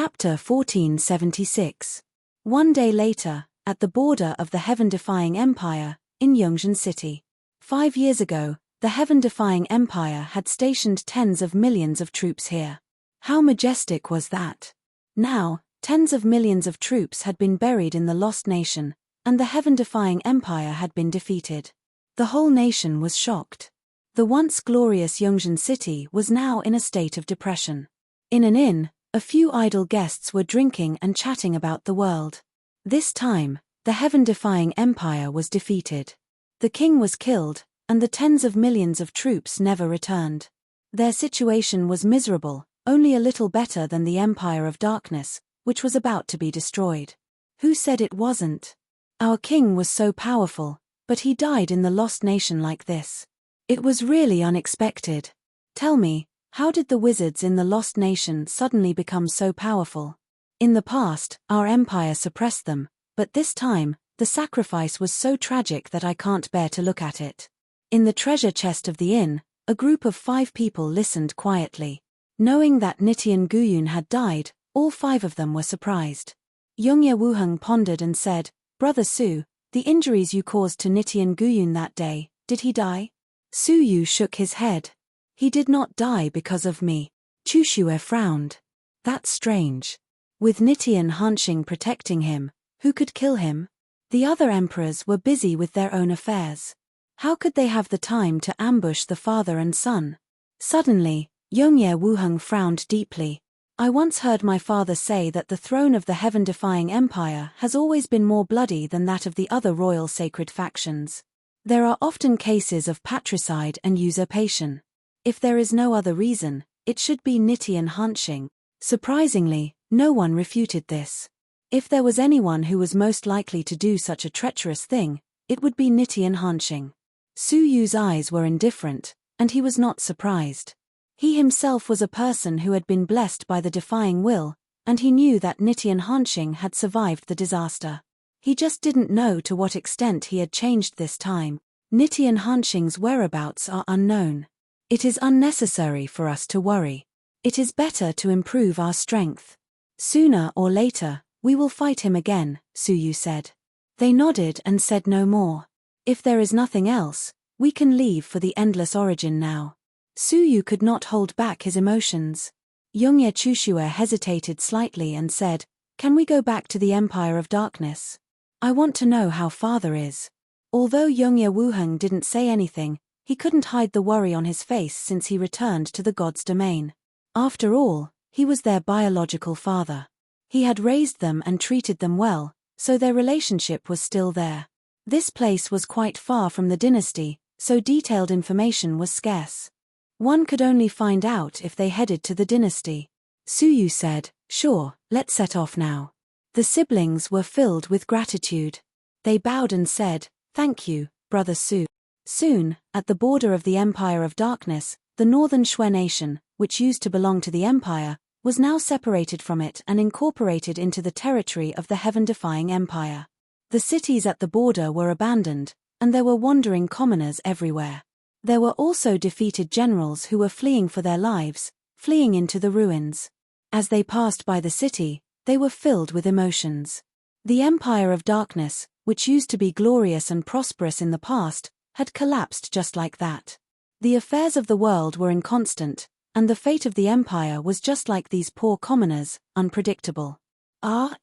Chapter 1476. One day later, at the border of the heaven-defying empire, in Yongzhen City. 5 years ago, the heaven-defying empire had stationed tens of millions of troops here. How majestic was that? Now, tens of millions of troops had been buried in the lost nation, and the heaven-defying empire had been defeated. The whole nation was shocked. The once glorious Yongzhen City was now in a state of depression. In an inn, a few idle guests were drinking and chatting about the world. This time, the heaven-defying empire was defeated. The king was killed, and the tens of millions of troops never returned. Their situation was miserable, only a little better than the Empire of Darkness, which was about to be destroyed. Who said it wasn't? Our king was so powerful, but he died in the lost nation like this. It was really unexpected. Tell me, how did the wizards in the lost nation suddenly become so powerful? In the past, our empire suppressed them, but this time, the sacrifice was so tragic that I can't bear to look at it. In the treasure chest of the inn, a group of 5 people listened quietly. Knowing that Nitian Guyun had died, all 5 of them were surprised. Yongye Wuheng pondered and said, "Brother Su, the injuries you caused to Nitian Guyun that day, did he die?" Su Yu shook his head. "He did not die because of me." Chu Shue frowned. "That's strange. With Nitian Hanxing protecting him, who could kill him? The other emperors were busy with their own affairs. How could they have the time to ambush the father and son?" Suddenly, Yongye Wuheng frowned deeply. "I once heard my father say that the throne of the heaven-defying empire has always been more bloody than that of the other royal sacred factions. There are often cases of patricide and usurpation. If there is no other reason, it should be Nitian Hanxing." Surprisingly, no one refuted this. If there was anyone who was most likely to do such a treacherous thing, it would be Nitian Hanxing. Su Yu's eyes were indifferent, and he was not surprised. He himself was a person who had been blessed by the defying will, and he knew that Nitian Hanxing had survived the disaster. He just didn't know to what extent he had changed this time. Nitian Hanxing's whereabouts are unknown. It is unnecessary for us to worry. It is better to improve our strength. Sooner or later, we will fight him again, Su Yu said. They nodded and said no more. If there is nothing else, we can leave for the Endless Origin now. Su Yu could not hold back his emotions. Yongye Chushue hesitated slightly and said, "Can we go back to the Empire of Darkness? I want to know how father is." Although Yongye Wuheng didn't say anything, he couldn't hide the worry on his face since he returned to the god's domain. After all, he was their biological father. He had raised them and treated them well, so their relationship was still there. This place was quite far from the dynasty, so detailed information was scarce. One could only find out if they headed to the dynasty. Su Yu said, "Sure, let's set off now." The siblings were filled with gratitude. They bowed and said, "Thank you, Brother Su." Soon, at the border of the Empire of Darkness, the northern Shui nation, which used to belong to the empire, was now separated from it and incorporated into the territory of the heaven-defying empire. The cities at the border were abandoned, and there were wandering commoners everywhere. There were also defeated generals who were fleeing for their lives, fleeing into the ruins. As they passed by the city, they were filled with emotions. The Empire of Darkness, which used to be glorious and prosperous in the past, had collapsed just like that. The affairs of the world were inconstant, and the fate of the empire was just like these poor commoners, unpredictable.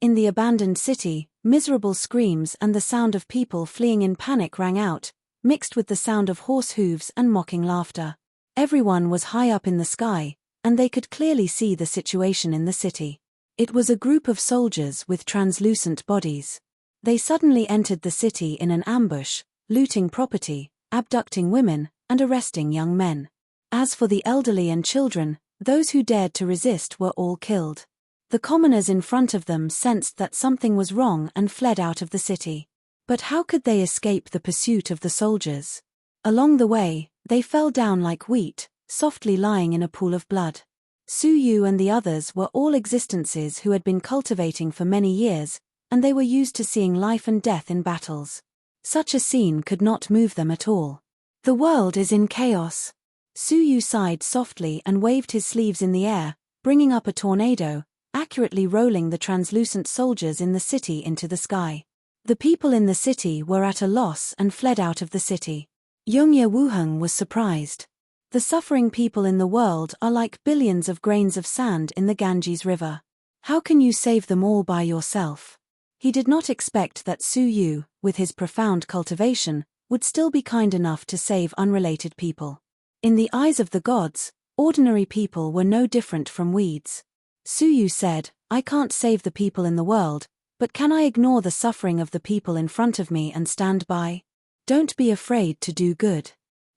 In the abandoned city, miserable screams and the sound of people fleeing in panic rang out, mixed with the sound of horse hooves and mocking laughter. Everyone was high up in the sky, and they could clearly see the situation in the city. It was a group of soldiers with translucent bodies. They suddenly entered the city in an ambush, looting property, abducting women, and arresting young men. As for the elderly and children, those who dared to resist were all killed. The commoners in front of them sensed that something was wrong and fled out of the city. But how could they escape the pursuit of the soldiers? Along the way, they fell down like wheat, softly lying in a pool of blood. Su Yu and the others were all existences who had been cultivating for many years, and they were used to seeing life and death in battles. Such a scene could not move them at all. The world is in chaos. Su Yu sighed softly and waved his sleeves in the air, bringing up a tornado, accurately rolling the translucent soldiers in the city into the sky. The people in the city were at a loss and fled out of the city. Yongye Wuheng was surprised. The suffering people in the world are like billions of grains of sand in the Ganges River. How can you save them all by yourself? He did not expect that Su Yu, with his profound cultivation, would still be kind enough to save unrelated people. In the eyes of the gods, ordinary people were no different from weeds. Su Yu said, I can't save the people in the world, but can I ignore the suffering of the people in front of me and stand by? Don't be afraid to do good.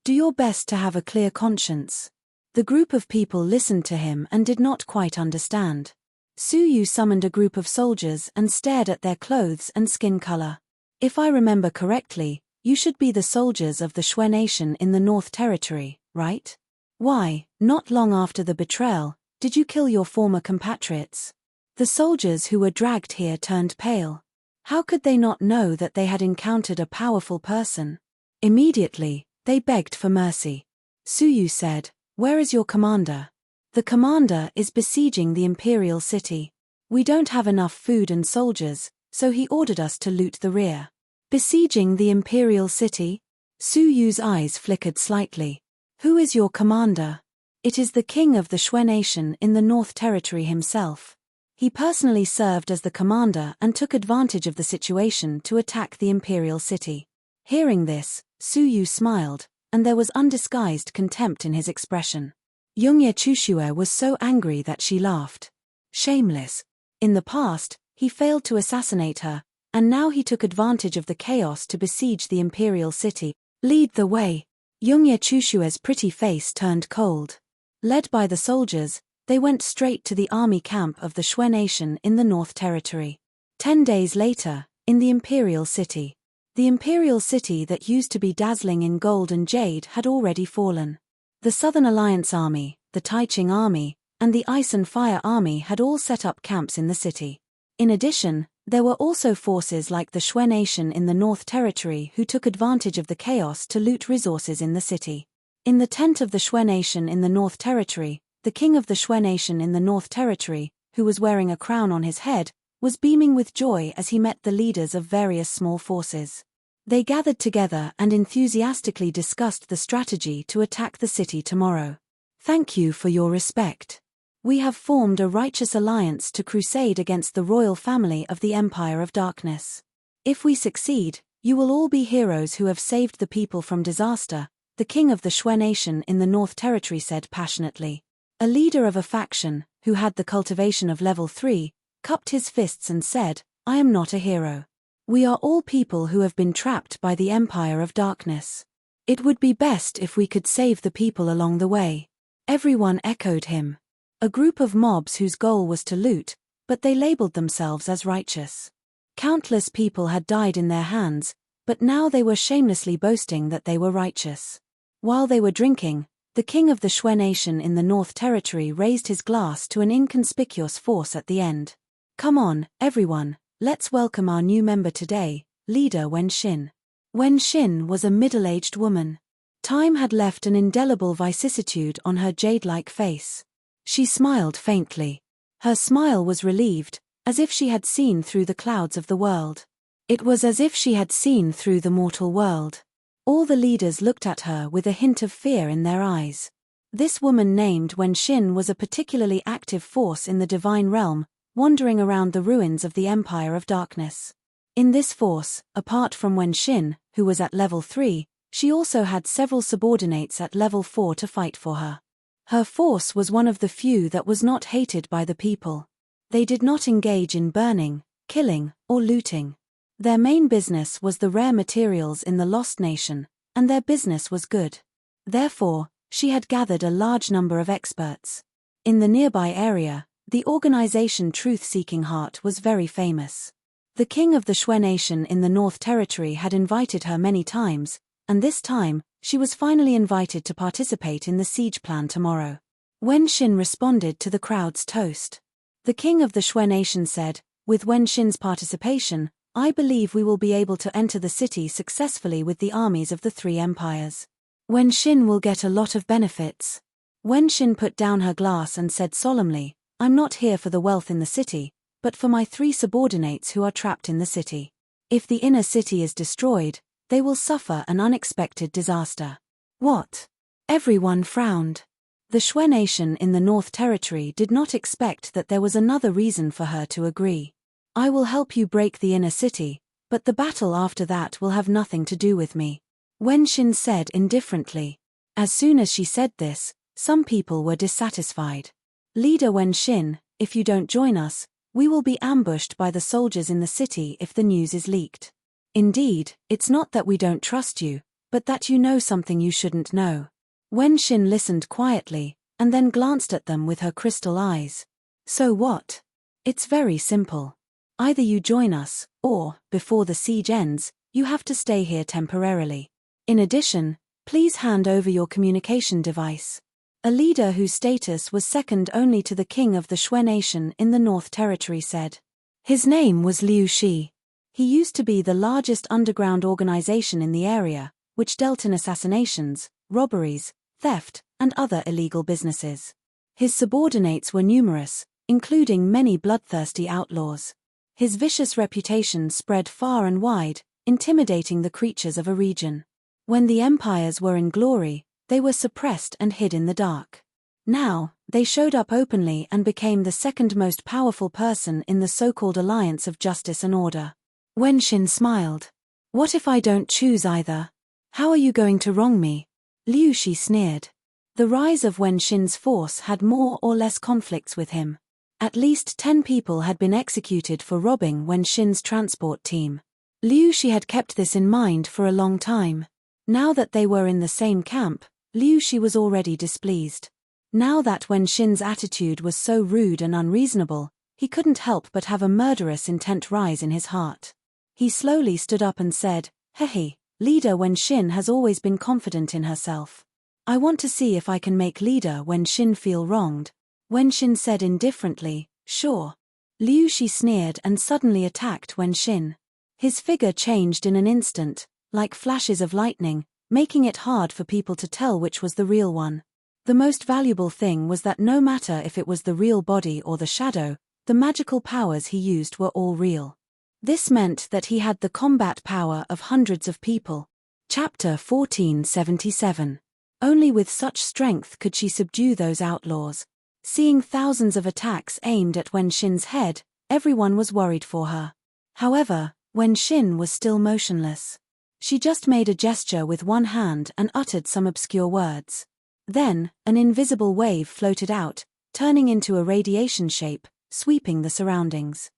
Do your best to have a clear conscience. The group of people listened to him and did not quite understand. Su Yu summoned a group of soldiers and stared at their clothes and skin color. If I remember correctly, you should be the soldiers of the Xue nation in the North Territory, right? Why, not long after the betrayal, did you kill your former compatriots? The soldiers who were dragged here turned pale. How could they not know that they had encountered a powerful person? Immediately, they begged for mercy. Su Yu said, Where is your commander? The commander is besieging the imperial city. We don't have enough food and soldiers, so he ordered us to loot the rear. Besieging the imperial city? Su Yu's eyes flickered slightly. Who is your commander? It is the king of the Xue nation in the North Territory himself. He personally served as the commander and took advantage of the situation to attack the imperial city. Hearing this, Su Yu smiled, and there was undisguised contempt in his expression. Yongye Chushue was so angry that she laughed. Shameless. In the past, he failed to assassinate her, and now he took advantage of the chaos to besiege the imperial city. Lead the way. Yongye Chushue's pretty face turned cold. Led by the soldiers, they went straight to the army camp of the Xue nation in the North Territory. 10 days later, in the imperial city. The imperial city that used to be dazzling in gold and jade had already fallen. The Southern Alliance Army, the Taiching Army, and the Ice and Fire Army had all set up camps in the city. In addition, there were also forces like the Xue nation in the North Territory who took advantage of the chaos to loot resources in the city. In the tent of the Xue nation in the North Territory, the king of the Xue nation in the North Territory, who was wearing a crown on his head, was beaming with joy as he met the leaders of various small forces. They gathered together and enthusiastically discussed the strategy to attack the city tomorrow. Thank you for your respect. We have formed a righteous alliance to crusade against the royal family of the Empire of Darkness. If we succeed, you will all be heroes who have saved the people from disaster, the king of the Xue nation in the North Territory said passionately. A leader of a faction, who had the cultivation of level 3, cupped his fists and said, I am not a hero. We are all people who have been trapped by the Empire of Darkness. It would be best if we could save the people along the way. Everyone echoed him. A group of mobs whose goal was to loot, but they labeled themselves as righteous. Countless people had died in their hands, but now they were shamelessly boasting that they were righteous. While they were drinking, the king of the Xue nation in the North Territory raised his glass to an inconspicuous force at the end. Come on, everyone, let's welcome our new member today, leader Wen Xin. Wen Xin was a middle-aged woman. Time had left an indelible vicissitude on her jade-like face. She smiled faintly. Her smile was relieved, as if she had seen through the clouds of the world. It was as if she had seen through the mortal world. All the leaders looked at her with a hint of fear in their eyes. This woman named Wen Xin was a particularly active force in the divine realm, wandering around the ruins of the Empire of Darkness. In this force, apart from Wen Xin, who was at level 3, she also had several subordinates at level 4 to fight for her. Her force was one of the few that was not hated by the people. They did not engage in burning, killing, or looting. Their main business was the rare materials in the Lost Nation, and their business was good. Therefore, she had gathered a large number of experts. In the nearby area, the organization Truth-Seeking Heart was very famous. The king of the Xue nation in the North Territory had invited her many times, and this time, she was finally invited to participate in the siege plan tomorrow. Wen Xin responded to the crowd's toast. The king of the Xue nation said, with Wen Xin's participation, I believe we will be able to enter the city successfully with the armies of the 3 empires. Wen Xin will get a lot of benefits. Wen Xin put down her glass and said solemnly, I'm not here for the wealth in the city, but for my 3 subordinates who are trapped in the city. If the inner city is destroyed, they will suffer an unexpected disaster." "What?" Everyone frowned. The Shui nation in the North Territory did not expect that there was another reason for her to agree. "I will help you break the inner city, but the battle after that will have nothing to do with me," Wen Xin said indifferently. As soon as she said this, some people were dissatisfied. "Leader Wen Xin, if you don't join us, we will be ambushed by the soldiers in the city if the news is leaked. Indeed, it's not that we don't trust you, but that you know something you shouldn't know." Wen Xin listened quietly, and then glanced at them with her crystal eyes. "So what? It's very simple. Either you join us, or, before the siege ends, you have to stay here temporarily. In addition, please hand over your communication device." A leader whose status was second only to the king of the Shui nation in the North Territory said. His name was Liu Shi. He used to be the largest underground organization in the area, which dealt in assassinations, robberies, theft, and other illegal businesses. His subordinates were numerous, including many bloodthirsty outlaws. His vicious reputation spread far and wide, intimidating the creatures of a region. When the empires were in glory, they were suppressed and hid in the dark. Now, they showed up openly and became the second most powerful person in the so-called alliance of justice and order. Wen Xin smiled. "What if I don't choose either? How are you going to wrong me?" Liu Shi sneered. The rise of Wen Xin's force had more or less conflicts with him. At least 10 people had been executed for robbing Wen Xin's transport team. Liu Shi had kept this in mind for a long time. Now that they were in the same camp, Liu Shi was already displeased. Now that Wen Xin's attitude was so rude and unreasonable, he couldn't help but have a murderous intent rise in his heart. He slowly stood up and said, "Hehe, Leader Wen Xin has always been confident in herself. I want to see if I can make Leader Wen Xin feel wronged." Wen Xin said indifferently, "Sure." Liu Shi sneered and suddenly attacked Wen Xin. His figure changed in an instant, like flashes of lightning, making it hard for people to tell which was the real one. The most valuable thing was that no matter if it was the real body or the shadow, the magical powers he used were all real. This meant that he had the combat power of hundreds of people. Chapter 1477. Only with such strength could she subdue those outlaws. Seeing thousands of attacks aimed at Wen Xin's head, everyone was worried for her. However, Wen Xin was still motionless. She just made a gesture with one hand and uttered some obscure words. Then, an invisible wave floated out, turning into a radiation shape, sweeping the surroundings.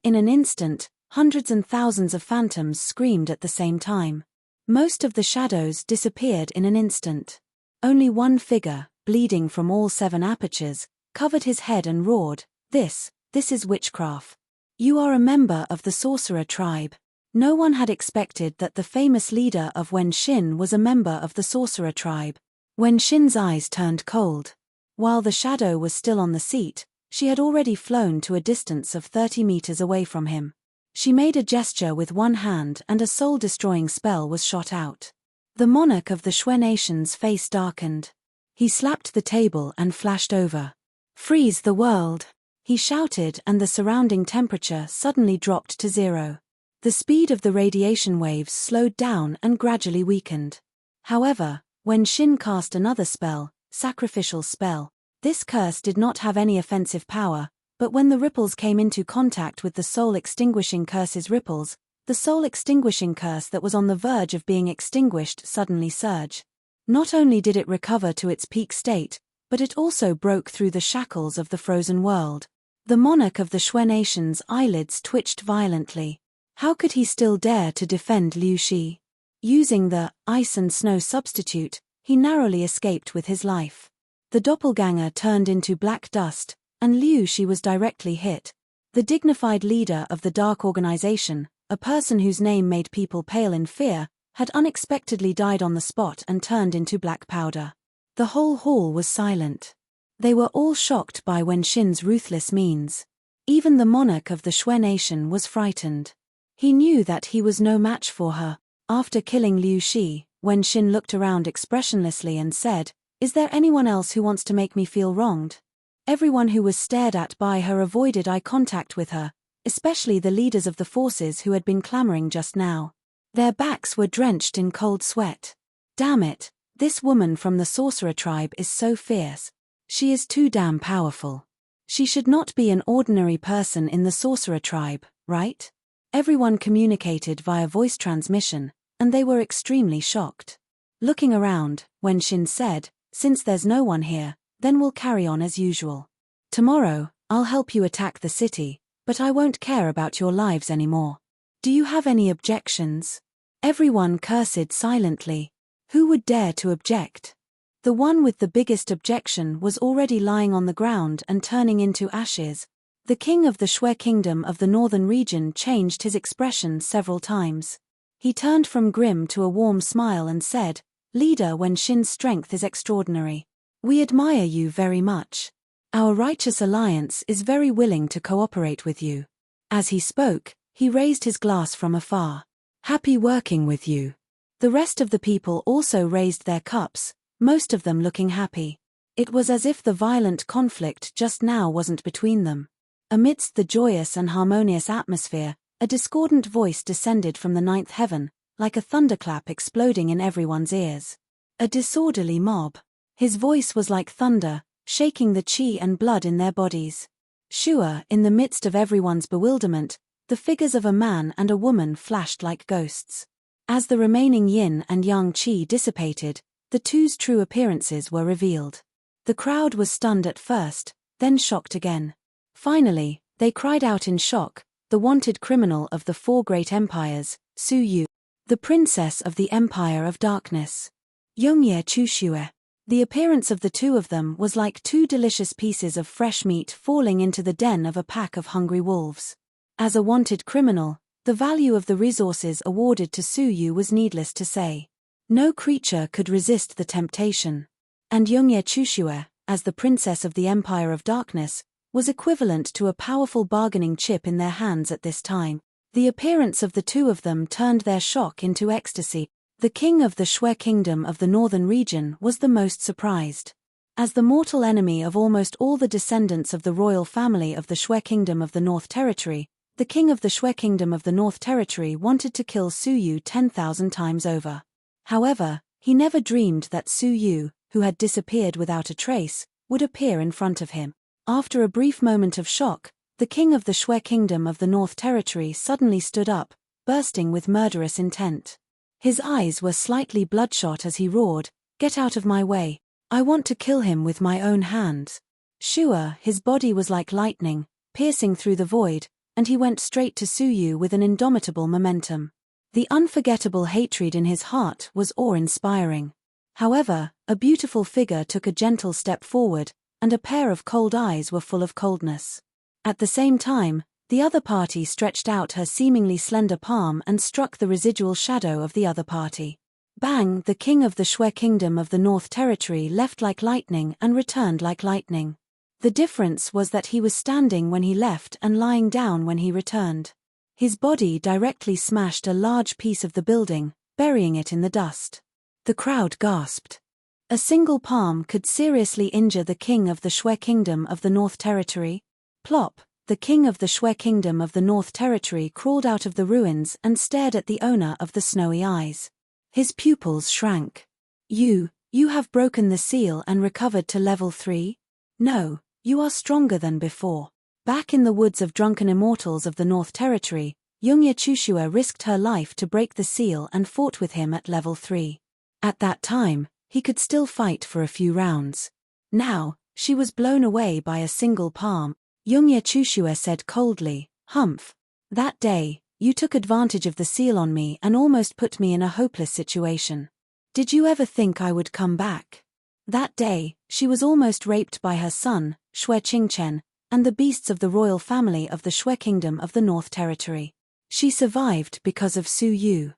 In an instant, hundreds and thousands of phantoms screamed at the same time. Most of the shadows disappeared in an instant. Only one figure, bleeding from all 7 apertures, covered his head and roared, This is witchcraft. You are a member of the sorcerer tribe." No one had expected that the famous leader of Wen Xin was a member of the sorcerer tribe. Wen Xin's eyes turned cold. While the shadow was still on the seat, she had already flown to a distance of 30 meters away from him. She made a gesture with one hand and a soul-destroying spell was shot out. The monarch of the Shui nation's face darkened. He slapped the table and flashed over. "Freeze the world!" he shouted, and the surrounding temperature suddenly dropped to 0. The speed of the radiation waves slowed down and gradually weakened. However, when Xin cast another spell, sacrificial spell, this curse did not have any offensive power, but when the ripples came into contact with the soul-extinguishing curse's ripples, the soul-extinguishing curse that was on the verge of being extinguished suddenly surged. Not only did it recover to its peak state, but it also broke through the shackles of the frozen world. The monarch of the Shui nation's eyelids twitched violently. How could he still dare to defend Liu Shi? Using the ice and snow substitute, he narrowly escaped with his life. The doppelganger turned into black dust, and Liu Shi was directly hit. The dignified leader of the dark organization, a person whose name made people pale in fear, had unexpectedly died on the spot and turned into black powder. The whole hall was silent. They were all shocked by Wen Xin's ruthless means. Even the monarch of the Shui nation was frightened. He knew that he was no match for her. After killing Liu Shi, Wen Xin looked around expressionlessly and said, "Is there anyone else who wants to make me feel wronged?" Everyone who was stared at by her avoided eye contact with her, especially the leaders of the forces who had been clamoring just now. Their backs were drenched in cold sweat. Damn it, this woman from the sorcerer tribe is so fierce. She is too damn powerful. She should not be an ordinary person in the sorcerer tribe, right? Everyone communicated via voice transmission, and they were extremely shocked. Looking around, Wen Xin said, "Since there's no one here, then we'll carry on as usual. Tomorrow, I'll help you attack the city, but I won't care about your lives anymore. Do you have any objections?" Everyone cursed silently. Who would dare to object? The one with the biggest objection was already lying on the ground and turning into ashes. The king of the Shui kingdom of the northern region changed his expression several times. He turned from grim to a warm smile and said, "Leader Wen Xin's strength is extraordinary. We admire you very much. Our righteous alliance is very willing to cooperate with you." As he spoke, he raised his glass from afar. "Happy working with you." The rest of the people also raised their cups, most of them looking happy. It was as if the violent conflict just now wasn't between them. Amidst the joyous and harmonious atmosphere, a discordant voice descended from the ninth heaven, like a thunderclap exploding in everyone's ears. A disorderly mob. His voice was like thunder, shaking the chi and blood in their bodies. Sure, in the midst of everyone's bewilderment, the figures of a man and a woman flashed like ghosts. As the remaining yin and yang chi dissipated, the two's true appearances were revealed. The crowd was stunned at first, then shocked again. Finally, they cried out in shock, "The wanted criminal of the four great empires, Su Yu. The princess of the Empire of Darkness. Yongye Chushue." The appearance of the two of them was like two delicious pieces of fresh meat falling into the den of a pack of hungry wolves. As a wanted criminal, the value of the resources awarded to Su Yu was needless to say. No creature could resist the temptation. And Yongye Chushue, as the princess of the Empire of Darkness, was equivalent to a powerful bargaining chip in their hands at this time. The appearance of the two of them turned their shock into ecstasy. The king of the Shui kingdom of the northern region was the most surprised. As the mortal enemy of almost all the descendants of the royal family of the Shui kingdom of the North Territory, the king of the Shui kingdom of the North Territory wanted to kill Su Yu 10,000 times over. However, he never dreamed that Su Yu, who had disappeared without a trace, would appear in front of him. After a brief moment of shock, the king of the Shui kingdom of the North Territory suddenly stood up, bursting with murderous intent. His eyes were slightly bloodshot as he roared, "Get out of my way. I want to kill him with my own hands." Sure, his body was like lightning, piercing through the void, and he went straight to Su Yu with an indomitable momentum. The unforgettable hatred in his heart was awe-inspiring. However, a beautiful figure took a gentle step forward, and a pair of cold eyes were full of coldness. At the same time, the other party stretched out her seemingly slender palm and struck the residual shadow of the other party. Bang! The king of the Shui kingdom of the North Territory left like lightning and returned like lightning. The difference was that he was standing when he left and lying down when he returned. His body directly smashed a large piece of the building, burying it in the dust. The crowd gasped. A single palm could seriously injure the king of the Shui kingdom of the North Territory. Plop! The king of the Shui kingdom of the North Territory crawled out of the ruins and stared at the owner of the snowy eyes. His pupils shrank. You have broken the seal and recovered to level 3? No, you are stronger than before." Back in the woods of drunken immortals of the North Territory, Yongye Chushue risked her life to break the seal and fought with him at level 3. At that time, he could still fight for a few rounds. Now, she was blown away by a single palm. Yongye Chushue said coldly, "Humph. That day, you took advantage of the seal on me and almost put me in a hopeless situation. Did you ever think I would come back?" That day, she was almost raped by her son, Shui Qingchen, and the beasts of the royal family of the Shui kingdom of the North Territory. She survived because of Su Yu.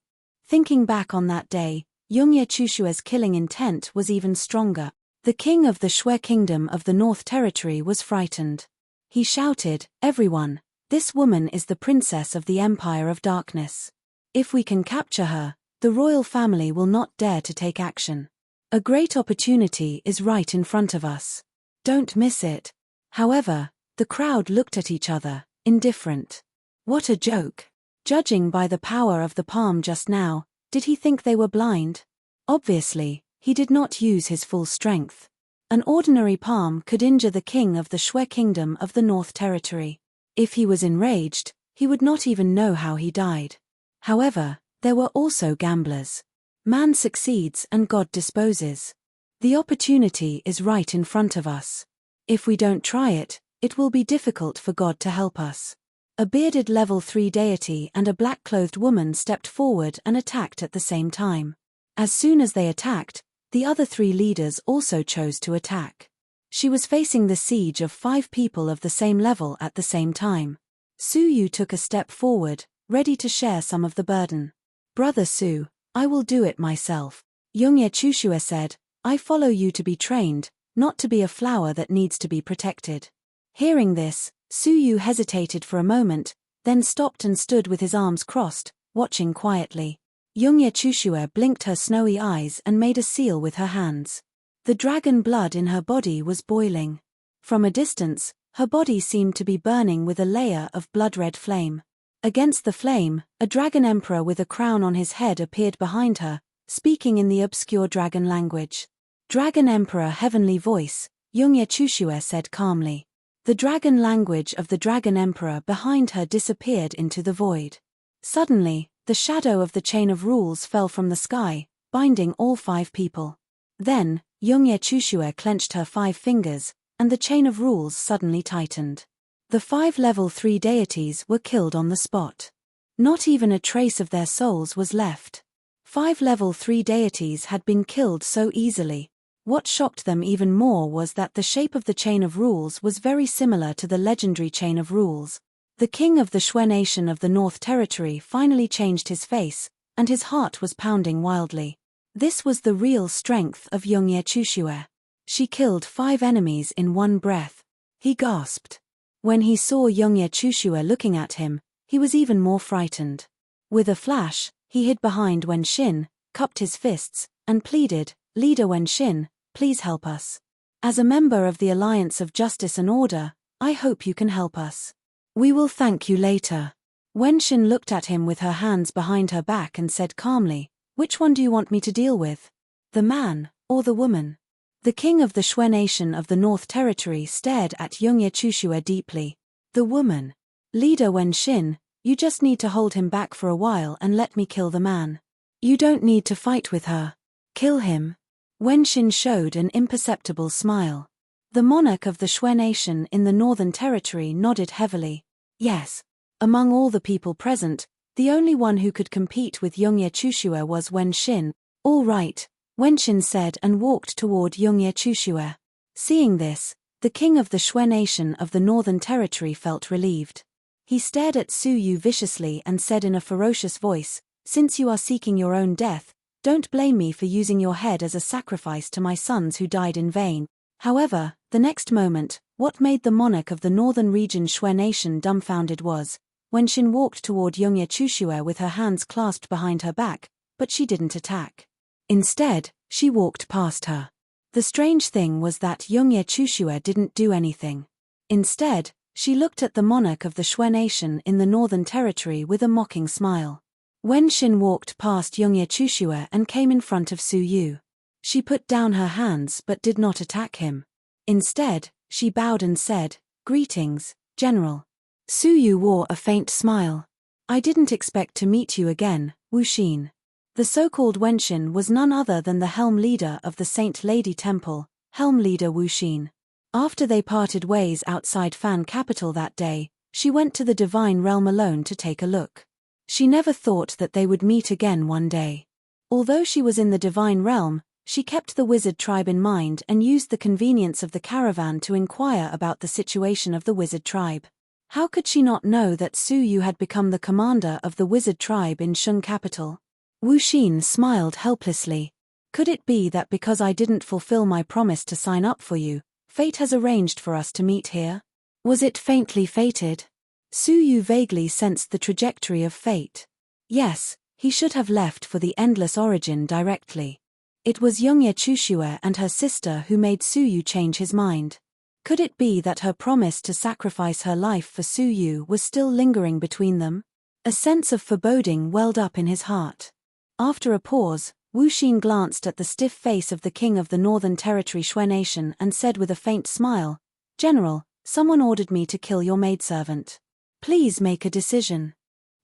Thinking back on that day, Yongye Chushue's killing intent was even stronger. The king of the Shui kingdom of the North Territory was frightened. He shouted, "Everyone, this woman is the princess of the Empire of Darkness. If we can capture her, the royal family will not dare to take action. A great opportunity is right in front of us. Don't miss it." However, the crowd looked at each other, indifferent. What a joke. Judging by the power of the palm just now, did he think they were blind? Obviously, he did not use his full strength. An ordinary palm could injure the king of the Shui kingdom of the North Territory. If he was enraged, he would not even know how he died. However, there were also gamblers. Man succeeds and God disposes. The opportunity is right in front of us. If we don't try it, it will be difficult for God to help us. A bearded level 3 deity and a black-clothed woman stepped forward and attacked at the same time. As soon as they attacked, the other 3 leaders also chose to attack. She was facing the siege of 5 people of the same level at the same time. Su Yu took a step forward, ready to share some of the burden. "Brother Su, I will do it myself." Yongye Chushue said, "I follow you to be trained, not to be a flower that needs to be protected." Hearing this, Su Yu hesitated for a moment, then stopped and stood with his arms crossed, watching quietly. Yongye Chushue blinked her snowy eyes and made a seal with her hands. The dragon blood in her body was boiling. From a distance, her body seemed to be burning with a layer of blood-red flame. Against the flame, a dragon emperor with a crown on his head appeared behind her, speaking in the obscure dragon language. "Dragon Emperor Heavenly Voice," Yongye Chushue said calmly. The dragon language of the dragon emperor behind her disappeared into the void. Suddenly, the shadow of the chain of rules fell from the sky, binding all 5 people. Then, Yongye Chushue clenched her 5 fingers, and the chain of rules suddenly tightened. The 5 level 3 deities were killed on the spot. Not even a trace of their souls was left. 5 level 3 deities had been killed so easily. What shocked them even more was that the shape of the chain of rules was very similar to the legendary chain of rules. The king of the Shui nation of the North Territory finally changed his face, and his heart was pounding wildly. This was the real strength of Yongye Chushue. She killed 5 enemies in one breath. He gasped. When he saw Yongye Chushue looking at him, he was even more frightened. With a flash, he hid behind Wen Xin, cupped his fists, and pleaded, "Leader Wen Xin, please help us. As a member of the Alliance of Justice and Order, I hope you can help us. We will thank you later." Wen Xin looked at him with her hands behind her back and said calmly, "Which one do you want me to deal with? The man, or the woman?" The king of the Shui nation of the North Territory stared at Yongye Chushue deeply. "The woman. Leader Wen Xin, you just need to hold him back for a while and let me kill the man. You don't need to fight with her. Kill him." Wen Xin showed an imperceptible smile. The monarch of the Shui nation in the Northern Territory nodded heavily. Yes. Among all the people present, the only one who could compete with Yongye Chushue was Wen Xin. "All right," Wen Xin said and walked toward Yongye Chushue. Seeing this, the king of the Shui nation of the Northern Territory felt relieved. He stared at Su Yu viciously and said in a ferocious voice, "Since you are seeking your own death, don't blame me for using your head as a sacrifice to my sons who died in vain." However, the next moment, what made the monarch of the northern region Shui nation dumbfounded was, when Xin walked toward Yongye Chushue with her hands clasped behind her back, but she didn't attack. Instead, she walked past her. The strange thing was that Yongye Chushue didn't do anything. Instead, she looked at the monarch of the Shui nation in the Northern Territory with a mocking smile. Wen Xin walked past Yongye Chushue and came in front of Su Yu. She put down her hands but did not attack him. Instead, she bowed and said, "Greetings, General." Su Yu wore a faint smile. "I didn't expect to meet you again, Wu Xin." The so-called Wen Xin was none other than the Helm Leader of the Saint Lady Temple, Helm Leader Wu Xin. After they parted ways outside Fan Capital that day, she went to the Divine Realm alone to take a look. She never thought that they would meet again one day. Although she was in the Divine Realm, she kept the wizard tribe in mind and used the convenience of the caravan to inquire about the situation of the wizard tribe. How could she not know that Su Yu had become the commander of the wizard tribe in Shun Capital? Wu Xin smiled helplessly. "Could it be that because I didn't fulfill my promise to sign up for you, fate has arranged for us to meet here? Was it faintly fated?" Su Yu vaguely sensed the trajectory of fate. Yes, he should have left for the Endless Origin directly. It was Yongye Chushue and her sister who made Su Yu change his mind. Could it be that her promise to sacrifice her life for Su Yu was still lingering between them? A sense of foreboding welled up in his heart. After a pause, Wu Xin glanced at the stiff face of the king of the Northern Territory Shui Nation and said with a faint smile, "General, someone ordered me to kill your maidservant. Please make a decision."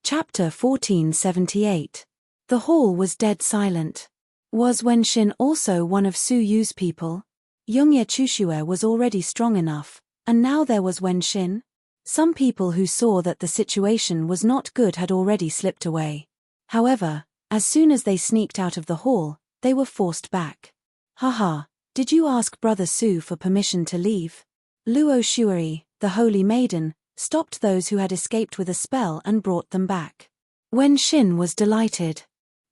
Chapter 1478. The hall was dead silent. Was Wen Xin also one of Su Yu's people? Yongye Chushue was already strong enough, and now there was Wen Xin? Some people who saw that the situation was not good had already slipped away. However, as soon as they sneaked out of the hall, they were forced back. "Haha, did you ask Brother Su for permission to leave?" Luo Shuai, the holy maiden, stopped those who had escaped with a spell and brought them back. Wen Xin was delighted.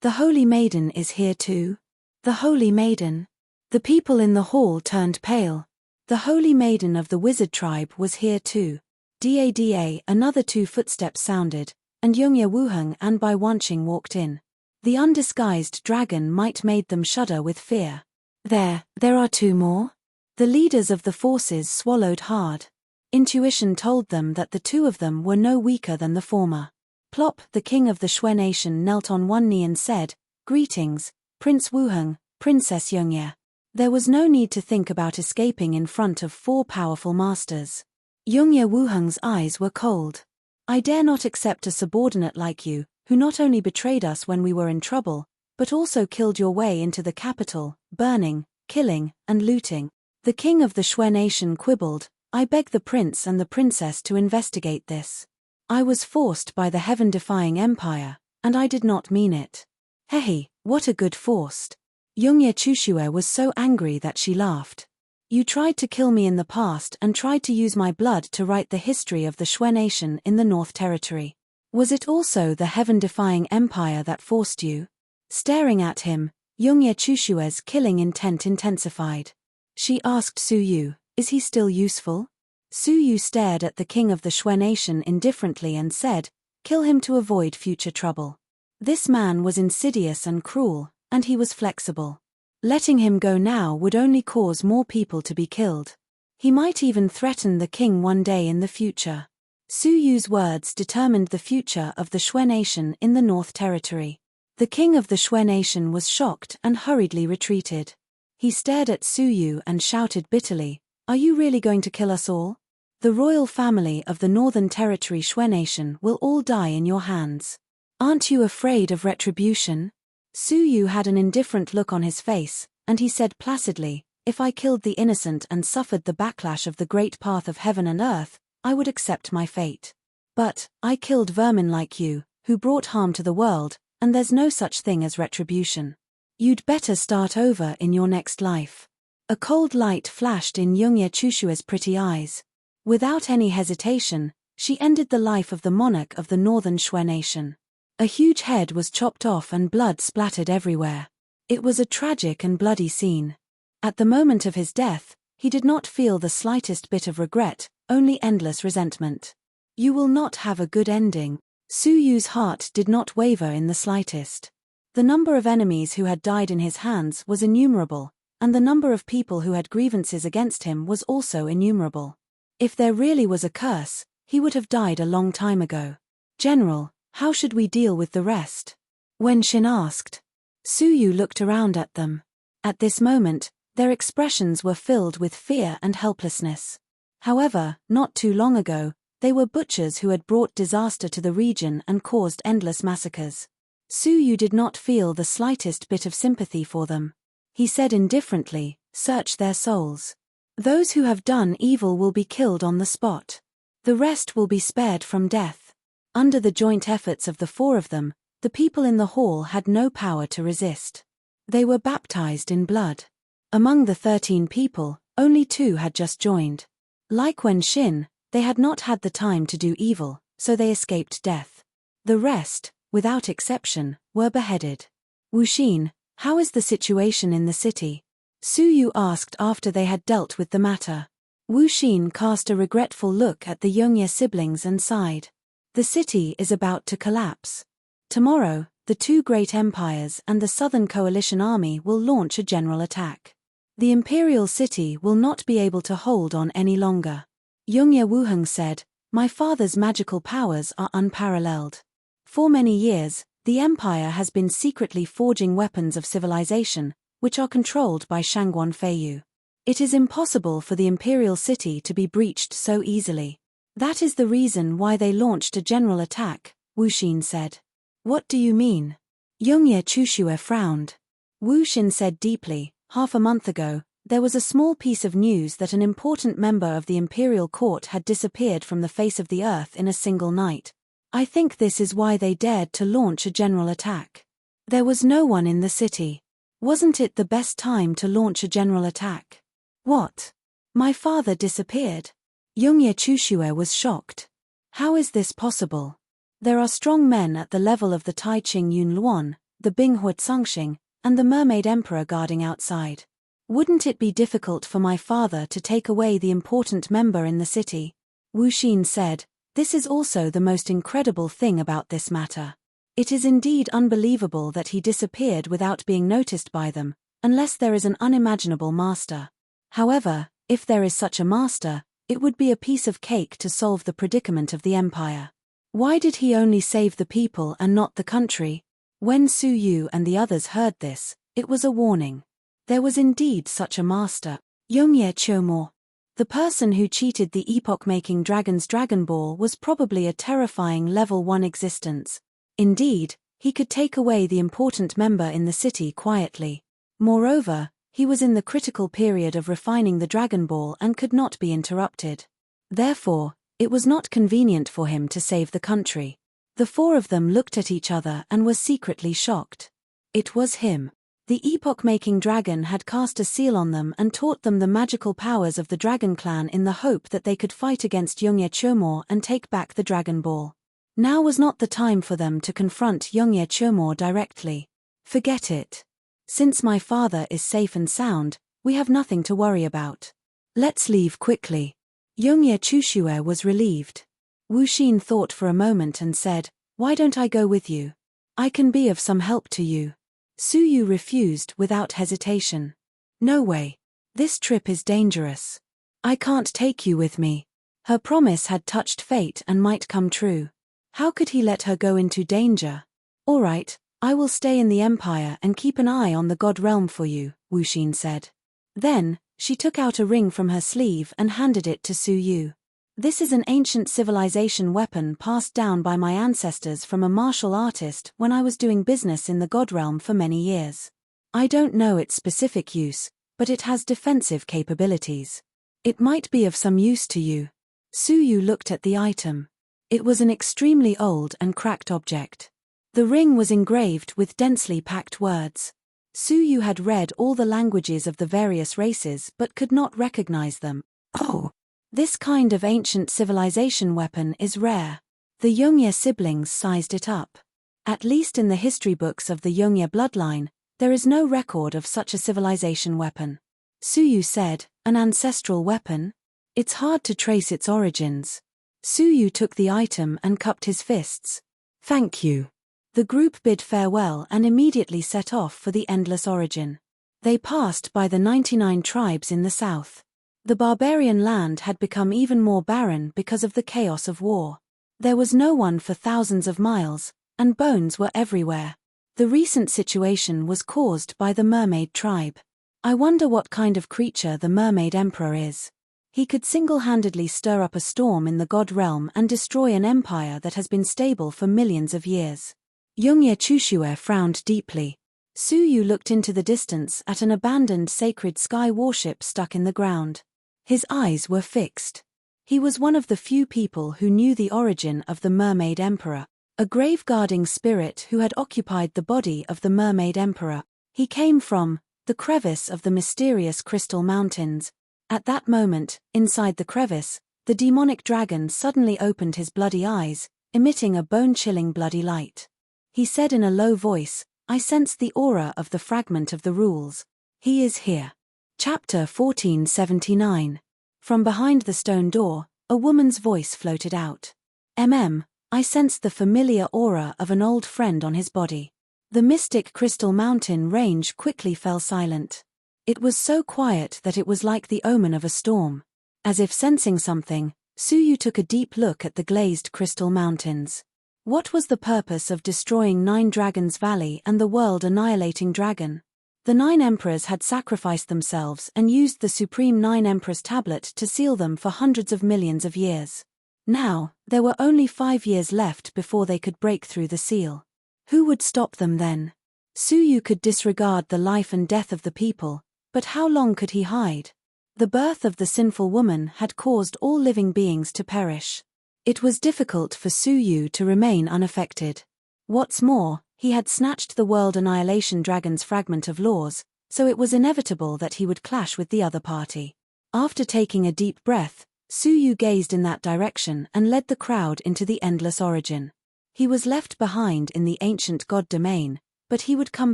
"The holy maiden is here too?" The holy maiden? The people in the hall turned pale. The holy maiden of the wizard tribe was here too. Da, another 2 footsteps sounded, and Yongye Wuheng and Bai Wanqing walked in. The undisguised dragon might made them shudder with fear. There are 2 more? The leaders of the forces swallowed hard. Intuition told them that the 2 of them were no weaker than the former. Plop, the king of the Shui Nation, knelt on one knee and said, "Greetings, Prince Wuheng, Princess Yongye." There was no need to think about escaping in front of 4 powerful masters. Yongye Wuheng's eyes were cold. "I dare not accept a subordinate like you, who not only betrayed us when we were in trouble, but also killed your way into the capital, burning, killing, and looting." The king of the Shui Nation quibbled, "I beg the prince and the princess to investigate this. I was forced by the heaven-defying empire, and I did not mean it." "Hehe, what a good forced." Yongye Chushue was so angry that she laughed. "You tried to kill me in the past and tried to use my blood to write the history of the Shui Nation in the North Territory. Was it also the heaven-defying empire that forced you?" Staring at him, Yongye Chushue's killing intent intensified. She asked Su Yu, "Is he still useful?" Su Yu stared at the king of the Shui Nation indifferently and said, "Kill him to avoid future trouble." This man was insidious and cruel, and he was flexible. Letting him go now would only cause more people to be killed. He might even threaten the king one day in the future. Su Yu's words determined the future of the Shui Nation in the North Territory. The king of the Shui Nation was shocked and hurriedly retreated. He stared at Su Yu and shouted bitterly, "Are you really going to kill us all? The royal family of the Northern Territory Shui Nation will all die in your hands. Aren't you afraid of retribution?" Su Yu had an indifferent look on his face, and he said placidly, "If I killed the innocent and suffered the backlash of the great path of heaven and earth, I would accept my fate. But I killed vermin like you, who brought harm to the world, and there's no such thing as retribution. You'd better start over in your next life." A cold light flashed in Yongye Chushue's pretty eyes. Without any hesitation, she ended the life of the monarch of the Northern Shui Nation. A huge head was chopped off and blood splattered everywhere. It was a tragic and bloody scene. At the moment of his death, he did not feel the slightest bit of regret, only endless resentment. "You will not have a good ending." Su Yu's heart did not waver in the slightest. The number of enemies who had died in his hands was innumerable, and the number of people who had grievances against him was also innumerable. If there really was a curse, he would have died a long time ago. "General, how should we deal with the rest?" Wen Xin asked. Su Yu looked around at them. At this moment, their expressions were filled with fear and helplessness. However, not too long ago, they were butchers who had brought disaster to the region and caused endless massacres. Su Yu did not feel the slightest bit of sympathy for them. He said indifferently, "Search their souls. Those who have done evil will be killed on the spot. The rest will be spared from death." Under the joint efforts of the 4 of them, the people in the hall had no power to resist. They were baptized in blood. Among the 13 people, only 2 had just joined. Like Wen Xin, they had not had the time to do evil, so they escaped death. The rest, without exception, were beheaded. "Wu Xin, how is the situation in the city?" Su Yu asked after they had dealt with the matter. Wu Xin cast a regretful look at the Yongye siblings and sighed. "The city is about to collapse. Tomorrow, the 2 great empires and the Southern Coalition army will launch a general attack. The imperial city will not be able to hold on any longer. Yongye Wuheng said, "My father's magical powers are unparalleled. For many years, the empire has been secretly forging weapons of civilization, which are controlled by Shangguan Feiyu. It is impossible for the imperial city to be breached so easily. That is the reason why they launched a general attack," Wu Xin said. "What do you mean?" Yongye Chushue frowned. Wu Xin said deeply, "Half a month ago, there was a small piece of news that an important member of the imperial court had disappeared from the face of the earth in a single night. I think this is why they dared to launch a general attack. There was no one in the city. Wasn't it the best time to launch a general attack?" "What? My father disappeared?" Yongye Chushue was shocked. "How is this possible? There are strong men at the level of the Tai Ching Yun Luan, the Binghua Tsangxing, and the Mermaid Emperor guarding outside. Wouldn't it be difficult for my father to take away the important member in the city?" Wu Xin said, "This is also the most incredible thing about this matter. It is indeed unbelievable that he disappeared without being noticed by them, unless there is an unimaginable master. However, if there is such a master, it would be a piece of cake to solve the predicament of the empire. Why did he only save the people and not the country?" When Su Yu and the others heard this, it was a warning. There was indeed such a master. Yongye Chomo. The person who cheated the epoch-making dragon's Dragon Ball was probably a terrifying level 1 existence. Indeed, he could take away the important member in the city quietly. Moreover, he was in the critical period of refining the Dragon Ball and could not be interrupted. Therefore, it was not convenient for him to save the country. The four of them looked at each other and were secretly shocked. It was him. The epoch-making dragon had cast a seal on them and taught them the magical powers of the Dragon Clan in the hope that they could fight against Yongye Chomo and take back the Dragon Ball. Now was not the time for them to confront Yongye Chomo directly. Forget it. Since my father is safe and sound, we have nothing to worry about. Let's leave quickly. Yongye Chushue was relieved. Wu Xin thought for a moment and said, "Why don't I go with you? I can be of some help to you." Su Yu refused without hesitation. "No way. This trip is dangerous. I can't take you with me." Her promise had touched fate and might come true. How could he let her go into danger? "All right, I will stay in the empire and keep an eye on the god realm for you," Wu Xin said. Then, she took out a ring from her sleeve and handed it to Su Yu. "This is an ancient civilization weapon passed down by my ancestors from a martial artist when I was doing business in the god realm for many years. I don't know its specific use, but it has defensive capabilities. It might be of some use to you." Su Yu looked at the item. It was an extremely old and cracked object. The ring was engraved with densely packed words. Su Yu had read all the languages of the various races but could not recognize them. "Oh! This kind of ancient civilization weapon is rare." The Yongye siblings sized it up. At least in the history books of the Yongye bloodline, there is no record of such a civilization weapon. Su Yu said, "An ancestral weapon? It's hard to trace its origins." Su Yu took the item and cupped his fists. "Thank you." The group bid farewell and immediately set off for the Endless Origin. They passed by the 99 tribes in the south. The barbarian land had become even more barren because of the chaos of war. There was no one for thousands of miles, and bones were everywhere. The recent situation was caused by the mermaid tribe. I wonder what kind of creature the Mermaid Emperor is. He could single-handedly stir up a storm in the god realm and destroy an empire that has been stable for millions of years. Yongye Chushue frowned deeply. Su Yu looked into the distance at an abandoned sacred sky warship stuck in the ground. His eyes were fixed. He was one of the few people who knew the origin of the Mermaid Emperor, a grave-guarding spirit who had occupied the body of the Mermaid Emperor. He came from the crevice of the mysterious Crystal Mountains. At that moment, inside the crevice, the demonic dragon suddenly opened his bloody eyes, emitting a bone-chilling bloody light. He said in a low voice, "I sense the aura of the fragment of the rules. He is here." Chapter 1479. From behind the stone door, a woman's voice floated out. I sensed the familiar aura of an old friend on his body." The mystic Crystal Mountain range quickly fell silent. It was so quiet that it was like the omen of a storm. As if sensing something, Suyu took a deep look at the glazed crystal mountains. What was the purpose of destroying 9 Dragons Valley and the world-annihilating dragon? The 9 emperors had sacrificed themselves and used the Supreme 9 Emperors tablet to seal them for hundreds of millions of years. Now, there were only 5 years left before they could break through the seal. Who would stop them then? Suyu could disregard the life and death of the people, but how long could he hide? The birth of the sinful woman had caused all living beings to perish. It was difficult for Suyu to remain unaffected. What's more, he had snatched the world annihilation dragon's fragment of laws, so it was inevitable that he would clash with the other party. After taking a deep breath, Suyu gazed in that direction and led the crowd into the endless origin. He was left behind in the ancient god domain, but he would come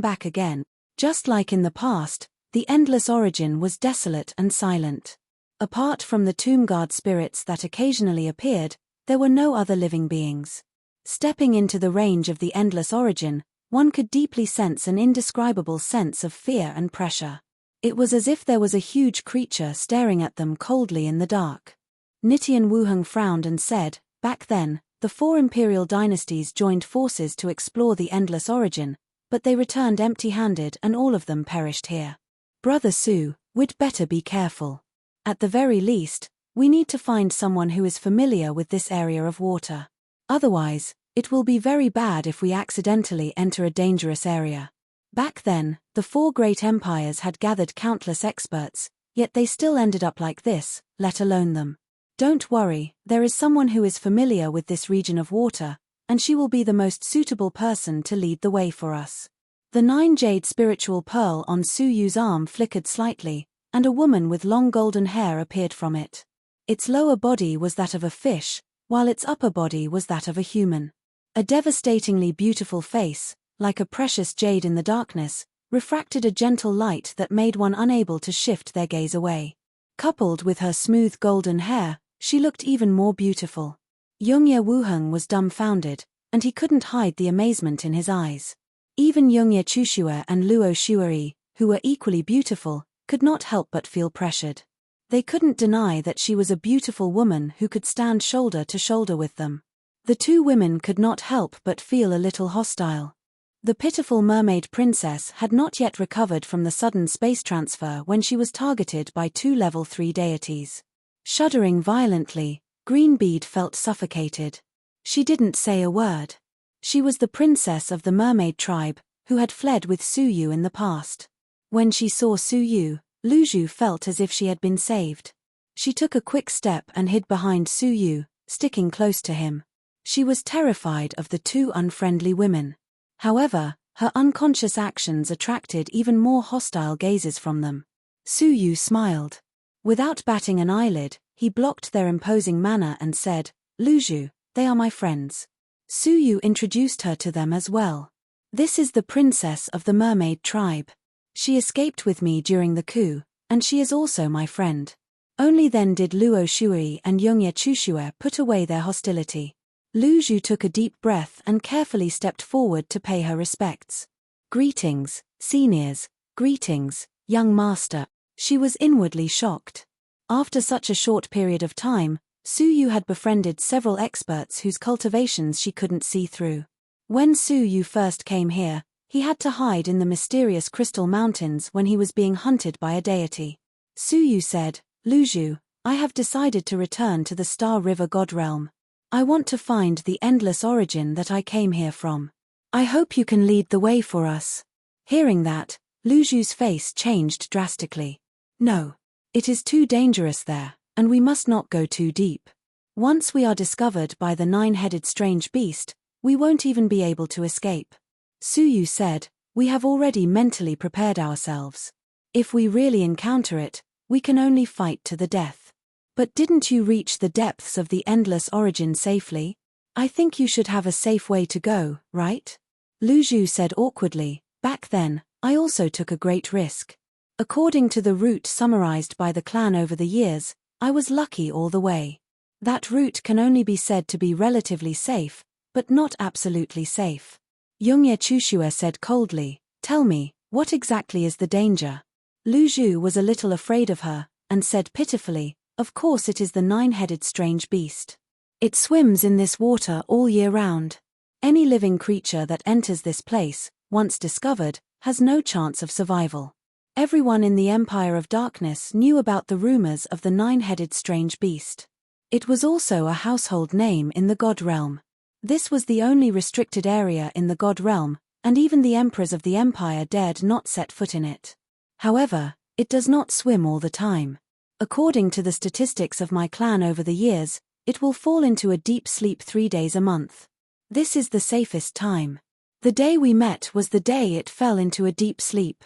back again. Just like in the past, the endless origin was desolate and silent. Apart from the tomb guard spirits that occasionally appeared, there were no other living beings. Stepping into the range of the endless origin, one could deeply sense an indescribable sense of fear and pressure. It was as if there was a huge creature staring at them coldly in the dark. Nitian Wuheng frowned and said, "Back then, the 4 imperial dynasties joined forces to explore the endless origin, but they returned empty-handed and all of them perished here. Brother Su, we'd better be careful. At the very least, we need to find someone who is familiar with this area of water. Otherwise, it will be very bad if we accidentally enter a dangerous area." Back then, the 4 great empires had gathered countless experts, yet they still ended up like this, let alone them. "Don't worry, there is someone who is familiar with this region of water, and she will be the most suitable person to lead the way for us." The 9 jade spiritual pearl on Suyu's arm flickered slightly, and a woman with long golden hair appeared from it. Its lower body was that of a fish, while its upper body was that of a human. A devastatingly beautiful face, like a precious jade in the darkness, refracted a gentle light that made one unable to shift their gaze away. Coupled with her smooth golden hair, she looked even more beautiful. Yongye Wuheng was dumbfounded, and he couldn't hide the amazement in his eyes. Even Yongye Chushue and Luo Shueri, who were equally beautiful, could not help but feel pressured. They couldn't deny that she was a beautiful woman who could stand shoulder to shoulder with them. The 2 women could not help but feel a little hostile. The pitiful mermaid princess had not yet recovered from the sudden space transfer when she was targeted by 2 level 3 deities. Shuddering violently, Greenbead felt suffocated. She didn't say a word. She was the princess of the mermaid tribe, who had fled with Suyu in the past. When she saw Suyu, Luzhu felt as if she had been saved. She took a quick step and hid behind Suyu, sticking close to him. She was terrified of the 2 unfriendly women. However, her unconscious actions attracted even more hostile gazes from them. Suyu smiled. Without batting an eyelid, he blocked their imposing manner and said, "Luzhu, they are my friends." Suyu introduced her to them as well. "This is the princess of the mermaid tribe. She escaped with me during the coup, and she is also my friend." Only then did Luo Shuei and Yongye Chushue put away their hostility. Luzhu took a deep breath and carefully stepped forward to pay her respects. "Greetings, seniors, greetings, young master." She was inwardly shocked. After such a short period of time, Suyu had befriended several experts whose cultivations she couldn't see through. When Suyu first came here, he had to hide in the mysterious crystal mountains when he was being hunted by a deity. Suyu said, "Luzhu, I have decided to return to the Star River God Realm. I want to find the endless origin that I came here from. I hope you can lead the way for us." Hearing that, Luzhu's face changed drastically. "No. It is too dangerous there, and we must not go too deep. Once we are discovered by the 9-headed strange beast, we won't even be able to escape." Suyu said, "We have already mentally prepared ourselves. If we really encounter it, we can only fight to the death. But didn't you reach the depths of the endless origin safely? I think you should have a safe way to go, right?" Luzhu said awkwardly, "Back then, I also took a great risk. According to the route summarized by the clan over the years, I was lucky all the way. That route can only be said to be relatively safe, but not absolutely safe." Yongye Chushue said coldly, "Tell me, what exactly is the danger?" Lu Zhu was a little afraid of her, and said pitifully, "Of course it is the nine-headed strange beast. It swims in this water all year round. Any living creature that enters this place, once discovered, has no chance of survival." Everyone in the Empire of Darkness knew about the rumors of the nine-headed strange beast. It was also a household name in the God Realm. This was the only restricted area in the God Realm, and even the emperors of the Empire dared not set foot in it. However, it does not swim all the time. According to the statistics of my clan over the years, it will fall into a deep sleep 3 days a month. This is the safest time. The day we met was the day it fell into a deep sleep.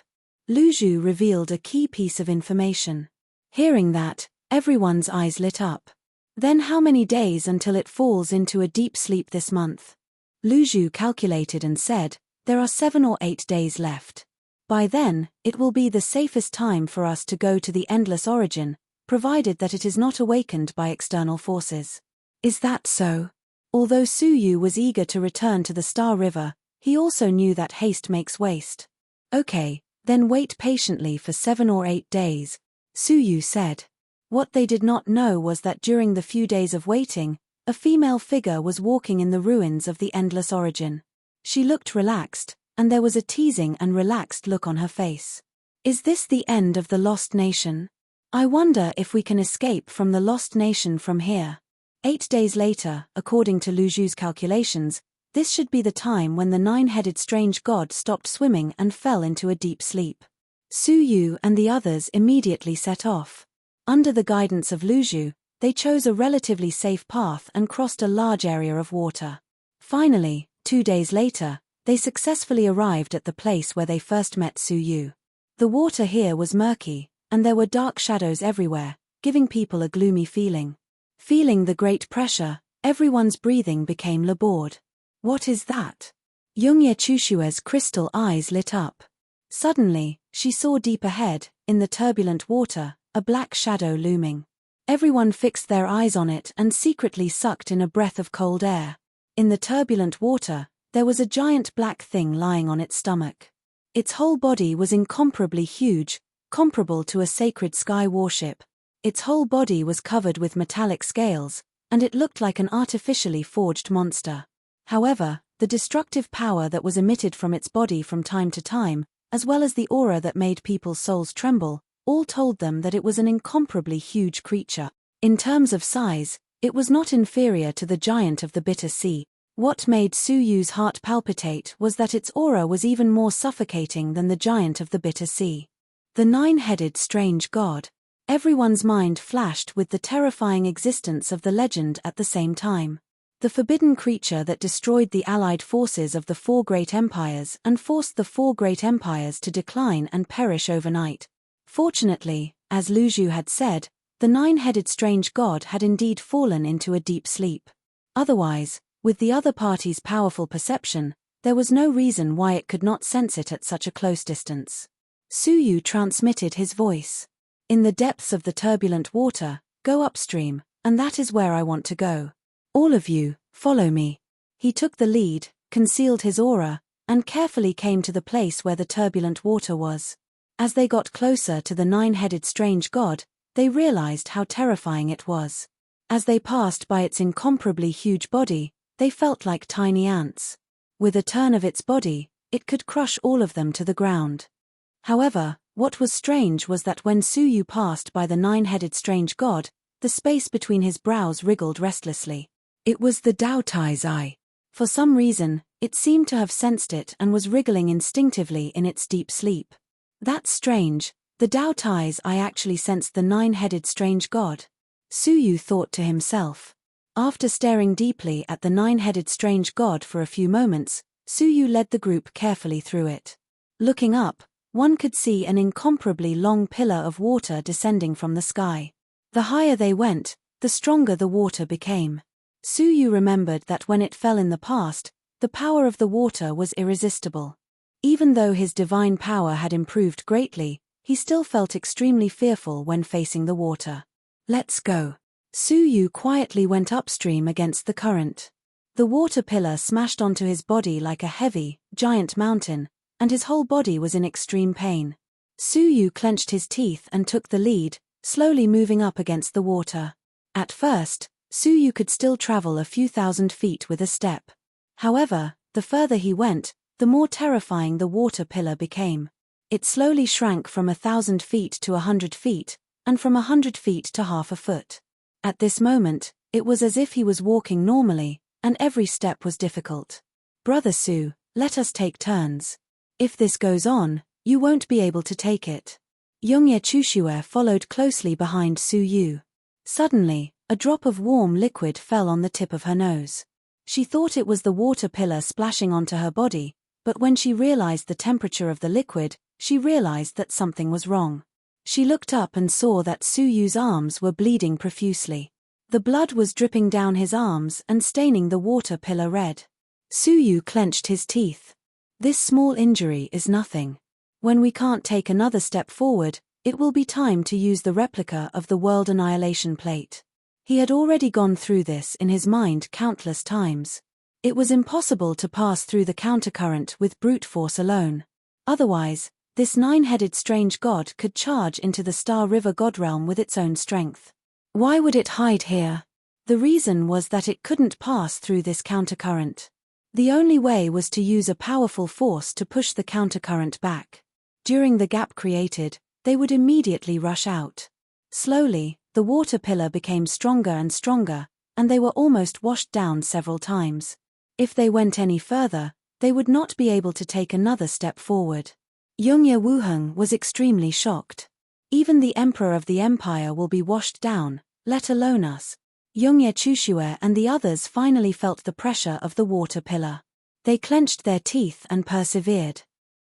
Lu Zhu revealed a key piece of information. Hearing that, everyone's eyes lit up. Then how many days until it falls into a deep sleep this month? Lu Zhu calculated and said, "There are 7 or 8 days left. By then, it will be the safest time for us to go to the Endless Origin, provided that it is not awakened by external forces." Is that so? Although Su Yu was eager to return to the Star River, he also knew that haste makes waste. "Okay, then wait patiently for 7 or 8 days, Su Yu said. What they did not know was that during the few days of waiting, a female figure was walking in the ruins of the Endless Origin. She looked relaxed, and there was a teasing and relaxed look on her face. Is this the end of the Lost Nation? I wonder if we can escape from the Lost Nation from here. 8 days later, according to Lu Zhu's calculations, this should be the time when the nine-headed strange god stopped swimming and fell into a deep sleep. Su Yu and the others immediately set off. Under the guidance of Lu Zhu, they chose a relatively safe path and crossed a large area of water. Finally, 2 days later, they successfully arrived at the place where they first met Su Yu. The water here was murky, and there were dark shadows everywhere, giving people a gloomy feeling. Feeling the great pressure, everyone's breathing became labored. What is that? Yongye Chushue's crystal eyes lit up. Suddenly, she saw deep ahead, in the turbulent water, a black shadow looming. Everyone fixed their eyes on it and secretly sucked in a breath of cold air. In the turbulent water, there was a giant black thing lying on its stomach. Its whole body was incomparably huge, comparable to a sacred sky warship. Its whole body was covered with metallic scales, and it looked like an artificially forged monster. However, the destructive power that was emitted from its body from time to time, as well as the aura that made people's souls tremble, all told them that it was an incomparably huge creature. In terms of size, it was not inferior to the giant of the Bitter Sea. What made Su Yu's heart palpitate was that its aura was even more suffocating than the giant of the Bitter Sea. The nine-headed strange god. Everyone's mind flashed with the terrifying existence of the legend at the same time. The forbidden creature that destroyed the allied forces of the 4 great empires and forced the 4 great empires to decline and perish overnight. Fortunately, as Lu Zhu had said, the nine-headed strange god had indeed fallen into a deep sleep. Otherwise, with the other party's powerful perception, there was no reason why it could not sense it at such a close distance. Su Yu transmitted his voice. "In the depths of the turbulent water, go upstream, and that is where I want to go. All of you, follow me." He took the lead, concealed his aura, and carefully came to the place where the turbulent water was. As they got closer to the nine-headed strange god, they realized how terrifying it was. As they passed by its incomparably huge body, they felt like tiny ants. With a turn of its body, it could crush all of them to the ground. However, what was strange was that when Su Yu passed by the nine-headed strange god, the space between his brows wriggled restlessly. It was the Dao Tai's eye. For some reason, it seemed to have sensed it and was wriggling instinctively in its deep sleep. That's strange, the Dao Tai's eye actually sensed the nine-headed strange god. Su Yu thought to himself. After staring deeply at the nine-headed strange god for a few moments, Su Yu led the group carefully through it. Looking up, one could see an incomparably long pillar of water descending from the sky. The higher they went, the stronger the water became. Su Yu remembered that when it fell in the past, the power of the water was irresistible. Even though his divine power had improved greatly, he still felt extremely fearful when facing the water. "Let's go." Su Yu quietly went upstream against the current. The water pillar smashed onto his body like a heavy, giant mountain, and his whole body was in extreme pain. Suyu clenched his teeth and took the lead, slowly moving up against the water. At first, Suyu could still travel a few thousand feet with a step. However, the further he went, the more terrifying the water pillar became. It slowly shrank from 1,000 feet to 100 feet, and from 100 feet to half a foot. At this moment, it was as if he was walking normally, and every step was difficult. "Brother Su, let us take turns. If this goes on, you won't be able to take it." Youngye Chushue followed closely behind Suyu. Suddenly, a drop of warm liquid fell on the tip of her nose. She thought it was the water pillar splashing onto her body, but when she realized the temperature of the liquid, she realized that something was wrong. She looked up and saw that Suyu's arms were bleeding profusely. The blood was dripping down his arms and staining the water pillar red. Suyu clenched his teeth. "This small injury is nothing. When we can't take another step forward, it will be time to use the replica of the World Annihilation Plate." He had already gone through this in his mind countless times. It was impossible to pass through the countercurrent with brute force alone. Otherwise, this nine-headed strange god could charge into the Star River God realm with its own strength. Why would it hide here? The reason was that it couldn't pass through this countercurrent. The only way was to use a powerful force to push the countercurrent back. During the gap created, they would immediately rush out. Slowly, the water pillar became stronger and stronger, and they were almost washed down several times. If they went any further, they would not be able to take another step forward. Youngye Wuheng was extremely shocked. Even the emperor of the empire will be washed down, let alone us. Youngye Chushue and the others finally felt the pressure of the water pillar. They clenched their teeth and persevered.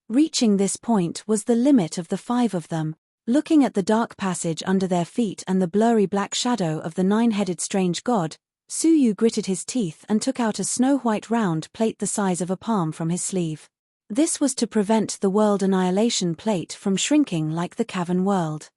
Reaching this point was the limit of the five of them. Looking at the dark passage under their feet and the blurry black shadow of the nine-headed strange god, Suyu gritted his teeth and took out a snow-white round plate the size of a palm from his sleeve. This was to prevent the World Annihilation Plate from shrinking like the cavern world.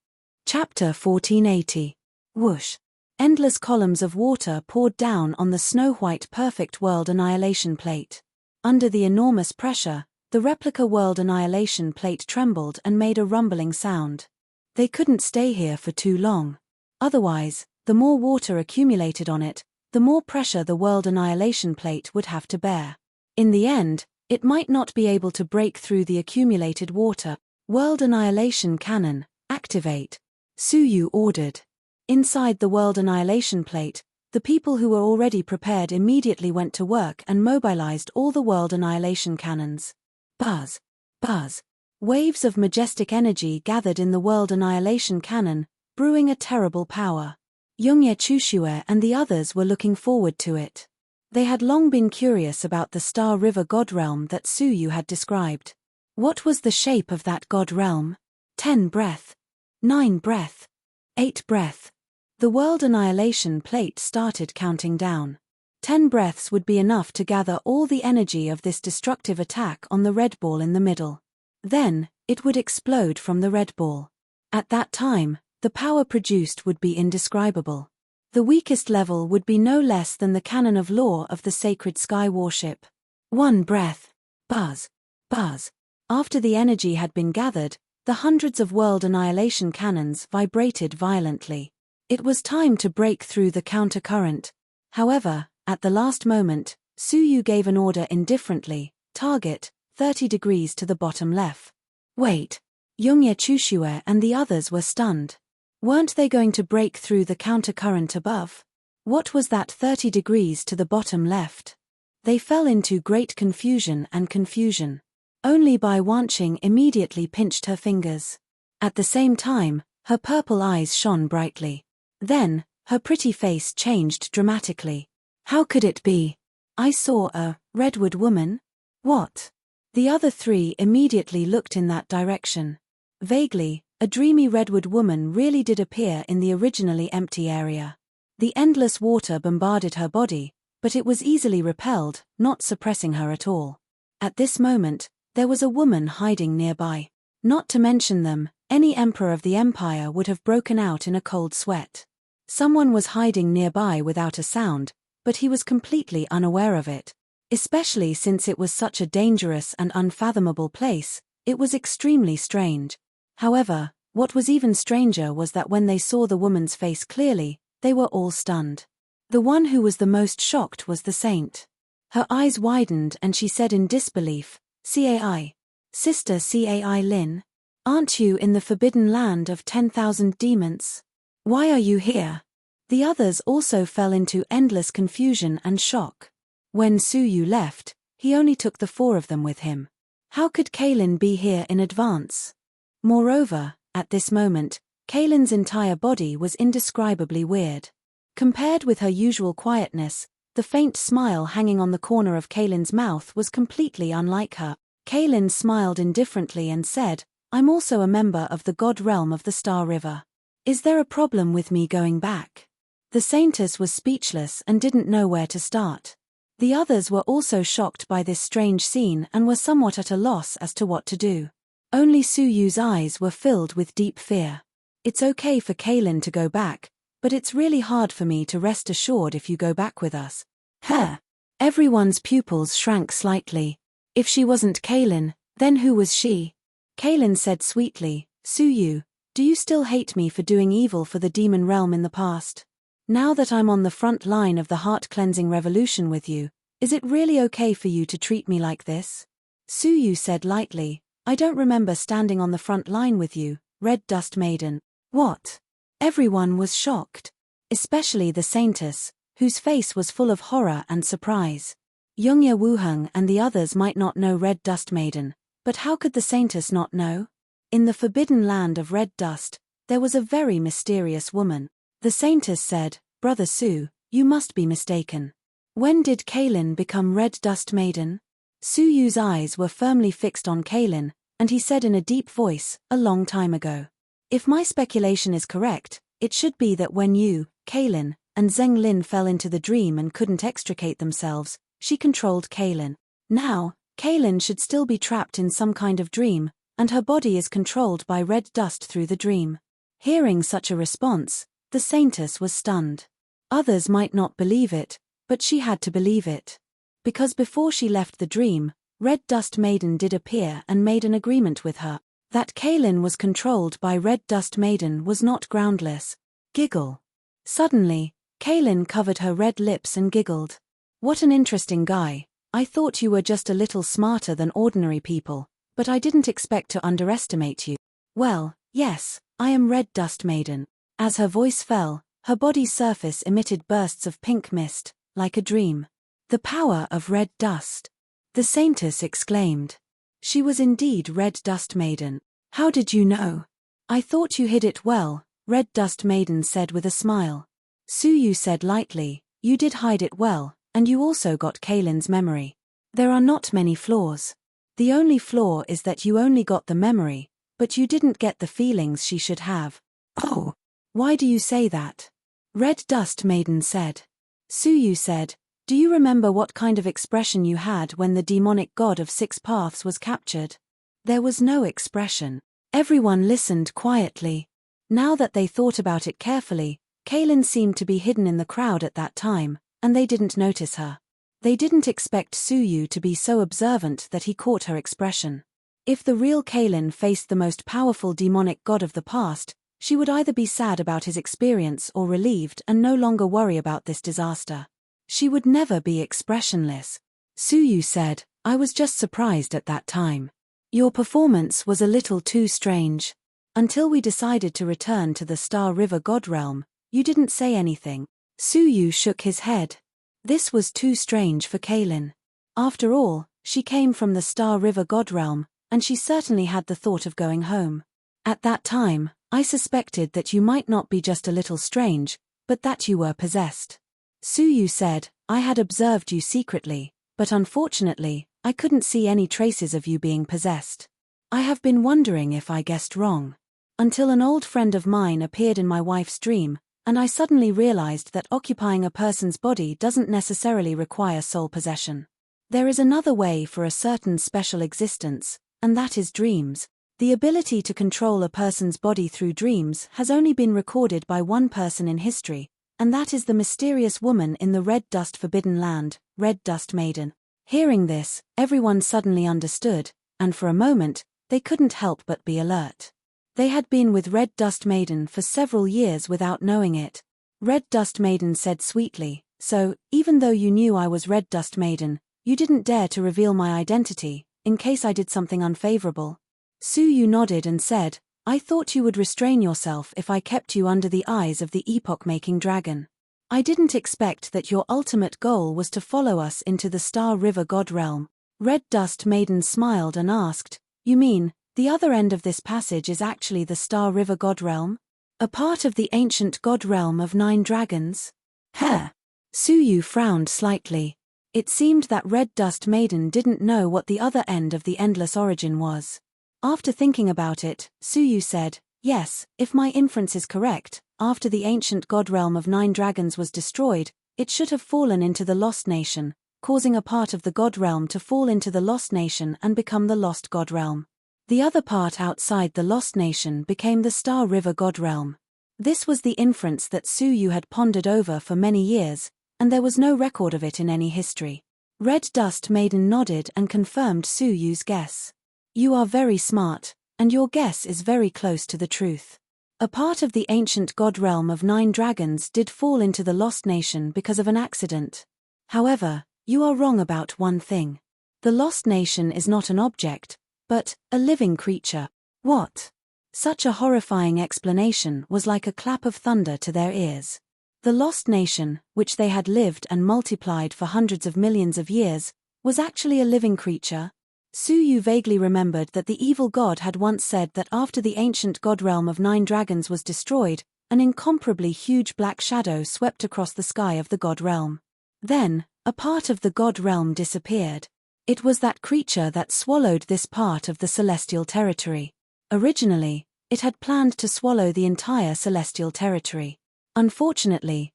Chapter 1480. Whoosh. Endless columns of water poured down on the snow-white perfect World Annihilation Plate. Under the enormous pressure, the replica World Annihilation Plate trembled and made a rumbling sound. They couldn't stay here for too long. Otherwise, the more water accumulated on it, the more pressure the World Annihilation Plate would have to bear. In the end, it might not be able to break through the accumulated water. World Annihilation Cannon, activate. Suyu ordered. Inside the World Annihilation Plate, the people who were already prepared immediately went to work and mobilized all the World Annihilation Cannons. Buzz. Buzz. Waves of majestic energy gathered in the World Annihilation Cannon, brewing a terrible power. Youngye Chushue and the others were looking forward to it. They had long been curious about the Star River God realm that Suyu had described. What was the shape of that God realm? 10 breath. 9 breath. 8 breath. The World Annihilation Plate started counting down. 10 breaths would be enough to gather all the energy of this destructive attack on the red ball in the middle. Then, it would explode from the red ball. At that time, the power produced would be indescribable. The weakest level would be no less than the cannon of law of the sacred sky warship. 1 breath. Buzz. Buzz. After the energy had been gathered, the hundreds of World Annihilation cannons vibrated violently. It was time to break through the counter-current. However, at the last moment, Suyu gave an order indifferently, target, 30 degrees to the bottom left. Wait. Youngye Chushue and the others were stunned. Weren't they going to break through the counter-current above? What was that 30 degrees to the bottom left? They fell into great confusion and confusion. Only Bai Wanqing immediately pinched her fingers. At the same time, her purple eyes shone brightly. Then, her pretty face changed dramatically. How could it be? I saw a redwood woman? What? The other three immediately looked in that direction. Vaguely, a dreamy redwood woman really did appear in the originally empty area. The endless water bombarded her body, but it was easily repelled, not suppressing her at all. At this moment, there was a woman hiding nearby. Not to mention them, any emperor of the empire would have broken out in a cold sweat. Someone was hiding nearby without a sound, but he was completely unaware of it. Especially since it was such a dangerous and unfathomable place, it was extremely strange. However, what was even stranger was that when they saw the woman's face clearly, they were all stunned. The one who was the most shocked was the saint. Her eyes widened and she said in disbelief, "Cai. Sister Cai Lin? Aren't you in the forbidden land of 10,000 demons? Why are you here?" The others also fell into endless confusion and shock. When Su Yu left, he only took the 4 of them with him. How could Kaylin be here in advance? Moreover, at this moment, Kaylin's entire body was indescribably weird. Compared with her usual quietness, the faint smile hanging on the corner of Kaylin's mouth was completely unlike her. Kaylin smiled indifferently and said, "I'm also a member of the god realm of the Star River. Is there a problem with me going back?" The saintess was speechless and didn't know where to start. The others were also shocked by this strange scene and were somewhat at a loss as to what to do. Only Su Yu's eyes were filled with deep fear. "It's okay for Kaylin to go back, but it's really hard for me to rest assured if you go back with us." Huh. Everyone's pupils shrank slightly. If she wasn't Kaylin, then who was she? Kaylin said sweetly, "Su Yu, do you still hate me for doing evil for the demon realm in the past? Now that I'm on the front line of the heart-cleansing revolution with you, is it really okay for you to treat me like this?" Su Yu said lightly, "I don't remember standing on the front line with you, Red Dust Maiden." What? Everyone was shocked. Especially the saintess, whose face was full of horror and surprise. Yongye Wuheng and the others might not know Red Dust Maiden, but how could the saintess not know? In the forbidden land of red dust, there was a very mysterious woman. The saintess said, "Brother Su, you must be mistaken. When did Kaylin become Red Dust Maiden?" Su Yu's eyes were firmly fixed on Kaylin, and he said in a deep voice, "A long time ago. If my speculation is correct, it should be that when you, Kaylin, and Zheng Lin fell into the dream and couldn't extricate themselves, she controlled Kaylin. Now, Kaylin should still be trapped in some kind of dream, and her body is controlled by red dust through the dream." Hearing such a response, the saintess was stunned. Others might not believe it, but she had to believe it. Because before she left the dream, Red Dust Maiden did appear and made an agreement with her. That Kaylin was controlled by Red Dust Maiden was not groundless. Giggle. Suddenly, Kaylin covered her red lips and giggled. "What an interesting guy. I thought you were just a little smarter than ordinary people, but I didn't expect to underestimate you. Well, yes, I am Red Dust Maiden." As her voice fell, her body's surface emitted bursts of pink mist, like a dream. "The power of red dust!" the saintess exclaimed. She was indeed Red Dust Maiden. "How did you know?" "I thought you hid it well," Red Dust Maiden said with a smile. Su Yu said lightly, "You did hide it well, and you also got Kaylin's memory. There are not many flaws. The only flaw is that you only got the memory, but you didn't get the feelings she should have." "Oh, why do you say that?" Red Dust Maiden said. Su Yu said, "Do you remember what kind of expression you had when the demonic god of 6 paths was captured?" There was no expression. Everyone listened quietly. Now that they thought about it carefully, Kaylin seemed to be hidden in the crowd at that time, and they didn't notice her. They didn't expect Su Yu to be so observant that he caught her expression. If the real Kaylin faced the most powerful demonic god of the past, she would either be sad about his experience or relieved and no longer worry about this disaster. She would never be expressionless. Su Yu said, "I was just surprised at that time. Your performance was a little too strange. Until we decided to return to the Star River God Realm, you didn't say anything." Su Yu shook his head. This was too strange for Kaylin. After all, she came from the Star River God Realm, and she certainly had the thought of going home. "At that time, I suspected that you might not be just a little strange, but that you were possessed." Su Yu said, "I had observed you secretly, but unfortunately, I couldn't see any traces of you being possessed. I have been wondering if I guessed wrong. Until an old friend of mine appeared in my wife's dream, and I suddenly realized that occupying a person's body doesn't necessarily require soul possession. There is another way for a certain special existence, and that is dreams. The ability to control a person's body through dreams has only been recorded by one person in history, and that is the mysterious woman in the Red Dust Forbidden Land, Red Dust Maiden." Hearing this, everyone suddenly understood, and for a moment, they couldn't help but be alert. They had been with Red Dust Maiden for several years without knowing it. Red Dust Maiden said sweetly, "So, even though you knew I was Red Dust Maiden, you didn't dare to reveal my identity, in case I did something unfavorable?" Suyu nodded and said, "I thought you would restrain yourself if I kept you under the eyes of the epoch-making dragon. I didn't expect that your ultimate goal was to follow us into the Star River God Realm." Red Dust Maiden smiled and asked, "You mean, the other end of this passage is actually the Star River God Realm? A part of the ancient God Realm of 9 dragons?" Heh! Suyu frowned slightly. It seemed that Red Dust Maiden didn't know what the other end of the Endless Origin was. After thinking about it, Suyu said, "Yes, if my inference is correct, after the ancient God Realm of 9 dragons was destroyed, it should have fallen into the Lost Nation, causing a part of the God Realm to fall into the Lost Nation and become the Lost God Realm. The other part outside the Lost Nation became the Star River God Realm." This was the inference that Suyu had pondered over for many years, and there was no record of it in any history. Red Dust Maiden nodded and confirmed Suyu's guess. "You are very smart, and your guess is very close to the truth. A part of the ancient God Realm of 9 dragons did fall into the Lost Nation because of an accident. However, you are wrong about one thing. The Lost Nation is not an object, but a living creature." What? Such a horrifying explanation was like a clap of thunder to their ears. The Lost Nation, which they had lived and multiplied for hundreds of millions of years, was actually a living creature? Suyu vaguely remembered that the evil god had once said that after the ancient God Realm of 9 dragons was destroyed, an incomparably huge black shadow swept across the sky of the God Realm. Then, a part of the God Realm disappeared. It was that creature that swallowed this part of the celestial territory. Originally, it had planned to swallow the entire celestial territory. Unfortunately,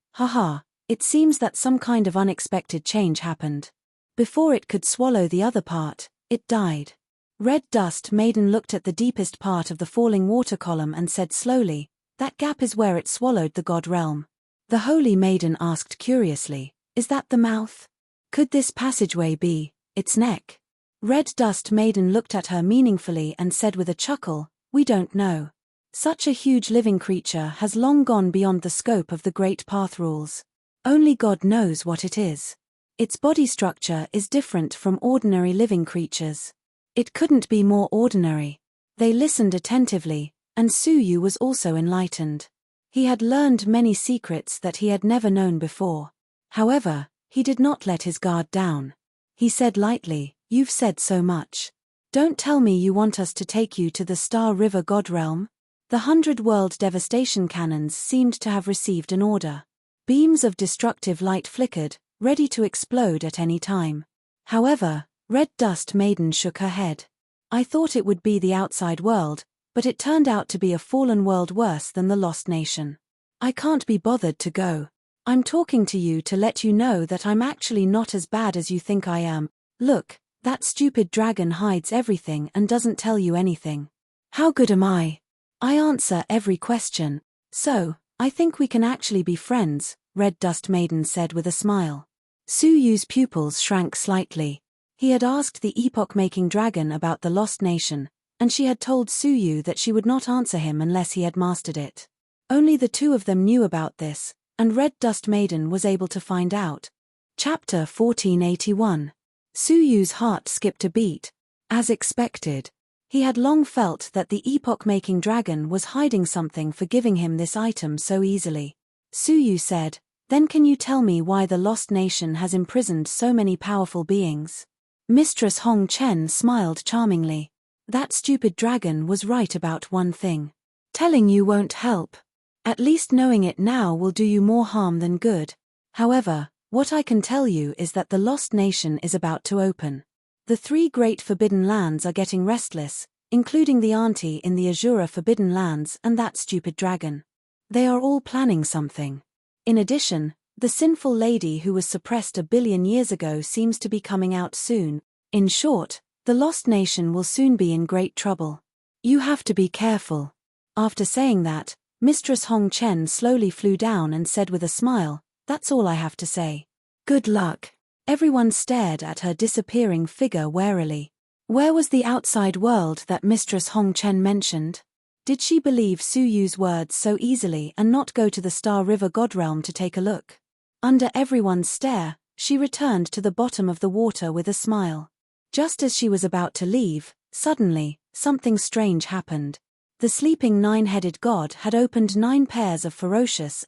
it seems that some kind of unexpected change happened. Before it could swallow the other part, it died. Red Dust Maiden looked at the deepest part of the falling water column and said slowly, "That gap is where it swallowed the God Realm." The Holy Maiden asked curiously, "Is that the mouth? Could this passageway be its neck?" Red Dust Maiden looked at her meaningfully and said with a chuckle, "We don't know. Such a huge living creature has long gone beyond the scope of the Great Path rules. Only God knows what it is. Its body structure is different from ordinary living creatures. It couldn't be more ordinary." They listened attentively, and Suyu was also enlightened. He had learned many secrets that he had never known before. However, he did not let his guard down. He said lightly, "You've said so much. Don't tell me you want us to take you to the Star River God Realm?" The 100-world devastation cannons seemed to have received an order. Beams of destructive light flickered, ready to explode at any time. However, Red Dust Maiden shook her head. "I thought it would be the outside world, but it turned out to be a fallen world worse than the Lost Nation. I can't be bothered to go. I'm talking to you to let you know that I'm actually not as bad as you think I am. Look, that stupid dragon hides everything and doesn't tell you anything. How good am I? I answer every question. So, I think we can actually be friends," Red Dust Maiden said with a smile. Suyu's pupils shrank slightly. He had asked the epoch-making dragon about the Lost Nation, and she had told Suyu that she would not answer him unless he had mastered it. Only the two of them knew about this, and Red Dust Maiden was able to find out. Chapter 1481. Suyu's heart skipped a beat. As expected. He had long felt that the epoch-making dragon was hiding something for giving him this item so easily. Suyu said, "Then can you tell me why the Lost Nation has imprisoned so many powerful beings?" Mistress Hong Chen smiled charmingly. "That stupid dragon was right about one thing. Telling you won't help. At least knowing it now will do you more harm than good. However, what I can tell you is that the Lost Nation is about to open. The 3 great forbidden lands are getting restless, including the auntie in the Azura forbidden lands and that stupid dragon. They are all planning something. In addition, the sinful lady who was suppressed 1 billion years ago seems to be coming out soon. In short, the Lost Nation will soon be in great trouble. You have to be careful." After saying that, Mistress Hong Chen slowly flew down and said with a smile, "That's all I have to say. Good luck." Everyone stared at her disappearing figure warily. Where was the outside world that Mistress Hong Chen mentioned? Did she believe Suyu's words so easily and not go to the Star River God Realm to take a look? Under everyone's stare, she returned to the bottom of the water with a smile. Just as she was about to leave, suddenly, something strange happened. The sleeping nine-headed god had opened 9 pairs of ferocious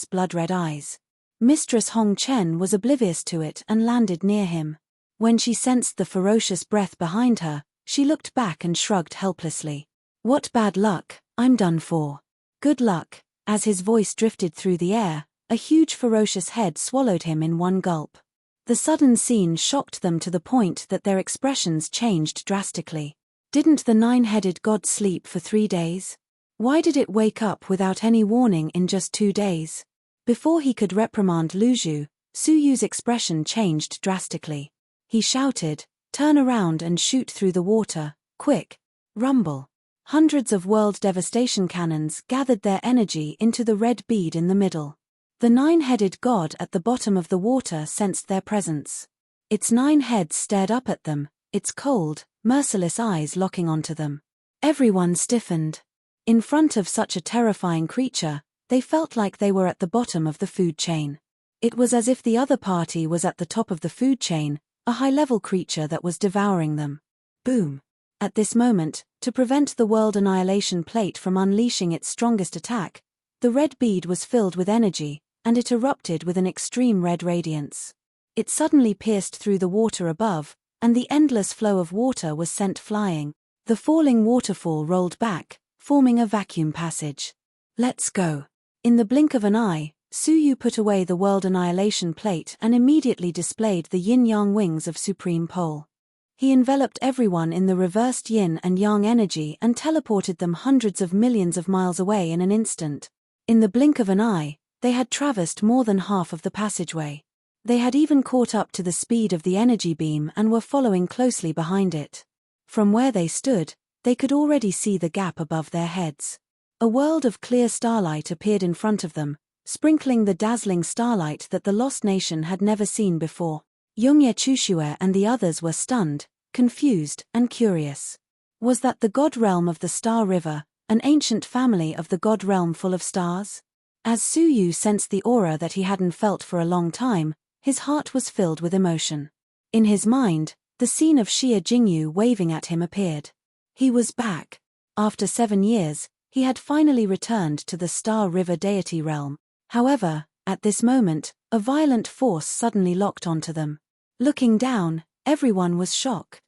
blood-red eyes. Mistress Hong Chen was oblivious to it and landed near him. When she sensed the ferocious breath behind her, she looked back and shrugged helplessly. What bad luck, I'm done for. Good luck. As his voice drifted through the air, a huge ferocious head swallowed him in one gulp. The sudden scene shocked them to the point that their expressions changed drastically. Didn't the nine-headed god sleep for 3 days? Why did it wake up without any warning in just 2 days? Before he could reprimand Luzhu, Suyu's expression changed drastically. He shouted, "Turn around and shoot through the water, quick!" Rumble. Hundreds of world devastation cannons gathered their energy into the red bead in the middle. The nine-headed god at the bottom of the water sensed their presence. Its 9 heads stared up at them, its cold, merciless eyes locking onto them. Everyone stiffened. In front of such a terrifying creature, they felt like they were at the bottom of the food chain. It was as if the other party was at the top of the food chain, a high-level creature that was devouring them. Boom. At this moment, to prevent the world annihilation plate from unleashing its strongest attack, the red bead was filled with energy, and it erupted with an extreme red radiance. It suddenly pierced through the water above, and the endless flow of water was sent flying. The falling waterfall rolled back, forming a vacuum passage. Let's go. In the blink of an eye, Suyu put away the world annihilation plate and immediately displayed the yin-yang wings of Supreme Pole. He enveloped everyone in the reversed yin and yang energy and teleported them hundreds of millions of miles away in an instant. In the blink of an eye, they had traversed more than half of the passageway. They had even caught up to the speed of the energy beam and were following closely behind it. From where they stood, they could already see the gap above their heads. A world of clear starlight appeared in front of them, sprinkling the dazzling starlight that the Lost Nation had never seen before. Yongye Chushue and the others were stunned, confused, and curious. Was that the god realm of the Star River, an ancient family of the god realm full of stars? As Suyu sensed the aura that he hadn't felt for a long time, his heart was filled with emotion. In his mind, the scene of Xia Jingyu waving at him appeared. He was back. After 7 years, he had finally returned to the Star River deity realm. However, at this moment, a violent force suddenly locked onto them. Looking down, everyone was shocked.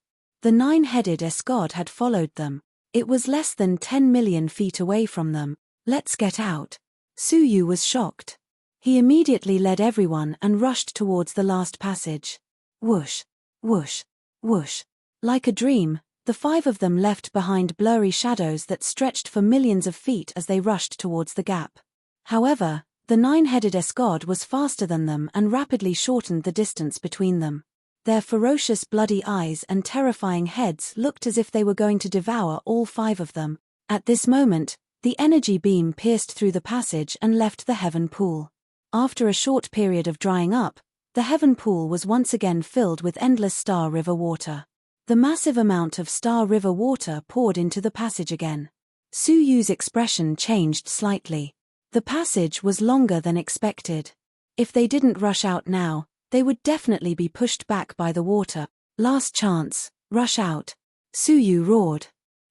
The 9-headed S-god had followed them. It was less than 10 million feet away from them. Let's get out. Suyu was shocked. He immediately led everyone and rushed towards the last passage. Whoosh, whoosh, whoosh. Like a dream, the 5 of them left behind blurry shadows that stretched for millions of feet as they rushed towards the gap. However, the 9-headed S-god was faster than them and rapidly shortened the distance between them. Their ferocious bloody eyes and terrifying heads looked as if they were going to devour all 5 of them. At this moment, the energy beam pierced through the passage and left the heaven pool. After a short period of drying up, the heaven pool was once again filled with endless Star River water. The massive amount of Star River water poured into the passage again. Suyu's expression changed slightly. The passage was longer than expected. If they didn't rush out now, they would definitely be pushed back by the water. Last chance, rush out. Suyu roared.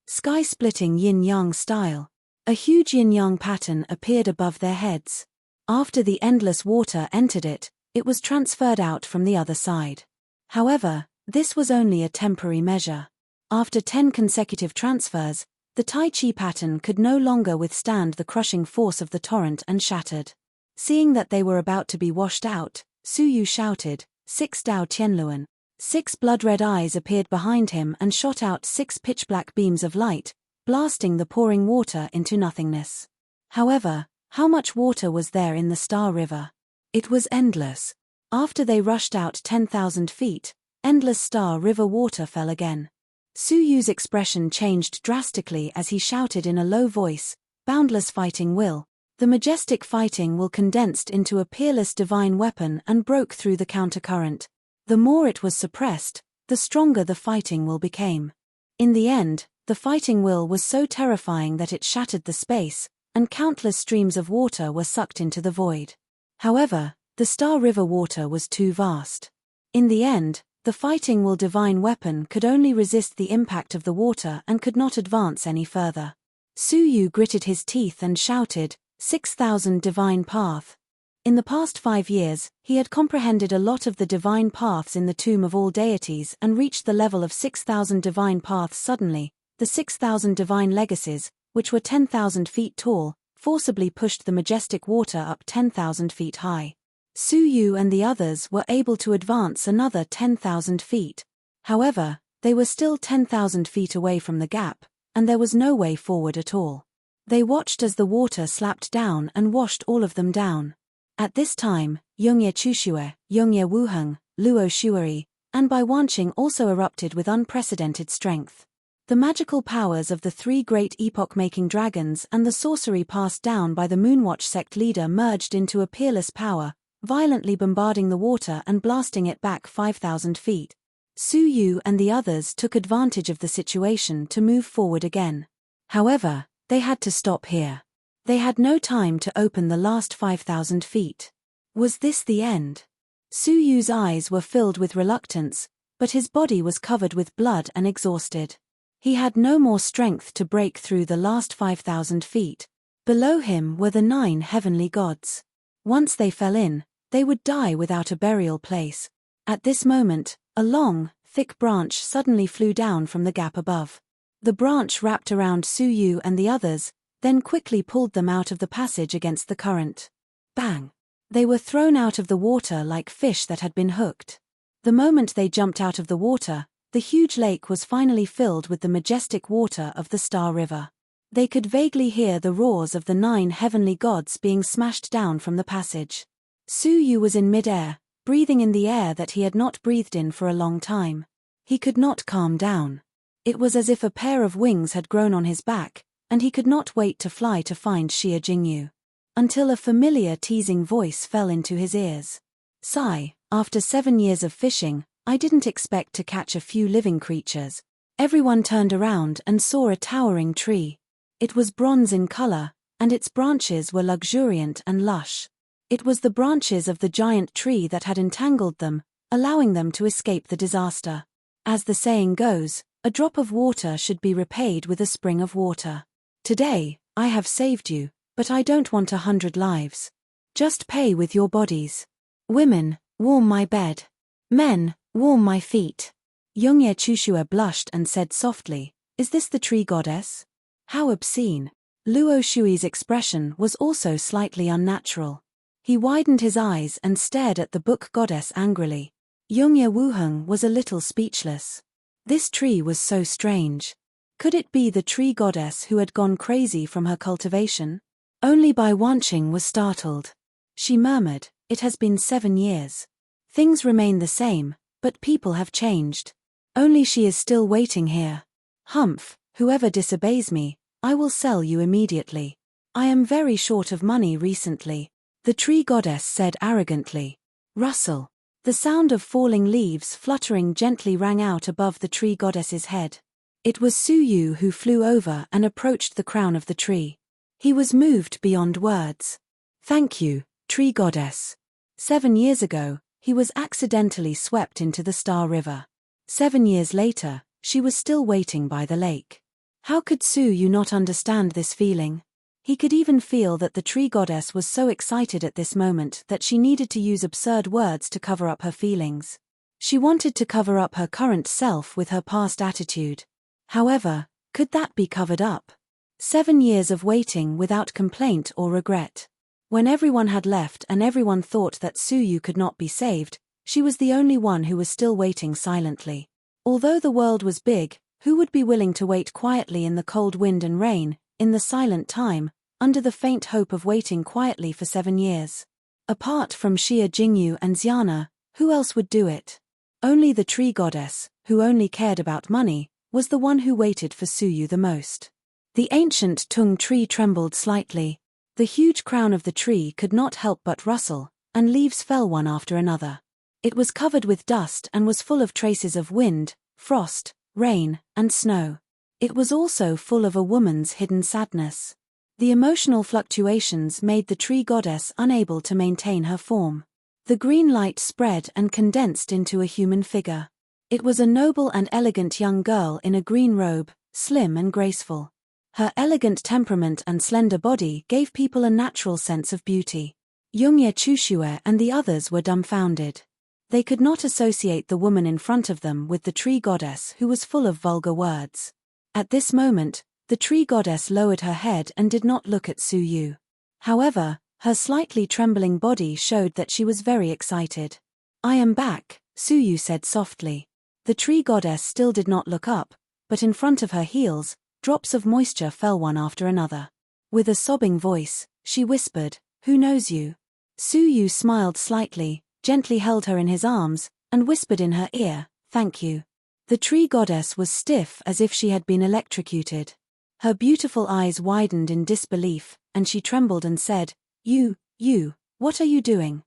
Sky-splitting yin-yang style. A huge yin-yang pattern appeared above their heads. After the endless water entered it, it was transferred out from the other side. However, this was only a temporary measure. After 10 consecutive transfers, the Tai Chi pattern could no longer withstand the crushing force of the torrent and shattered. Seeing that they were about to be washed out, Suyu shouted, 6 Dao Tianluan. 6 blood-red eyes appeared behind him and shot out 6 pitch-black beams of light, blasting the pouring water into nothingness. However, how much water was there in the Star River? It was endless. After they rushed out 10,000 feet, endless Star River water fell again. Suyu's expression changed drastically as he shouted in a low voice, "Boundless fighting will." The majestic fighting will condensed into a peerless divine weapon and broke through the countercurrent. The more it was suppressed, the stronger the fighting will became. In the end, the fighting will was so terrifying that it shattered the space, and countless streams of water were sucked into the void. However, the Star River water was too vast. In the end, the fighting will divine weapon could only resist the impact of the water and could not advance any further. Su Yu gritted his teeth and shouted, 6,000 divine path. In the past 5 years, he had comprehended a lot of the divine paths in the Tomb of All Deities and reached the level of 6,000 divine paths suddenly. The 6,000 divine legacies, which were 10,000 feet tall, forcibly pushed the majestic water up 10,000 feet high. Su Yu and the others were able to advance another 10,000 feet. However, they were still 10,000 feet away from the gap, and there was no way forward at all. They watched as the water slapped down and washed all of them down. At this time, Yongye Chushue, Yongye Wuheng, Luo Shueri, and Bai Wanqing also erupted with unprecedented strength. The magical powers of the 3 great epoch-making dragons and the sorcery passed down by the Moonwatch sect leader merged into a peerless power, violently bombarding the water and blasting it back 5,000 feet. Su Yu and the others took advantage of the situation to move forward again. However, they had to stop here. They had no time to open the last 5,000 feet. Was this the end? Su Yu's eyes were filled with reluctance, but his body was covered with blood and exhausted. He had no more strength to break through the last 5,000 feet. Below him were the 9 heavenly gods. Once they fell in, they would die without a burial place. At this moment, a long, thick branch suddenly flew down from the gap above. The branch wrapped around Su Yu and the others, then quickly pulled them out of the passage against the current. Bang! They were thrown out of the water like fish that had been hooked. The moment they jumped out of the water, the huge lake was finally filled with the majestic water of the Star River. They could vaguely hear the roars of the 9 heavenly gods being smashed down from the passage. Su Yu was in mid-air, breathing in the air that he had not breathed in for a long time. He could not calm down. It was as if a pair of wings had grown on his back, and he could not wait to fly to find Xia Jingyu. Until a familiar teasing voice fell into his ears. Sigh, after 7 years of fishing, I didn't expect to catch a few living creatures. Everyone turned around and saw a towering tree. It was bronze in color, and its branches were luxuriant and lush. It was the branches of the giant tree that had entangled them, allowing them to escape the disaster. As the saying goes, a drop of water should be repaid with a spring of water. Today, I have saved you, but I don't want 100 lives. Just pay with your bodies. Women, warm my bed. Men, warm my feet. Yongye Chushue blushed and said softly, is this the tree goddess? How obscene. Luo Shui's expression was also slightly unnatural. He widened his eyes and stared at the book goddess angrily. Yongye Wuheng was a little speechless. This tree was so strange. Could it be the tree goddess who had gone crazy from her cultivation? Only Bai Wanqing was startled. She murmured, it has been 7 years. Things remain the same, but people have changed. Only she is still waiting here. Humph, whoever disobeys me, I will sell you immediately. I am very short of money recently. The tree goddess said arrogantly. Rustle. The sound of falling leaves fluttering gently rang out above the tree goddess's head. It was Su Yu who flew over and approached the crown of the tree. He was moved beyond words. Thank you, tree goddess. 7 years ago, he was accidentally swept into the Star River. 7 years later, she was still waiting by the lake. How could Su Yu not understand this feeling? He could even feel that the tree goddess was so excited at this moment that she needed to use absurd words to cover up her feelings. She wanted to cover up her current self with her past attitude. However, could that be covered up? 7 years of waiting without complaint or regret. When everyone had left and everyone thought that Su Yu could not be saved, she was the only one who was still waiting silently. Although the world was big, who would be willing to wait quietly in the cold wind and rain, in the silent time, under the faint hope of waiting quietly for 7 years? Apart from Xia Jingyu and Xiana, who else would do it? Only the tree goddess, who only cared about money, was the one who waited for Su Yu the most. The ancient tung tree trembled slightly. The huge crown of the tree could not help but rustle, and leaves fell one after another. It was covered with dust and was full of traces of wind, frost, rain, and snow. It was also full of a woman's hidden sadness. The emotional fluctuations made the tree goddess unable to maintain her form. The green light spread and condensed into a human figure. It was a noble and elegant young girl in a green robe, slim and graceful. Her elegant temperament and slender body gave people a natural sense of beauty. Youngye Chushue and the others were dumbfounded. They could not associate the woman in front of them with the tree goddess, who was full of vulgar words. At this moment, the tree goddess lowered her head and did not look at Su Yu. However, her slightly trembling body showed that she was very excited. "I am back," Su Yu said softly. The tree goddess still did not look up, but in front of her heels, drops of moisture fell one after another. With a sobbing voice, she whispered, "Who knows you?" Su Yu smiled slightly, gently held her in his arms, and whispered in her ear, "Thank you." The tree goddess was stiff as if she had been electrocuted. Her beautiful eyes widened in disbelief, and she trembled and said, You, what are you doing?"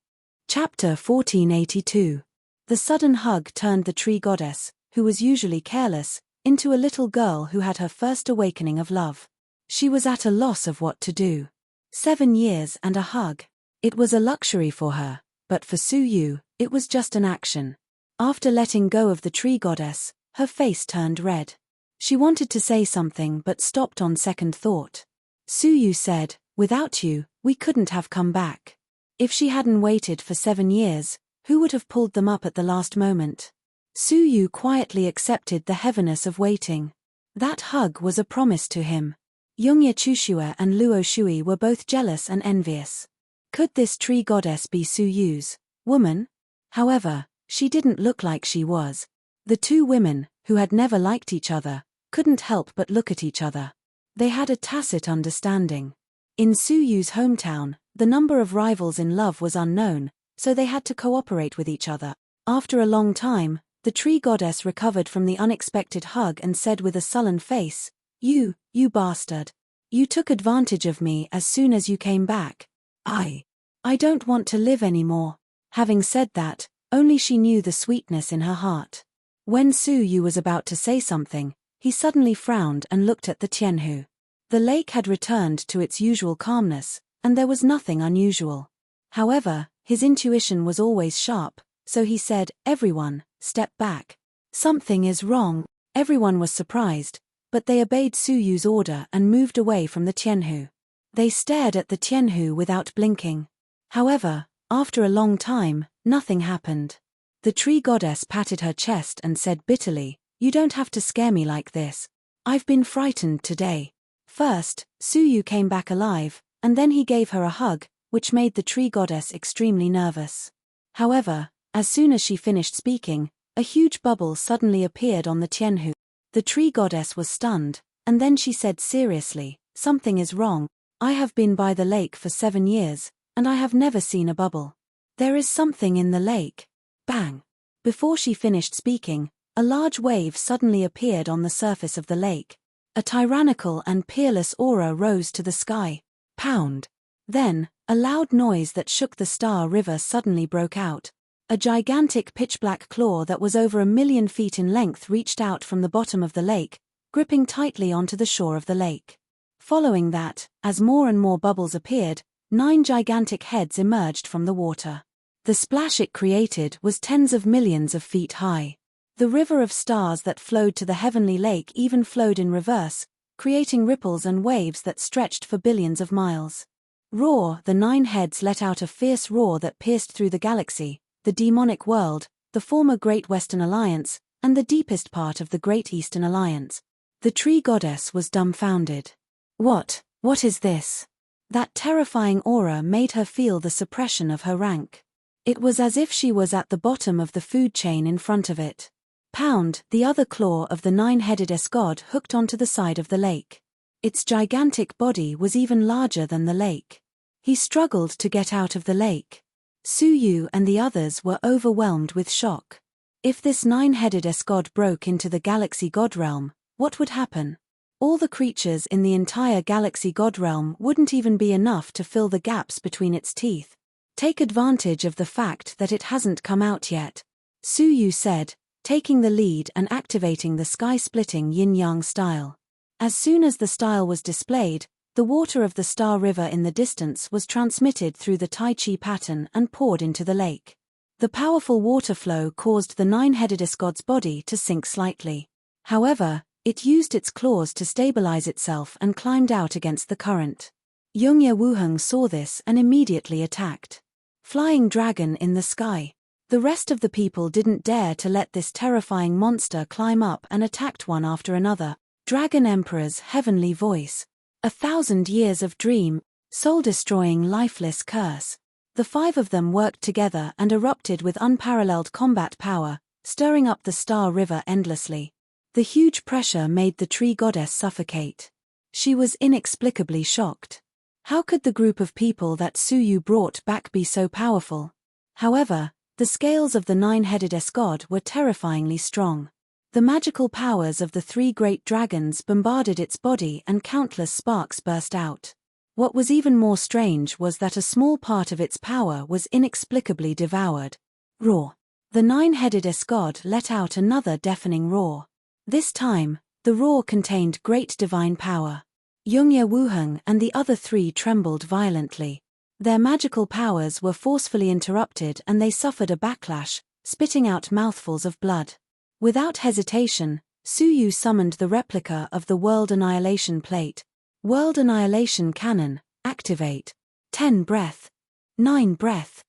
Chapter 1482. The sudden hug turned the tree goddess, who was usually careless, into a little girl who had her first awakening of love. She was at a loss of what to do. 7 years and a hug. It was a luxury for her, but for Su Yu, it was just an action. After letting go of the tree goddess, her face turned red. She wanted to say something but stopped on second thought. Su Yu said, "Without you, we couldn't have come back." If she hadn't waited for 7 years, who would have pulled them up at the last moment? Su Yu quietly accepted the heaviness of waiting. That hug was a promise to him. Youngye Chushue and Luo Shui were both jealous and envious. Could this tree goddess be Su Yu's woman? However, she didn't look like she was. The two women, who had never liked each other, couldn't help but look at each other. They had a tacit understanding. In Su Yu's hometown, the number of rivals in love was unknown, so they had to cooperate with each other. After a long time, the tree goddess recovered from the unexpected hug and said with a sullen face, You bastard. You took advantage of me as soon as you came back. I don't want to live anymore." Having said that, only she knew the sweetness in her heart. When Su Yu was about to say something, he suddenly frowned and looked at the Tianhu. The lake had returned to its usual calmness, and there was nothing unusual. However, his intuition was always sharp, so he said, "Everyone, step back. Something is wrong." Everyone was surprised, but they obeyed Su Yu's order and moved away from the Tianhu. They stared at the Tianhu without blinking. However, after a long time, nothing happened. The tree goddess patted her chest and said bitterly, "You don't have to scare me like this. I've been frightened today." First, Su Yu came back alive, and then he gave her a hug, which made the tree goddess extremely nervous. However, as soon as she finished speaking, a huge bubble suddenly appeared on the Tianhu. The tree goddess was stunned, and then she said seriously, "Something is wrong. I have been by the lake for 7 years, and I have never seen a bubble. There is something in the lake." Bang! Before she finished speaking, a large wave suddenly appeared on the surface of the lake. A tyrannical and peerless aura rose to the sky. Pound! Then, a loud noise that shook the Star River suddenly broke out. A gigantic pitch-black claw that was over 1,000,000 feet in length reached out from the bottom of the lake, gripping tightly onto the shore of the lake. Following that, as more and more bubbles appeared, 9 gigantic heads emerged from the water. The splash it created was tens of millions of feet high. The river of stars that flowed to the heavenly lake even flowed in reverse, creating ripples and waves that stretched for billions of miles. Roar! The 9 heads let out a fierce roar that pierced through the galaxy, the demonic world, the former Great Western Alliance, and the deepest part of the Great Eastern Alliance. The tree goddess was dumbfounded. What is this? That terrifying aura made her feel the suppression of her rank. It was as if she was at the bottom of the food chain in front of it. Pound! The other claw of the 9-headed escod hooked onto the side of the lake. Its gigantic body was even larger than the lake. He struggled to get out of the lake. Su Yu and the others were overwhelmed with shock. If this 9-headed escod broke into the galaxy god realm, what would happen? All the creatures in the entire galaxy god realm wouldn't even be enough to fill the gaps between its teeth. Take advantage of the fact that it hasn't come out yet, Su Yu said, taking the lead and activating the sky-splitting yin-yang style. As soon as the style was displayed, the water of the Star River in the distance was transmitted through the Tai Chi pattern and poured into the lake. The powerful water flow caused the nine-headed god's body to sink slightly. However, it used its claws to stabilize itself and climbed out against the current. Yongye Wuheng saw this and immediately attacked. Flying dragon in the sky. The rest of the people didn't dare to let this terrifying monster climb up and attacked one after another. Dragon Emperor's heavenly voice. 1,000 years of dream, soul-destroying lifeless curse. The five of them worked together and erupted with unparalleled combat power, stirring up the Star River endlessly. The huge pressure made the tree goddess suffocate. She was inexplicably shocked. How could the group of people that Suyu brought back be so powerful? However, the scales of the nine-headed god were terrifyingly strong. The magical powers of the three great dragons bombarded its body and countless sparks burst out. What was even more strange was that a small part of its power was inexplicably devoured. Roar. The nine-headed god let out another deafening roar. This time, the roar contained great divine power. Yongye Wuheng and the other three trembled violently. Their magical powers were forcefully interrupted and they suffered a backlash, spitting out mouthfuls of blood. Without hesitation, Suyu summoned the replica of the World Annihilation Plate. World Annihilation Cannon, activate. 10 breath. 9 breath.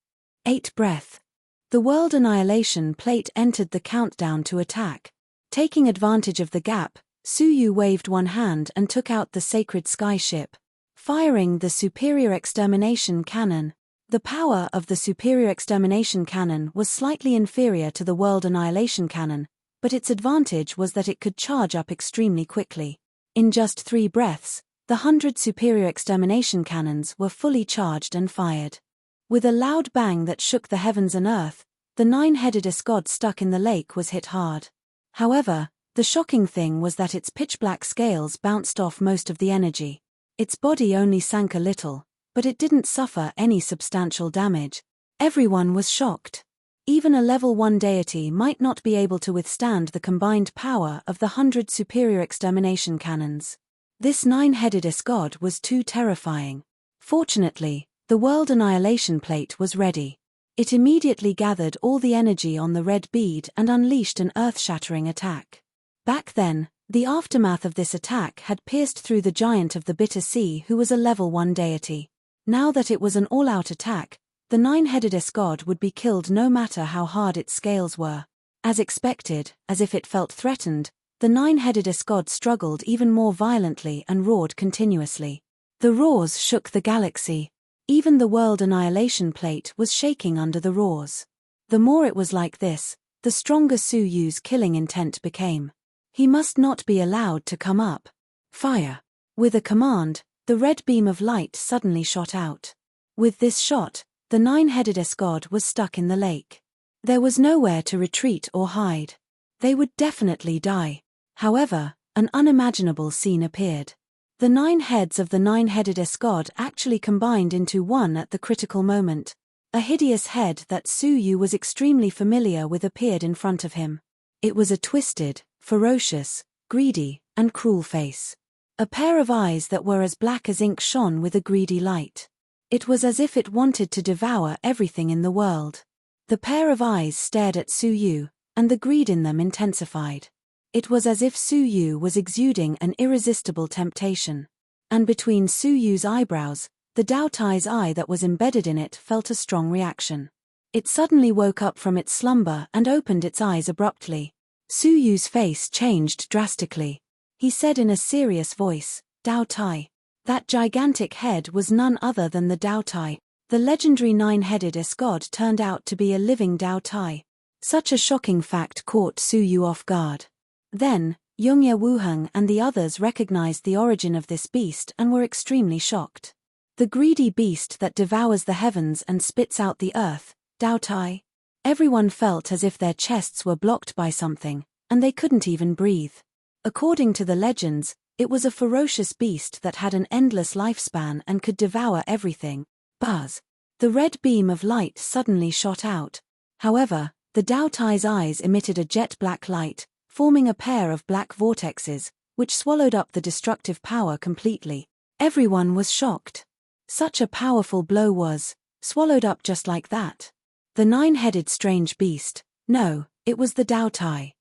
8 breath. The World Annihilation Plate entered the countdown to attack. Taking advantage of the gap, Suyu waved one hand and took out the sacred skyship. Firing the Superior Extermination Cannon. The power of the Superior Extermination Cannon was slightly inferior to the World Annihilation Cannon, but its advantage was that it could charge up extremely quickly. In just 3 breaths, the 100 Superior Extermination Cannons were fully charged and fired. With a loud bang that shook the heavens and earth, the nine-headed god stuck in the lake was hit hard. However, the shocking thing was that its pitch-black scales bounced off most of the energy. Its body only sank a little, but it didn't suffer any substantial damage. Everyone was shocked. Even a level 1 deity might not be able to withstand the combined power of the 100 Superior Extermination Cannons. This nine-headed god was too terrifying. Fortunately, the World Annihilation Plate was ready. It immediately gathered all the energy on the red bead and unleashed an earth-shattering attack. Back then, the aftermath of this attack had pierced through the giant of the Bitter Sea who was a level 1 deity. Now that it was an all-out attack, the nine-headed god would be killed no matter how hard its scales were. As expected, as if it felt threatened, the nine-headed god struggled even more violently and roared continuously. The roars shook the galaxy. Even the World Annihilation Plate was shaking under the roars. The more it was like this, the stronger Suyu's killing intent became. He must not be allowed to come up. Fire. With a command, the red beam of light suddenly shot out. With this shot, the nine-headed god was stuck in the lake. There was nowhere to retreat or hide. They would definitely die. However, an unimaginable scene appeared. The 9 heads of the nine-headed god actually combined into one at the critical moment. A hideous head that Suyu was extremely familiar with appeared in front of him. It was a twisted, ferocious, greedy, and cruel face. A pair of eyes that were as black as ink shone with a greedy light. It was as if it wanted to devour everything in the world. The pair of eyes stared at Suyu, and the greed in them intensified. It was as if Suyu was exuding an irresistible temptation. And between Suyu's eyebrows, the Daotai's eye that was embedded in it felt a strong reaction. It suddenly woke up from its slumber and opened its eyes abruptly. Suyu's face changed drastically. He said in a serious voice, "Daotai." That gigantic head was none other than the Daotai. The legendary nine-headed god turned out to be a living Daotai. Such a shocking fact caught Suyu off guard. Then, Yongye Wuheng and the others recognized the origin of this beast and were extremely shocked. The greedy beast that devours the heavens and spits out the earth, Daotai. Everyone felt as if their chests were blocked by something, and they couldn't even breathe. According to the legends, it was a ferocious beast that had an endless lifespan and could devour everything. Buzz. The red beam of light suddenly shot out. However, the Daotai's eyes emitted a jet-black light, forming a pair of black vortexes, which swallowed up the destructive power completely. Everyone was shocked. Such a powerful blow was swallowed up just like that. The nine-headed strange beast, no, it was the Dao Tai.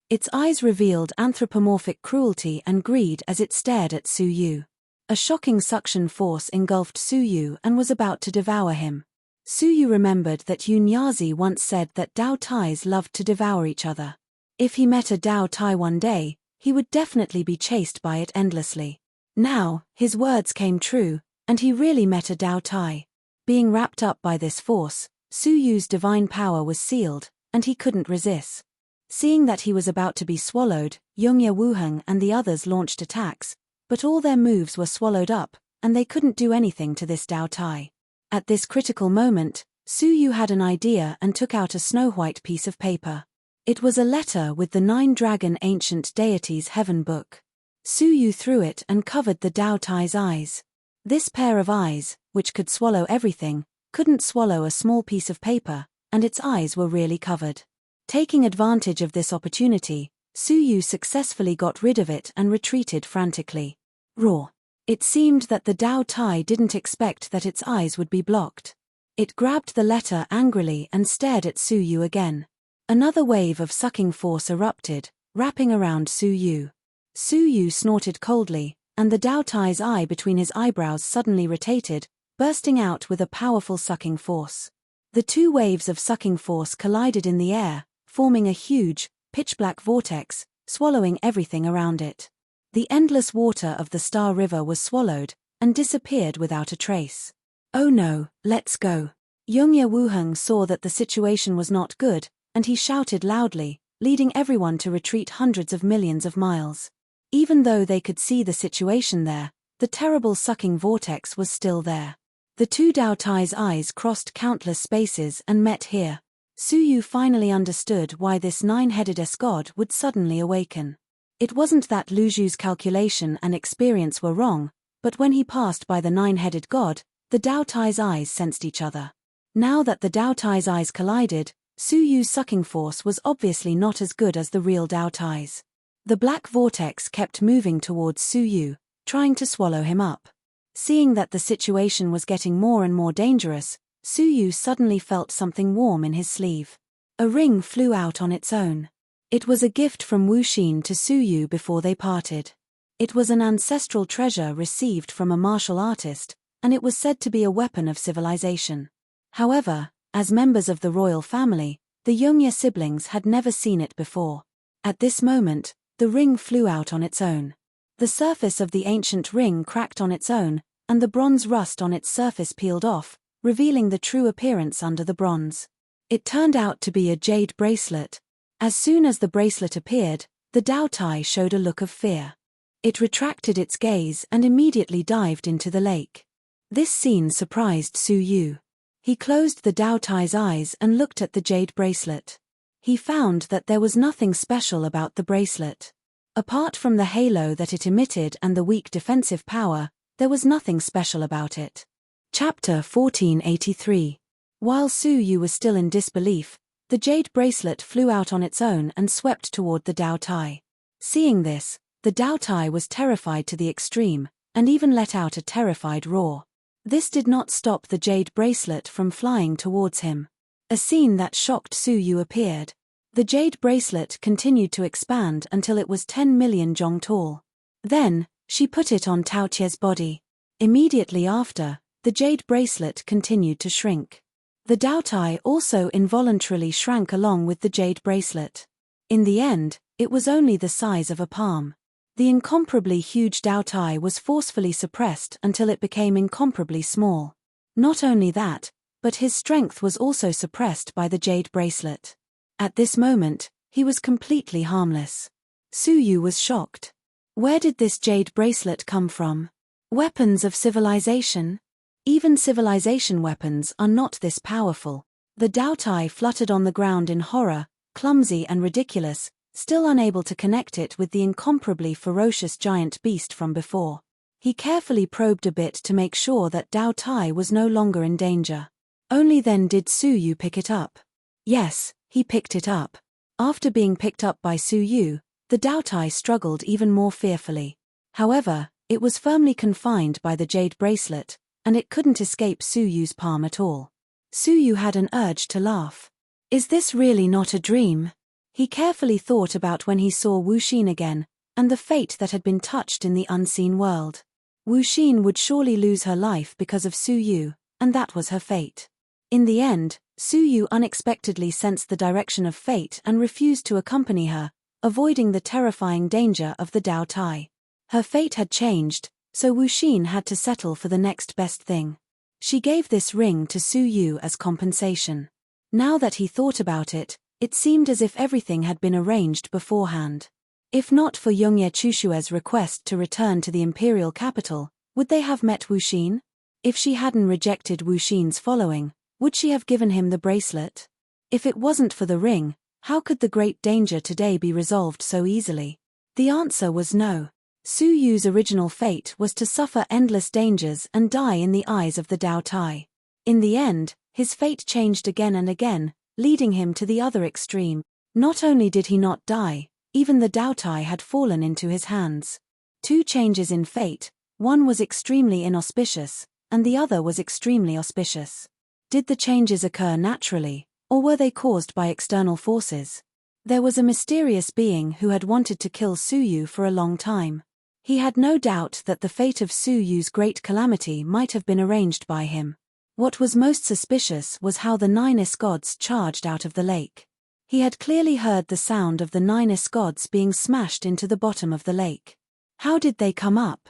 Its eyes revealed anthropomorphic cruelty and greed as it stared at Su Yu. A shocking suction force engulfed Su Yu and was about to devour him. Su Yu remembered that Yu Nyazi once said that Dao Tais loved to devour each other. If he met a Dao Tai one day, he would definitely be chased by it endlessly. Now, his words came true, and he really met a Dao Tai. Being wrapped up by this force, Su Yu's divine power was sealed, and he couldn't resist. Seeing that he was about to be swallowed, Yongye Wuheng and the others launched attacks, but all their moves were swallowed up, and they couldn't do anything to this Dao Tai. At this critical moment, Su Yu had an idea and took out a snow-white piece of paper. It was a letter with the 9-dragon ancient deities' heaven book. Su Yu threw it and covered the Dao Tai's eyes. This pair of eyes, which could swallow everything, couldn't swallow a small piece of paper, and its eyes were really covered. Taking advantage of this opportunity, Su Yu successfully got rid of it and retreated frantically. Roar! It seemed that the Dao Tai didn't expect that its eyes would be blocked. It grabbed the letter angrily and stared at Su Yu again. Another wave of sucking force erupted, wrapping around Su Yu. Su Yu snorted coldly, and the Dao Tai's eye between his eyebrows suddenly rotated, bursting out with a powerful sucking force. The two waves of sucking force collided in the air, forming a huge, pitch-black vortex, swallowing everything around it. The endless water of the Star River was swallowed, and disappeared without a trace. Oh no, let's go. Yongye Wuheng saw that the situation was not good, and he shouted loudly, leading everyone to retreat hundreds of millions of miles. Even though they could see the situation there, the terrible sucking vortex was still there. The two Dao Tai's eyes crossed countless spaces and met here. Su Yu finally understood why this 9-headed god would suddenly awaken. It wasn't that Lu Zhu's calculation and experience were wrong, but when he passed by the 9-headed god, the Dao Tai's eyes sensed each other. Now that the Dao Tai's eyes collided, Su Yu's sucking force was obviously not as good as the real Dao Tai's. The black vortex kept moving towards Su Yu, trying to swallow him up. Seeing that the situation was getting more and more dangerous, Su Yu suddenly felt something warm in his sleeve. A ring flew out on its own. It was a gift from Wu Xin to Su Yu before they parted. It was an ancestral treasure received from a martial artist, and it was said to be a weapon of civilization. However, as members of the royal family, the Yongye siblings had never seen it before. At this moment, the ring flew out on its own. The surface of the ancient ring cracked on its own, and the bronze rust on its surface peeled off, revealing the true appearance under the bronze. It turned out to be a jade bracelet. As soon as the bracelet appeared, the Dao Tai showed a look of fear. It retracted its gaze and immediately dived into the lake. This scene surprised Su Yu. He closed the Dao Tai's eyes and looked at the jade bracelet. He found that there was nothing special about the bracelet. Apart from the halo that it emitted and the weak defensive power, there was nothing special about it. Chapter 1483. While Su Yu was still in disbelief, the jade bracelet flew out on its own and swept toward the Dao Tai. Seeing this, the Dao Tai was terrified to the extreme, and even let out a terrified roar. This did not stop the jade bracelet from flying towards him. A scene that shocked Su Yu appeared. The jade bracelet continued to expand until it was 10 million zhong tall. Then, she put it on Tao Tie's body. Immediately after, the jade bracelet continued to shrink. The Dao Tai also involuntarily shrank along with the jade bracelet. In the end, it was only the size of a palm. The incomparably huge Dao Tai was forcefully suppressed until it became incomparably small. Not only that, but his strength was also suppressed by the jade bracelet. At this moment, he was completely harmless. Su Yu was shocked. Where did this jade bracelet come from? Weapons of civilization? Even civilization weapons are not this powerful. The Dao Tai fluttered on the ground in horror, clumsy and ridiculous, still unable to connect it with the incomparably ferocious giant beast from before. He carefully probed a bit to make sure that Dao Tai was no longer in danger. Only then did Su Yu pick it up. Yes, he picked it up. After being picked up by Su Yu, The Daotai struggled even more fearfully. However, it was firmly confined by the jade bracelet, and it couldn't escape Su Yu's palm at all. Su Yu had an urge to laugh. Is this really not a dream? He carefully thought about when he saw Wu Xin again, and the fate that had been touched in the unseen world. Wu Xin would surely lose her life because of Su Yu, and that was her fate. In the end, Su Yu unexpectedly sensed the direction of fate and refused to accompany her, avoiding the terrifying danger of the Daotai. Her fate had changed, so Wu Xin had to settle for the next best thing. She gave this ring to Su Yu as compensation. Now that he thought about it, it seemed as if everything had been arranged beforehand. If not for Yongye Chushue's request to return to the imperial capital, would they have met Wu Xin? If she hadn't rejected Wu Xin's following, would she have given him the bracelet? If it wasn't for the ring, how could the great danger today be resolved so easily? The answer was no. Su Yu's original fate was to suffer endless dangers and die in the eyes of the Daotai. In the end, his fate changed again and again, leading him to the other extreme. Not only did he not die, even the Daotai had fallen into his hands. Two changes in fate, one was extremely inauspicious, and the other was extremely auspicious. Did the changes occur naturally, or were they caused by external forces? There was a mysterious being who had wanted to kill Su Yu for a long time. He had no doubt that the fate of Su Yu's great calamity might have been arranged by him. What was most suspicious was how the 9 gods charged out of the lake. He had clearly heard the sound of the 9 gods being smashed into the bottom of the lake. How did they come up?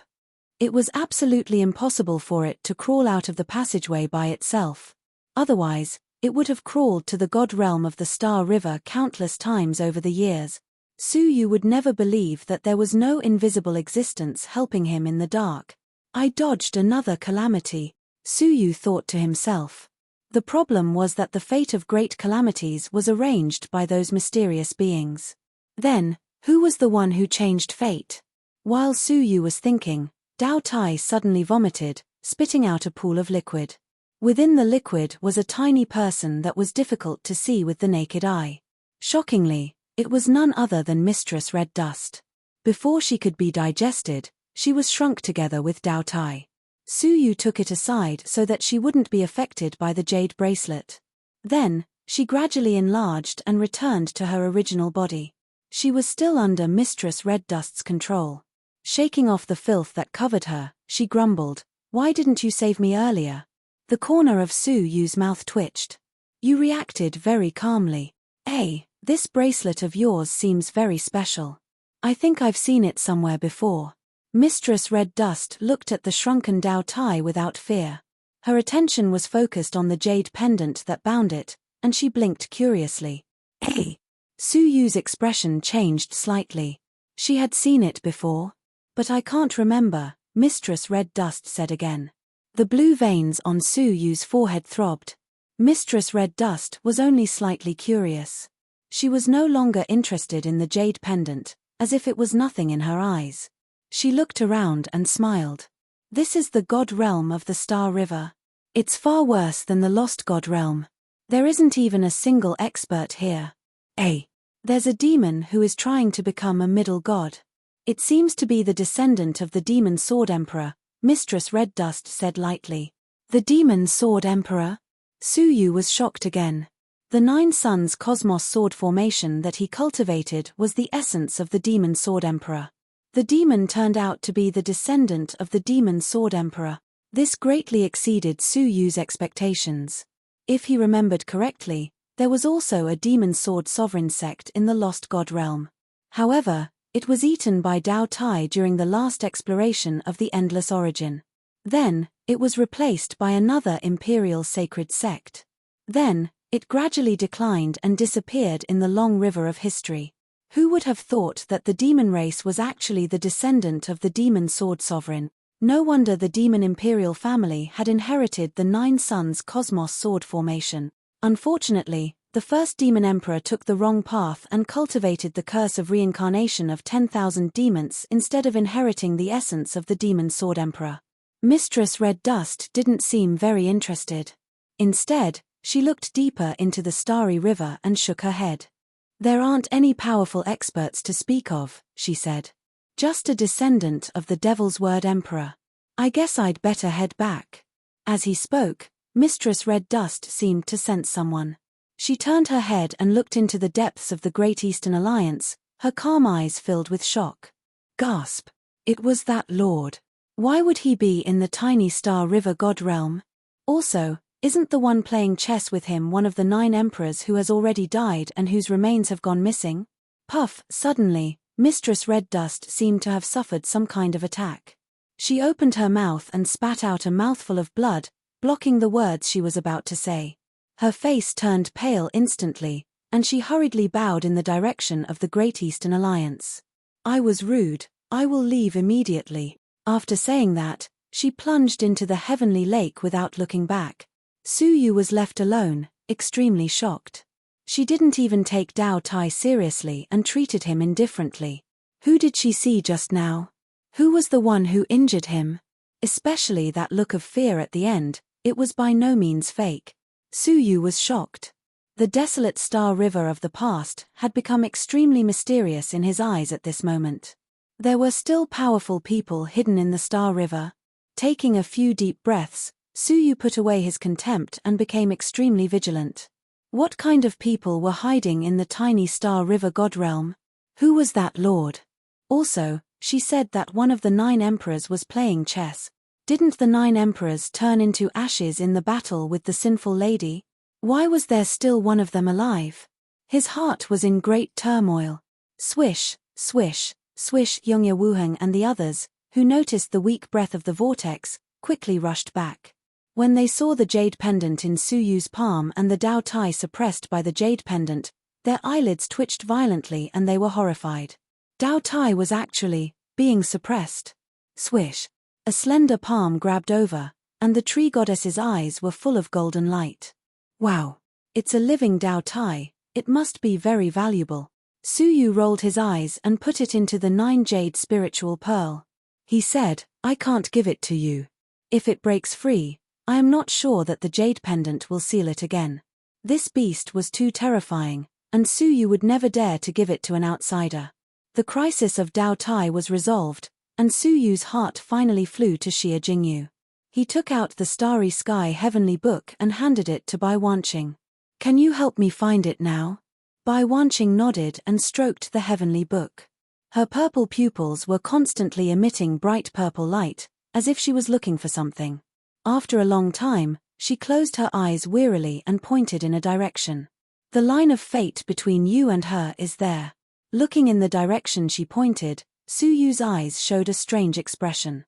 It was absolutely impossible for it to crawl out of the passageway by itself. Otherwise, it would have crawled to the god realm of the Star River countless times over the years. Su Yu would never believe that there was no invisible existence helping him in the dark. I dodged another calamity, Su Yu thought to himself. The problem was that the fate of great calamities was arranged by those mysterious beings. Then, who was the one who changed fate? While Su Yu was thinking, Daotai suddenly vomited, spitting out a pool of liquid. Within the liquid was a tiny person that was difficult to see with the naked eye. Shockingly, it was none other than Mistress Red Dust. Before she could be digested, she was shrunk together with Daotai. Su Yu took it aside so that she wouldn't be affected by the jade bracelet. Then, she gradually enlarged and returned to her original body. She was still under Mistress Red Dust's control. Shaking off the filth that covered her, she grumbled, "Why didn't you save me earlier?" The corner of Su Yu's mouth twitched. "You reacted very calmly. Hey, this bracelet of yours seems very special. I think I've seen it somewhere before." Mistress Red Dust looked at the shrunken Daotai without fear. Her attention was focused on the jade pendant that bound it, and she blinked curiously. Hey! Su Yu's expression changed slightly. She had seen it before. "But I can't remember," Mistress Red Dust said again. The blue veins on Su Yu's forehead throbbed. Mistress Red Dust was only slightly curious. She was no longer interested in the jade pendant, as if it was nothing in her eyes. She looked around and smiled. "This is the god realm of the Star River. It's far worse than the lost god realm. There isn't even a single expert here. There's a demon who is trying to become a middle god. It seems to be the descendant of the Demon Sword Emperor," Mistress Red Dust said lightly. "The Demon Sword Emperor?" Su Yu was shocked again. The 9 Suns Cosmos sword formation that he cultivated was the essence of the Demon Sword Emperor. The demon turned out to be the descendant of the Demon Sword Emperor. This greatly exceeded Su Yu's expectations. If he remembered correctly, there was also a Demon Sword Sovereign sect in the Lost God realm. However, it was eaten by Daotai during the last exploration of the Endless Origin. Then, it was replaced by another Imperial Sacred sect. Then, it gradually declined and disappeared in the long river of history. Who would have thought that the demon race was actually the descendant of the Demon Sword Sovereign? No wonder the Demon Imperial family had inherited the 9 Suns Cosmos sword formation. Unfortunately, the first Demon Emperor took the wrong path and cultivated the curse of reincarnation of 10,000 demons instead of inheriting the essence of the Demon Sword Emperor. Mistress Red Dust didn't seem very interested. Instead, she looked deeper into the starry river and shook her head. There aren't any powerful experts to speak of, she said. Just a descendant of the Devil's Word Emperor. I guess I'd better head back. As he spoke, Mistress Red Dust seemed to sense someone. She turned her head and looked into the depths of the Great Eastern Alliance, her calm eyes filled with shock. Gasp! It was that lord. Why would he be in the tiny Star River God realm? Also, isn't the one playing chess with him one of the 9 emperors who has already died and whose remains have gone missing? Puff, suddenly, Mistress Red Dust seemed to have suffered some kind of attack. She opened her mouth and spat out a mouthful of blood, blocking the words she was about to say. Her face turned pale instantly, and she hurriedly bowed in the direction of the Great Eastern Alliance. I was rude, I will leave immediately. After saying that, she plunged into the heavenly lake without looking back. Suyu was left alone, extremely shocked. She didn't even take Dao Tai seriously and treated him indifferently. Who did she see just now? Who was the one who injured him? Especially that look of fear at the end, it was by no means fake. Suyu was shocked. The desolate Star River of the past had become extremely mysterious in his eyes at this moment. There were still powerful people hidden in the Star River. Taking a few deep breaths, Suyu put away his contempt and became extremely vigilant. What kind of people were hiding in the tiny Star River God realm? Who was that lord? Also, she said that one of the 9 emperors was playing chess. Didn't the 9 emperors turn into ashes in the battle with the sinful lady? Why was there still one of them alive? His heart was in great turmoil. Swish, swish, swish. Yongya Wuheng and the others, who noticed the weak breath of the vortex, quickly rushed back. When they saw the jade pendant in Suyu's palm and the Dao Tai suppressed by the jade pendant, their eyelids twitched violently and they were horrified. Dao Tai was actually being suppressed. Swish. A slender palm grabbed over, and the tree goddess's eyes were full of golden light. Wow. It's a living Dao Tai, it must be very valuable. Suyu rolled his eyes and put it into the 9 jade spiritual pearl. He said, I can't give it to you. If it breaks free, I am not sure that the jade pendant will seal it again. This beast was too terrifying, and Suyu would never dare to give it to an outsider. The crisis of Dao Tai was resolved, and Suyu's heart finally flew to Xie Jingyu. He took out the Starry Sky Heavenly Book and handed it to Bai Wanqing. Can you help me find it now? Bai Wanqing nodded and stroked the Heavenly Book. Her purple pupils were constantly emitting bright purple light, as if she was looking for something. After a long time, she closed her eyes wearily and pointed in a direction. The line of fate between you and her is there. Looking in the direction she pointed, Suyu's eyes showed a strange expression.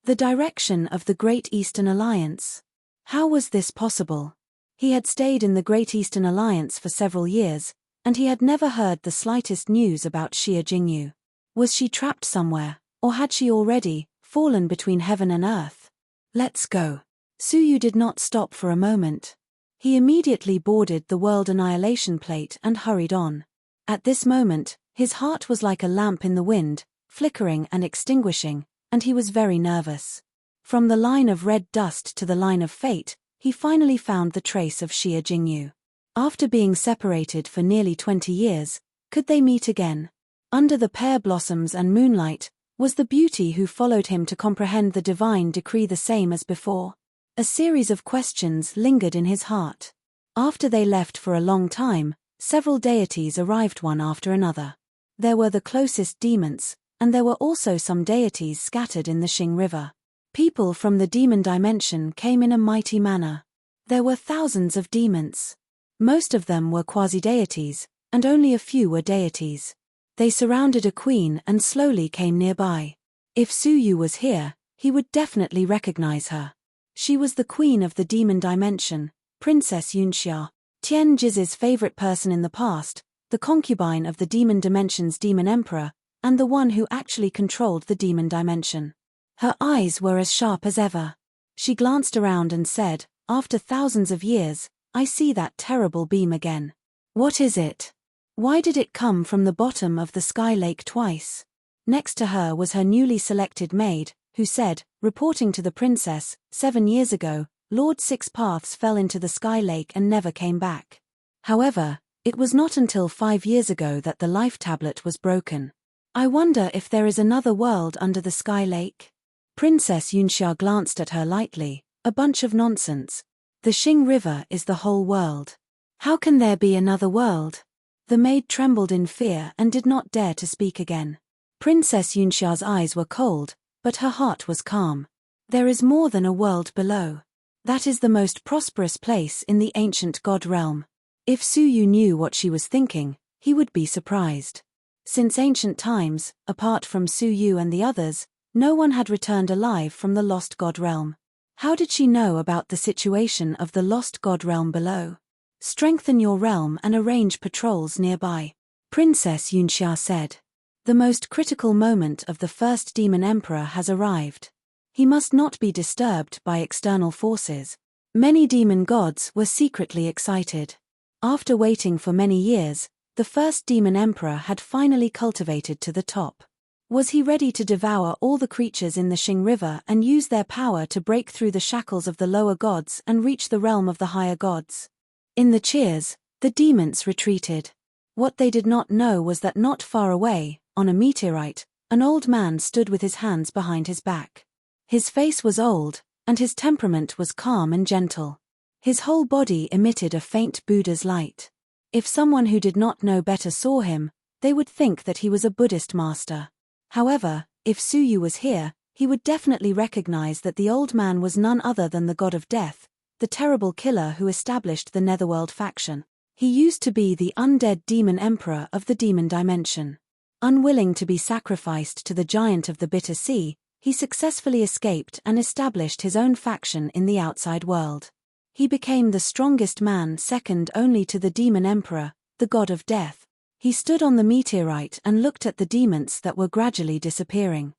The direction of the Great Eastern Alliance. How was this possible? He had stayed in the Great Eastern Alliance for several years, and he had never heard the slightest news about Xie Jingyu. Was she trapped somewhere, or had she already fallen between heaven and earth? Let's go. Suyu did not stop for a moment. He immediately boarded the World Annihilation Plate and hurried on. At this moment, his heart was like a lamp in the wind, flickering and extinguishing, and he was very nervous. From the line of red dust to the line of fate, he finally found the trace of Xie Jingyu. After being separated for nearly 20 years, could they meet again? Under the pear blossoms and moonlight, was the beauty who followed him to comprehend the divine decree the same as before? A series of questions lingered in his heart. After they left for a long time, several deities arrived one after another. There were the closest demons, and there were also some deities scattered in the Xing River. People from the demon dimension came in a mighty manner. There were thousands of demons. Most of them were quasi-deities, and only a few were deities. They surrounded a queen and slowly came nearby. If Suyu was here, he would definitely recognize her. She was the queen of the demon dimension, Princess Yunxia, Tian Jiz's favorite person in the past, the concubine of the demon dimension's demon emperor, and the one who actually controlled the demon dimension. Her eyes were as sharp as ever. She glanced around and said, after thousands of years, I see that terrible beam again. What is it? Why did it come from the bottom of the sky lake twice? Next to her was her newly selected maid, who said, reporting to the princess, 7 years ago, Lord Six Paths fell into the sky lake and never came back. However, It was not until 5 years ago that the life tablet was broken. I wonder if there is another world under the sky lake? Princess Yunxia glanced at her lightly. A bunch of nonsense. The Xing River is the whole world. How can there be another world? The maid trembled in fear and did not dare to speak again. Princess Yunxia's eyes were cold, but her heart was calm. There is more than a world below. That is the most prosperous place in the ancient god realm. If Su Yu knew what she was thinking, he would be surprised. Since ancient times, apart from Su Yu and the others, no one had returned alive from the lost god realm. How did she know about the situation of the lost god realm below? Strengthen your realm and arrange patrols nearby, Princess Yunxia said. The most critical moment of the first demon emperor has arrived. He must not be disturbed by external forces. Many demon gods were secretly excited. After waiting for many years, the first demon emperor had finally cultivated to the top. Was he ready to devour all the creatures in the Xing River and use their power to break through the shackles of the lower gods and reach the realm of the higher gods? In the cheers, the demons retreated. What they did not know was that not far away, on a meteorite, an old man stood with his hands behind his back. His face was old, and his temperament was calm and gentle. His whole body emitted a faint Buddha's light. If someone who did not know better saw him, they would think that he was a Buddhist master. However, if Su Yu was here, he would definitely recognize that the old man was none other than the god of death, the terrible killer who established the Netherworld faction. He used to be the undead demon emperor of the demon dimension. Unwilling to be sacrificed to the giant of the bitter sea, he successfully escaped and established his own faction in the outside world. He became the strongest man, second only to the demon emperor, the god of death. He stood on the meteorite and looked at the demons that were gradually disappearing.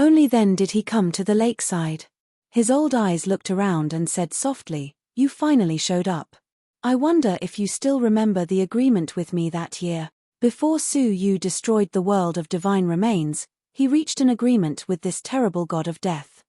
Only then did he come to the lakeside. His old eyes looked around and said softly, "You finally showed up. I wonder if you still remember the agreement with me that year." Before Su Yu destroyed the world of divine remains, he reached an agreement with this terrible god of death.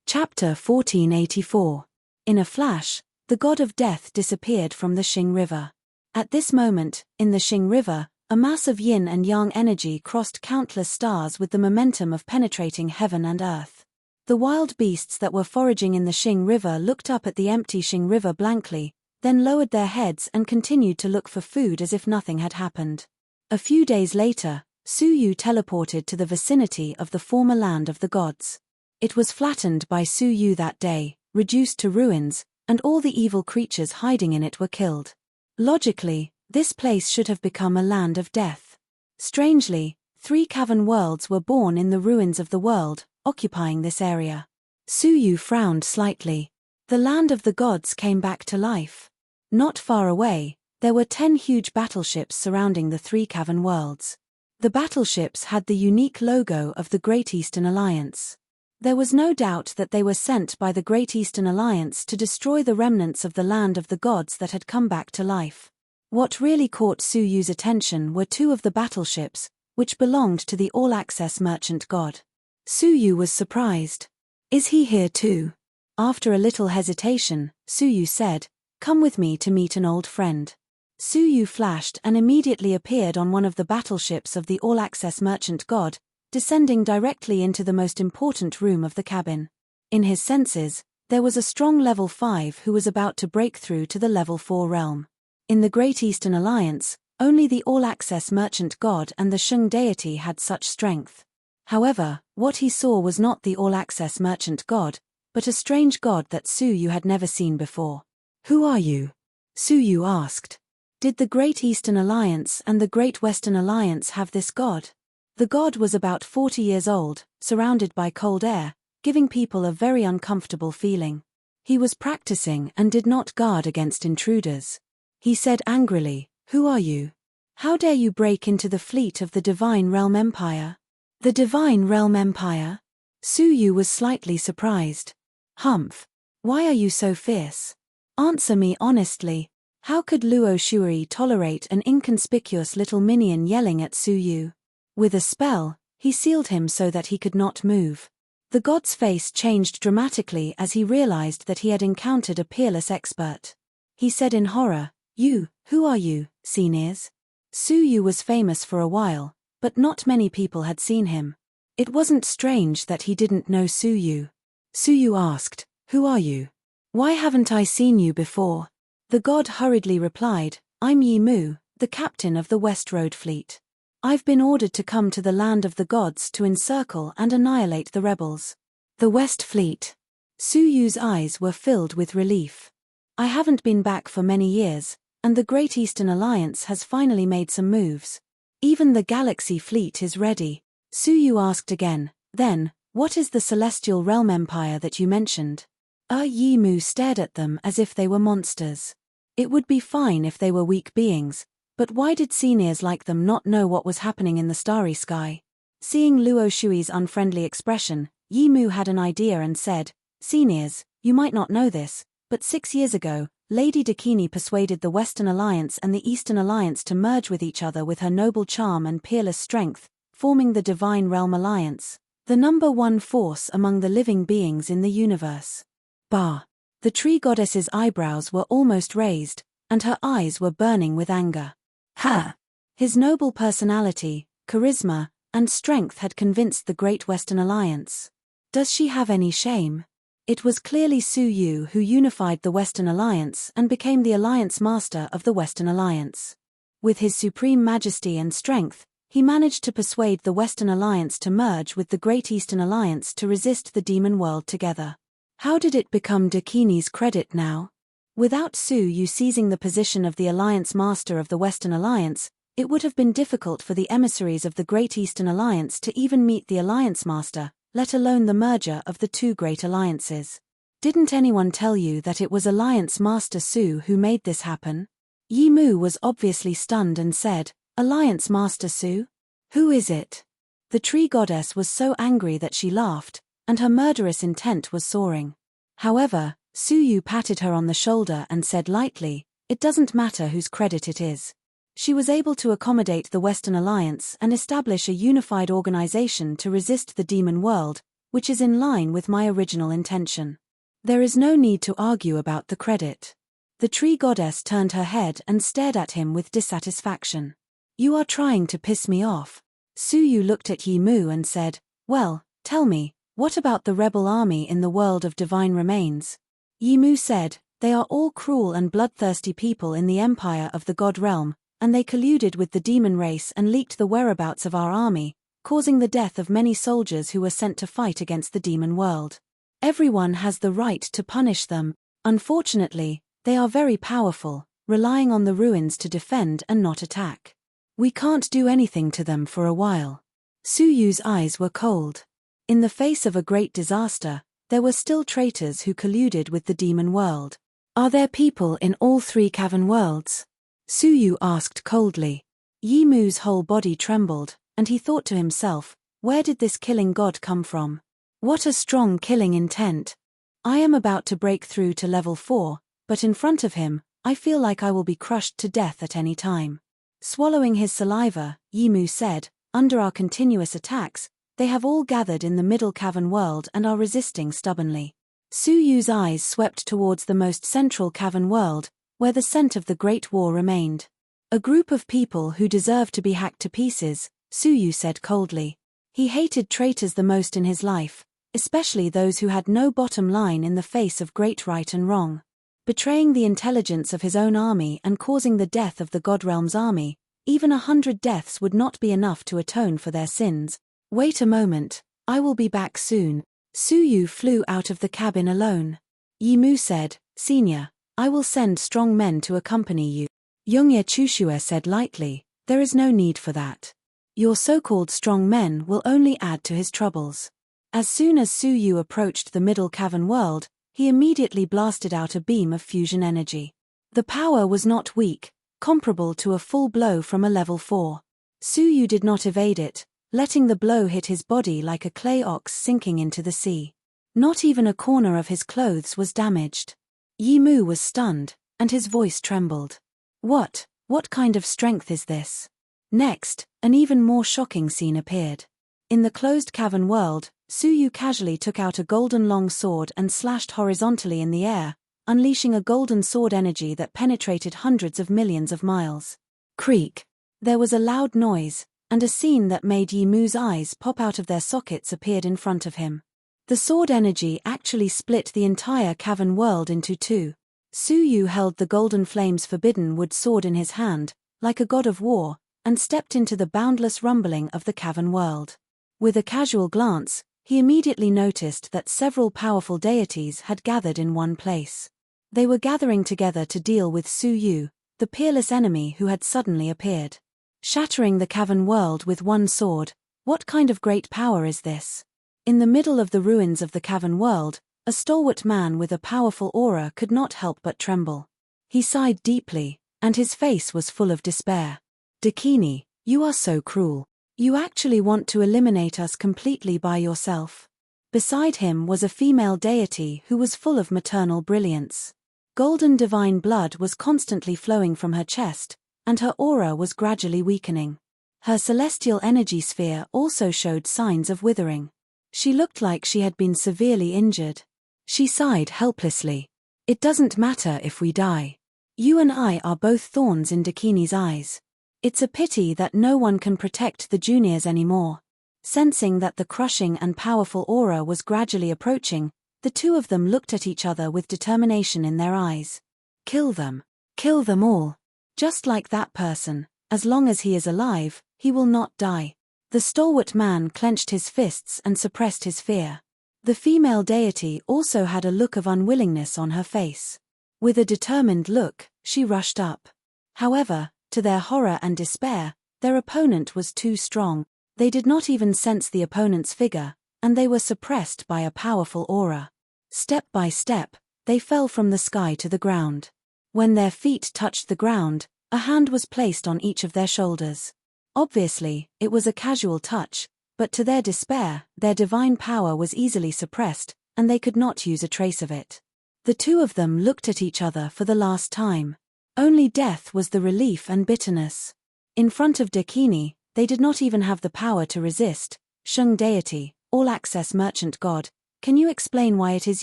Chapter 1484. In a flash, the god of death disappeared from the Xing River. At this moment, in the Xing River, a mass of yin and yang energy crossed countless stars with the momentum of penetrating heaven and earth. The wild beasts that were foraging in the Xing River looked up at the empty Xing River blankly, then lowered their heads and continued to look for food as if nothing had happened. A few days later, Su Yu teleported to the vicinity of the former land of the gods. It was flattened by Su Yu that day, reduced to ruins, and all the evil creatures hiding in it were killed. Logically, this place should have become a land of death. Strangely, 3 cavern worlds were born in the ruins of the world, occupying this area. Su Yu frowned slightly. The land of the gods came back to life. Not far away, there were 10 huge battleships surrounding the 3 cavern worlds. The battleships had the unique logo of the Great Eastern Alliance. There was no doubt that they were sent by the Great Eastern Alliance to destroy the remnants of the land of the gods that had come back to life. What really caught Su Yu's attention were 2 of the battleships, which belonged to the all-access merchant god. Su Yu was surprised. "Is he here too?" After a little hesitation, Su Yu said, "Come with me to meet an old friend." Su Yu flashed and immediately appeared on one of the battleships of the all-access merchant god, descending directly into the most important room of the cabin. In his senses, there was a strong level 5 who was about to break through to the level 4 realm. In the Great Eastern Alliance, only the all-access merchant god and the Sheng deity had such strength. However, what he saw was not the all-access merchant god, but a strange god that Su Yu had never seen before. "Who are you?" Su Yu asked. Did the Great Eastern Alliance and the Great Western Alliance have this god? The god was about 40 years old, surrounded by cold air, giving people a very uncomfortable feeling. He was practicing and did not guard against intruders. He said angrily, "Who are you? How dare you break into the fleet of the Divine Realm Empire?" "The Divine Realm Empire?" Su Yu was slightly surprised. "Humph. Why are you so fierce? Answer me honestly. How could Luo Shuai tolerate an inconspicuous little minion yelling at Su Yu? With a spell, he sealed him so that he could not move. The god's face changed dramatically as he realized that he had encountered a peerless expert. He said in horror, "You, Who are you, Seniors? Su Yu was famous for a while, but not many people had seen him. It wasn't strange that he didn't know Su Yu. Su Yu asked, "Who are you? Why haven't I seen you before?" The god hurriedly replied, "I'm Yi Mu, the captain of the West Road Fleet. I've been ordered to come to the land of the gods to encircle and annihilate the rebels." The West Fleet. Su Yu's eyes were filled with relief. "I haven't been back for many years, and the Great Eastern Alliance has finally made some moves. Even the Galaxy Fleet is ready." Su Yu asked again, "Then, what is the Celestial Realm Empire that you mentioned?" Yi Mu stared at them as if they were monsters. It would be fine if they were weak beings, but why did seniors like them not know what was happening in the starry sky? Seeing Luo Shui's unfriendly expression, Yi Mu had an idea and said, "Seniors, you might not know this, but 6 years ago, Lady Dakini persuaded the Western Alliance and the Eastern Alliance to merge with each other with her noble charm and peerless strength, forming the Divine Realm Alliance, the #1 force among the living beings in the universe." Bah! The tree goddess's eyebrows were almost raised, and her eyes were burning with anger. Ha! His noble personality, charisma, and strength had convinced the Great Western Alliance. Does she have any shame? It was clearly Su Yu who unified the Western Alliance and became the Alliance Master of the Western Alliance. With his supreme majesty and strength, he managed to persuade the Western Alliance to merge with the Great Eastern Alliance to resist the demon world together. How did it become Dakini's credit now? Without Su Yu seizing the position of the Alliance Master of the Western Alliance, it would have been difficult for the emissaries of the Great Eastern Alliance to even meet the Alliance Master, let alone the merger of the two great alliances. Didn't anyone tell you that it was Alliance Master Su who made this happen? Yi Mu was obviously stunned and said, "Alliance Master Su? Who is it?" The tree goddess was so angry that she laughed, and her murderous intent was soaring. However, Su Yu patted her on the shoulder and said lightly, "It doesn't matter whose credit it is. She was able to accommodate the Western Alliance and establish a unified organization to resist the demon world, which is in line with my original intention. There is no need to argue about the credit." The tree goddess turned her head and stared at him with dissatisfaction. "You are trying to piss me off." Su Yu looked at Yi Mu and said, "Well, tell me, what about the rebel army in the world of divine remains?" Yi Mu said, "They are all cruel and bloodthirsty people in the empire of the god realm, and they colluded with the demon race and leaked the whereabouts of our army, causing the death of many soldiers who were sent to fight against the demon world. Everyone has the right to punish them. Unfortunately, they are very powerful, relying on the ruins to defend and not attack. We can't do anything to them for a while." Su Yu's eyes were cold. In the face of a great disaster, there were still traitors who colluded with the demon world. "Are there people in all 3 cavern worlds?" Su Yu asked coldly. Yi Mu's whole body trembled, and he thought to himself, where did this killing god come from? What a strong killing intent. I am about to break through to level 4, but in front of him, I feel like I will be crushed to death at any time. Swallowing his saliva, Yi Mu said, "Under our continuous attacks, they have all gathered in the middle cavern world and are resisting stubbornly." Su Yu's eyes swept towards the most central cavern world, where the scent of the Great War remained. "A group of people who deserve to be hacked to pieces," Su Yu said coldly. He hated traitors the most in his life, especially those who had no bottom line in the face of great right and wrong. Betraying the intelligence of his own army and causing the death of the God Realm's army, even 100 deaths would not be enough to atone for their sins. "Wait a moment, I will be back soon." Su Yu flew out of the cabin alone. Yi Mu said, "Senior, I will send strong men to accompany you." Yongye Chushue said lightly, "There is no need for that. Your so-called strong men will only add to his troubles." As soon as Su Yu approached the middle cavern world, he immediately blasted out a beam of fusion energy. The power was not weak, comparable to a full blow from a level 4. Su Yu did not evade it, letting the blow hit his body like a clay ox sinking into the sea. Not even a corner of his clothes was damaged. Yi Mu was stunned, and his voice trembled. What kind of strength is this? Next, an even more shocking scene appeared. In the closed cavern world, Su Yu casually took out a golden long sword and slashed horizontally in the air, unleashing a golden sword energy that penetrated hundreds of millions of miles. Creak. There was a loud noise, and a scene that made Yi Mu's eyes pop out of their sockets appeared in front of him. The sword energy actually split the entire cavern world into two. Su Yu held the golden flames forbidden wood sword in his hand, like a god of war, and stepped into the boundless rumbling of the cavern world. With a casual glance, he immediately noticed that several powerful deities had gathered in one place. They were gathering together to deal with Su Yu, the peerless enemy who had suddenly appeared. Shattering the cavern world with one sword, what kind of great power is this? In the middle of the ruins of the cavern world, a stalwart man with a powerful aura could not help but tremble. He sighed deeply, and his face was full of despair. Dakini, you are so cruel. You actually want to eliminate us completely by yourself. Beside him was a female deity who was full of maternal brilliance. Golden divine blood was constantly flowing from her chest, and her aura was gradually weakening. Her celestial energy sphere also showed signs of withering. She looked like she had been severely injured. She sighed helplessly. It doesn't matter if we die. You and I are both thorns in Dakini's eyes. It's a pity that no one can protect the juniors anymore. Sensing that the crushing and powerful aura was gradually approaching, the two of them looked at each other with determination in their eyes. Kill them. Kill them all. Just like that person, as long as he is alive, he will not die. The stalwart man clenched his fists and suppressed his fear. The female deity also had a look of unwillingness on her face. With a determined look, she rushed up. However, to their horror and despair, their opponent was too strong. They did not even sense the opponent's figure, and they were suppressed by a powerful aura. Step by step, they fell from the sky to the ground. When their feet touched the ground, a hand was placed on each of their shoulders. Obviously, it was a casual touch, but to their despair, their divine power was easily suppressed, and they could not use a trace of it. The two of them looked at each other for the last time. Only death was the relief and bitterness. In front of Dakini, they did not even have the power to resist. Sheng deity, all-access merchant god, can you explain why it is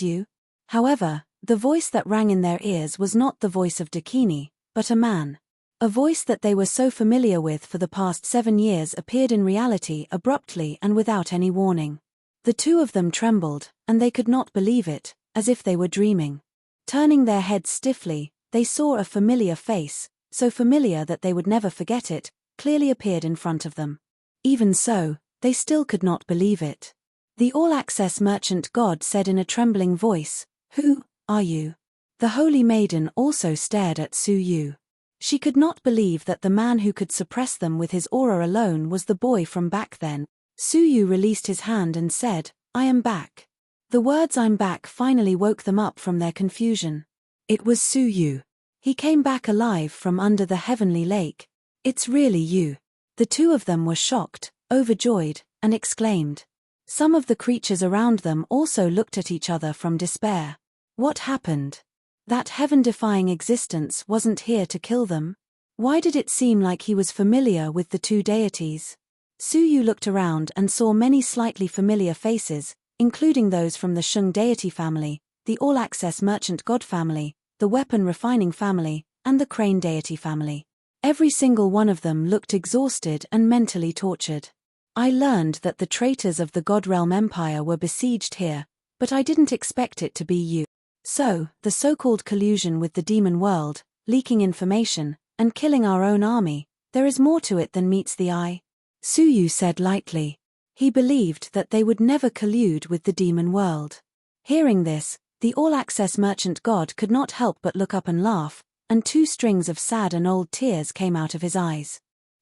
you? However, the voice that rang in their ears was not the voice of Dakini, but a man. A voice that they were so familiar with for the past 7 years appeared in reality abruptly and without any warning. The two of them trembled, and they could not believe it, as if they were dreaming. Turning their heads stiffly, they saw a familiar face, so familiar that they would never forget it, clearly appeared in front of them. Even so, they still could not believe it. The all-access merchant god said in a trembling voice, "Who are you?" The holy maiden also stared at Su Yu. She could not believe that the man who could suppress them with his aura alone was the boy from back then. Su Yu released his hand and said, "I am back." The words "I'm back" finally woke them up from their confusion. It was Su Yu. He came back alive from under the heavenly lake. "It's really you." The two of them were shocked, overjoyed, and exclaimed. Some of the creatures around them also looked at each other from despair. What happened? That heaven-defying existence wasn't here to kill them? Why did it seem like he was familiar with the two deities? Su Yu looked around and saw many slightly familiar faces, including those from the Sheng deity family, the all-access merchant god family, the weapon refining family, and the crane deity family. Every single one of them looked exhausted and mentally tortured. I learned that the traitors of the God Realm Empire were besieged here, but I didn't expect it to be you. So, the so-called collusion with the demon world, leaking information, and killing our own army, there is more to it than meets the eye. Su Yu said lightly. He believed that they would never collude with the demon world. Hearing this, the all-access merchant god could not help but look up and laugh, and 2 strings of sad and old tears came out of his eyes.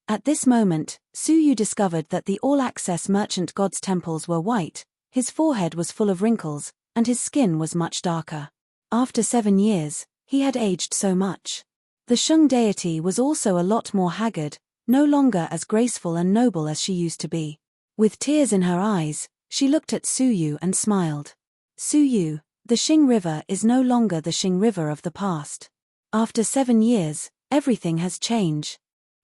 At this moment, Su Yu discovered that the all-access merchant god's temples were white, his forehead was full of wrinkles, and his skin was much darker. After 7 years, he had aged so much. The Sheng deity was also a lot more haggard, no longer as graceful and noble as she used to be. With tears in her eyes, she looked at Su Yu and smiled. Su Yu, the Xing River is no longer the Xing River of the past. After 7 years, everything has changed.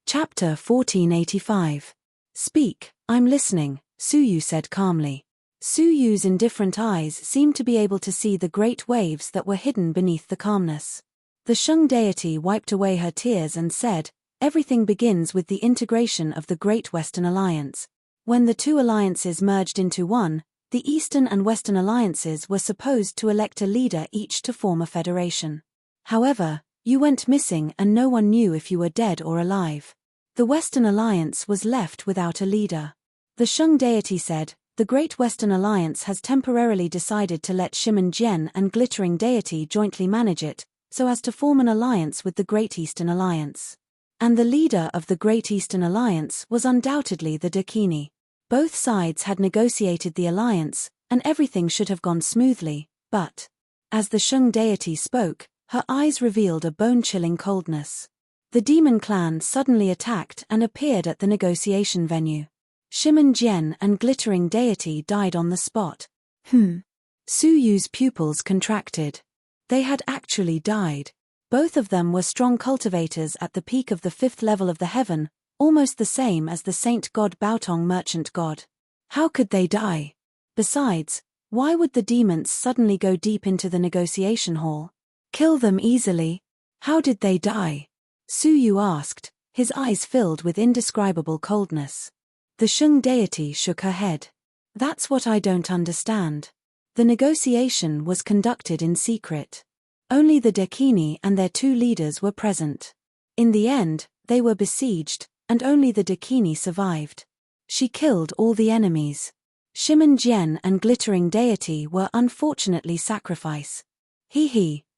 Chapter 1485. Speak, I'm listening, Su Yu said calmly. Su Yu's indifferent eyes seemed to be able to see the great waves that were hidden beneath the calmness. The Shang deity wiped away her tears and said, "Everything begins with the integration of the Great Western Alliance. When the two alliances merged into one, the Eastern and Western alliances were supposed to elect a leader each to form a federation. However, you went missing and no one knew if you were dead or alive. The Western Alliance was left without a leader." The Shang deity said, "The Great Western Alliance has temporarily decided to let Shimen Jian and Glittering Deity jointly manage it, so as to form an alliance with the Great Eastern Alliance. And the leader of the Great Eastern Alliance was undoubtedly the Dakini. Both sides had negotiated the alliance, and everything should have gone smoothly, but..." As the Shang deity spoke, her eyes revealed a bone-chilling coldness. The demon clan suddenly attacked and appeared at the negotiation venue. Shimen Jian and Glittering Deity died on the spot. Su Yu's pupils contracted. They had actually died. Both of them were strong cultivators at the peak of the 5th level of the heaven, almost the same as the saint god Baotong merchant god. How could they die? Besides, why would the demons suddenly go deep into the negotiation hall? Kill them easily? How did they die? Su Yu asked, his eyes filled with indescribable coldness. The Shang deity shook her head. "That's what I don't understand. The negotiation was conducted in secret. Only the Dakini and their two leaders were present. In the end, they were besieged, and only the Dakini survived. She killed all the enemies. Shimen Jian and Glittering Deity were unfortunately sacrificed.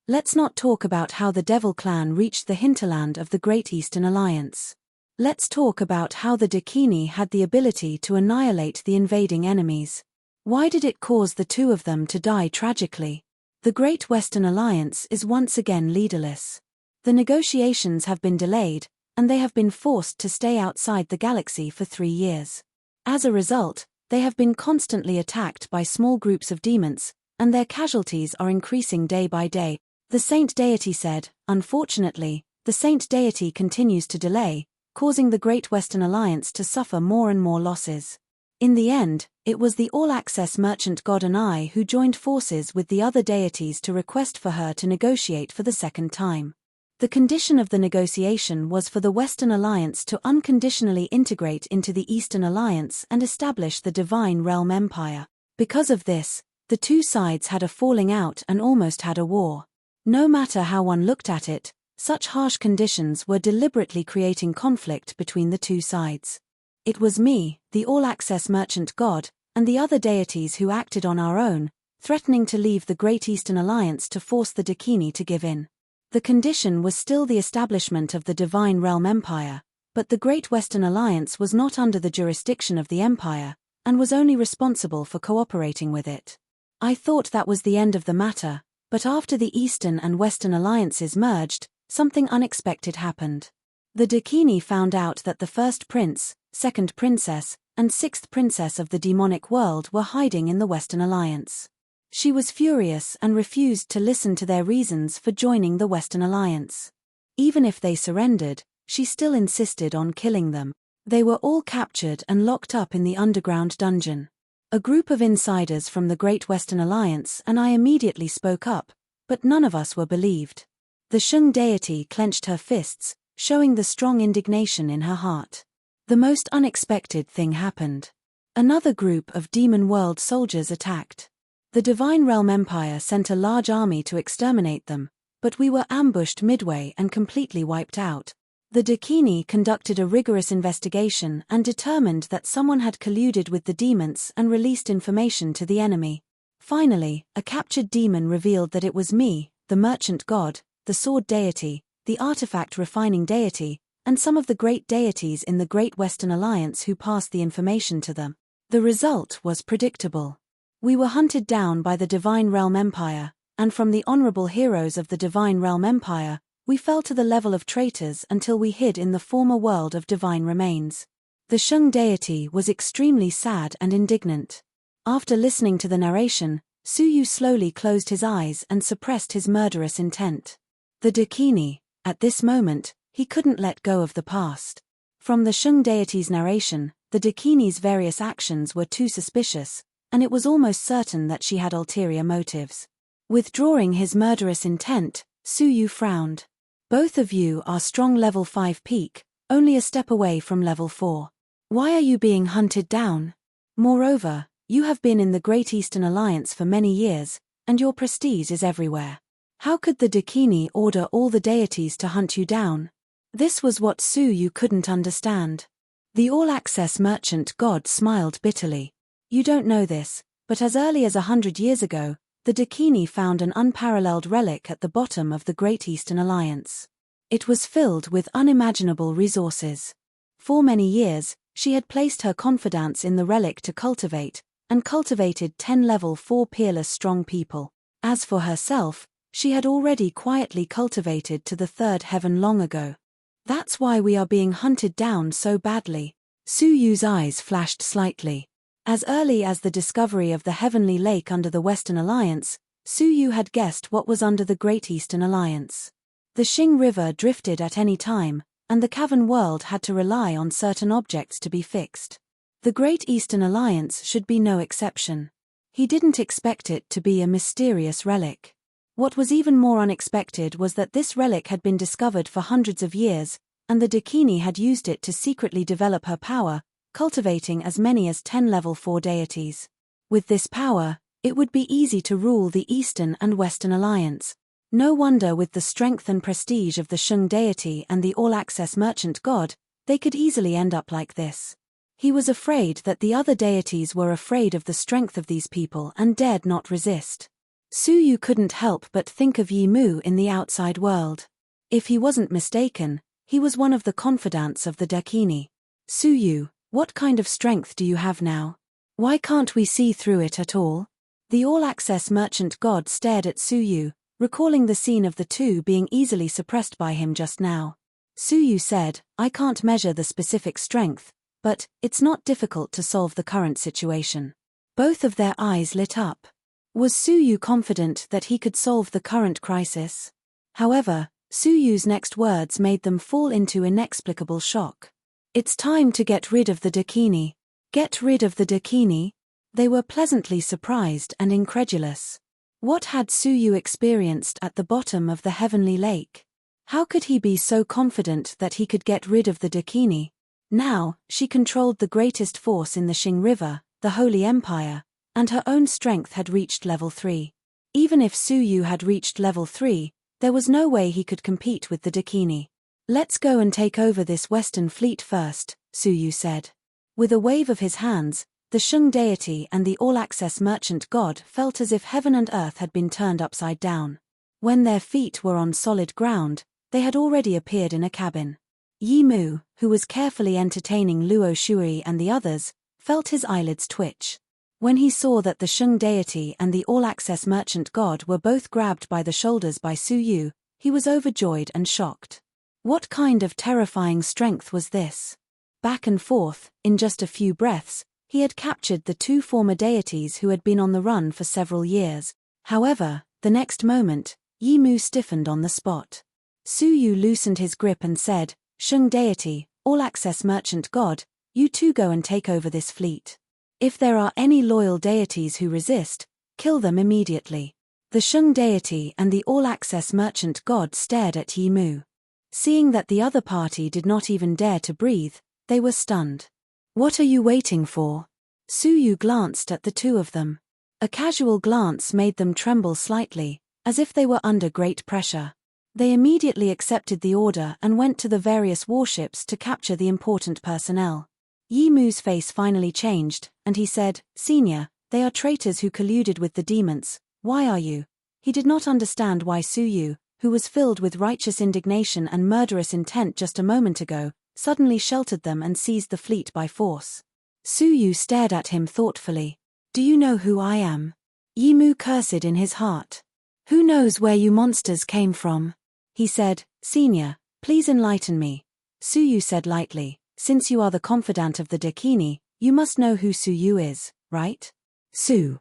Let's not talk about how the Devil Clan reached the hinterland of the Great Eastern Alliance. Let's talk about how the Dakini had the ability to annihilate the invading enemies. Why did it cause the two of them to die tragically? The Great Western Alliance is once again leaderless. The negotiations have been delayed, and they have been forced to stay outside the galaxy for 3 years. As a result, they have been constantly attacked by small groups of demons, and their casualties are increasing day by day," the Saint Deity said. "Unfortunately, the Saint Deity continues to delay, causing the Great Western Alliance to suffer more and more losses. In the end, it was the all-access merchant god and I who joined forces with the other deities to request for her to negotiate for the second time. The condition of the negotiation was for the Western Alliance to unconditionally integrate into the Eastern Alliance and establish the Divine Realm Empire. Because of this, the two sides had a falling out and almost had a war. No matter how one looked at it, such harsh conditions were deliberately creating conflict between the two sides. It was me, the all-access merchant god, and the other deities who acted on our own, threatening to leave the Great Eastern Alliance to force the Dakini to give in. The condition was still the establishment of the Divine Realm Empire, but the Great Western Alliance was not under the jurisdiction of the Empire, and was only responsible for cooperating with it. I thought that was the end of the matter, but after the Eastern and Western Alliances merged, something unexpected happened. The Dakini found out that the first prince, second princess, and sixth princess of the demonic world were hiding in the Western Alliance. She was furious and refused to listen to their reasons for joining the Western Alliance. Even if they surrendered, she still insisted on killing them. They were all captured and locked up in the underground dungeon. A group of insiders from the Great Western Alliance and I immediately spoke up, but none of us were believed. The Shang deity clenched her fists, showing the strong indignation in her heart. The most unexpected thing happened. Another group of Demon World soldiers attacked. The Divine Realm Empire sent a large army to exterminate them, but we were ambushed midway and completely wiped out. The Dakini conducted a rigorous investigation and determined that someone had colluded with the demons and released information to the enemy. Finally, a captured demon revealed that it was me, the merchant god, the sword deity, the artifact refining deity, and some of the great deities in the Great Western Alliance who passed the information to them. The result was predictable. We were hunted down by the Divine Realm Empire, and from the honorable heroes of the Divine Realm Empire, we fell to the level of traitors until we hid in the former world of divine remains. The Shang deity was extremely sad and indignant. After listening to the narration, Su Yu slowly closed his eyes and suppressed his murderous intent. The Dakini, at this moment, he couldn't let go of the past. From the Shang deity's narration, the Dakini's various actions were too suspicious, and it was almost certain that she had ulterior motives. Withdrawing his murderous intent, Su Yu frowned. Both of you are strong level 5 peak, only a step away from level 4. Why are you being hunted down? Moreover, you have been in the Great Eastern Alliance for many years, and your prestige is everywhere. How could the Dakini order all the deities to hunt you down? This was what Su Yu couldn't understand. The all-access merchant god smiled bitterly. You don't know this, but as early as 100 years ago, the Dakini found an unparalleled relic at the bottom of the Great Eastern Alliance. It was filled with unimaginable resources. For many years, she had placed her confidence in the relic to cultivate, and cultivated 10 level 4 peerless strong people. As for herself, she had already quietly cultivated to the 3rd heaven long ago. That's why we are being hunted down so badly. Su Yu's eyes flashed slightly. As early as the discovery of the Heavenly Lake under the Western Alliance, Su Yu had guessed what was under the Great Eastern Alliance. The Xing River drifted at any time, and the cavern world had to rely on certain objects to be fixed. The Great Eastern Alliance should be no exception. He didn't expect it to be a mysterious relic. What was even more unexpected was that this relic had been discovered for hundreds of years, and the Dakini had used it to secretly develop her power, cultivating as many as 10 level 4 deities. With this power, it would be easy to rule the Eastern and Western Alliance. No wonder with the strength and prestige of the Shung deity and the all-access merchant god, they could easily end up like this. He was afraid that the other deities were afraid of the strength of these people and dared not resist. Su Yu couldn't help but think of Yi Mu in the outside world. If he wasn't mistaken, he was one of the confidants of the Dakini. Su Yu, what kind of strength do you have now? Why can't we see through it at all? The all-access merchant god stared at Su Yu, recalling the scene of the two being easily suppressed by him just now. Su Yu said, I can't measure the specific strength, but it's not difficult to solve the current situation. Both of their eyes lit up. Was Su Yu confident that he could solve the current crisis? However, Su Yu's next words made them fall into inexplicable shock. It's time to get rid of the Dakini. Get rid of the Dakini? They were pleasantly surprised and incredulous. What had Su Yu experienced at the bottom of the Heavenly Lake? How could he be so confident that he could get rid of the Dakini? Now, she controlled the greatest force in the Xing River, the Holy Empire, and her own strength had reached level 3. Even if Su Yu had reached level 3, there was no way he could compete with the Dakini. Let's go and take over this Western fleet first, Su Yu said. With a wave of his hands, the Shung deity and the all-access merchant god felt as if heaven and earth had been turned upside down. When their feet were on solid ground, they had already appeared in a cabin. Yi Mu, who was carefully entertaining Luo Shui and the others, felt his eyelids twitch. When he saw that the Shung deity and the all-access merchant god were both grabbed by the shoulders by Su Yu, he was overjoyed and shocked. What kind of terrifying strength was this? Back and forth, in just a few breaths, he had captured the two former deities who had been on the run for several years. However, the next moment, Yi Mu stiffened on the spot. Su Yu loosened his grip and said, Shung deity, all-access merchant god, you two go and take over this fleet. If there are any loyal deities who resist, kill them immediately. The Shung deity and the all-access merchant god stared at Yi Mu. Seeing that the other party did not even dare to breathe, they were stunned. What are you waiting for? Su Yu glanced at the two of them. A casual glance made them tremble slightly, as if they were under great pressure. They immediately accepted the order and went to the various warships to capture the important personnel. Yi Mu's face finally changed, and he said, Senior, they are traitors who colluded with the demons. Why are you? He did not understand why Su Yu, who was filled with righteous indignation and murderous intent just a moment ago, suddenly sheltered them and seized the fleet by force. Su Yu stared at him thoughtfully. Do you know who I am? Yi Mu cursed in his heart. Who knows where you monsters came from? He said, Senior, please enlighten me. Su Yu said lightly, since you are the confidant of the Dakini, you must know who Su Yu is, right? Su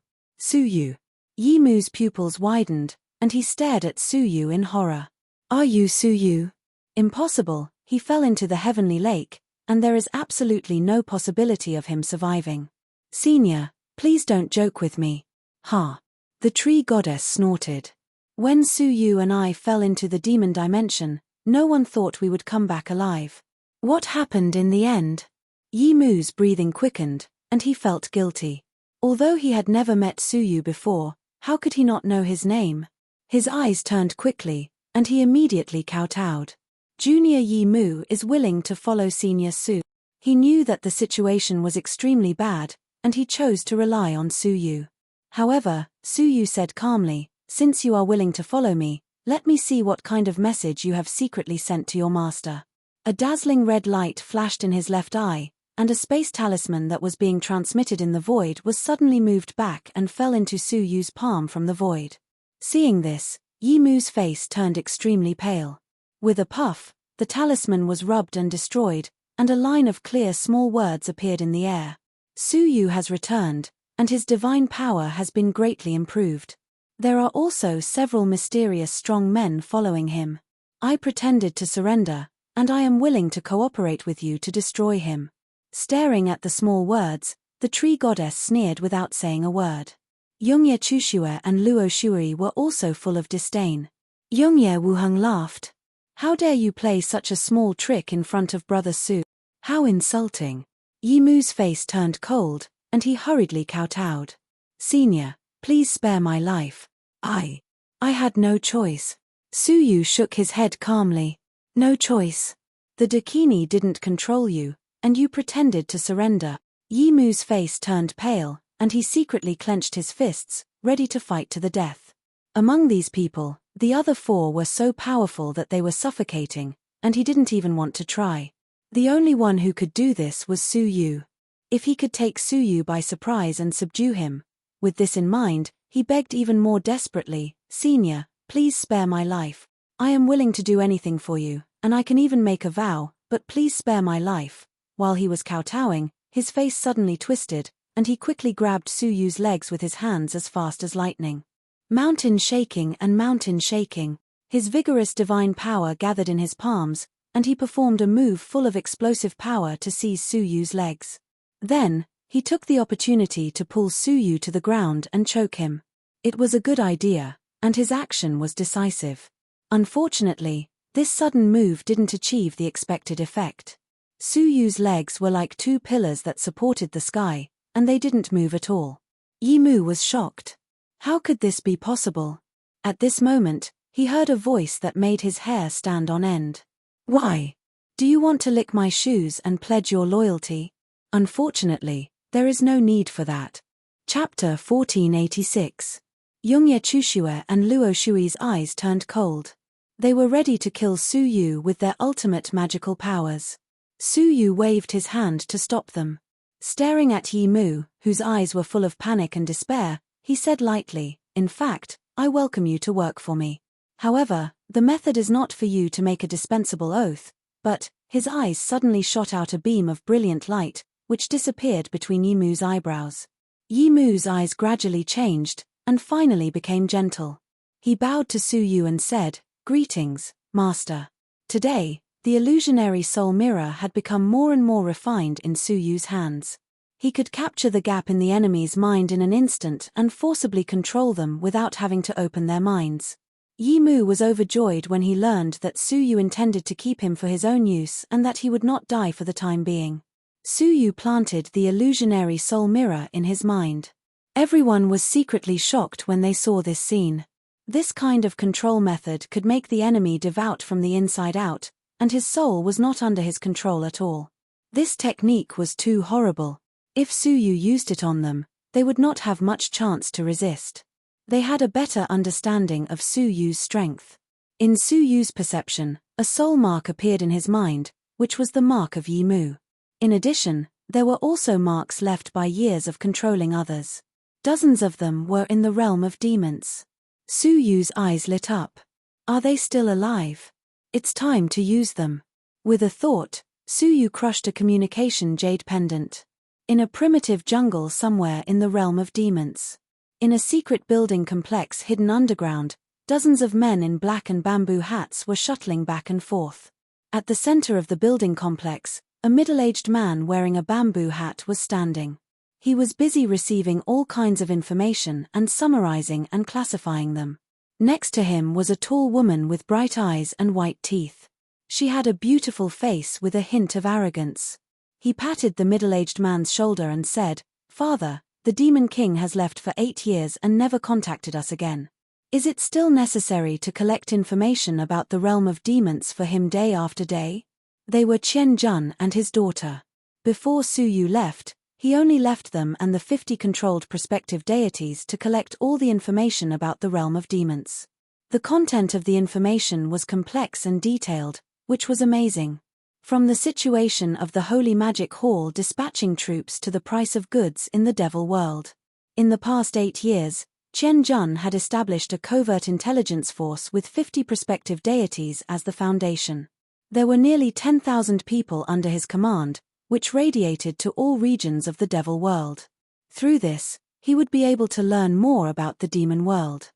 Yu. Yi Mu's pupils widened, and he stared at Su Yu in horror. Are you Su Yu? Impossible, he fell into the Heavenly Lake, and there is absolutely no possibility of him surviving. Senior, Please don't joke with me. Ha! The tree goddess snorted. When Su Yu and I fell into the demon dimension, no one thought we would come back alive. What happened in the end? Yi Mu's breathing quickened, and he felt guilty. Although he had never met Su Yu before, how could he not know his name? His eyes turned quickly, and he immediately kowtowed. Junior Yi Mu is willing to follow Senior Su. He knew that the situation was extremely bad, and he chose to rely on Su Yu. However, Su Yu said calmly, "Since you are willing to follow me, let me see what kind of message you have secretly sent to your master." A dazzling red light flashed in his left eye, and a space talisman that was being transmitted in the void was suddenly moved back and fell into Su Yu's palm from the void. Seeing this, Yi Mu's face turned extremely pale. With a puff, the talisman was rubbed and destroyed, and a line of clear small words appeared in the air. Su Yu has returned, and his divine power has been greatly improved. There are also several mysterious strong men following him. I pretended to surrender, and I am willing to cooperate with you to destroy him. Staring at the small words, the tree goddess sneered without saying a word. Yongye Chushue and Luo Shui were also full of disdain. Yongye Wuheng laughed. How dare you play such a small trick in front of Brother Su? How insulting. Yi Mu's face turned cold, and he hurriedly kowtowed. Senior, please spare my life. I had no choice. Su Yu shook his head calmly. No choice. The Dakini didn't control you, and you pretended to surrender. Yi Mu's face turned pale, and he secretly clenched his fists, ready to fight to the death. Among these people, the other four were so powerful that they were suffocating, and he didn't even want to try. The only one who could do this was Su Yu. If he could take Su Yu by surprise and subdue him. With this in mind, he begged even more desperately, "Senior, please spare my life. I am willing to do anything for you, and I can even make a vow, but please spare my life." While he was kowtowing, his face suddenly twisted, and he quickly grabbed Su Yu's legs with his hands as fast as lightning. Mountain shaking and mountain shaking. His vigorous divine power gathered in his palms, and he performed a move full of explosive power to seize Su Yu's legs. Then, he took the opportunity to pull Su Yu to the ground and choke him. It was a good idea, and his action was decisive. Unfortunately, this sudden move didn't achieve the expected effect. Su Yu's legs were like two pillars that supported the sky, and they didn't move at all. Yi Mu was shocked. How could this be possible? At this moment, he heard a voice that made his hair stand on end. Why? Do you want to lick my shoes and pledge your loyalty? Unfortunately, there is no need for that. Chapter 1486. Yongye Chushue and Luo Shui's eyes turned cold. They were ready to kill Su Yu with their ultimate magical powers. Su Yu waved his hand to stop them. Staring at Yi Mu, whose eyes were full of panic and despair, he said lightly, "In fact, I welcome you to work for me. However, the method is not for you to make a dispensable oath," but, his eyes suddenly shot out a beam of brilliant light, which disappeared between Yi Mu's eyebrows. Yi Mu's eyes gradually changed, and finally became gentle. He bowed to Su Yu and said, "Greetings, Master." Today, the illusionary soul mirror had become more and more refined in Su Yu's hands. He could capture the gap in the enemy's mind in an instant and forcibly control them without having to open their minds. Yi Mu was overjoyed when he learned that Su Yu intended to keep him for his own use and that he would not die for the time being. Su Yu planted the illusionary soul mirror in his mind. Everyone was secretly shocked when they saw this scene. This kind of control method could make the enemy devout from the inside out, and his soul was not under his control at all. This technique was too horrible. If Su Yu used it on them, they would not have much chance to resist. They had a better understanding of Su Yu's strength. In Su Yu's perception, a soul mark appeared in his mind, which was the mark of Yi Mu. In addition, there were also marks left by years of controlling others. Dozens of them were in the realm of demons. Su Yu's eyes lit up. Are they still alive? It's time to use them. With a thought, Su Yu crushed a communication jade pendant. In a primitive jungle somewhere in the realm of demons. In a secret building complex hidden underground, dozens of men in black and bamboo hats were shuttling back and forth. At the center of the building complex, a middle-aged man wearing a bamboo hat was standing. He was busy receiving all kinds of information and summarizing and classifying them. Next to him was a tall woman with bright eyes and white teeth. She had a beautiful face with a hint of arrogance. He patted the middle-aged man's shoulder and said, "Father, the Demon King has left for 8 years and never contacted us again. Is it still necessary to collect information about the realm of demons for him day after day?" They were Qian Jun and his daughter. Before Su Yu left, he only left them and the 50 controlled prospective deities to collect all the information about the realm of demons. The content of the information was complex and detailed, which was amazing. From the situation of the Holy Magic Hall dispatching troops to the price of goods in the Devil World. In the past 8 years, Qian Jun had established a covert intelligence force with 50 prospective deities as the foundation. There were nearly 10,000 people under his command, which radiated to all regions of the Devil World. Through this, he would be able to learn more about the demon world.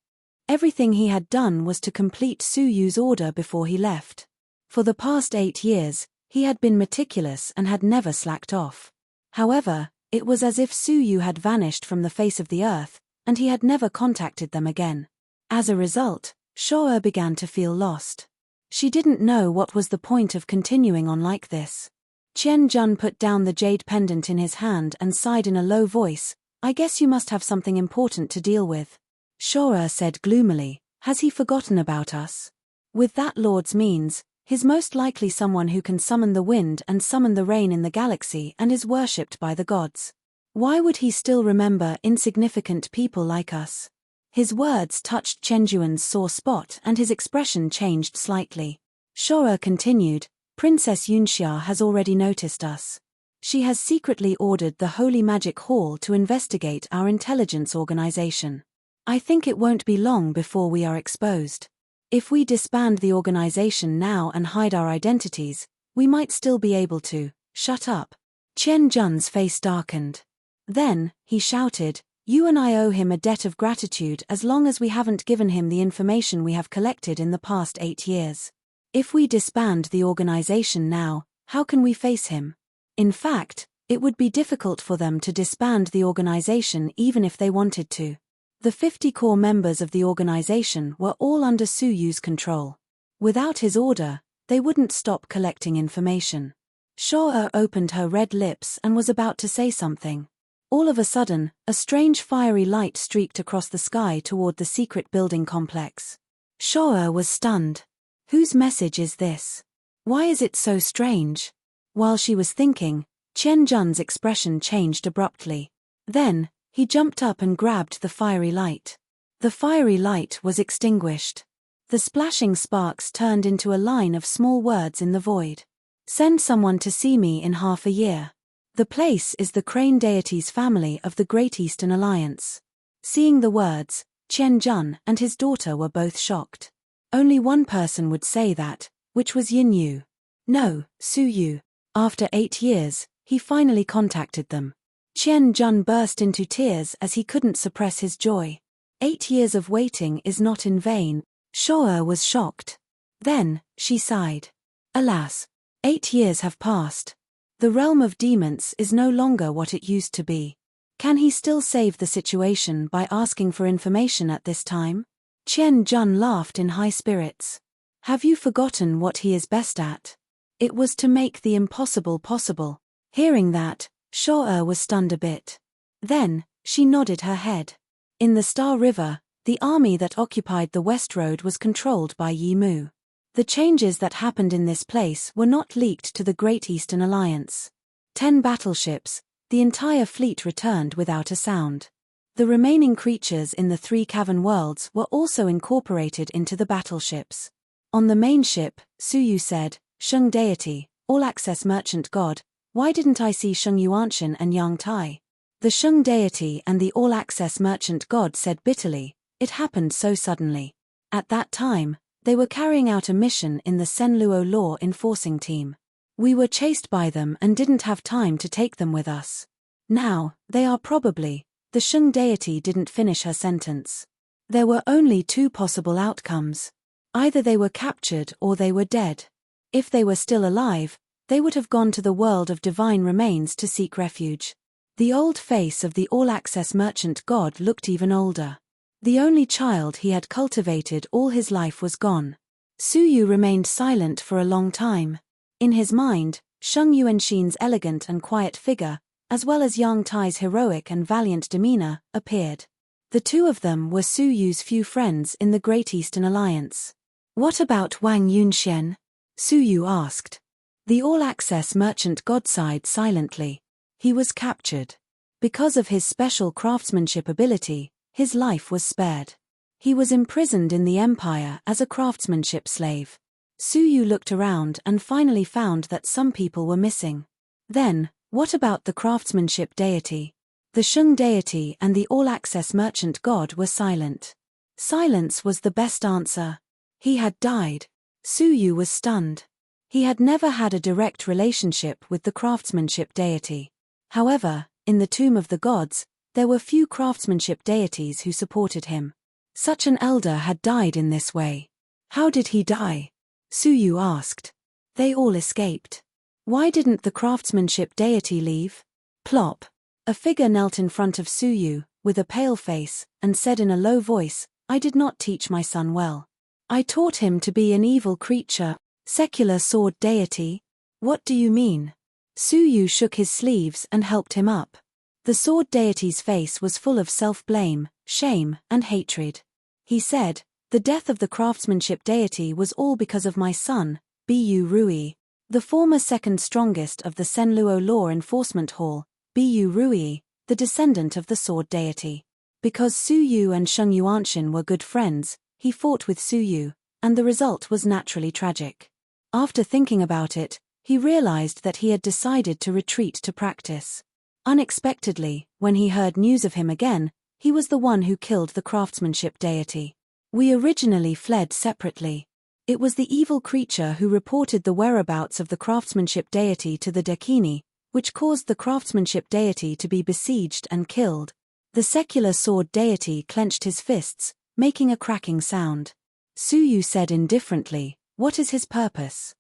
Everything he had done was to complete Su Yu's order before he left. For the past 8 years, he had been meticulous and had never slacked off. However, it was as if Su Yu had vanished from the face of the earth, and he had never contacted them again. As a result, Sho'er began to feel lost. She didn't know what was the point of continuing on like this. Qian Jun put down the jade pendant in his hand and sighed in a low voice, "I guess you must have something important to deal with." Sho'er said gloomily, "Has he forgotten about us? With that lord's means, he's most likely someone who can summon the wind and summon the rain in the galaxy and is worshipped by the gods. Why would he still remember insignificant people like us?" His words touched Chenjuan's sore spot and his expression changed slightly. Sho'er continued, "Princess Yunxia has already noticed us. She has secretly ordered the Holy Magic Hall to investigate our intelligence organization. I think it won't be long before we are exposed. If we disband the organization now and hide our identities, we might still be able to." "Shut up." Qian Jun's face darkened. Then, he shouted, "You and I owe him a debt of gratitude as long as we haven't given him the information we have collected in the past 8 years. If we disband the organization now, how can we face him? In fact, it would be difficult for them to disband the organization even if they wanted to." The 50 core members of the organization were all under Su Yu's control. Without his order, they wouldn't stop collecting information. Sho'er opened her red lips and was about to say something. All of a sudden, a strange fiery light streaked across the sky toward the secret building complex. Sho'er was stunned. Whose message is this? Why is it so strange? While she was thinking, Qian Jun's expression changed abruptly. Then, he jumped up and grabbed the fiery light. The fiery light was extinguished. The splashing sparks turned into a line of small words in the void. "Send someone to see me in half a year. The place is the Crane Deity's family of the Great Eastern Alliance." Seeing the words, Qian Jun and his daughter were both shocked. Only one person would say that, which was Yin Yu. No, Su Yu. After 8 years, he finally contacted them. Qian Jun burst into tears as he couldn't suppress his joy. 8 years of waiting is not in vain. Sho'er was shocked. Then, she sighed. Alas, 8 years have passed. The realm of demons is no longer what it used to be. Can he still save the situation by asking for information at this time? Qian Jun laughed in high spirits. Have you forgotten what he is best at? It was to make the impossible possible. Hearing that, Sho'er was stunned a bit. Then, she nodded her head. In the Star River, the army that occupied the West Road was controlled by Yi Mu. The changes that happened in this place were not leaked to the Great Eastern Alliance. 10 battleships, the entire fleet returned without a sound. The remaining creatures in the 3 cavern worlds were also incorporated into the battleships. On the main ship, Su Yu said, "Sheng Deity, All-Access Merchant God, why didn't I see Sheng Yuanshan and Yang Tai?" The Sheng Deity and the All-Access Merchant God said bitterly, "It happened so suddenly. At that time, they were carrying out a mission in the Senluo law enforcing team. We were chased by them and didn't have time to take them with us. Now, they are probably..." The Sheng Deity didn't finish her sentence. There were only 2 possible outcomes. Either they were captured or they were dead. If they were still alive, they would have gone to the world of divine remains to seek refuge. The old face of the all-access merchant god looked even older. The only child he had cultivated all his life was gone. Suyu remained silent for a long time. In his mind, Sheng Yuanxin's elegant and quiet figure, as well as Yang Tai's heroic and valiant demeanor, appeared. The two of them were Suyu's few friends in the Great Eastern Alliance. "What about Wang Yunxian?" Suyu asked. The all-access merchant god sighed silently. He was captured. Because of his special craftsmanship ability, his life was spared. He was imprisoned in the empire as a craftsmanship slave. Suyu looked around and finally found that some people were missing. Then, what about the craftsmanship deity? The Sheng deity and the all-access merchant god were silent. Silence was the best answer. He had died. Suyu was stunned. He had never had a direct relationship with the craftsmanship deity. However, in the Tomb of the Gods, there were few craftsmanship deities who supported him. Such an elder had died in this way. How did he die? Suyu asked. They all escaped. Why didn't the craftsmanship deity leave? Plop. A figure knelt in front of Suyu, with a pale face, and said in a low voice, "I did not teach my son well. I taught him to be an evil creature." Secular sword deity? What do you mean? Suyu shook his sleeves and helped him up. The sword deity's face was full of self-blame, shame, and hatred. He said, "The death of the craftsmanship deity was all because of my son, Bu Rui, the former second strongest of the Senluo Law Enforcement Hall, Bu Rui, the descendant of the sword deity. Because Suyu and Sheng Yuanxin were good friends, he fought with Suyu, and the result was naturally tragic." After thinking about it, he realized that he had decided to retreat to practice. Unexpectedly, when he heard news of him again, he was the one who killed the craftsmanship deity. "We originally fled separately. It was the evil creature who reported the whereabouts of the craftsmanship deity to the Dakini, which caused the craftsmanship deity to be besieged and killed." The secular sword deity clenched his fists, making a cracking sound. Suyu said indifferently, "What is his purpose?"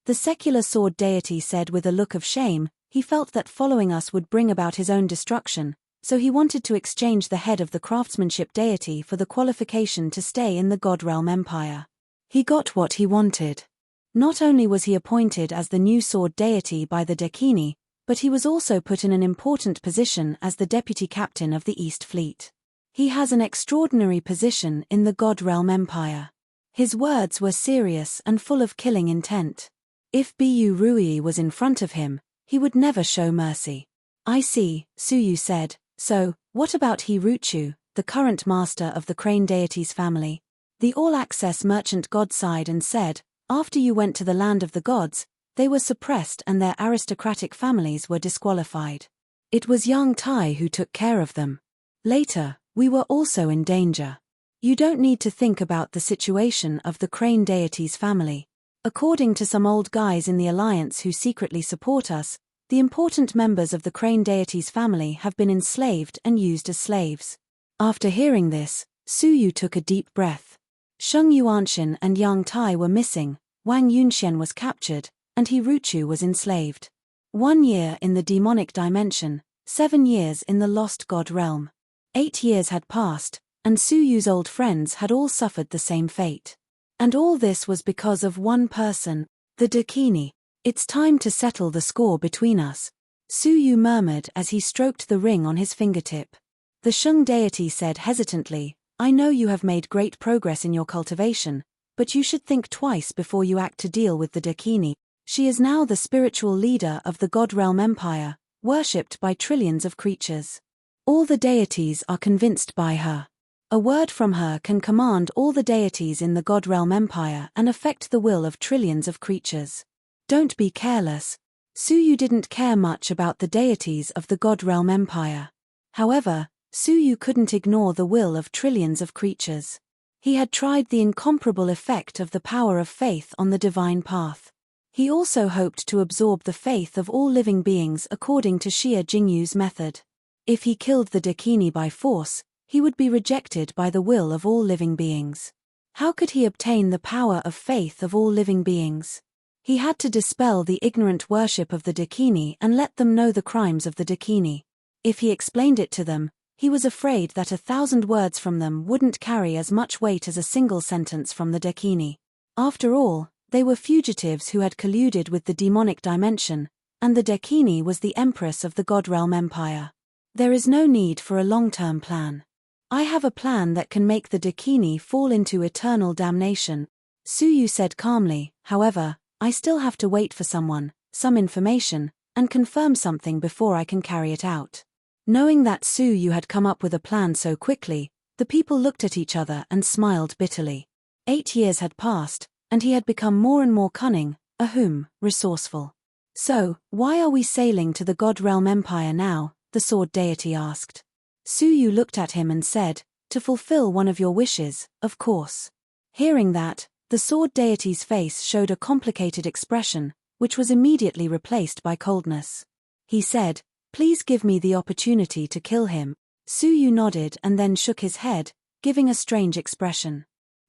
The secular sword deity said with a look of shame, he felt that following us would bring about his own destruction, so he wanted to exchange the head of the craftsmanship deity for the qualification to stay in the God Realm Empire. He got what he wanted. Not only was he appointed as the new sword deity by the Dakini, but he was also put in an important position as the deputy captain of the East Fleet. He has an extraordinary position in the God Realm Empire. His words were serious and full of killing intent. If Bu Rui was in front of him, he would never show mercy. "I see," Suyu said. "So, what about Hiruchu, the current master of the crane deity's family?" The all-access merchant god sighed and said, "After you went to the land of the gods, they were suppressed and their aristocratic families were disqualified. It was Yang Tai who took care of them. Later, we were also in danger. You don't need to think about the situation of the crane deity's family. According to some old guys in the Alliance who secretly support us, the important members of the crane deity's family have been enslaved and used as slaves." After hearing this, Suyu took a deep breath. Sheng Yuanxin and Yang Tai were missing, Wang Yunxian was captured, and Hiruchu was enslaved. 1 year in the demonic dimension, 7 years in the lost god realm. 8 years had passed, and Suyu's old friends had all suffered the same fate. And all this was because of one person, the Dakini. "It's time to settle the score between us," Suyu murmured as he stroked the ring on his fingertip. The Sheng deity said hesitantly, "I know you have made great progress in your cultivation, but you should think twice before you act to deal with the Dakini. She is now the spiritual leader of the God Realm Empire, worshipped by trillions of creatures. All the deities are convinced by her. A word from her can command all the deities in the God Realm Empire and affect the will of trillions of creatures. Don't be careless." Suyu didn't care much about the deities of the God Realm Empire. However, Suyu couldn't ignore the will of trillions of creatures. He had tried the incomparable effect of the power of faith on the divine path. He also hoped to absorb the faith of all living beings according to Xia Jingyu's method. If he killed the Dakini by force, he would be rejected by the will of all living beings. How could he obtain the power of faith of all living beings? He had to dispel the ignorant worship of the Dakini and let them know the crimes of the Dakini. If he explained it to them, he was afraid that 1,000 words from them wouldn't carry as much weight as a single sentence from the Dakini. After all, they were fugitives who had colluded with the demonic dimension, and the Dakini was the empress of the God Realm Empire. There is no need for a long-term plan. I have a plan that can make the Dakini fall into eternal damnation, Suyu said calmly. However, I still have to wait for someone, some information, and confirm something before I can carry it out. Knowing that Suyu had come up with a plan so quickly, the people looked at each other and smiled bitterly. 8 years had passed, and he had become more and more cunning, resourceful. So, why are we sailing to the God Realm Empire now? The sword deity asked. Suyu looked at him and said, to fulfill one of your wishes, of course. Hearing that, the sword deity's face showed a complicated expression, which was immediately replaced by coldness. He said, please give me the opportunity to kill him. Suyu nodded and then shook his head, giving a strange expression.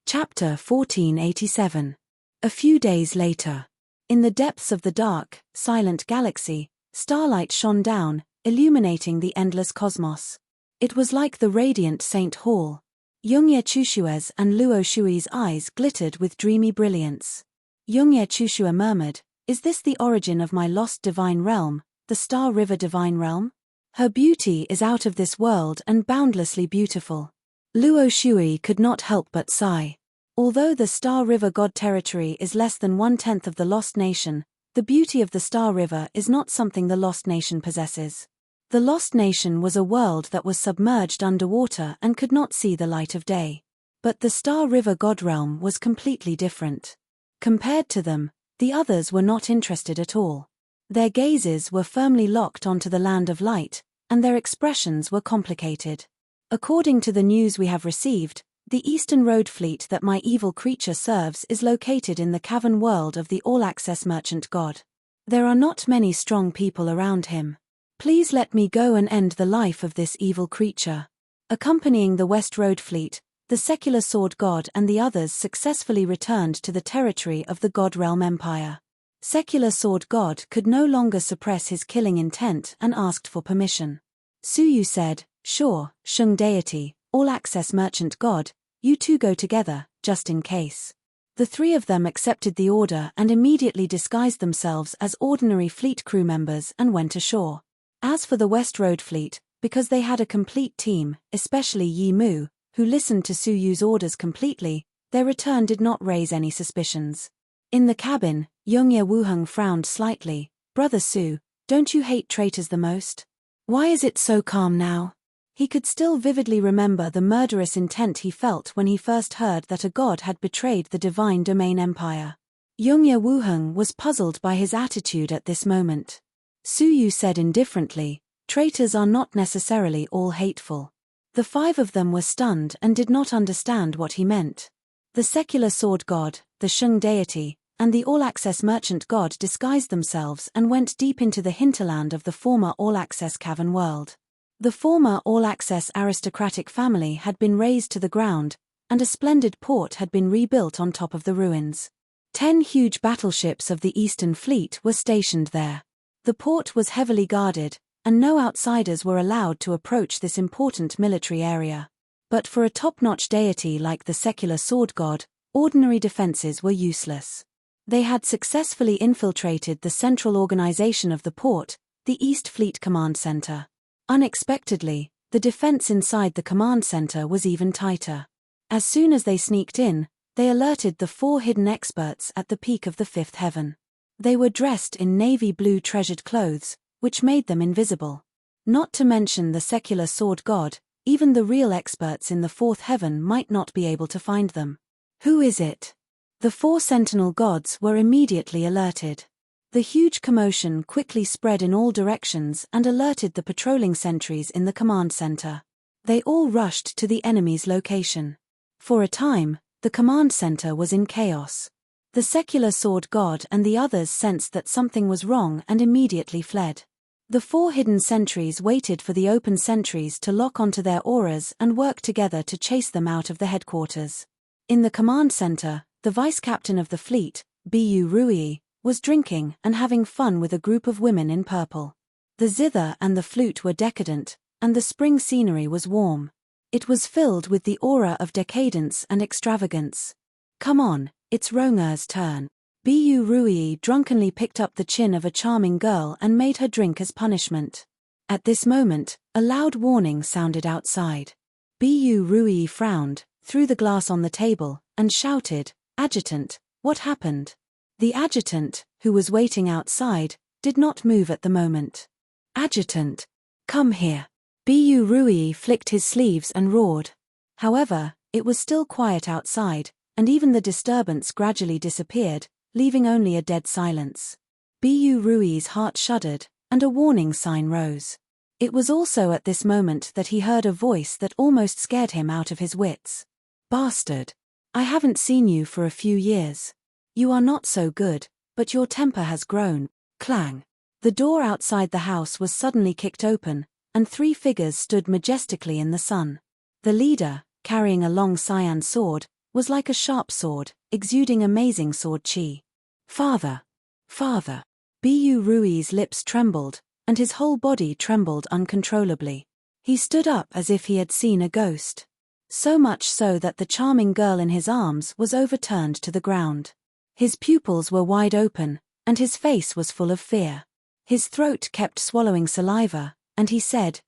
Chapter 1487. A few days later. In the depths of the dark, silent galaxy, starlight shone down, illuminating the endless cosmos. It was like the radiant Saint Hall. Yongye Chushue's and Luo Shui's eyes glittered with dreamy brilliance. Yongye Chushue murmured, is this the origin of my lost divine realm, the Star River divine realm? Her beauty is out of this world and boundlessly beautiful. Luo Shui could not help but sigh. Although the Star River God territory is less than 1/10 of the Lost Nation, the beauty of the Star River is not something the Lost Nation possesses. The Lost Nation was a world that was submerged underwater and could not see the light of day. But the Star River God realm was completely different. Compared to them, the others were not interested at all. Their gazes were firmly locked onto the land of light, and their expressions were complicated. According to the news we have received, the Eastern Road fleet that my evil creature serves is located in the cavern world of the all-access merchant god. There are not many strong people around him. Please let me go and end the life of this evil creature. Accompanying the West Road fleet, the secular sword god and the others successfully returned to the territory of the God Realm Empire. Secular sword god could no longer suppress his killing intent and asked for permission. Suyu said, sure, Shung deity, all-access merchant god, you two go together, just in case. The three of them accepted the order and immediately disguised themselves as ordinary fleet crew members and went ashore. As for the West Road fleet, because they had a complete team, especially Yi Mu, who listened to Suyu's orders completely, their return did not raise any suspicions. In the cabin, Yongye Wuheng frowned slightly. Brother Su, don't you hate traitors the most? Why is it so calm now? He could still vividly remember the murderous intent he felt when he first heard that a god had betrayed the divine domain empire. Yongye Wuheng was puzzled by his attitude at this moment. Suyu said indifferently, traitors are not necessarily all hateful. The five of them were stunned and did not understand what he meant. The secular sword god, the Shung deity, and the all-access merchant god disguised themselves and went deep into the hinterland of the former all-access cavern world. The former all-access aristocratic family had been razed to the ground, and a splendid port had been rebuilt on top of the ruins. 10 huge battleships of the Eastern Fleet were stationed there. The port was heavily guarded, and no outsiders were allowed to approach this important military area. But for a top-notch deity like the secular sword god, ordinary defenses were useless. They had successfully infiltrated the central organization of the port, the East Fleet Command Center. Unexpectedly, the defense inside the command center was even tighter. As soon as they sneaked in, they alerted the 4 hidden experts at the peak of the 5th heaven. They were dressed in navy blue treasured clothes, which made them invisible. Not to mention the secular sword god, even the real experts in the 4th heaven might not be able to find them. Who is it? The 4 sentinel gods were immediately alerted. The huge commotion quickly spread in all directions and alerted the patrolling sentries in the command center. They all rushed to the enemy's location. For a time, the command center was in chaos. The secular sword god and the others sensed that something was wrong and immediately fled. The 4 hidden sentries waited for the open sentries to lock onto their auras and work together to chase them out of the headquarters. In the command center, the vice-captain of the fleet, Bu Rui, was drinking and having fun with a group of women in purple. The zither and the flute were decadent, and the spring scenery was warm. It was filled with the aura of decadence and extravagance. Come on, it's Ronger's turn. Bu Rui drunkenly picked up the chin of a charming girl and made her drink as punishment. At this moment, a loud warning sounded outside. Bu Rui frowned, threw the glass on the table, and shouted, "Adjutant, what happened?" The adjutant, who was waiting outside, did not move at the moment. "Adjutant, come here." Bu Rui flicked his sleeves and roared. However, it was still quiet outside, and even the disturbance gradually disappeared, leaving only a dead silence. Bu Rui's heart shuddered, and a warning sign rose. It was also at this moment that he heard a voice that almost scared him out of his wits. "Bastard! I haven't seen you for a few years. You are not so good, but your temper has grown." Clang! The door outside the house was suddenly kicked open, and 3 figures stood majestically in the sun. The leader, carrying a long cyan sword, was like a sharp sword, exuding amazing sword chi. "Father! Father!" Bu Rui's lips trembled, and his whole body trembled uncontrollably. He stood up as if he had seen a ghost. So much so that the charming girl in his arms was overturned to the ground. His pupils were wide open, and his face was full of fear. His throat kept swallowing saliva, and he said,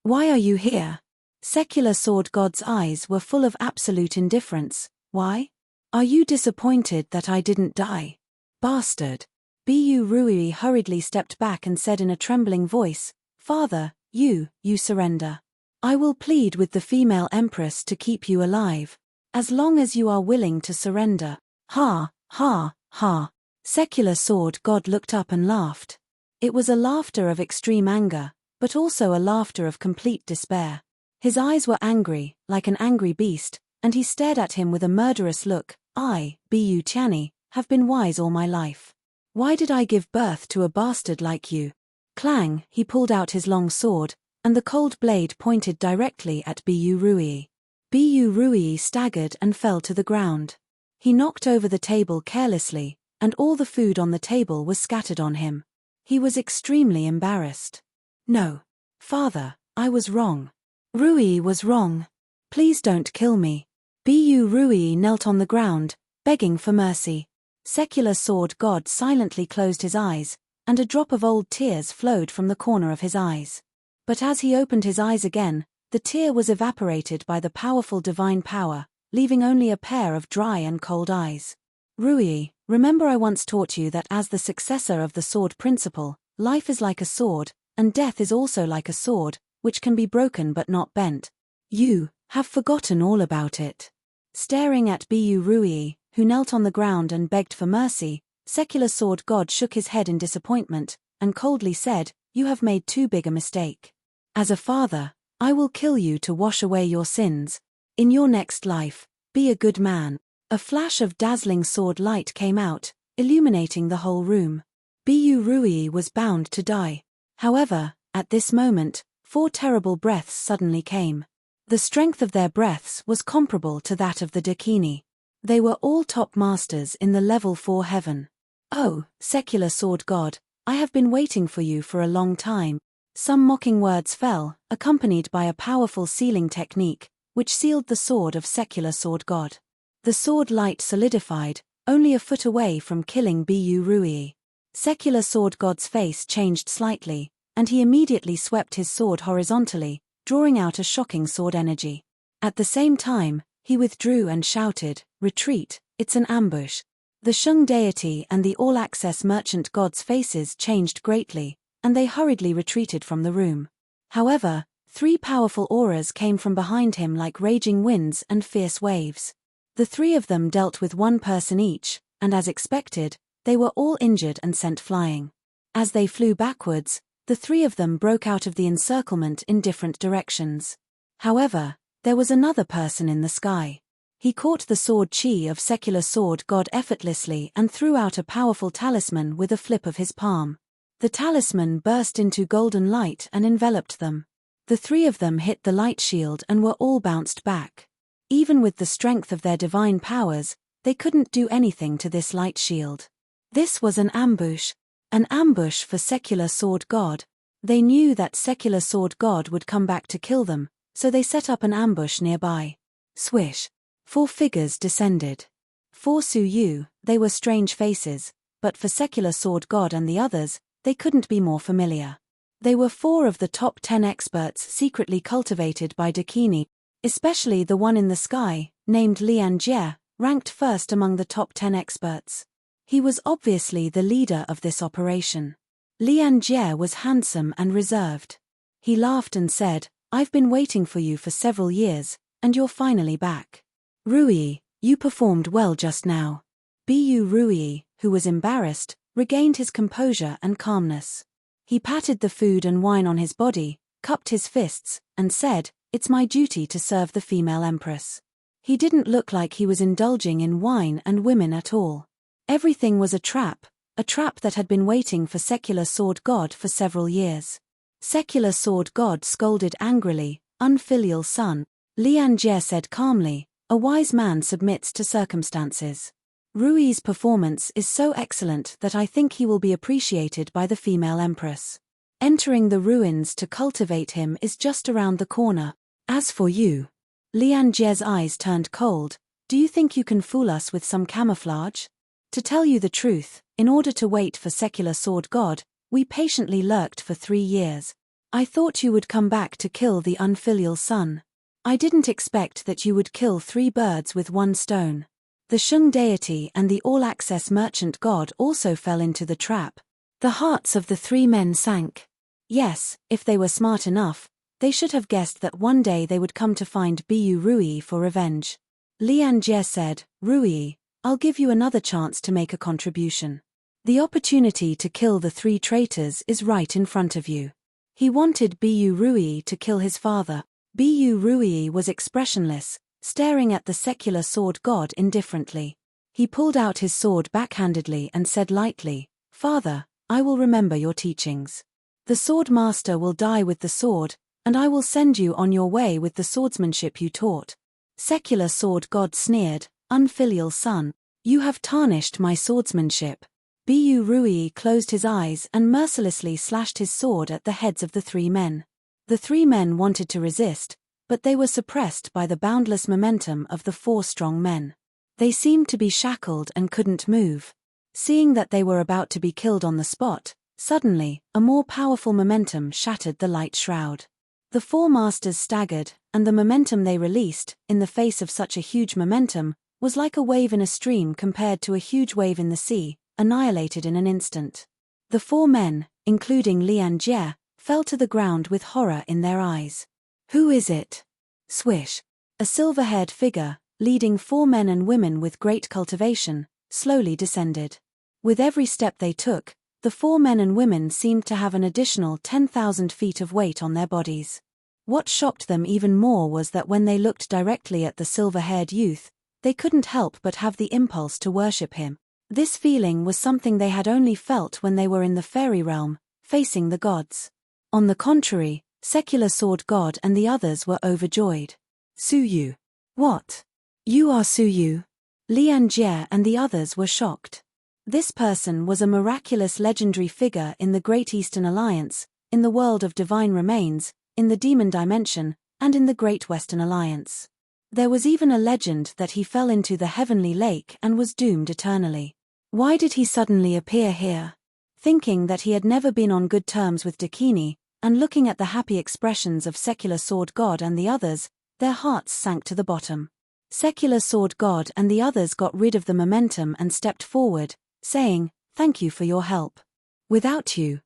Why are you here?" Secular sword god's eyes were full of absolute indifference. "Why? Are you disappointed that I didn't die? Bastard." Bu Rui hurriedly stepped back and said in a trembling voice, "Father, you surrender. I will plead with the female empress to keep you alive. As long as you are willing to surrender." Ha, ha, ha. Secular sword god looked up and laughed. It was a laughter of extreme anger, but also a laughter of complete despair. His eyes were angry, like an angry beast, and he stared at him with a murderous look. "I, Bu Tianyi, have been wise all my life. Why did I give birth to a bastard like you?" Clang, he pulled out his long sword, and the cold blade pointed directly at Bu Rui. Bu Rui staggered and fell to the ground. He knocked over the table carelessly, and all the food on the table was scattered on him. He was extremely embarrassed. "No. Father, I was wrong. Rui was wrong. Please don't kill me." Bu Rui knelt on the ground, begging for mercy. Secular sword god silently closed his eyes, and a drop of old tears flowed from the corner of his eyes. But as he opened his eyes again, the tear was evaporated by the powerful divine power, leaving only a pair of dry and cold eyes. "Rui, remember I once taught you that as the successor of the sword principle, life is like a sword, and death is also like a sword, which can be broken but not bent. You have forgotten all about it." Staring at Bu Rui, who knelt on the ground and begged for mercy, Secular sword god shook his head in disappointment, and coldly said, "You have made too big a mistake. As a father, I will kill you to wash away your sins. In your next life, be a good man." A flash of dazzling sword light came out, illuminating the whole room. Bu Rui was bound to die. However, at this moment, 4 terrible breaths suddenly came. The strength of their breaths was comparable to that of the Dakini. They were all top masters in the level 4 heaven. "Oh, secular sword god, I have been waiting for you for a long time." Some mocking words fell, accompanied by a powerful sealing technique, which sealed the sword of secular sword god. The sword light solidified, only a foot away from killing Bu Rui. Secular sword god's face changed slightly, and he immediately swept his sword horizontally, drawing out a shocking sword energy. At the same time, he withdrew and shouted, "Retreat, it's an ambush." The Shung deity and the all-access merchant god's faces changed greatly, and they hurriedly retreated from the room. However, 3 powerful auras came from behind him like raging winds and fierce waves. The 3 of them dealt with 1 person each, and as expected, they were all injured and sent flying. As they flew backwards, the 3 of them broke out of the encirclement in different directions. However, there was another person in the sky. He caught the sword chi of secular sword god effortlessly and threw out a powerful talisman with a flip of his palm. The talisman burst into golden light and enveloped them. The 3 of them hit the light shield and were all bounced back. Even with the strength of their divine powers, they couldn't do anything to this light shield. This was an ambush. An ambush for secular sword god. They knew that secular sword god would come back to kill them, so they set up an ambush nearby. Swish. 4 figures descended. For Su Yu, they were strange faces, but for secular sword god and the others, they couldn't be more familiar. They were 4 of the top 10 experts secretly cultivated by Dakini, especially the one in the sky, named Lian Jie, ranked first among the top 10 experts. He was obviously the leader of this operation. Lian Jie was handsome and reserved. He laughed and said, "I've been waiting for you for several years, and you're finally back. Rui, you performed well just now." Bu Rui, who was embarrassed, regained his composure and calmness. He patted the food and wine on his body, cupped his fists, and said, "It's my duty to serve the female empress." He didn't look like he was indulging in wine and women at all. Everything was a trap that had been waiting for secular sword god for several years. Secular sword god scolded angrily, "Unfilial son." Lian Jie said calmly, "A wise man submits to circumstances. Rui's performance is so excellent that I think he will be appreciated by the female empress. Entering the ruins to cultivate him is just around the corner. As for you..." Lian Jie's eyes turned cold. "Do you think you can fool us with some camouflage? To tell you the truth, in order to wait for secular sword god, we patiently lurked for 3 years. I thought you would come back to kill the unfilial son. I didn't expect that you would kill 3 birds with 1 stone." The Sheng deity and the all-access merchant god also fell into the trap. The hearts of the 3 men sank. Yes, if they were smart enough, they should have guessed that one day they would come to find Bu Rui for revenge. Lian Jie said, "Rui, I'll give you another chance to make a contribution. The opportunity to kill the 3 traitors is right in front of you." He wanted Bu Rui to kill his father. Bu Rui was expressionless, staring at the secular sword god indifferently. He pulled out his sword backhandedly and said lightly, "Father, I will remember your teachings. The sword master will die with the sword, and I will send you on your way with the swordsmanship you taught." Secular sword god sneered, "Unfilial son, you have tarnished my swordsmanship." Bu Rui closed his eyes and mercilessly slashed his sword at the heads of the 3 men. The 3 men wanted to resist, but they were suppressed by the boundless momentum of the 4 strong men. They seemed to be shackled and couldn't move. Seeing that they were about to be killed on the spot, suddenly, a more powerful momentum shattered the light shroud. The 4 masters staggered, and the momentum they released, in the face of such a huge momentum, was like a wave in a stream compared to a huge wave in the sea, annihilated in an instant. The 4 men, including Lian Jie, fell to the ground with horror in their eyes. "Who is it?" Swish. A silver-haired figure, leading 4 men and women with great cultivation, slowly descended. With every step they took, the 4 men and women seemed to have an additional 10,000 feet of weight on their bodies. What shocked them even more was that when they looked directly at the silver-haired youth, they couldn't help but have the impulse to worship him. This feeling was something they had only felt when they were in the fairy realm, facing the gods. On the contrary, secular sword god and the others were overjoyed. "Su Yu. What? You are Su Yu?" Lian Jie and the others were shocked. This person was a miraculous legendary figure in the Great Eastern Alliance, in the world of divine remains, in the demon dimension, and in the Great Western Alliance. There was even a legend that he fell into the heavenly lake and was doomed eternally. Why did he suddenly appear here? Thinking that he had never been on good terms with Dakini, and looking at the happy expressions of secular sword god and the others, their hearts sank to the bottom. Secular sword god and the others got rid of the momentum and stepped forward, saying, "Thank you for your help. Without you,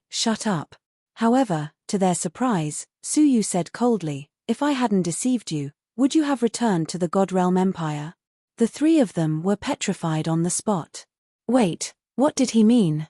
shut up." However, to their surprise, Su Yu said coldly, "If I hadn't deceived you, would you have returned to the God Realm Empire?" The 3 of them were petrified on the spot. Wait, what did he mean?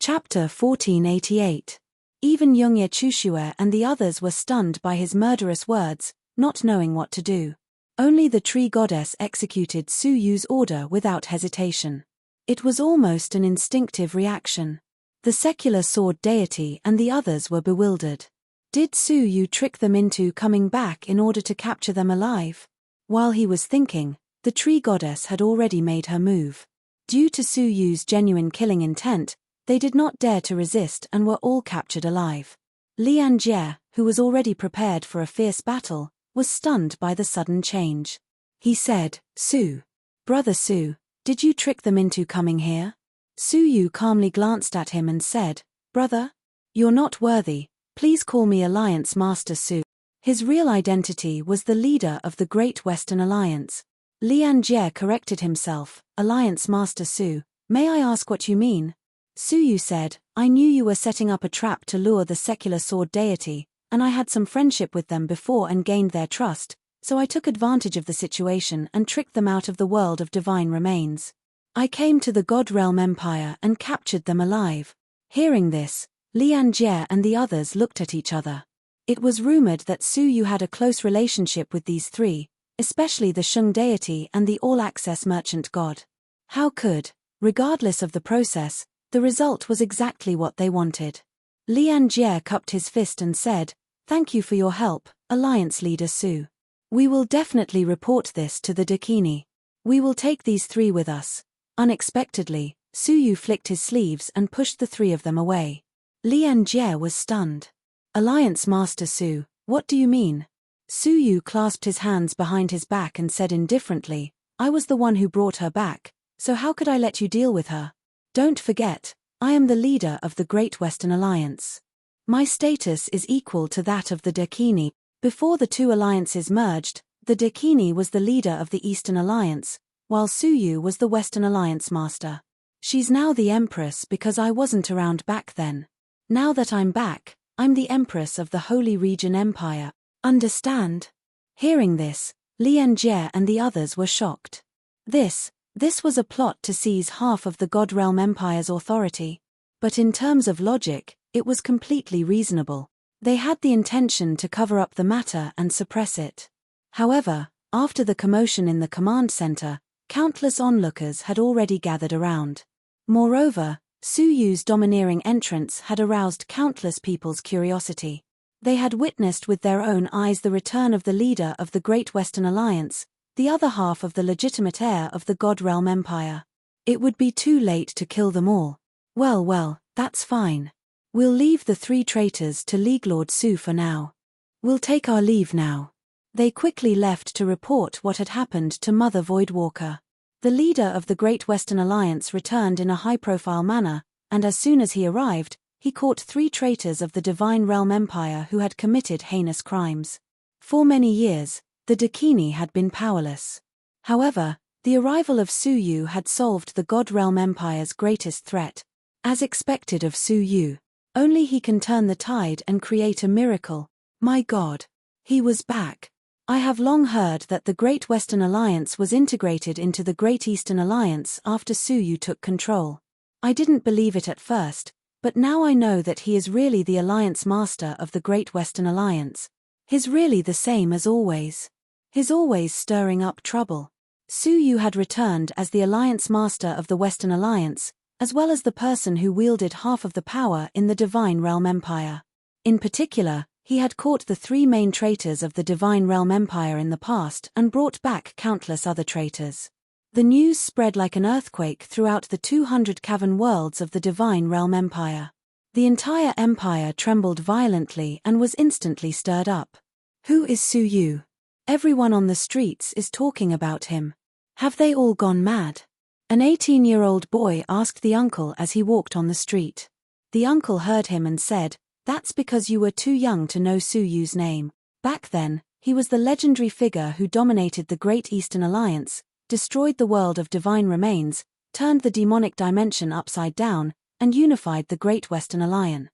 Chapter 1488. Even Youngye Chushue and the others were stunned by his murderous words, not knowing what to do. Only the tree goddess executed Su Yu's order without hesitation. It was almost an instinctive reaction. The secular sword deity and the others were bewildered. Did Su Yu trick them into coming back in order to capture them alive? While he was thinking, the tree goddess had already made her move. Due to Su Yu's genuine killing intent, They did not dare to resist and were all captured alive. Lian Jie, who was already prepared for a fierce battle, was stunned by the sudden change. He said, "Su. Brother Su, did you trick them into coming here?" Su Yu calmly glanced at him and said, "Brother? You're not worthy, please call me Alliance Master Su." His real identity was the leader of the Great Western Alliance. Lian Jie corrected himself, "Alliance Master Su, may I ask what you mean?" Su Yu said, "I knew you were setting up a trap to lure the secular sword deity, and I had some friendship with them before and gained their trust, so I took advantage of the situation and tricked them out of the world of divine remains. I came to the God Realm Empire and captured them alive." Hearing this, Lian Jie and the others looked at each other. It was rumored that Su Yu had a close relationship with these three, especially the Sheng deity and the all-access merchant god. How could, regardless of the process, the result was exactly what they wanted. Lian Jie cupped his fist and said, "Thank you for your help, Alliance Leader Su. We will definitely report this to the Dakini. We will take these three with us." Unexpectedly, Su Yu flicked his sleeves and pushed the three of them away. Lian Jie was stunned. "Alliance Master Su, what do you mean?" Su Yu clasped his hands behind his back and said indifferently, "I was the one who brought her back, so how could I let you deal with her? Don't forget, I am the leader of the Great Western Alliance. My status is equal to that of the Dakini. Before the two alliances merged, the Dakini was the leader of the Eastern Alliance, while Su Yu was the Western Alliance master. She's now the Empress because I wasn't around back then. Now that I'm back, I'm the Empress of the Holy Region Empire. Understand?" Hearing this, Lian Jie and the others were shocked. This was a plot to seize half of the God Realm Empire's authority. But in terms of logic, it was completely reasonable. They had the intention to cover up the matter and suppress it. However, after the commotion in the command center, countless onlookers had already gathered around. Moreover, Su Yu's domineering entrance had aroused countless people's curiosity. They had witnessed with their own eyes the return of the leader of the Great Western Alliance, the other half of the legitimate heir of the God Realm Empire. It would be too late to kill them all. Well, that's fine. We'll leave the three traitors to League Lord Su for now. We'll take our leave now." They quickly left to report what had happened to Mother Voidwalker. The leader of the Great Western Alliance returned in a high-profile manner, and as soon as he arrived, he caught three traitors of the Divine Realm Empire who had committed heinous crimes. For many years, the Dakini had been powerless. However, the arrival of Su Yu had solved the God Realm Empire's greatest threat. As expected of Su Yu, only he can turn the tide and create a miracle. My God! He was back. I have long heard that the Great Western Alliance was integrated into the Great Eastern Alliance after Su Yu took control. I didn't believe it at first, but now I know that he is really the Alliance Master of the Great Western Alliance. He's really the same as always. He's always stirring up trouble. Su Yu had returned as the Alliance Master of the Western Alliance, as well as the person who wielded half of the power in the Divine Realm Empire. In particular, he had caught the three main traitors of the Divine Realm Empire in the past and brought back countless other traitors. The news spread like an earthquake throughout the 200 cavern worlds of the Divine Realm Empire. The entire empire trembled violently and was instantly stirred up. Who is Su Yu? Everyone on the streets is talking about him. Have they all gone mad? An 18-year-old boy asked the uncle as he walked on the street. The uncle heard him and said, "That's because you were too young to know Su Yu's name. Back then, he was the legendary figure who dominated the Great Eastern Alliance, destroyed the world of divine remains, turned the demonic dimension upside down, and unified the Great Western Alliance.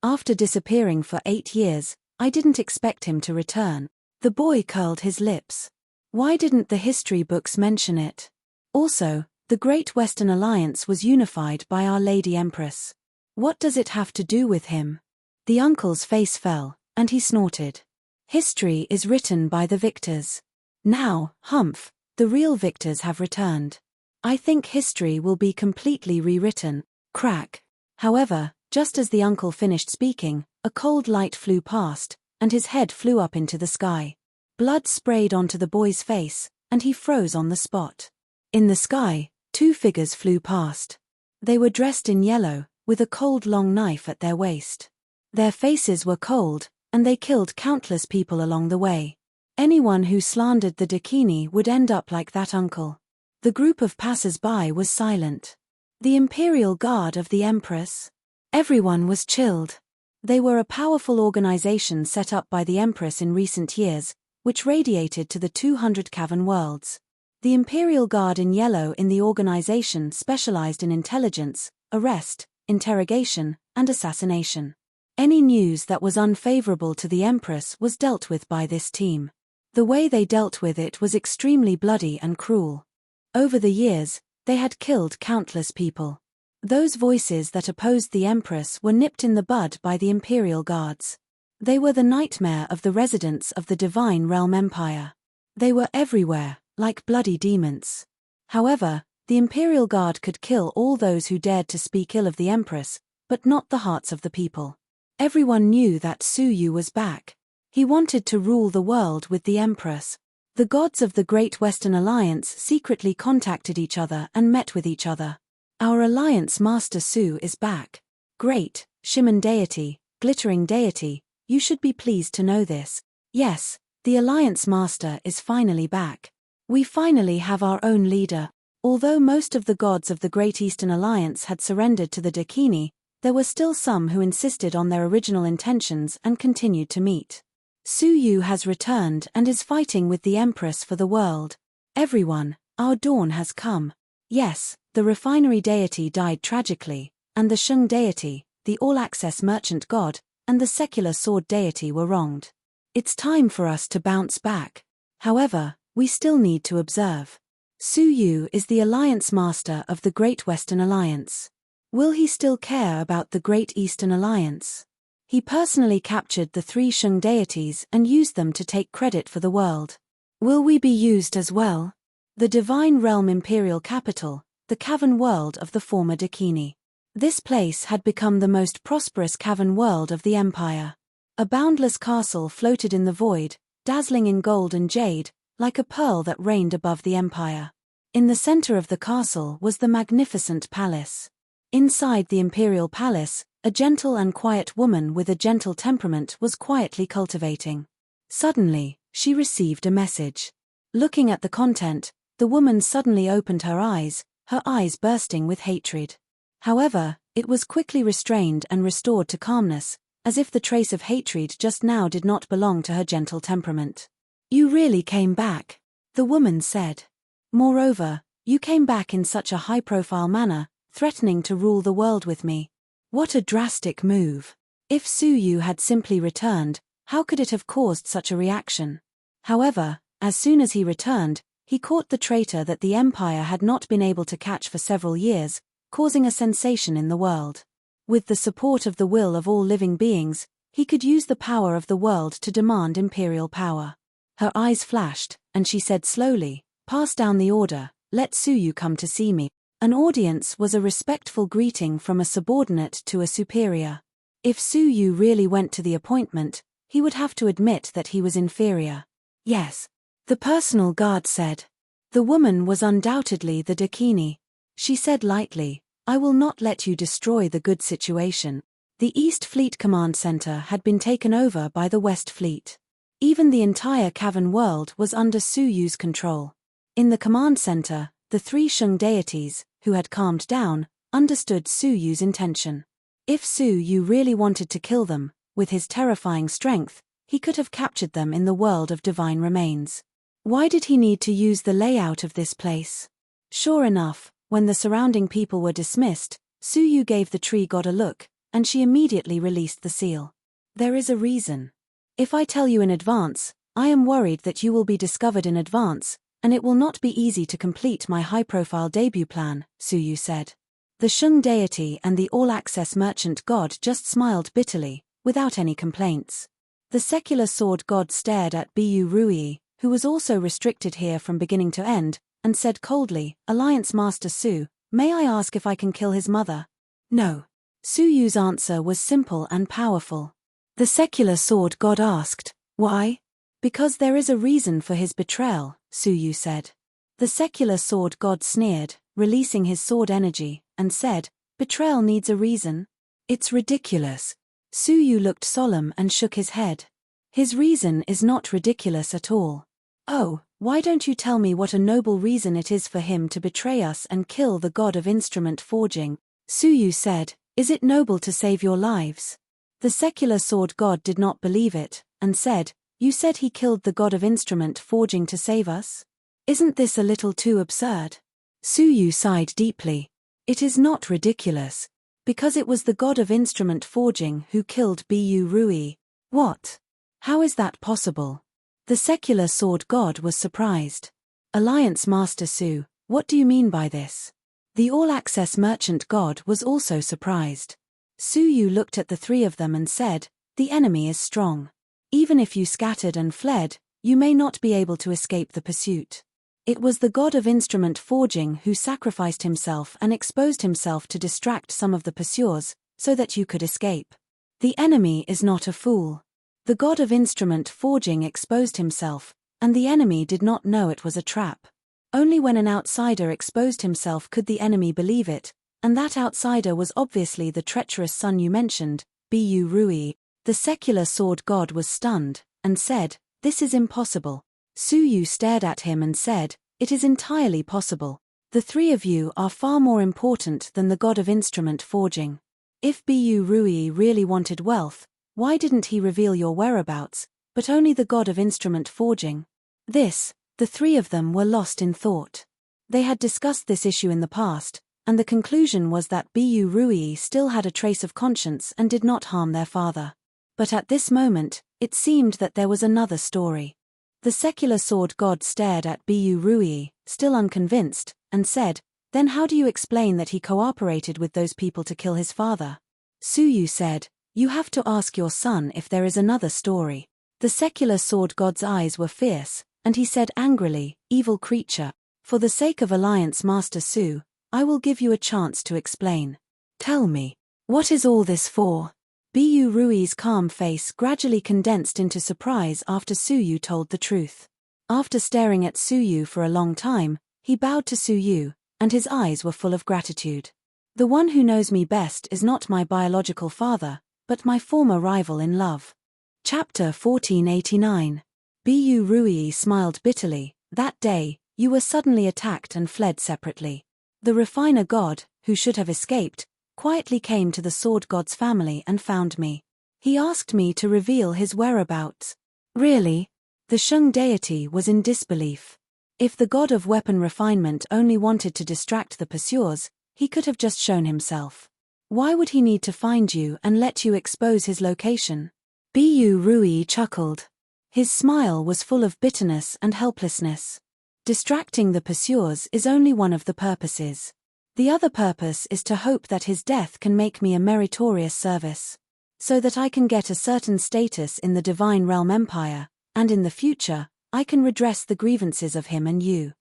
After disappearing for 8 years, I didn't expect him to return." The boy curled his lips. Why didn't the history books mention it? Also, the Great Western Alliance was unified by Our Lady Empress. What does it have to do with him? The uncle's face fell, and he snorted. History is written by the victors. Now, Humph, the real victors have returned. I think history will be completely rewritten. Crack. However, just as the uncle finished speaking, a cold light flew past, and his head flew up into the sky. Blood sprayed onto the boy's face, and he froze on the spot. In the sky, 2 figures flew past. They were dressed in yellow, with a cold long knife at their waist. Their faces were cold, and they killed countless people along the way. Anyone who slandered the Dakini would end up like that uncle. The group of passers-by was silent. The Imperial Guard of the Empress? Everyone was chilled. They were a powerful organization set up by the Empress in recent years, which radiated to the 200 cavern worlds. The Imperial Guard in yellow in the organization specialized in intelligence, arrest, interrogation, and assassination. Any news that was unfavorable to the Empress was dealt with by this team. The way they dealt with it was extremely bloody and cruel. Over the years, they had killed countless people. Those voices that opposed the Empress were nipped in the bud by the Imperial Guards. They were the nightmare of the residents of the Divine Realm Empire. They were everywhere, like bloody demons. However, the Imperial Guard could kill all those who dared to speak ill of the Empress, but not the hearts of the people. Everyone knew that Su Yu was back. He wanted to rule the world with the Empress. The gods of the Great Western Alliance secretly contacted each other and met with each other. Our Alliance Master Su is back. Great, Shimon deity, glittering deity, you should be pleased to know this. Yes, the Alliance Master is finally back. We finally have our own leader. Although most of the gods of the Great Eastern Alliance had surrendered to the Dakini, there were still some who insisted on their original intentions and continued to meet. Su Yu has returned and is fighting with the Empress for the world. Everyone, our dawn has come. Yes, the refinery deity died tragically, and the Sheng deity, the all-access merchant god, and the secular sword deity were wronged. It's time for us to bounce back. However, we still need to observe. Su Yu is the Alliance Master of the Great Western Alliance. Will he still care about the Great Eastern Alliance? He personally captured the 3 Sheng deities and used them to take credit for the world. Will we be used as well? The Divine Realm Imperial Capital, the cavern world of the former Dakini. This place had become the most prosperous cavern world of the Empire. A boundless castle floated in the void, dazzling in gold and jade, like a pearl that reigned above the Empire. In the center of the castle was the magnificent palace. Inside the Imperial Palace, a gentle and quiet woman with a gentle temperament was quietly cultivating. Suddenly, she received a message. Looking at the content, the woman suddenly opened her eyes bursting with hatred. However, it was quickly restrained and restored to calmness, as if the trace of hatred just now did not belong to her gentle temperament. You really came back, the woman said. Moreover, you came back in such a high-profile manner, threatening to rule the world with me. What a drastic move. If Su Yu had simply returned, how could it have caused such a reaction? However, as soon as he returned, he caught the traitor that the Empire had not been able to catch for several years, causing a sensation in the world. With the support of the will of all living beings, he could use the power of the world to demand imperial power. Her eyes flashed, and she said slowly, "Pass down the order, let Su Yu come to see me." An audience was a respectful greeting from a subordinate to a superior. If Su Yu really went to the appointment, he would have to admit that he was inferior. Yes, the personal guard said. The woman was undoubtedly the Dakini. She said lightly, "I will not let you destroy the good situation." The East Fleet Command Center had been taken over by the West Fleet. Even the entire cavern world was under Su Yu's control. In the command center, the 3 Sheng deities, who had calmed down, understood Su Yu's intention. If Su Yu really wanted to kill them, with his terrifying strength, he could have captured them in the world of divine remains. Why did he need to use the layout of this place? Sure enough, when the surrounding people were dismissed, Su Yu gave the tree god a look, and she immediately released the seal. There is a reason. If I tell you in advance, I am worried that you will be discovered in advance, and it will not be easy to complete my high-profile debut plan, Su Yu said. The Sheng deity and the all-access merchant god just smiled bitterly, without any complaints. The secular sword god stared at Bu Rui, who was also restricted here from beginning to end, and said coldly, "Alliance Master Su, may I ask if I can kill his mother?" No. Su Yu's answer was simple and powerful. The secular sword god asked, "Why?" "Because there is a reason for his betrayal," Su Yu said. The secular sword god sneered, releasing his sword energy, and said, Betrayal needs a reason. It's ridiculous. Su Yu looked solemn and shook his head. His reason is not ridiculous at all. Oh, why don't you tell me what a noble reason it is for him to betray us and kill the god of instrument forging? Su Yu said, is it noble to save your lives? The secular sword god did not believe it, and said, you said he killed the god of instrument forging to save us? Isn't this a little too absurd? Su Yu sighed deeply. It is not ridiculous. Because it was the god of instrument forging who killed Bu Rui. What? How is that possible? The secular sword god was surprised. Alliance Master Su, what do you mean by this? The all-access merchant god was also surprised. Su Yu looked at the three of them and said, the enemy is strong. Even if you scattered and fled, you may not be able to escape the pursuit. It was the god of instrument forging who sacrificed himself and exposed himself to distract some of the pursuers, so that you could escape. The enemy is not a fool. The god of instrument forging exposed himself, and the enemy did not know it was a trap. Only when an outsider exposed himself could the enemy believe it, and that outsider was obviously the treacherous son you mentioned, Bu Rui. The secular sword god was stunned, and said, this is impossible. Su Yu stared at him and said, it is entirely possible. The three of you are far more important than the god of instrument forging. If Bu Rui really wanted wealth, why didn't he reveal your whereabouts, but only the god of instrument forging? The three of them were lost in thought. They had discussed this issue in the past, and the conclusion was that Bu Rui still had a trace of conscience and did not harm their father. But at this moment, it seemed that there was another story. The secular sword god stared at Bu Rui, still unconvinced, and said, then how do you explain that he cooperated with those people to kill his father? Su Yu said, you have to ask your son if there is another story. The secular sword god's eyes were fierce, and he said angrily, evil creature, for the sake of Alliance Master Su, I will give you a chance to explain. Tell me, what is all this for? Bu Rui's calm face gradually condensed into surprise after Su Yu told the truth. After staring at Su Yu for a long time, he bowed to Su Yu, and his eyes were full of gratitude. The one who knows me best is not my biological father, but my former rival in love. Chapter 1489. Bu Rui smiled bitterly. That day, you were suddenly attacked and fled separately. The refiner god, who should have escaped, quietly came to the sword god's family and found me. He asked me to reveal his whereabouts. Really? The Sheng deity was in disbelief. If the god of weapon refinement only wanted to distract the pursuers, he could have just shown himself. Why would he need to find you and let you expose his location? Bu Rui chuckled. His smile was full of bitterness and helplessness. Distracting the pursuers is only one of the purposes. The other purpose is to hope that his death can make me a meritorious service, so that I can get a certain status in the Divine Realm Empire, and in the future, I can redress the grievances of him and you.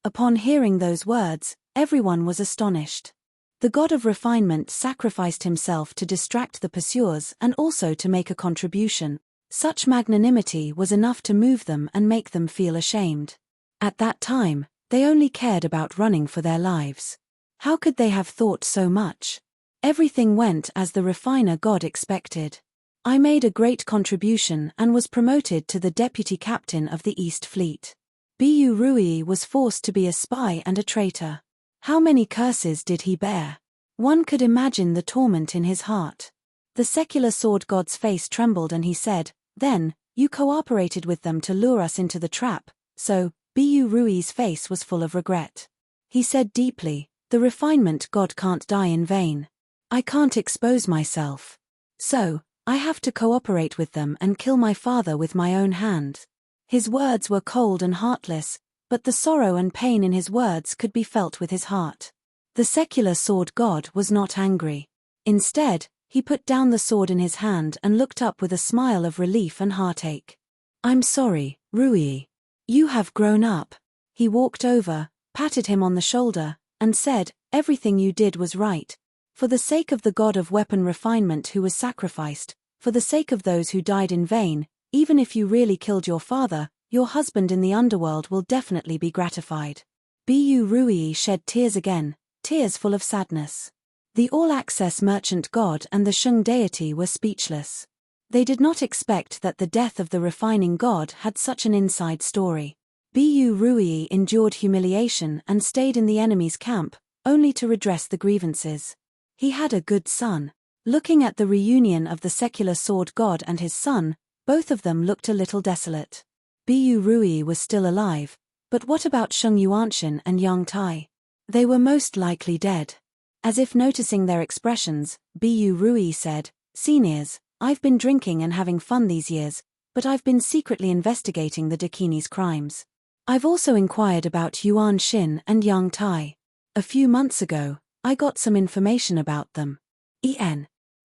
Upon hearing those words, everyone was astonished. The god of refinement sacrificed himself to distract the pursuers and also to make a contribution. Such magnanimity was enough to move them and make them feel ashamed. At that time, they only cared about running for their lives. How could they have thought so much? Everything went as the refiner god expected. I made a great contribution and was promoted to the deputy captain of the East Fleet. Bu Rui was forced to be a spy and a traitor. How many curses did he bear? One could imagine the torment in his heart. The secular sword god's face trembled and he said, then, you cooperated with them to lure us into the trap, so, Bu Rui's face was full of regret. He said deeply, the refinement god can't die in vain. I can't expose myself. So, I have to cooperate with them and kill my father with my own hand. His words were cold and heartless, but the sorrow and pain in his words could be felt with his heart. The secular sword god was not angry. Instead, he put down the sword in his hand and looked up with a smile of relief and heartache. I'm sorry, Rui. You have grown up. He walked over, patted him on the shoulder, and said, everything you did was right. For the sake of the god of weapon refinement who was sacrificed, for the sake of those who died in vain, even if you really killed your father, your husband in the underworld will definitely be gratified. Bu Rui shed tears again, tears full of sadness. The all-access merchant god and the Shung deity were speechless. They did not expect that the death of the refining god had such an inside story. Bu Rui endured humiliation and stayed in the enemy's camp, only to redress the grievances. He had a good son. Looking at the reunion of the secular sword god and his son, both of them looked a little desolate. Bu Rui was still alive, but what about Shung Yuanshan and Yang Tai? They were most likely dead. As if noticing their expressions, Bu Rui said, "Seniors, I've been drinking and having fun these years, but I've been secretly investigating the Dakini's crimes. I've also inquired about Yuan Xin and Yang Tai. A few months ago, I got some information about them."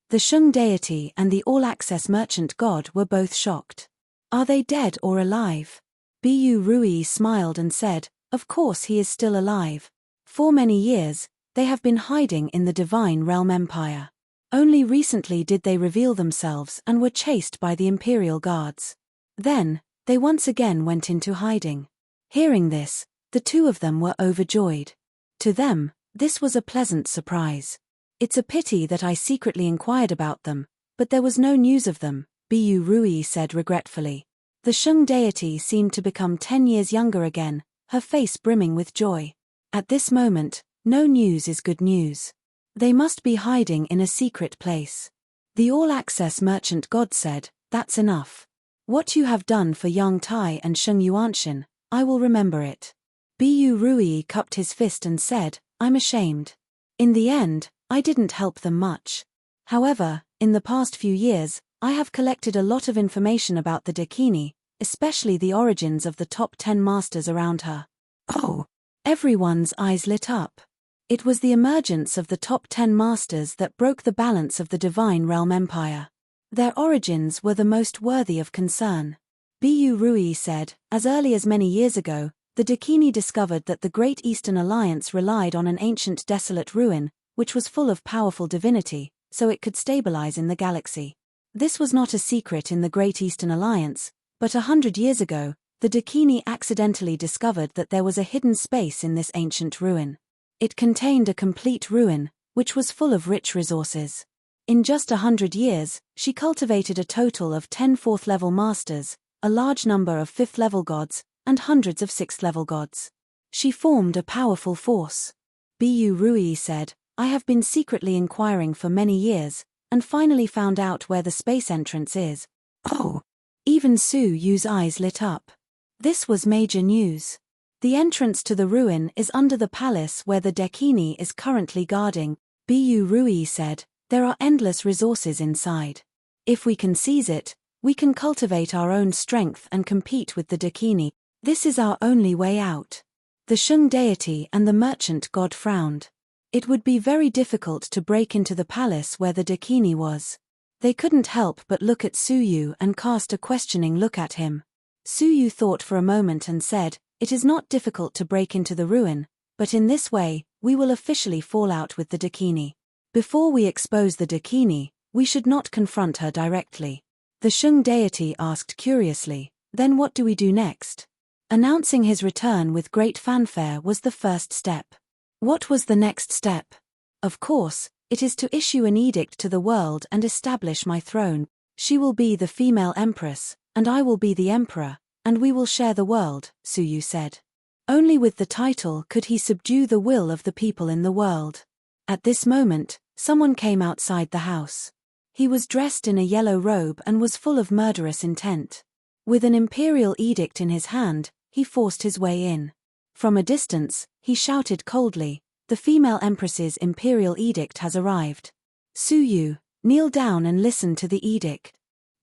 The Shung deity and the all-access merchant god were both shocked. "Are they dead or alive?" Bu Rui smiled and said, "Of course he is still alive. For many years, they have been hiding in the Divine Realm Empire. Only recently did they reveal themselves and were chased by the Imperial Guards. Then, they once again went into hiding." Hearing this, the two of them were overjoyed. To them, this was a pleasant surprise. "It's a pity that I secretly inquired about them, but there was no news of them," Bu Rui said regretfully. The Shung deity seemed to become 10 years younger again, her face brimming with joy. At this moment, no news is good news. They must be hiding in a secret place. The all-access merchant god said, "That's enough. What you have done for Yang Tai and Shung Yuanshan, I will remember it." Bu Rui cupped his fist and said, "I'm ashamed. In the end, I didn't help them much. However, in the past few years, I have collected a lot of information about the Dakini, especially the origins of the top 10 masters around her." Oh! Everyone's eyes lit up. It was the emergence of the top 10 masters that broke the balance of the Divine Realm Empire. Their origins were the most worthy of concern. Bu Rui said, "As early as many years ago, the Dakini discovered that the Great Eastern Alliance relied on an ancient desolate ruin, which was full of powerful divinity, so it could stabilize in the galaxy. This was not a secret in the Great Eastern Alliance, but 100 years ago, the Dakini accidentally discovered that there was a hidden space in this ancient ruin. It contained a complete ruin, which was full of rich resources. In just 100 years, she cultivated a total of 10 4th-level masters, a large number of 5th-level gods, and hundreds of 6th-level gods. She formed a powerful force." Bu Rui said, "I have been secretly inquiring for many years, and finally found out where the space entrance is." Oh! Even Su Yu's eyes lit up. This was major news. The entrance to the ruin is under the palace where the Dakini is currently guarding. Bu Rui said, "There are endless resources inside. If we can seize it, we can cultivate our own strength and compete with the Dakini. This is our only way out." The Shung deity and the merchant god frowned. It would be very difficult to break into the palace where the Dakini was. They couldn't help but look at Su Yu and cast a questioning look at him. Su Yu thought for a moment and said, "It is not difficult to break into the ruin, but in this way, we will officially fall out with the Dakini. Before we expose the Dakini, we should not confront her directly." The Shung deity asked curiously, "Then what do we do next?" Announcing his return with great fanfare was the first step. What was the next step? Of course, it is to issue an edict to the world and establish my throne. She will be the female empress, and I will be the emperor, and we will share the world, Su Yu said. Only with the title could he subdue the will of the people in the world. At this moment, someone came outside the house. He was dressed in a yellow robe and was full of murderous intent. With an imperial edict in his hand, he forced his way in. From a distance, he shouted coldly, "The female empress's imperial edict has arrived. Su Yu, kneel down and listen to the edict."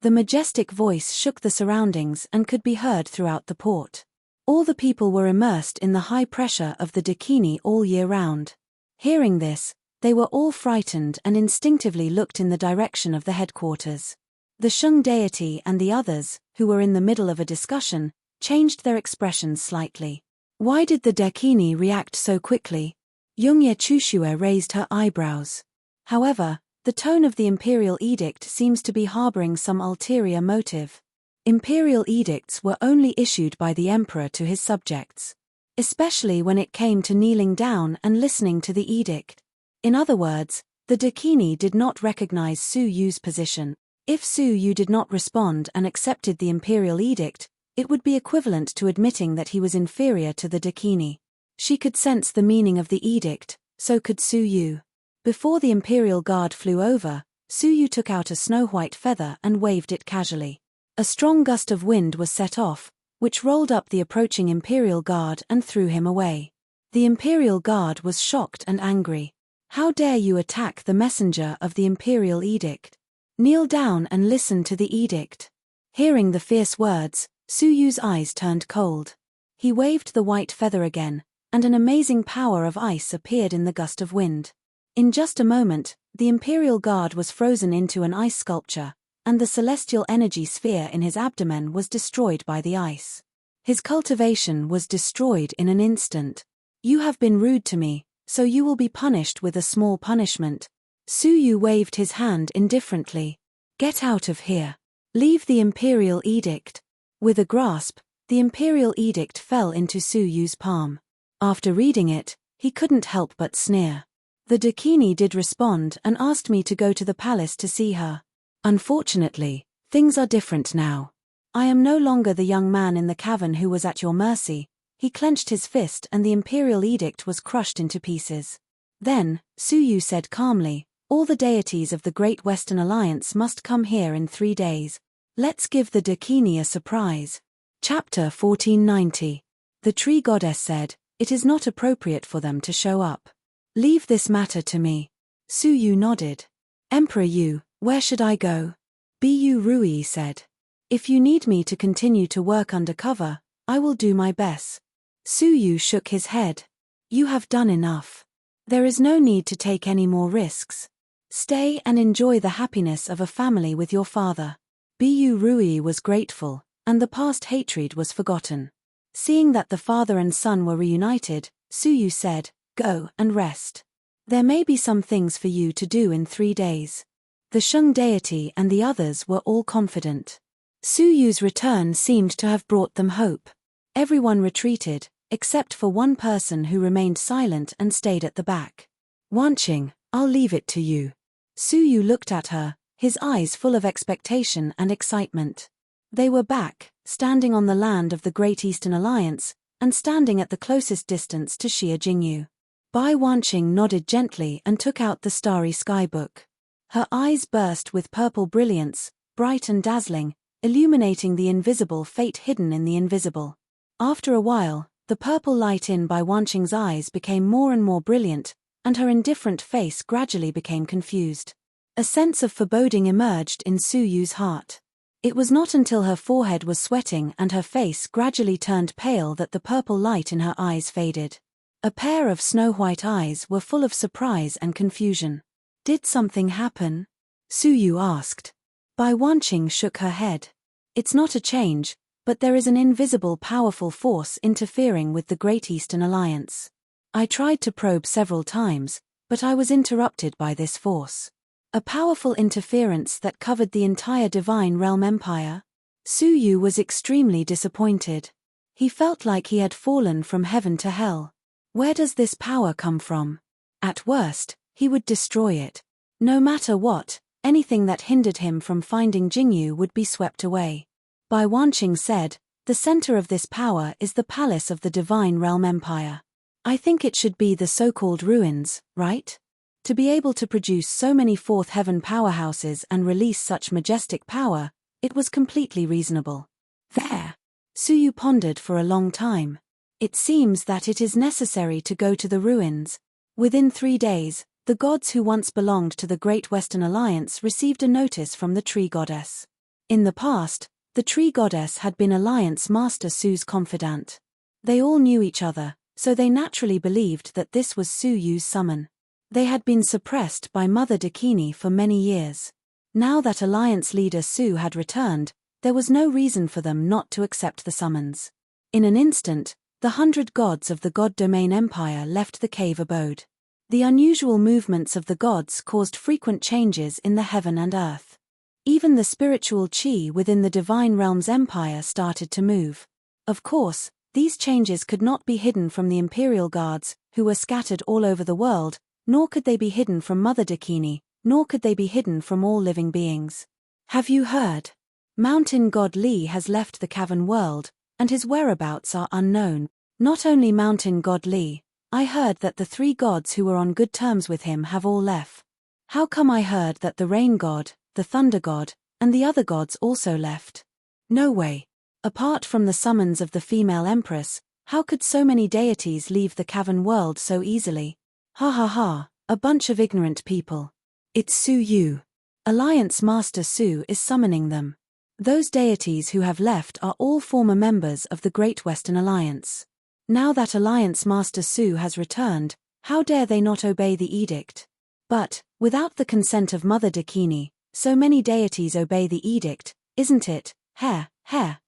The majestic voice shook the surroundings and could be heard throughout the port. All the people were immersed in the high pressure of the Dakini all year round. Hearing this, they were all frightened and instinctively looked in the direction of the headquarters. The Shung deity and the others, who were in the middle of a discussion, changed their expressions slightly. Why did the Dakini react so quickly? Yongye Chushue raised her eyebrows. However, the tone of the imperial edict seems to be harboring some ulterior motive. Imperial edicts were only issued by the emperor to his subjects. especially when it came to kneeling down and listening to the edict. In other words, the Dakini did not recognize Su Yu's position. If Su Yu did not respond and accepted the imperial edict, it would be equivalent to admitting that he was inferior to the Dakini. She could sense the meaning of the edict, so could Su Yu. Before the imperial guard flew over, Su Yu took out a snow-white feather and waved it casually. A strong gust of wind was set off, which rolled up the approaching imperial guard and threw him away. The imperial guard was shocked and angry. How dare you attack the messenger of the imperial edict? Kneel down and listen to the edict. Hearing the fierce words, Su Yu's eyes turned cold. He waved the white feather again, and an amazing power of ice appeared in the gust of wind. In just a moment, the imperial guard was frozen into an ice sculpture, and the celestial energy sphere in his abdomen was destroyed by the ice. His cultivation was destroyed in an instant. You have been rude to me, so you will be punished with a small punishment. Su Yu waved his hand indifferently. Get out of here. Leave the imperial edict. With a grasp, the imperial edict fell into Su Yu's palm. After reading it, he couldn't help but sneer. The Dakini did respond and asked me to go to the palace to see her. Unfortunately, things are different now. I am no longer the young man in the cavern who was at your mercy. He clenched his fist and the imperial edict was crushed into pieces. Then, Su Yu said calmly, all the deities of the Great Western Alliance must come here in 3 days. Let's give the Dakini a surprise. Chapter 1490. The tree goddess said, it is not appropriate for them to show up. Leave this matter to me. Su Yu nodded. Emperor Yu, where should I go? Bu Rui said. If you need me to continue to work undercover, I will do my best. Su Yu shook his head. You have done enough. There is no need to take any more risks. Stay and enjoy the happiness of a family with your father. Bu Rui was grateful, and the past hatred was forgotten. Seeing that the father and son were reunited, Su Yu said, go and rest. There may be some things for you to do in 3 days. The Sheng deity and the others were all confident. Su Yu's return seemed to have brought them hope. Everyone retreated, except for one person who remained silent and stayed at the back. Wanqing, I'll leave it to you. Su Yu looked at her, his eyes full of expectation and excitement. They were back, standing on the land of the Great Eastern Alliance, and standing at the closest distance to Xia Jingyu. Bai Wanqing nodded gently and took out the starry sky book. Her eyes burst with purple brilliance, bright and dazzling, illuminating the invisible fate hidden in the invisible. After a while, the purple light in Bai Wanqing's eyes became more and more brilliant, and her indifferent face gradually became confused. A sense of foreboding emerged in Su Yu's heart. It was not until her forehead was sweating and her face gradually turned pale that the purple light in her eyes faded. A pair of snow-white eyes were full of surprise and confusion. Did something happen? Su Yu asked. Bai Wanqing shook her head. It's not a change, but there is an invisible powerful force interfering with the Great Eastern Alliance. I tried to probe several times, but I was interrupted by this force. A powerful interference that covered the entire Divine Realm Empire? Su Yu was extremely disappointed. He felt like he had fallen from heaven to hell. Where does this power come from? At worst, he would destroy it. No matter what, anything that hindered him from finding Jingyu would be swept away. Bai Wanqing said, the center of this power is the palace of the Divine Realm Empire. I think it should be the so-called ruins, right? To be able to produce so many fourth heaven powerhouses and release such majestic power, it was completely reasonable. There. Su Yu pondered for a long time. It seems that it is necessary to go to the ruins. Within 3 days, the gods who once belonged to the Great Western Alliance received a notice from the tree goddess. In the past, the tree goddess had been Alliance Master Su's confidant. They all knew each other, so they naturally believed that this was Su Yu's summon. They had been suppressed by Mother Dakini for many years. Now that Alliance leader Su had returned, there was no reason for them not to accept the summons. In an instant, the 100 gods of the God Domain Empire left the cave abode. The unusual movements of the gods caused frequent changes in the heaven and earth. Even the spiritual chi within the Divine Realms Empire started to move. Of course, These changes could not be hidden from the Imperial Guards, who were scattered all over the world, nor could they be hidden from Mother Dakini, nor could they be hidden from all living beings. Have you heard? Mountain God Li has left the cavern world, and his whereabouts are unknown. Not only Mountain God Li, I heard that the 3 gods who were on good terms with him have all left. How come I heard that the rain god, the thunder god, and the other gods also left? No way. Apart from the summons of the female empress, how could so many deities leave the cavern world so easily? Ha ha ha, a bunch of ignorant people. It's Su Yu. Alliance Master Su is summoning them. Those deities who have left are all former members of the Great Western Alliance. Now that Alliance Master Su has returned, how dare they not obey the edict? But, without the consent of Mother Dakini, so many deities obey the edict, isn't it?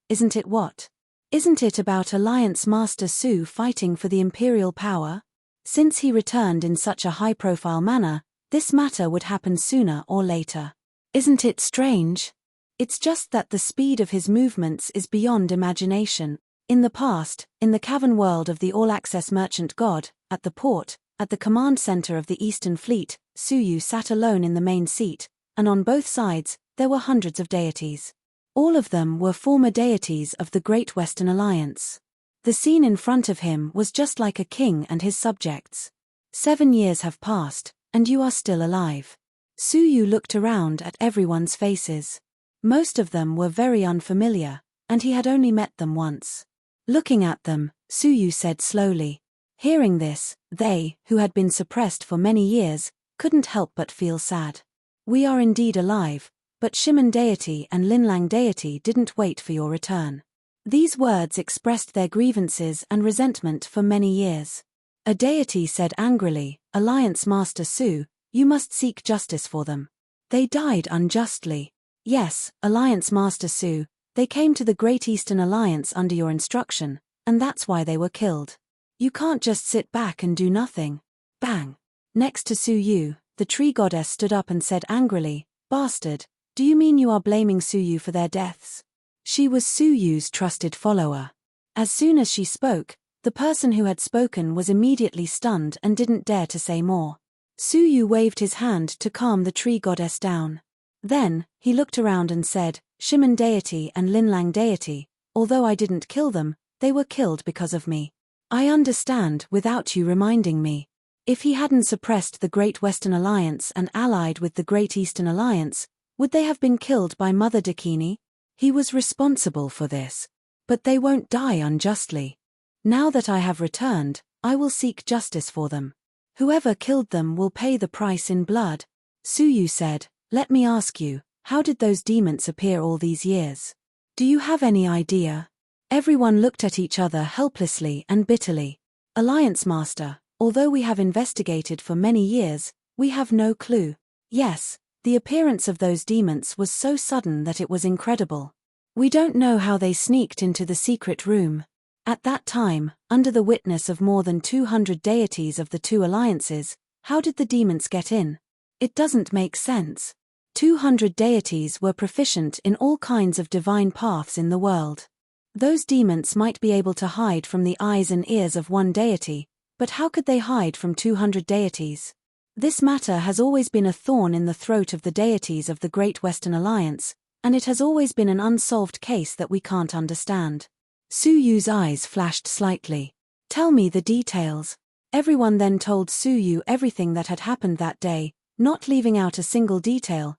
Isn't it what? Isn't it about Alliance Master Su fighting for the imperial power? Since he returned in such a high-profile manner, this matter would happen sooner or later. Isn't it strange? It's just that the speed of his movements is beyond imagination. In the past, in the cavern world of the all-access merchant god, at the port, at the command center of the Eastern Fleet, Su Yu sat alone in the main seat, and on both sides, there were hundreds of deities. All of them were former deities of the Great Western Alliance. The scene in front of him was just like a king and his subjects. 7 years have passed, and you are still alive. Su Yu looked around at everyone's faces. Most of them were very unfamiliar, and he had only met them once. Looking at them, Su Yu said slowly. Hearing this, they, who had been suppressed for many years, couldn't help but feel sad. We are indeed alive, but Shimen deity and Linlang deity didn't wait for your return. These words expressed their grievances and resentment for many years. A deity said angrily, Alliance Master Su, you must seek justice for them. They died unjustly. Yes, Alliance Master Su, they came to the Great Eastern Alliance under your instruction, and that's why they were killed. You can't just sit back and do nothing. Bang! Next to Su Yu, the tree goddess stood up and said angrily, Bastard, do you mean you are blaming Su Yu for their deaths? She was Su Yu's trusted follower. As soon as she spoke, the person who had spoken was immediately stunned and didn't dare to say more. Su Yu waved his hand to calm the tree goddess down. Then, he looked around and said, Shimen deity and Linlang deity, although I didn't kill them, they were killed because of me. I understand without you reminding me. If he hadn't suppressed the Great Western Alliance and allied with the Great Eastern Alliance, would they have been killed by Mother Dakini? He was responsible for this. But they won't die unjustly. Now that I have returned, I will seek justice for them. Whoever killed them will pay the price in blood. Su Yu said, Let me ask you, how did those demons appear all these years? Do you have any idea? Everyone looked at each other helplessly and bitterly. Alliance Master, although we have investigated for many years, we have no clue. Yes, the appearance of those demons was so sudden that it was incredible. We don't know how they sneaked into the secret room. At that time, under the witness of more than 200 deities of the 2 alliances, how did the demons get in? It doesn't make sense. 200 deities were proficient in all kinds of divine paths in the world. Those demons might be able to hide from the eyes and ears of one deity, but how could they hide from 200 deities? This matter has always been a thorn in the throat of the deities of the Great Western Alliance, and it has always been an unsolved case that we can't understand. Su Yu's eyes flashed slightly. Tell me the details. Everyone then told Su Yu everything that had happened that day, not leaving out a single detail,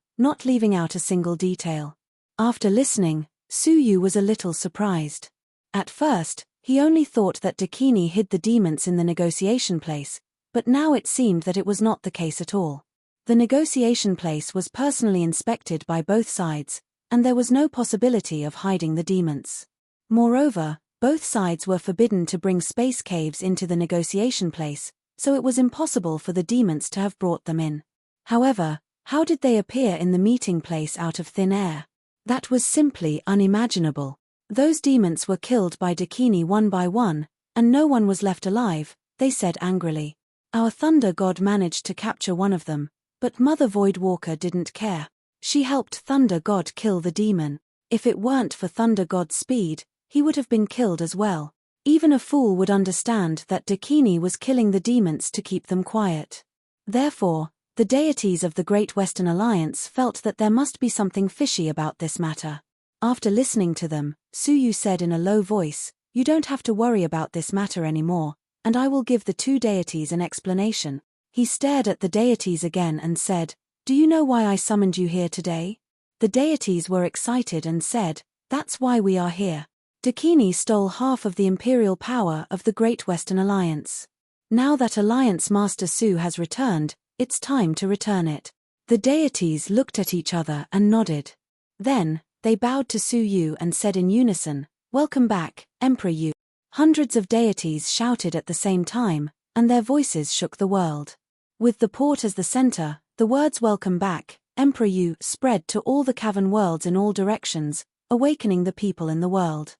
After listening, Su Yu was a little surprised. At first, he only thought that Dakini hid the demons in the negotiation place, but now it seemed that it was not the case at all. The negotiation place was personally inspected by both sides, and there was no possibility of hiding the demons. Moreover, both sides were forbidden to bring space caves into the negotiation place, so it was impossible for the demons to have brought them in. However, how did they appear in the meeting place out of thin air? That was simply unimaginable. Those demons were killed by Dakini one by one, and no one was left alive, they said angrily. Our Thunder God managed to capture one of them, but Mother Voidwalker didn't care. She helped Thunder God kill the demon. If it weren't for Thunder God's speed, he would have been killed as well. Even a fool would understand that Dakini was killing the demons to keep them quiet. Therefore, the deities of the Great Western Alliance felt that there must be something fishy about this matter. After listening to them, Suyu said in a low voice, "You don't have to worry about this matter anymore, and I will give the two deities an explanation." He stared at the deities again and said, "Do you know why I summoned you here today?" The deities were excited and said, "That's why we are here." Dakini stole half of the imperial power of the Great Western Alliance. Now that Alliance Master Su has returned, it's time to return it. The deities looked at each other and nodded. Then, they bowed to Su Yu and said in unison, "Welcome back, Emperor Yu." Hundreds of deities shouted at the same time, and their voices shook the world. With the port as the center, the words "Welcome back, Emperor Yu" spread to all the cavern worlds in all directions, awakening the people in the world.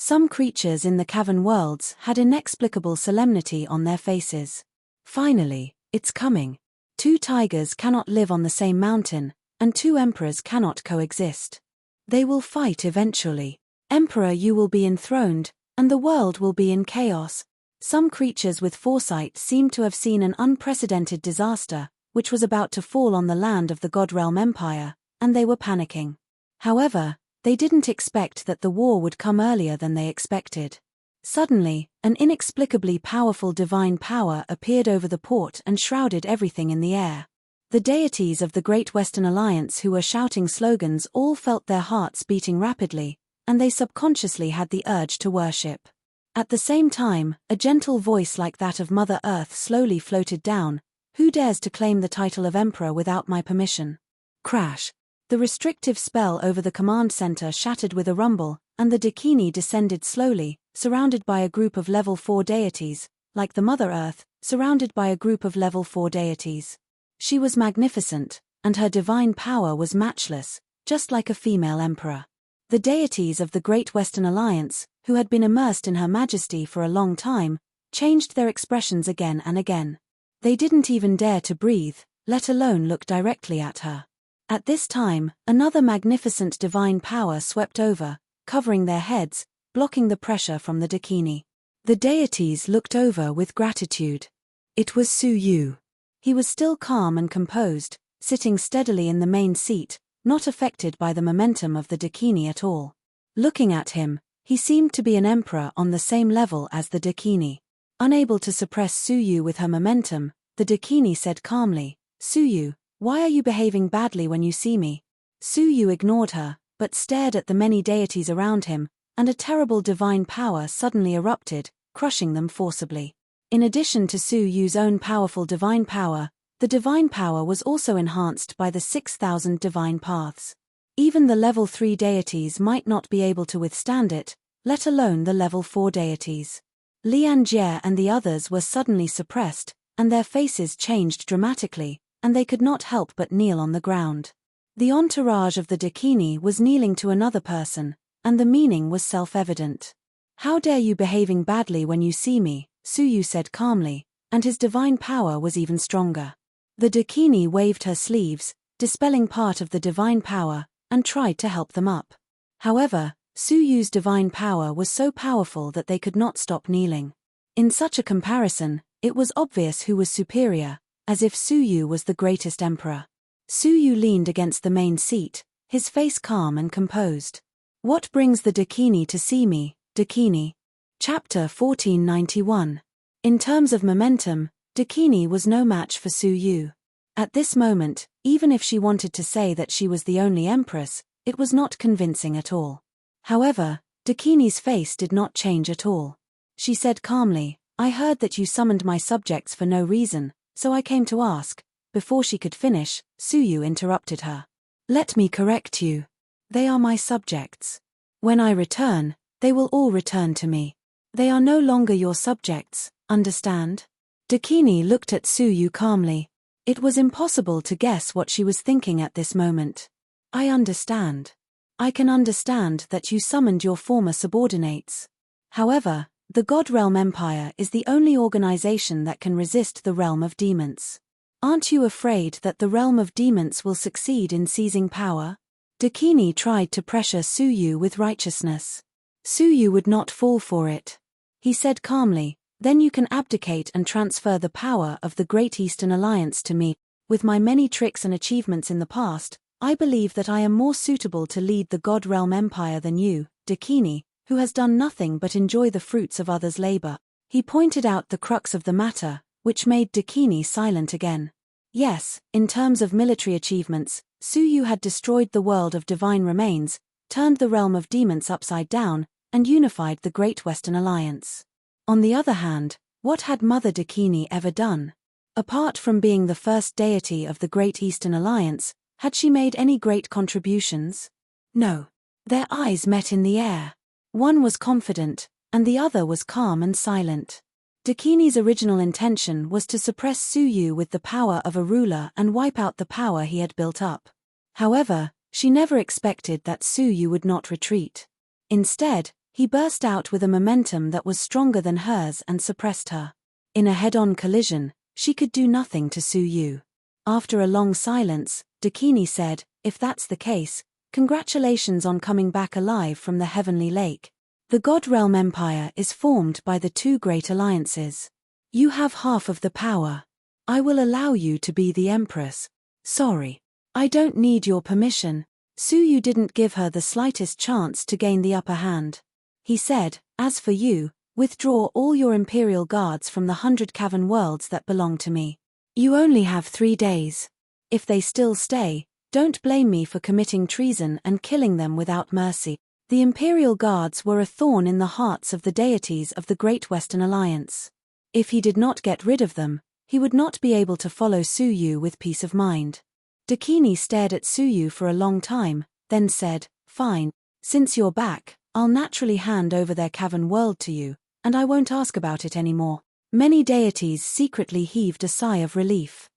Some creatures in the cavern worlds had inexplicable solemnity on their faces. Finally, it's coming. Two tigers cannot live on the same mountain, and two emperors cannot coexist. They will fight eventually. Emperor Yu will be enthroned, and the world will be in chaos. Some creatures with foresight seemed to have seen an unprecedented disaster, which was about to fall on the land of the God Realm Empire, and they were panicking. However, they didn't expect that the war would come earlier than they expected. Suddenly, an inexplicably powerful divine power appeared over the port and shrouded everything in the air. The deities of the Great Western Alliance who were shouting slogans all felt their hearts beating rapidly, and they subconsciously had the urge to worship. At the same time, a gentle voice like that of Mother Earth slowly floated down, "Who dares to claim the title of Emperor without my permission?" Crash! The restrictive spell over the command center shattered with a rumble, and the Dakini descended slowly, surrounded by a group of level 4 deities, like the Mother Earth, surrounded by a group of level 4 deities. She was magnificent, and her divine power was matchless, just like a female emperor. The deities of the Great Western Alliance, who had been immersed in Her Majesty for a long time, changed their expressions again and again. They didn't even dare to breathe, let alone look directly at her. At this time, another magnificent divine power swept over, covering their heads, blocking the pressure from the Dakini. The deities looked over with gratitude. It was Su Yu. He was still calm and composed, sitting steadily in the main seat, not affected by the momentum of the Dakini at all. Looking at him, he seemed to be an emperor on the same level as the Dakini. Unable to suppress Su Yu with her momentum, the Dakini said calmly, "Su Yu, why are you behaving badly when you see me?" Su Yu ignored her, but stared at the many deities around him, and a terrible divine power suddenly erupted, crushing them forcibly. In addition to Su Yu's own powerful divine power, the divine power was also enhanced by the 6,000 divine paths. Even the level 3 deities might not be able to withstand it, let alone the level 4 deities. Lian Jie and the others were suddenly suppressed, and their faces changed dramatically, and they could not help but kneel on the ground. The entourage of the Dakini was kneeling to another person, and the meaning was self-evident. "How dare you behaving badly when you see me," Su Yu said calmly, and his divine power was even stronger. The Dakini waved her sleeves, dispelling part of the divine power, and tried to help them up. However, Su Yu's divine power was so powerful that they could not stop kneeling. In such a comparison, it was obvious who was superior, as if Su Yu was the greatest emperor. Su Yu leaned against the main seat, his face calm and composed. "What brings the Dakini to see me, Dakini?" Chapter 1491. In terms of momentum, Dakini was no match for Su Yu. At this moment, even if she wanted to say that she was the only empress, it was not convincing at all. However, Dakini's face did not change at all. She said calmly, "I heard that you summoned my subjects for no reason, so I came to ask." Before she could finish, Su Yu interrupted her. "Let me correct you. They are my subjects. When I return, they will all return to me. They are no longer your subjects, understand?" Dakini looked at Su Yu calmly. It was impossible to guess what she was thinking at this moment. "I understand. I can understand that you summoned your former subordinates. However, the God Realm Empire is the only organization that can resist the realm of demons. Aren't you afraid that the realm of demons will succeed in seizing power?" Dakini tried to pressure Su Yu with righteousness. Su Yu would not fall for it. He said calmly, "Then you can abdicate and transfer the power of the Great Eastern Alliance to me. With my many tricks and achievements in the past, I believe that I am more suitable to lead the God Realm Empire than you, Dakini, who has done nothing but enjoy the fruits of others' labor." He pointed out the crux of the matter, which made Dakini silent again. Yes, in terms of military achievements, Suyu had destroyed the world of divine remains, turned the realm of demons upside down, and unified the Great Western Alliance. On the other hand, what had Mother Dakini ever done? Apart from being the first deity of the Great Eastern Alliance, had she made any great contributions? No. Their eyes met in the air. One was confident, and the other was calm and silent. Dakini's original intention was to suppress Suyu with the power of a ruler and wipe out the power he had built up. However, she never expected that Suyu would not retreat. Instead, he burst out with a momentum that was stronger than hers and suppressed her. In a head-on collision, she could do nothing to Suyu. After a long silence, Dakini said, "If that's the case, congratulations on coming back alive from the Heavenly Lake. The God Realm Empire is formed by the two great alliances. You have half of the power. I will allow you to be the Empress." "Sorry. I don't need your permission." Suyu didn't give her the slightest chance to gain the upper hand. He said, "As for you, withdraw all your Imperial guards from the 100 cavern worlds that belong to me. You only have 3 days. If they still stay, don't blame me for committing treason and killing them without mercy." The Imperial Guards were a thorn in the hearts of the deities of the Great Western Alliance. If he did not get rid of them, he would not be able to follow Suyu with peace of mind. Dakini stared at Suyu for a long time, then said, "Fine. Since you're back, I'll naturally hand over their cavern world to you, and I won't ask about it anymore." Many deities secretly heaved a sigh of relief.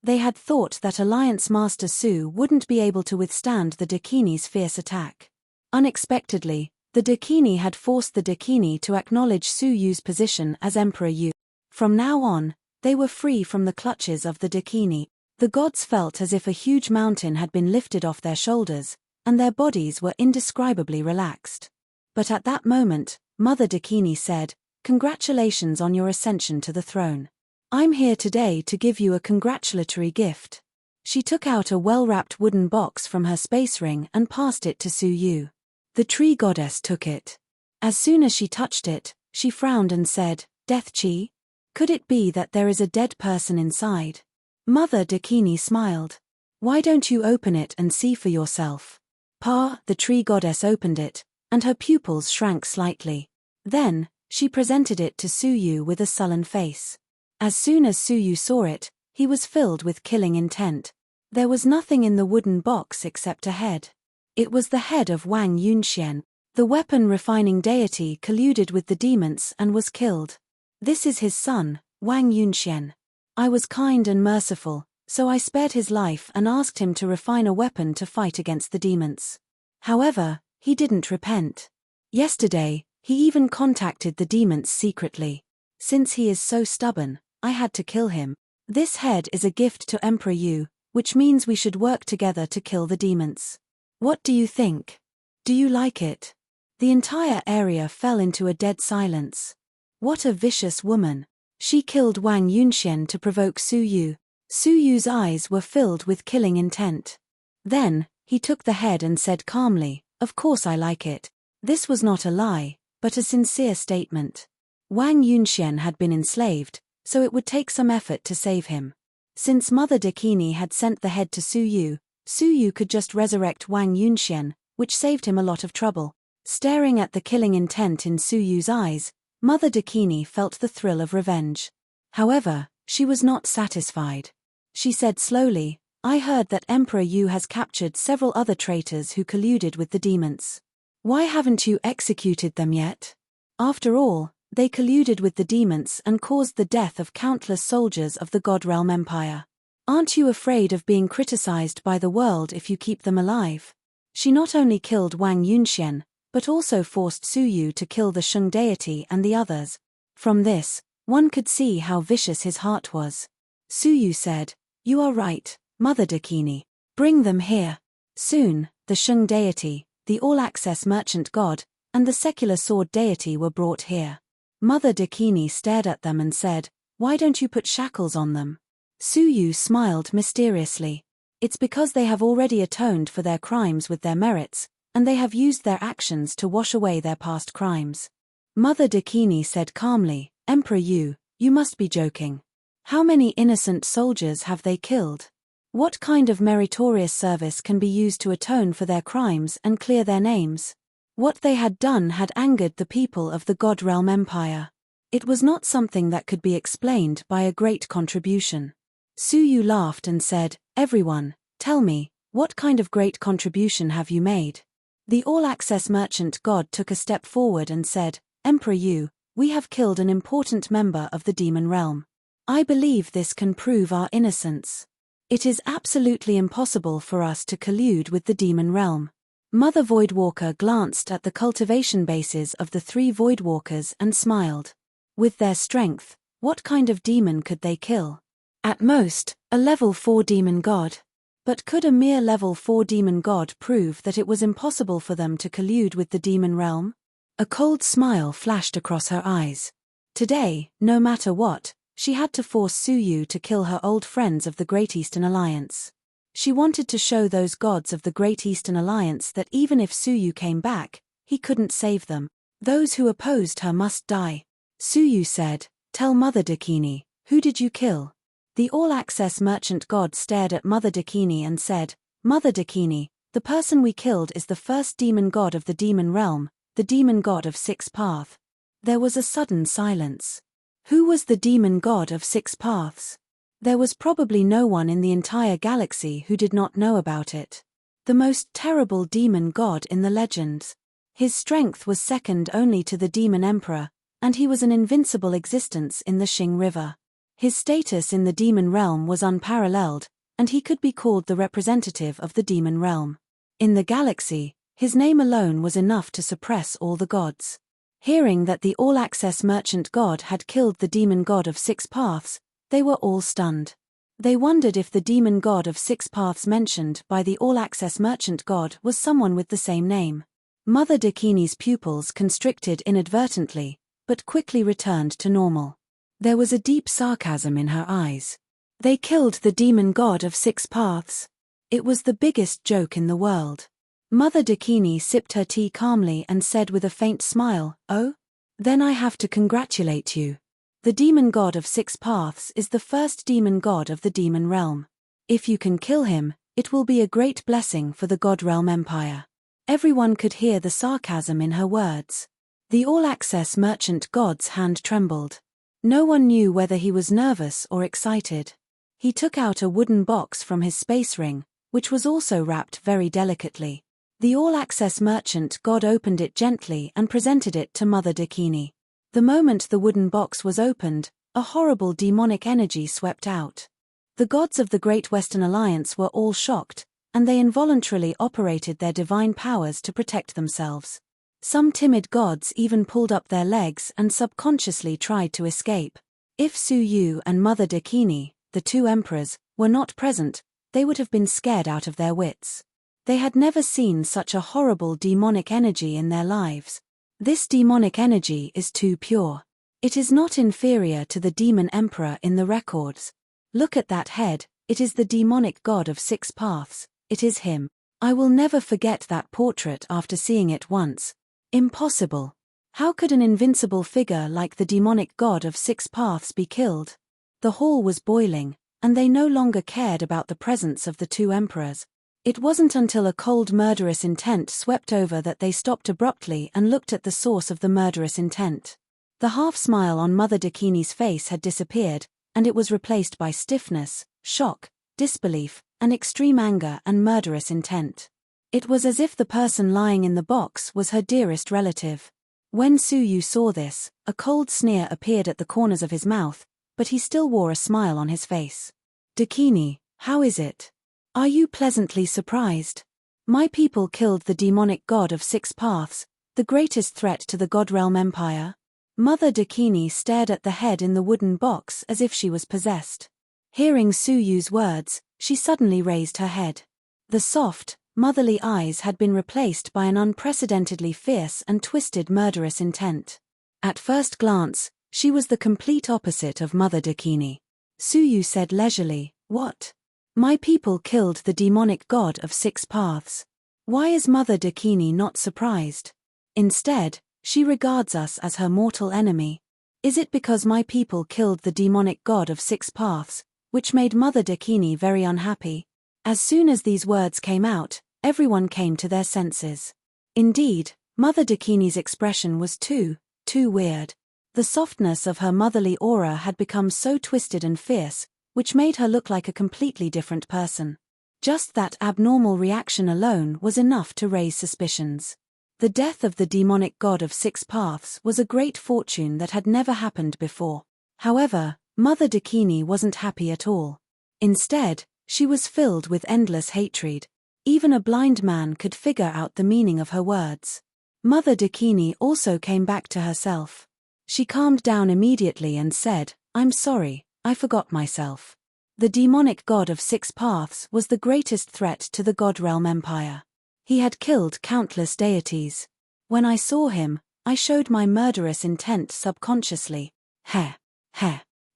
They had thought that Alliance Master Su wouldn't be able to withstand the Dakini's fierce attack. Unexpectedly, the Dakini had forced the Dakini to acknowledge Suyu's position as Emperor Yu. From now on, they were free from the clutches of the Dakini. The gods felt as if a huge mountain had been lifted off their shoulders, and their bodies were indescribably relaxed. But at that moment, Mother Dakini said, "Congratulations on your ascension to the throne. I'm here today to give you a congratulatory gift." She took out a well-wrapped wooden box from her space ring and passed it to Suyu. The tree goddess took it. As soon as she touched it, she frowned and said, "Death Chi? Could it be that there is a dead person inside?" Mother Dakini smiled. "Why don't you open it and see for yourself?" The tree goddess opened it, and her pupils shrank slightly. Then, she presented it to Suyu with a sullen face. As soon as Suyu saw it, he was filled with killing intent. There was nothing in the wooden box except a head. It was the head of Wang Yunxian. The weapon-refining deity colluded with the demons and was killed. This is his son, Wang Yunxian. I was kind and merciful, so I spared his life and asked him to refine a weapon to fight against the demons. However, he didn't repent. Yesterday, he even contacted the demons secretly. Since he is so stubborn, I had to kill him. This head is a gift to Emperor Yu, which means we should work together to kill the demons. What do you think? Do you like it?" The entire area fell into a dead silence. What a vicious woman. She killed Wang Yunxian to provoke Suyu. Suyu's eyes were filled with killing intent. Then, he took the head and said calmly, "Of course I like it." This was not a lie, but a sincere statement. Wang Yunxian had been enslaved, so it would take some effort to save him. Since Mother Dakini had sent the head to Suyu, Suyu could just resurrect Wang Yunxian, which saved him a lot of trouble. Staring at the killing intent in Suyu's eyes, Mother Dakini felt the thrill of revenge. However, she was not satisfied. She said slowly, "I heard that Emperor Yu has captured several other traitors who colluded with the demons. Why haven't you executed them yet? After all, they colluded with the demons and caused the death of countless soldiers of the God Realm Empire. Aren't you afraid of being criticized by the world if you keep them alive?" She not only killed Wang Yunxian, but also forced Suyu to kill the Sheng deity and the others. From this, one could see how vicious his heart was. Suyu said, "You are right, Mother Dakini. Bring them here." Soon, the Sheng deity, the all-access merchant god, and the secular sword deity were brought here. Mother Dakini stared at them and said, "Why don't you put shackles on them?" Suyu smiled mysteriously. "It's because they have already atoned for their crimes with their merits, and they have used their actions to wash away their past crimes." Mother Dakini said calmly, "Emperor you must be joking. How many innocent soldiers have they killed? What kind of meritorious service can be used to atone for their crimes and clear their names?" What they had done had angered the people of the God Realm Empire. It was not something that could be explained by a great contribution. Suyu laughed and said, "Everyone, tell me, what kind of great contribution have you made?" The all-access merchant god took a step forward and said, "Emperor we have killed an important member of the demon realm. I believe this can prove our innocence. It is absolutely impossible for us to collude with the demon realm." Mother Voidwalker glanced at the cultivation bases of the 3 Voidwalkers and smiled. With their strength, what kind of demon could they kill? At most, a level 4 demon god. But could a mere level 4 demon god prove that it was impossible for them to collude with the demon realm? A cold smile flashed across her eyes. Today, no matter what, she had to force Suyu to kill her old friends of the Great Eastern Alliance. She wanted to show those gods of the Great Eastern Alliance that even if Suyu came back, he couldn't save them. Those who opposed her must die. Suyu said, "Tell Mother Dakini, who did you kill?" The all-access merchant god stared at Mother Dakini and said, "Mother Dakini, the person we killed is the first demon god of the demon realm, the demon god of 6 Paths." There was a sudden silence. Who was the demon god of 6 Paths? There was probably no one in the entire galaxy who did not know about it. The most terrible demon god in the legends. His strength was second only to the demon emperor, and he was an invincible existence in the Xing River. His status in the demon realm was unparalleled, and he could be called the representative of the demon realm. In the galaxy, his name alone was enough to suppress all the gods. Hearing that the all-access merchant god had killed the demon god of 6 Paths, they were all stunned. They wondered if the demon god of 6 Paths mentioned by the all-access merchant god was someone with the same name. Mother Dakini's pupils constricted inadvertently, but quickly returned to normal. There was a deep sarcasm in her eyes. They killed the demon god of 6 Paths. It was the biggest joke in the world. Mother Dakini sipped her tea calmly and said with a faint smile, "Oh? Then I have to congratulate you. The demon god of 6 Paths is the first demon god of the demon realm. If you can kill him, it will be a great blessing for the God Realm Empire." Everyone could hear the sarcasm in her words. The all-access merchant god's hand trembled. No one knew whether he was nervous or excited. He took out a wooden box from his space ring, which was also wrapped very delicately. The all-access merchant god opened it gently and presented it to Mother Dakini. The moment the wooden box was opened, a horrible demonic energy swept out. The gods of the Great Western Alliance were all shocked, and they involuntarily operated their divine powers to protect themselves. Some timid gods even pulled up their legs and subconsciously tried to escape. If Suyu and Mother Dakini, the 2 emperors, were not present, they would have been scared out of their wits. They had never seen such a horrible demonic energy in their lives. This demonic energy is too pure. It is not inferior to the demon emperor in the records. Look at that head, it is the demonic god of 6 Paths, it is him. I will never forget that portrait after seeing it once. Impossible. How could an invincible figure like the demonic god of 6 Paths be killed? The hall was boiling, and they no longer cared about the presence of the 2 emperors. It wasn't until a cold murderous intent swept over that they stopped abruptly and looked at the source of the murderous intent. The half-smile on Mother Dakini's face had disappeared, and it was replaced by stiffness, shock, disbelief, and extreme anger and murderous intent. It was as if the person lying in the box was her dearest relative. When Suyu saw this, a cold sneer appeared at the corners of his mouth, but he still wore a smile on his face. "Dakini, how is it? Are you pleasantly surprised? My people killed the demonic god of 6 Paths, the greatest threat to the God Realm Empire." Mother Dakini stared at the head in the wooden box as if she was possessed. Hearing Suyu's words, she suddenly raised her head. The soft, motherly eyes had been replaced by an unprecedentedly fierce and twisted murderous intent. At first glance, she was the complete opposite of Mother Dakini. Suyu said leisurely, "What? My people killed the demonic god of 6 paths. Why is Mother Dakini not surprised? Instead, she regards us as her mortal enemy. Is it because my people killed the demonic god of 6 paths, which made Mother Dakini very unhappy?" As soon as these words came out, everyone came to their senses. Indeed, Mother Dakini's expression was too weird. The softness of her motherly aura had become so twisted and fierce, which made her look like a completely different person. Just that abnormal reaction alone was enough to raise suspicions. The death of the demonic god of 6 paths was a great fortune that had never happened before. However, Mother Dakini wasn't happy at all. Instead, she was filled with endless hatred. Even a blind man could figure out the meaning of her words. Mother Dakini also came back to herself. She calmed down immediately and said, "I'm sorry, I forgot myself. The demonic god of 6 paths was the greatest threat to the God Realm Empire. He had killed countless deities. When I saw him, I showed my murderous intent subconsciously." Heh.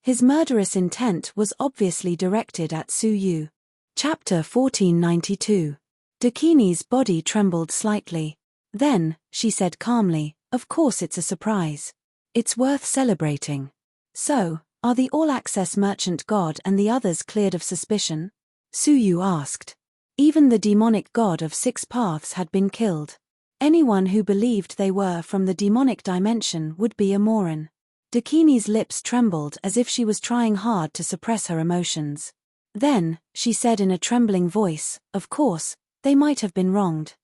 His murderous intent was obviously directed at Suyu. Chapter 1492. Dakini's body trembled slightly. Then, she said calmly, "Of course it's a surprise. It's worth celebrating. So, are the all-access merchant god and the others cleared of suspicion?" Suyu asked. Even the demonic god of 6 paths had been killed. Anyone who believed they were from the demonic dimension would be a moron. Dakini's lips trembled as if she was trying hard to suppress her emotions. Then, she said in a trembling voice, "Of course, they might have been wronged.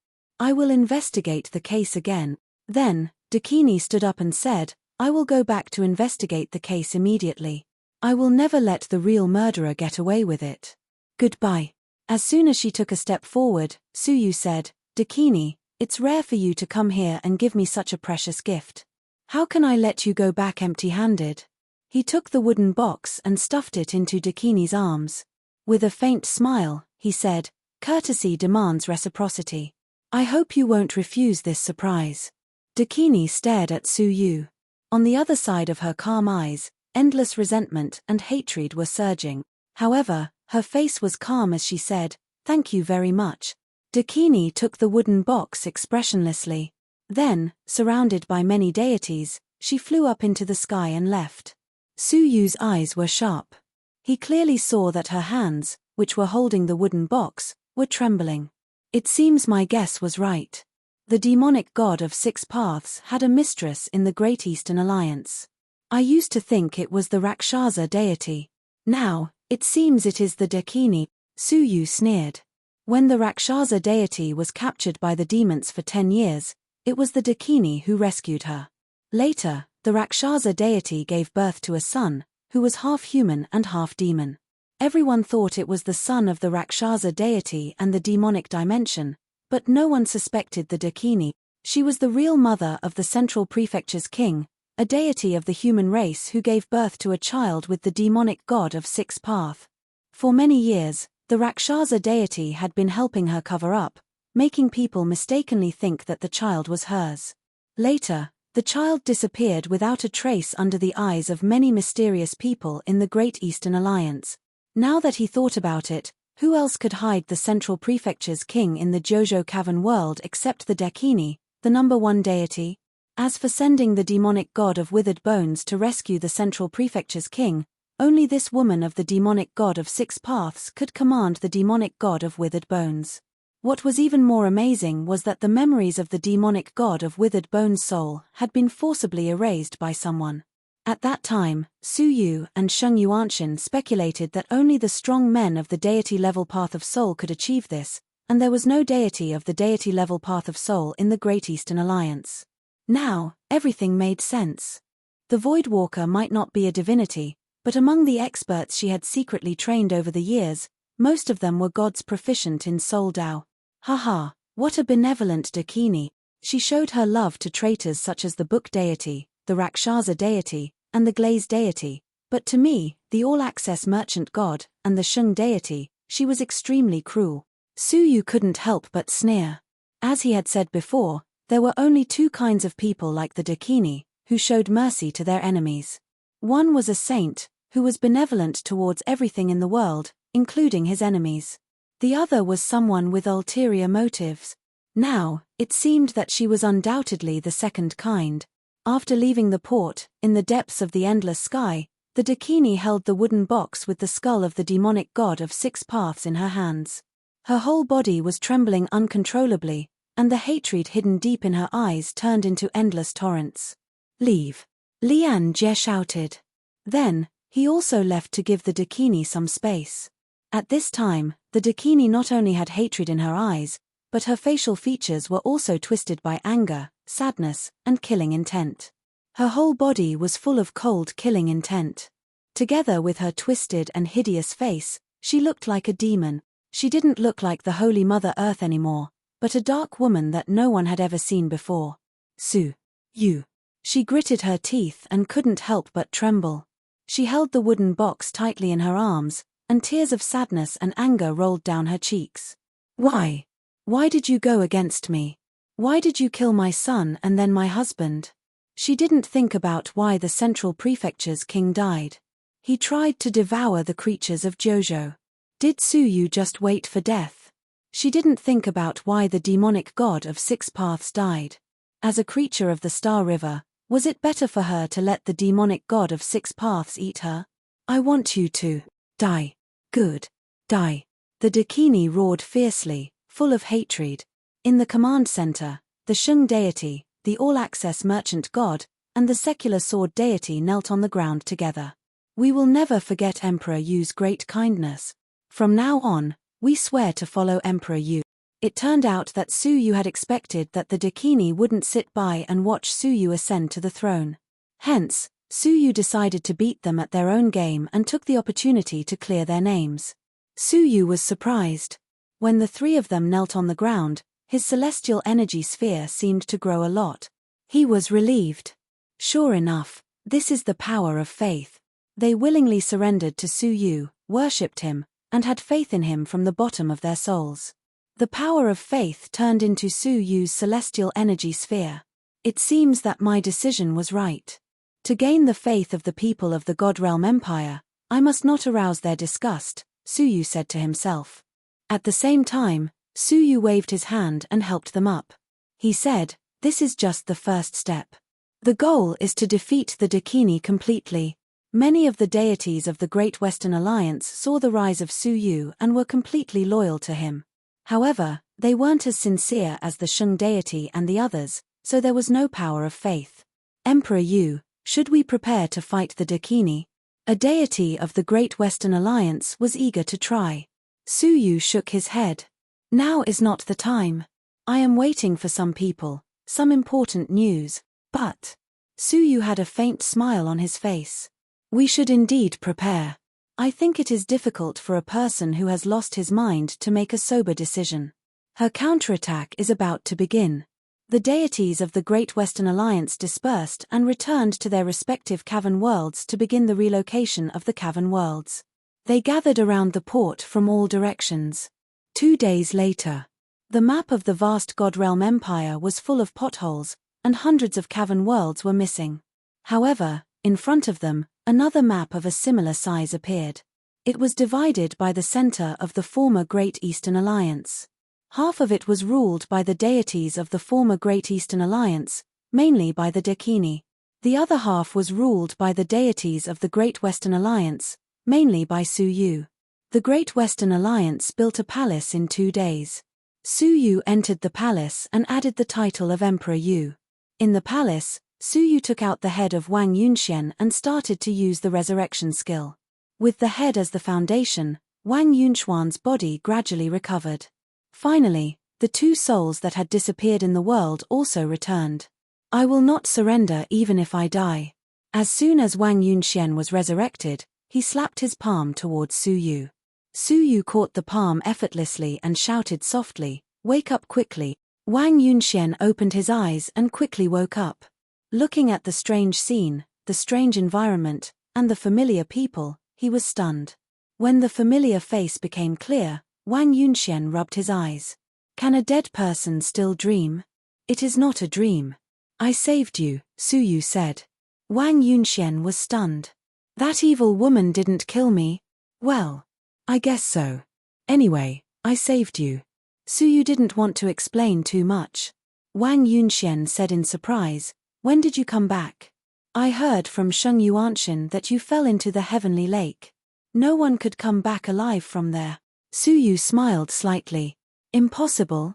I will investigate the case again." Then, Dakini stood up and said, "I will go back to investigate the case immediately. I will never let the real murderer get away with it. Goodbye." As soon as she took a step forward, Suyu said, "Dakini, it's rare for you to come here and give me such a precious gift. How can I let you go back empty-handed?" He took the wooden box and stuffed it into Dakini's arms. With a faint smile, he said, "Courtesy demands reciprocity. I hope you won't refuse this surprise." Dakini stared at Suyu. On the other side of her calm eyes, endless resentment and hatred were surging. However, her face was calm as she said, "Thank you very much." Dakini took the wooden box expressionlessly. Then, surrounded by many deities, she flew up into the sky and left. Suyu's eyes were sharp. He clearly saw that her hands, which were holding the wooden box, were trembling. It seems my guess was right. The demonic god of 6 paths had a mistress in the Great Eastern Alliance. I used to think it was the Rakshasa deity. Now, it seems it is the Dakini. Suyu sneered. When the Rakshasa deity was captured by the demons for 10 years, it was the Dakini who rescued her. Later, the Rakshasa deity gave birth to a son, who was half human and half demon. Everyone thought it was the son of the Rakshasa deity and the demonic dimension, but no one suspected the Dakini. She was the real mother of the Central Prefecture's king, a deity of the human race who gave birth to a child with the demonic god of 6 path. For many years, the Rakshasa deity had been helping her cover up, making people mistakenly think that the child was hers. Later, the child disappeared without a trace under the eyes of many mysterious people in the Great Eastern Alliance. Now that he thought about it, who else could hide the Central Prefecture's king in the Jojo Cavern world except the Dakini, the #1 deity? As for sending the demonic god of withered bones to rescue the Central Prefecture's king, only this woman of the demonic god of 6 paths could command the demonic god of withered bones. What was even more amazing was that the memories of the demonic god of withered bones' soul had been forcibly erased by someone. At that time, Suyu and Sheng Yuanshan speculated that only the strong men of the deity-level path of soul could achieve this, and there was no deity of the deity-level path of soul in the Great Eastern Alliance. Now, everything made sense. The Voidwalker might not be a divinity, but among the experts she had secretly trained over the years, most of them were gods proficient in Soul Dao. Haha, what a benevolent Dakini. She showed her love to traitors such as the Book deity, the Rakshasa deity, and the Glaze deity, but to me, the all-access merchant god, and the Sheng deity, she was extremely cruel. Suyu couldn't help but sneer. As he had said before, there were only 2 kinds of people like the Dakini, who showed mercy to their enemies. One was a saint, who was benevolent towards everything in the world, including his enemies. The other was someone with ulterior motives. Now, it seemed that she was undoubtedly the second kind. After leaving the port, in the depths of the endless sky, the Dakini held the wooden box with the skull of the demonic god of 6 paths in her hands. Her whole body was trembling uncontrollably, and the hatred hidden deep in her eyes turned into endless torrents. "Leave!" Lian Jie shouted. Then, he also left to give the Dakini some space. At this time, the Dakini not only had hatred in her eyes, but her facial features were also twisted by anger, sadness, and killing intent. Her whole body was full of cold killing intent. Together with her twisted and hideous face, she looked like a demon. She didn't look like the Holy Mother Earth anymore, but a dark woman that no one had ever seen before. "Su Yu." She gritted her teeth and couldn't help but tremble. She held the wooden box tightly in her arms, and tears of sadness and anger rolled down her cheeks. "Why? Why did you go against me? Why did you kill my son and then my husband?" She didn't think about why the Central Prefecture's king died. He tried to devour the creatures of Jojo. Did Su Yu just wait for death? She didn't think about why the demonic god of 6 paths died. As a creature of the Star River, was it better for her to let the demonic god of 6 paths eat her? "I want you to die. Good. Die." The Dakini roared fiercely, full of hatred. In the command center, the Shung deity, the all-access merchant god, and the secular sword deity knelt on the ground together. "We will never forget Emperor Yu's great kindness. From now on, we swear to follow Emperor Yu." It turned out that Su Yu had expected that the Dakini wouldn't sit by and watch Su Yu ascend to the throne. Hence, Su Yu decided to beat them at their own game and took the opportunity to clear their names. Su Yu was surprised. When the 3 of them knelt on the ground, his celestial energy sphere seemed to grow a lot. He was relieved. Sure enough, this is the power of faith. They willingly surrendered to Su Yu, worshipped him, and had faith in him from the bottom of their souls. The power of faith turned into Su Yu's celestial energy sphere. "It seems that my decision was right. To gain the faith of the people of the God Realm Empire, I must not arouse their disgust," Su Yu said to himself. At the same time, Su Yu waved his hand and helped them up. He said, "This is just the first step. The goal is to defeat the Dakini completely." Many of the deities of the Great Western Alliance saw the rise of Su Yu and were completely loyal to him. However, they weren't as sincere as the Shung deity and the others, so there was no power of faith. "Emperor Yu, should we prepare to fight the Dakini?" A deity of the Great Western Alliance was eager to try. Su Yu shook his head. "Now is not the time. I am waiting for some people, some important news." But Su Yu had a faint smile on his face. "We should indeed prepare. I think it is difficult for a person who has lost his mind to make a sober decision. Her counterattack is about to begin." The deities of the Great Western Alliance dispersed and returned to their respective cavern worlds to begin the relocation of the cavern worlds. They gathered around the port from all directions. 2 days later, the map of the vast God Realm Empire was full of potholes, and hundreds of cavern worlds were missing. However, in front of them, another map of a similar size appeared. It was divided by the center of the former Great Eastern Alliance. Half of it was ruled by the deities of the former Great Eastern Alliance, mainly by the Dakini. The other half was ruled by the deities of the Great Western Alliance, mainly by Su Yu. The Great Western Alliance built a palace in 2 days. Su Yu entered the palace and added the title of Emperor Yu. In the palace, Su Yu took out the head of Wang Yunxian and started to use the resurrection skill. With the head as the foundation, Wang Yunxuan's body gradually recovered. Finally, the 2 souls that had disappeared in the world also returned. "I will not surrender even if I die." As soon as Wang Yunxian was resurrected, he slapped his palm towards Su Yu. Su Yu caught the palm effortlessly and shouted softly, "Wake up quickly." Wang Yunxian opened his eyes and quickly woke up. Looking at the strange scene, the strange environment, and the familiar people, he was stunned. When the familiar face became clear, Wang Yunxian rubbed his eyes. "Can a dead person still dream? It is not a dream. I saved you, Su Yu said. Wang Yunxian was stunned. That evil woman didn't kill me? Well, I guess so. Anyway, I saved you. Su Yu didn't want to explain too much. Wang Yunxian said in surprise, when did you come back? I heard from Sheng Yuanshan that you fell into the heavenly lake. No one could come back alive from there. Su Yu smiled slightly. Impossible?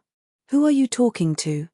Who are you talking to?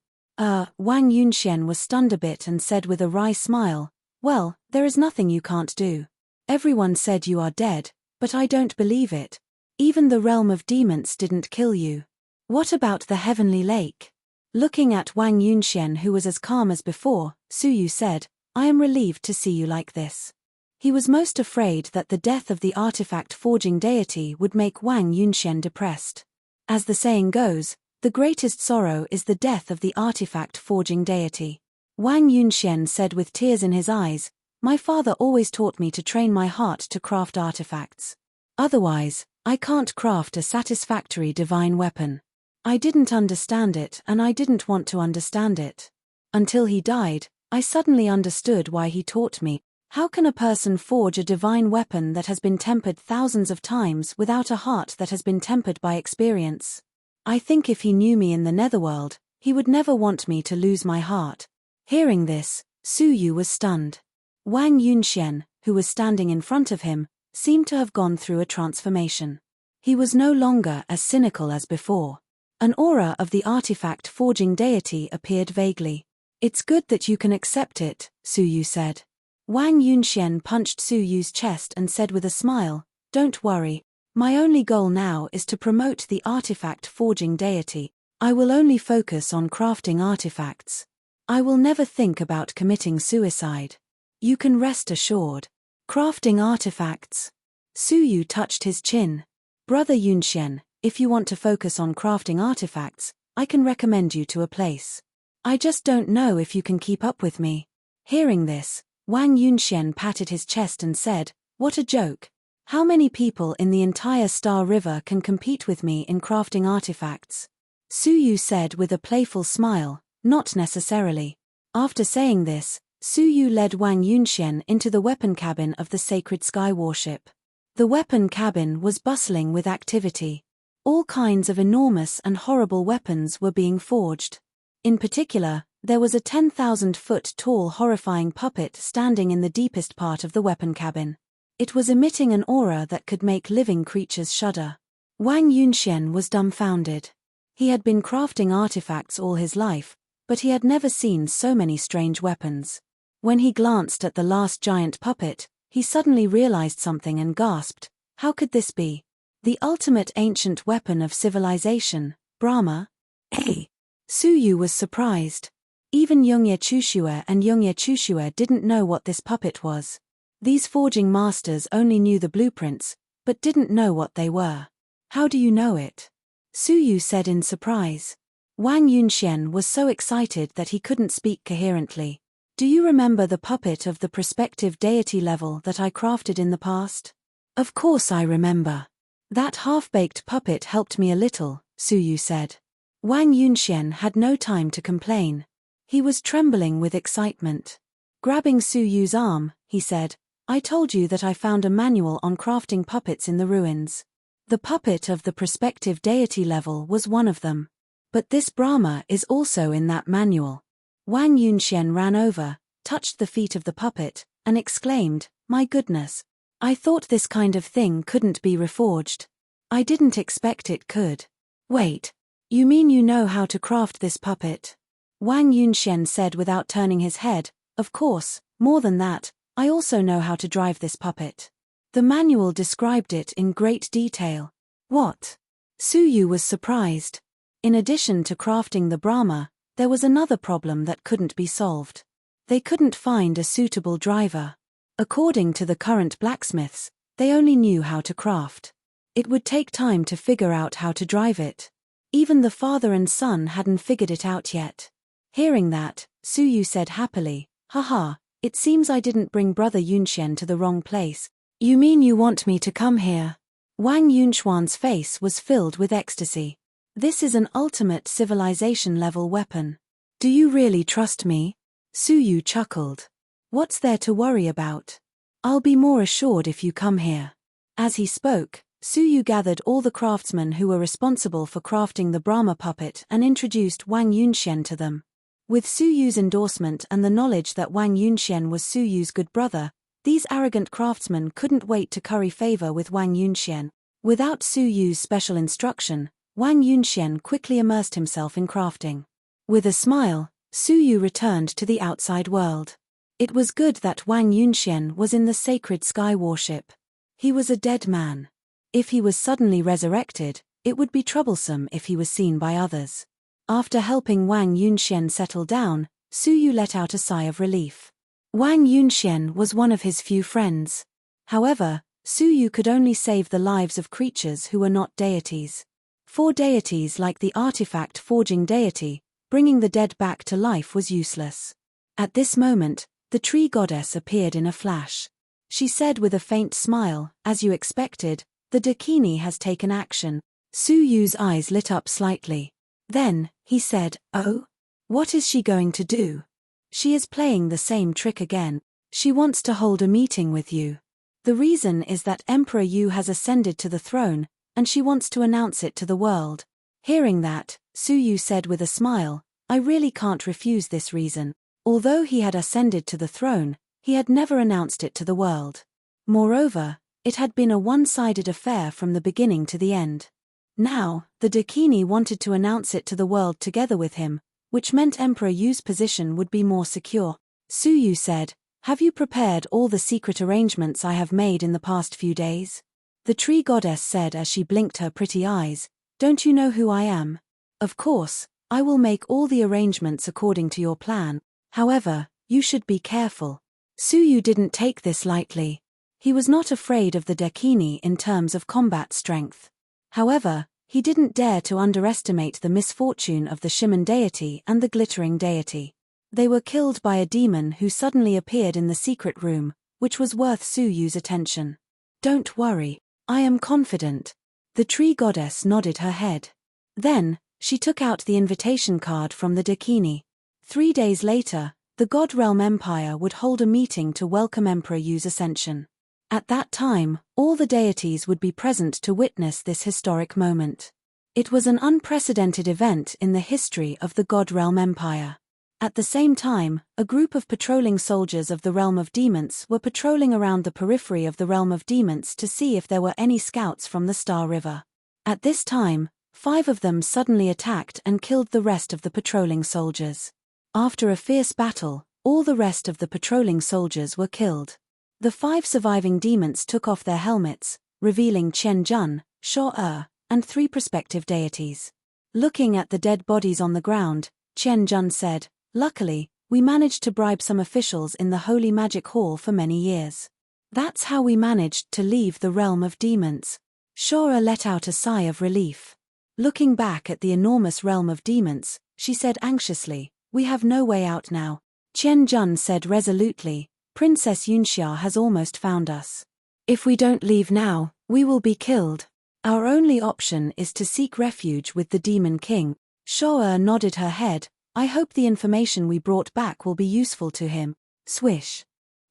Wang Yunxian was stunned a bit and said with a wry smile, well, there is nothing you can't do. Everyone said you are dead, but I don't believe it. Even the realm of demons didn't kill you. What about the heavenly lake? Looking at Wang Yunxian, who was as calm as before, Su Yu said, I am relieved to see you like this. He was most afraid that the death of the artifact forging deity would make Wang Yunxian depressed. As the saying goes, the greatest sorrow is the death of the artifact forging deity. Wang Yunxian said with tears in his eyes, my father always taught me to train my heart to craft artifacts. Otherwise, I can't craft a satisfactory divine weapon. I didn't understand it and I didn't want to understand it. Until he died, I suddenly understood why he taught me. How can a person forge a divine weapon that has been tempered thousands of times without a heart that has been tempered by experience? I think if he knew me in the netherworld, he would never want me to lose my heart. Hearing this, Su Yu was stunned. Wang Yunxian, who was standing in front of him, seemed to have gone through a transformation. He was no longer as cynical as before. An aura of the artifact forging deity appeared vaguely. It's good that you can accept it, Su Yu said. Wang Yunxian punched Su Yu's chest and said with a smile, don't worry, my only goal now is to promote the artifact forging deity. I will only focus on crafting artifacts. I will never think about committing suicide. You can rest assured. Crafting artifacts. Su Yu touched his chin. Brother Yunxian, if you want to focus on crafting artifacts, I can recommend you to a place. I just don't know if you can keep up with me. Hearing this, Wang Yunxian patted his chest and said, what a joke. How many people in the entire Star River can compete with me in crafting artifacts? Su Yu said with a playful smile, not necessarily. After saying this, Su Yu led Wang Yunxian into the weapon cabin of the sacred sky warship. The weapon cabin was bustling with activity. All kinds of enormous and horrible weapons were being forged. In particular, there was a 10,000-foot tall horrifying puppet standing in the deepest part of the weapon cabin. It was emitting an aura that could make living creatures shudder. Wang Yunxian was dumbfounded. He had been crafting artifacts all his life, but he had never seen so many strange weapons. When he glanced at the last giant puppet, he suddenly realized something and gasped, how could this be? The ultimate ancient weapon of civilization, Brahma? Hey! Su Yu was surprised. Even Yongye Chushue and Yongye Chushue didn't know what this puppet was. These forging masters only knew the blueprints, but didn't know what they were. How do you know it? Su Yu said in surprise. Wang Yunxian was so excited that he couldn't speak coherently. Do you remember the puppet of the prospective deity level that I crafted in the past? Of course I remember. That half-baked puppet helped me a little, Su Yu said. Wang Yunxian had no time to complain. He was trembling with excitement. Grabbing Su Yu's arm, he said, I told you that I found a manual on crafting puppets in the ruins. The puppet of the prospective deity level was one of them. But this Brahma is also in that manual. Wang Yunxian ran over, touched the feet of the puppet, and exclaimed, my goodness. I thought this kind of thing couldn't be reforged. I didn't expect it could. Wait. You mean you know how to craft this puppet? Wang Yunxian said without turning his head, of course, more than that, I also know how to drive this puppet. The manual described it in great detail. What? Su Yu was surprised. In addition to crafting the Brahma, there was another problem that couldn't be solved. They couldn't find a suitable driver. According to the current blacksmiths, they only knew how to craft. It would take time to figure out how to drive it. Even the father and son hadn't figured it out yet. Hearing that, Su Yu said happily, haha, it seems I didn't bring Brother Yunxian to the wrong place. You mean you want me to come here? Wang Yunxuan's face was filled with ecstasy. This is an ultimate civilization-level weapon. Do you really trust me? Su Yu chuckled. What's there to worry about? I'll be more assured if you come here. As he spoke, Su Yu gathered all the craftsmen who were responsible for crafting the Brahma puppet and introduced Wang Yunxian to them. With Su Yu's endorsement and the knowledge that Wang Yunxian was Su Yu's good brother, these arrogant craftsmen couldn't wait to curry favor with Wang Yunxian. Without Su Yu's special instruction, Wang Yunxian quickly immersed himself in crafting. With a smile, Su Yu returned to the outside world. It was good that Wang Yunxian was in the sacred sky warship. He was a dead man. If he was suddenly resurrected, it would be troublesome if he was seen by others. After helping Wang Yunxian settle down, Su Yu let out a sigh of relief. Wang Yunxian was one of his few friends. However, Su Yu could only save the lives of creatures who were not deities. For deities like the artifact forging deity, bringing the dead back to life was useless. At this moment, the tree goddess appeared in a flash. She said with a faint smile, "As you expected, the Dakini has taken action." Su Yu's eyes lit up slightly. Then, he said, "Oh? What is she going to do?" "She is playing the same trick again. She wants to hold a meeting with you. The reason is that Emperor Yu has ascended to the throne, and she wants to announce it to the world." Hearing that, Su Yu said with a smile, "I really can't refuse this reason." Although he had ascended to the throne, he had never announced it to the world. Moreover, it had been a one-sided affair from the beginning to the end. Now, the Dakini wanted to announce it to the world together with him, which meant Emperor Yu's position would be more secure. Su Yu said, "Have you prepared all the secret arrangements I have made in the past few days?" The tree goddess said as she blinked her pretty eyes, "Don't you know who I am? Of course, I will make all the arrangements according to your plan. However, you should be careful." Su Yu didn't take this lightly. He was not afraid of the Dakini in terms of combat strength. However, he didn't dare to underestimate the misfortune of the Shimon deity and the glittering deity. They were killed by a demon who suddenly appeared in the secret room, which was worth Su Yu's attention. "Don't worry, I am confident." The tree goddess nodded her head. Then, she took out the invitation card from the Dakini. 3 days later, the God Realm Empire would hold a meeting to welcome Emperor Yu's ascension. At that time, all the deities would be present to witness this historic moment. It was an unprecedented event in the history of the God Realm Empire. At the same time, a group of patrolling soldiers of the Realm of Demons were patrolling around the periphery of the Realm of Demons to see if there were any scouts from the Star River. At this time, 5 of them suddenly attacked and killed the rest of the patrolling soldiers. After a fierce battle, all the rest of the patrolling soldiers were killed. The 5 surviving demons took off their helmets, revealing Qian Jun, Shuo and 3 prospective deities. Looking at the dead bodies on the ground, Qian Jun said, "Luckily, we managed to bribe some officials in the Holy Magic Hall for many years. That's how we managed to leave the realm of demons." Shuo let out a sigh of relief. Looking back at the enormous realm of demons, she said anxiously, "We have no way out now." Qian Jun said resolutely, "Princess Yunxia has almost found us. If we don't leave now, we will be killed. Our only option is to seek refuge with the Demon King." Shuo nodded her head, "I hope the information we brought back will be useful to him." Swish.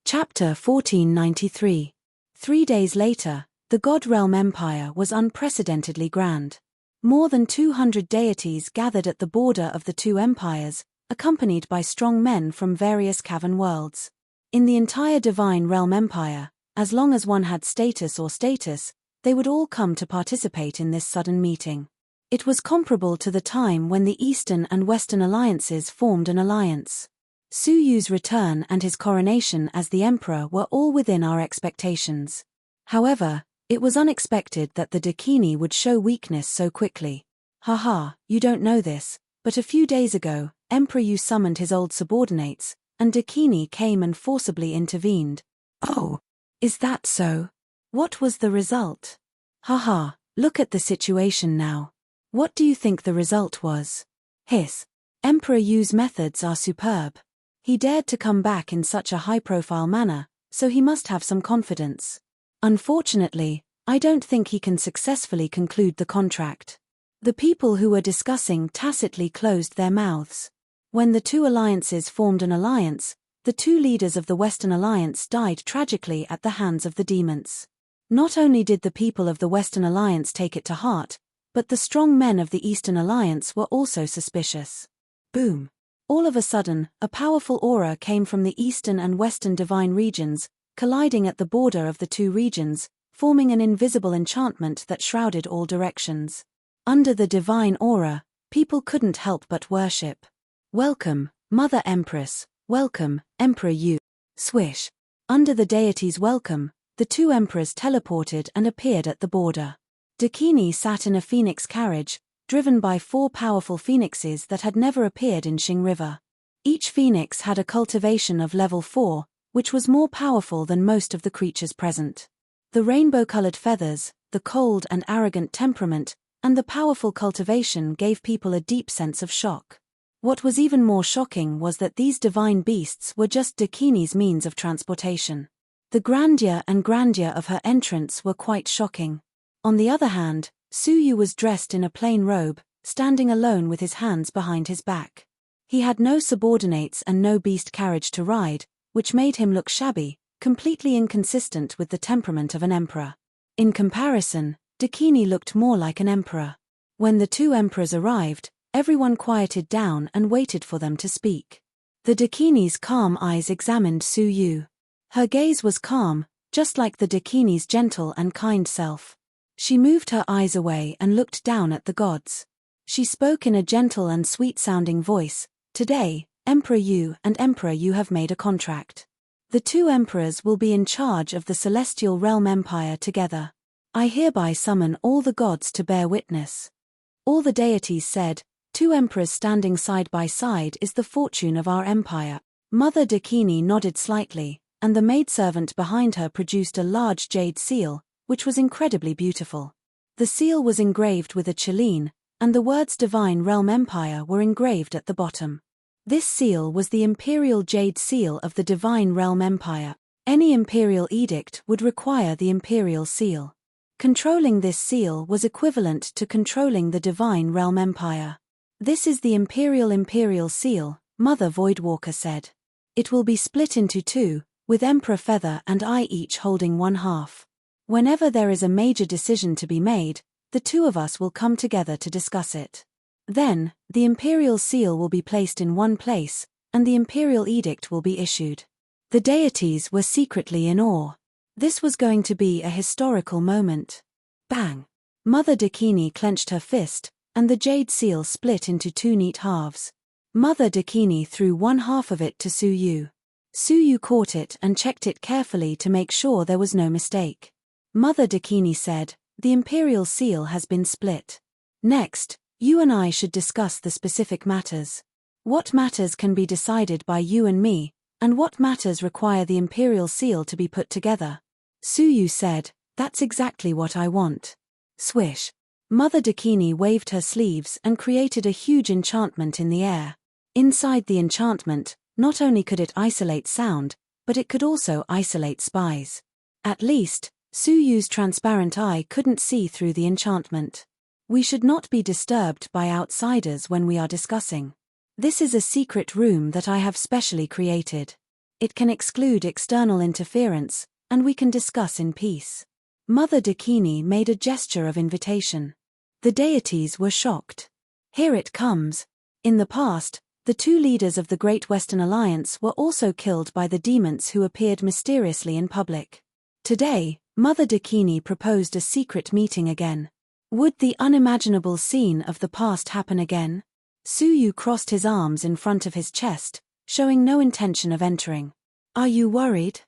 Chapter 1493. 3 days later, the God Realm Empire was unprecedentedly grand. More than 200 deities gathered at the border of the 2 empires, accompanied by strong men from various cavern worlds. In the entire Divine Realm Empire, as long as one had status, they would all come to participate in this sudden meeting. It was comparable to the time when the Eastern and Western alliances formed an alliance. Su Yu's return and his coronation as the emperor were all within our expectations. However, it was unexpected that the Dakini would show weakness so quickly. Haha, you don't know this, but a few days ago, Emperor Yu summoned his old subordinates, and Dakini came and forcibly intervened. Oh, is that so? What was the result? Haha, look at the situation now. What do you think the result was? Hiss. Emperor Yu's methods are superb. He dared to come back in such a high-profile manner, so he must have some confidence. Unfortunately, I don't think he can successfully conclude the contract. The people who were discussing tacitly closed their mouths. When the two alliances formed an alliance, the two leaders of the Western Alliance died tragically at the hands of the demons. Not only did the people of the Western Alliance take it to heart, but the strong men of the Eastern Alliance were also suspicious. Boom! All of a sudden, a powerful aura came from the Eastern and Western divine regions, colliding at the border of the two regions, forming an invisible enchantment that shrouded all directions. Under the divine aura, people couldn't help but worship. Welcome, Mother Empress, welcome, Emperor Yu. Swish. Under the deity's welcome, the two emperors teleported and appeared at the border. Dakini sat in a phoenix carriage, driven by 4 powerful phoenixes that had never appeared in Xing River. Each phoenix had a cultivation of level 4, which was more powerful than most of the creatures present. The rainbow-colored feathers, the cold and arrogant temperament, and the powerful cultivation gave people a deep sense of shock. What was even more shocking was that these divine beasts were just Dakini's means of transportation. The grandeur of her entrance were quite shocking. On the other hand, Suyu was dressed in a plain robe, standing alone with his hands behind his back. He had no subordinates and no beast carriage to ride, which made him look shabby, completely inconsistent with the temperament of an emperor. In comparison, Dakini looked more like an emperor. When the two emperors arrived, everyone quieted down and waited for them to speak. The Dakini's calm eyes examined Suyu. Her gaze was calm, just like the Dakini's gentle and kind self. She moved her eyes away and looked down at the gods. She spoke in a gentle and sweet-sounding voice. Today, Emperor Yu and Emperor Yu have made a contract. The two emperors will be in charge of the Celestial Realm Empire together. I hereby summon all the gods to bear witness. All the deities said, 2 emperors standing side by side is the fortune of our empire. Mother Dakini nodded slightly, and the maidservant behind her produced a large jade seal, which was incredibly beautiful. The seal was engraved with a chelene, and the words Divine Realm Empire were engraved at the bottom. This seal was the imperial jade seal of the Divine Realm Empire. Any imperial edict would require the imperial seal. Controlling this seal was equivalent to controlling the Divine Realm Empire. This is the imperial seal, Mother Voidwalker said. It will be split into 2, with Emperor Feather and I each holding 1/2. Whenever there is a major decision to be made, the 2 of us will come together to discuss it. Then, the imperial seal will be placed in one place, and the imperial edict will be issued. The deities were secretly in awe. This was going to be a historical moment. Bang! Mother Dakini clenched her fist, and the jade seal split into 2 neat halves. Mother Dakini threw 1/2 of it to Suyu. Suyu caught it and checked it carefully to make sure there was no mistake. Mother Dakini said, "The imperial seal has been split. Next, you and I should discuss the specific matters. What matters can be decided by you and me, and what matters require the imperial seal to be put together?" Suyu said, "That's exactly what I want." Swish. Mother Dakini waved her sleeves and created a huge enchantment in the air. Inside the enchantment, not only could it isolate sound, but it could also isolate spies. At least, Suyu's transparent eye couldn't see through the enchantment. We should not be disturbed by outsiders when we are discussing. This is a secret room that I have specially created. It can exclude external interference, and we can discuss in peace. Mother Dakini made a gesture of invitation. The deities were shocked. Here it comes. In the past, the 2 leaders of the Great Western Alliance were also killed by the demons who appeared mysteriously in public. Today, Mother Dakini proposed a secret meeting again. Would the unimaginable scene of the past happen again? Suyu crossed his arms in front of his chest, showing no intention of entering. "Are you worried?"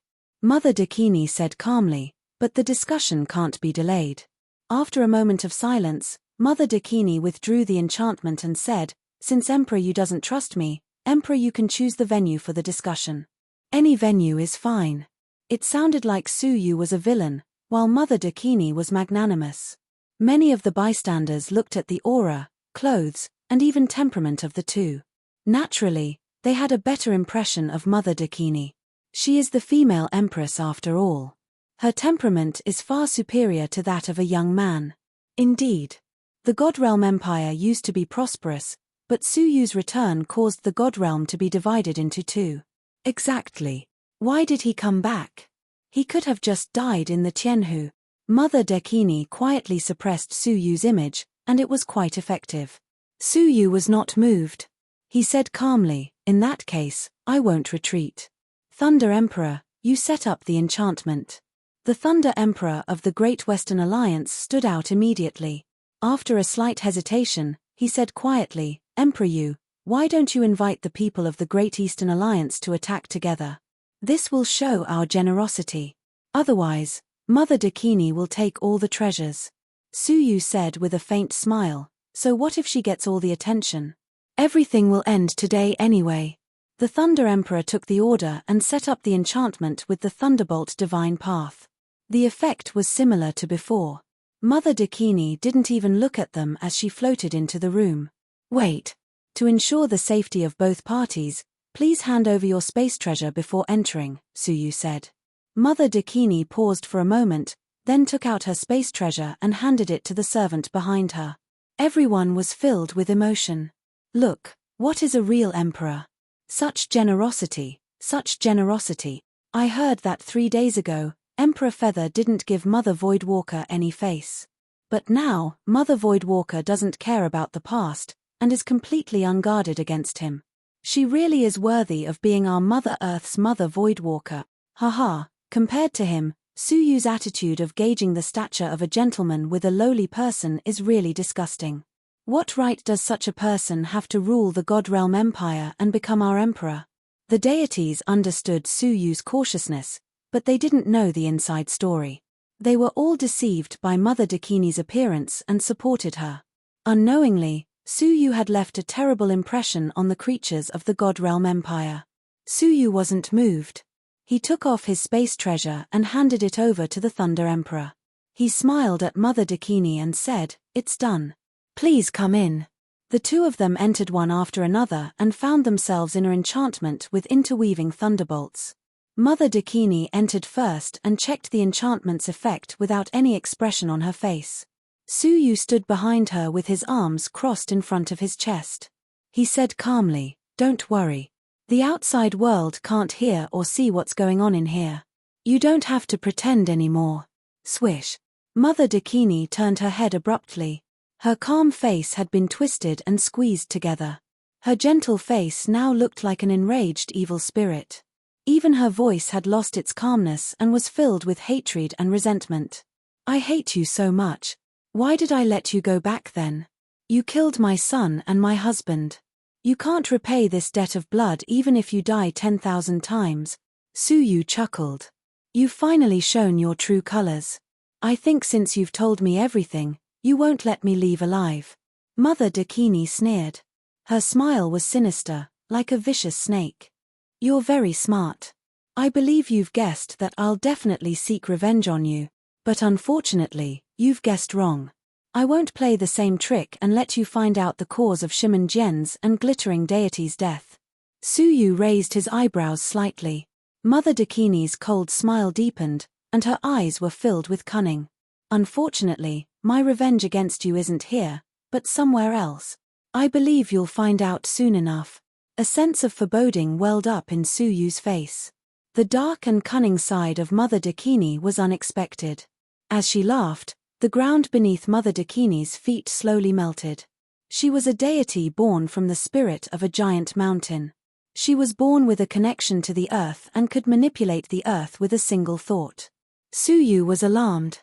Mother Dakini said calmly, "But the discussion can't be delayed." After a moment of silence, Mother Dakini withdrew the enchantment and said, "Since Emperor Yu doesn't trust me, Emperor Yu can choose the venue for the discussion. Any venue is fine." It sounded like Suyu was a villain, while Mother Dakini was magnanimous. Many of the bystanders looked at the aura, clothes, and even temperament of the 2. Naturally, they had a better impression of Mother Dakini. She is the female empress after all. Her temperament is far superior to that of a young man. Indeed, the God Realm Empire used to be prosperous, But Suyu's return caused the god realm to be divided into two. Exactly. Why did he come back? He could have just died in the Tianhu. Mother Dekini quietly suppressed Suyu's image, and it was quite effective. Suyu was not moved. He said calmly, "In that case, I won't retreat. Thunder Emperor, you set up the enchantment." The Thunder Emperor of the Great Western Alliance stood out immediately. After a slight hesitation, he said quietly, "Emperor Yu, why don't you invite the people of the Great Eastern Alliance to attack together? This will show our generosity. Otherwise, Mother Dakini will take all the treasures." Suyu said with a faint smile, "So what if she gets all the attention? Everything will end today anyway." The Thunder Emperor took the order and set up the enchantment with the Thunderbolt Divine Path. The effect was similar to before. Mother Dakini didn't even look at them as she floated into the room. "Wait. To ensure the safety of both parties, please hand over your space treasure before entering," Suyu said. Mother Dakini paused for a moment, then took out her space treasure and handed it to the servant behind her. Everyone was filled with emotion. "Look, what is a real emperor? Such generosity, such generosity. I heard that 3 days ago, Emperor Feather didn't give Mother Voidwalker any face. But now, Mother Voidwalker doesn't care about the past, and is completely unguarded against him. She really is worthy of being our Mother Earth's Mother Voidwalker. Haha." Compared to him, Suyu's attitude of gauging the stature of a gentleman with a lowly person is really disgusting. What right does such a person have to rule the God Realm Empire and become our emperor? The deities understood Suyu's cautiousness, but they didn't know the inside story. They were all deceived by Mother Dakini's appearance and supported her. Unknowingly, Suyu had left a terrible impression on the creatures of the God Realm Empire. Suyu wasn't moved. He took off his space treasure and handed it over to the Thunder Emperor. He smiled at Mother Dakini and said, "It's done. Please come in." The two of them entered one after another and found themselves in an enchantment with interweaving thunderbolts. Mother Dakini entered first and checked the enchantment's effect without any expression on her face. Suyu stood behind her with his arms crossed in front of his chest. He said calmly, "Don't worry. The outside world can't hear or see what's going on in here. You don't have to pretend anymore." Swish. Mother Dakini turned her head abruptly. Her calm face had been twisted and squeezed together. Her gentle face now looked like an enraged evil spirit. Even her voice had lost its calmness and was filled with hatred and resentment. "I hate you so much. Why did I let you go back then? You killed my son and my husband. You can't repay this debt of blood even if you die 10,000 times." Suyu chuckled. "You've finally shown your true colors. I think since you've told me everything, you won't let me leave alive." Mother Dakini sneered. Her smile was sinister, like a vicious snake. "You're very smart. I believe you've guessed that I'll definitely seek revenge on you, but unfortunately, you've guessed wrong. I won't play the same trick and let you find out the cause of Shimon Jian's and Glittering Deity's death." Suyu raised his eyebrows slightly. Mother Dakini's cold smile deepened, and her eyes were filled with cunning. "Unfortunately, my revenge against you isn't here, but somewhere else. I believe you'll find out soon enough." A sense of foreboding welled up in Suyu's face. The dark and cunning side of Mother Dakini was unexpected. As she laughed, the ground beneath Mother Dakini's feet slowly melted. She was a deity born from the spirit of a giant mountain. She was born with a connection to the earth and could manipulate the earth with a single thought. Suyu was alarmed.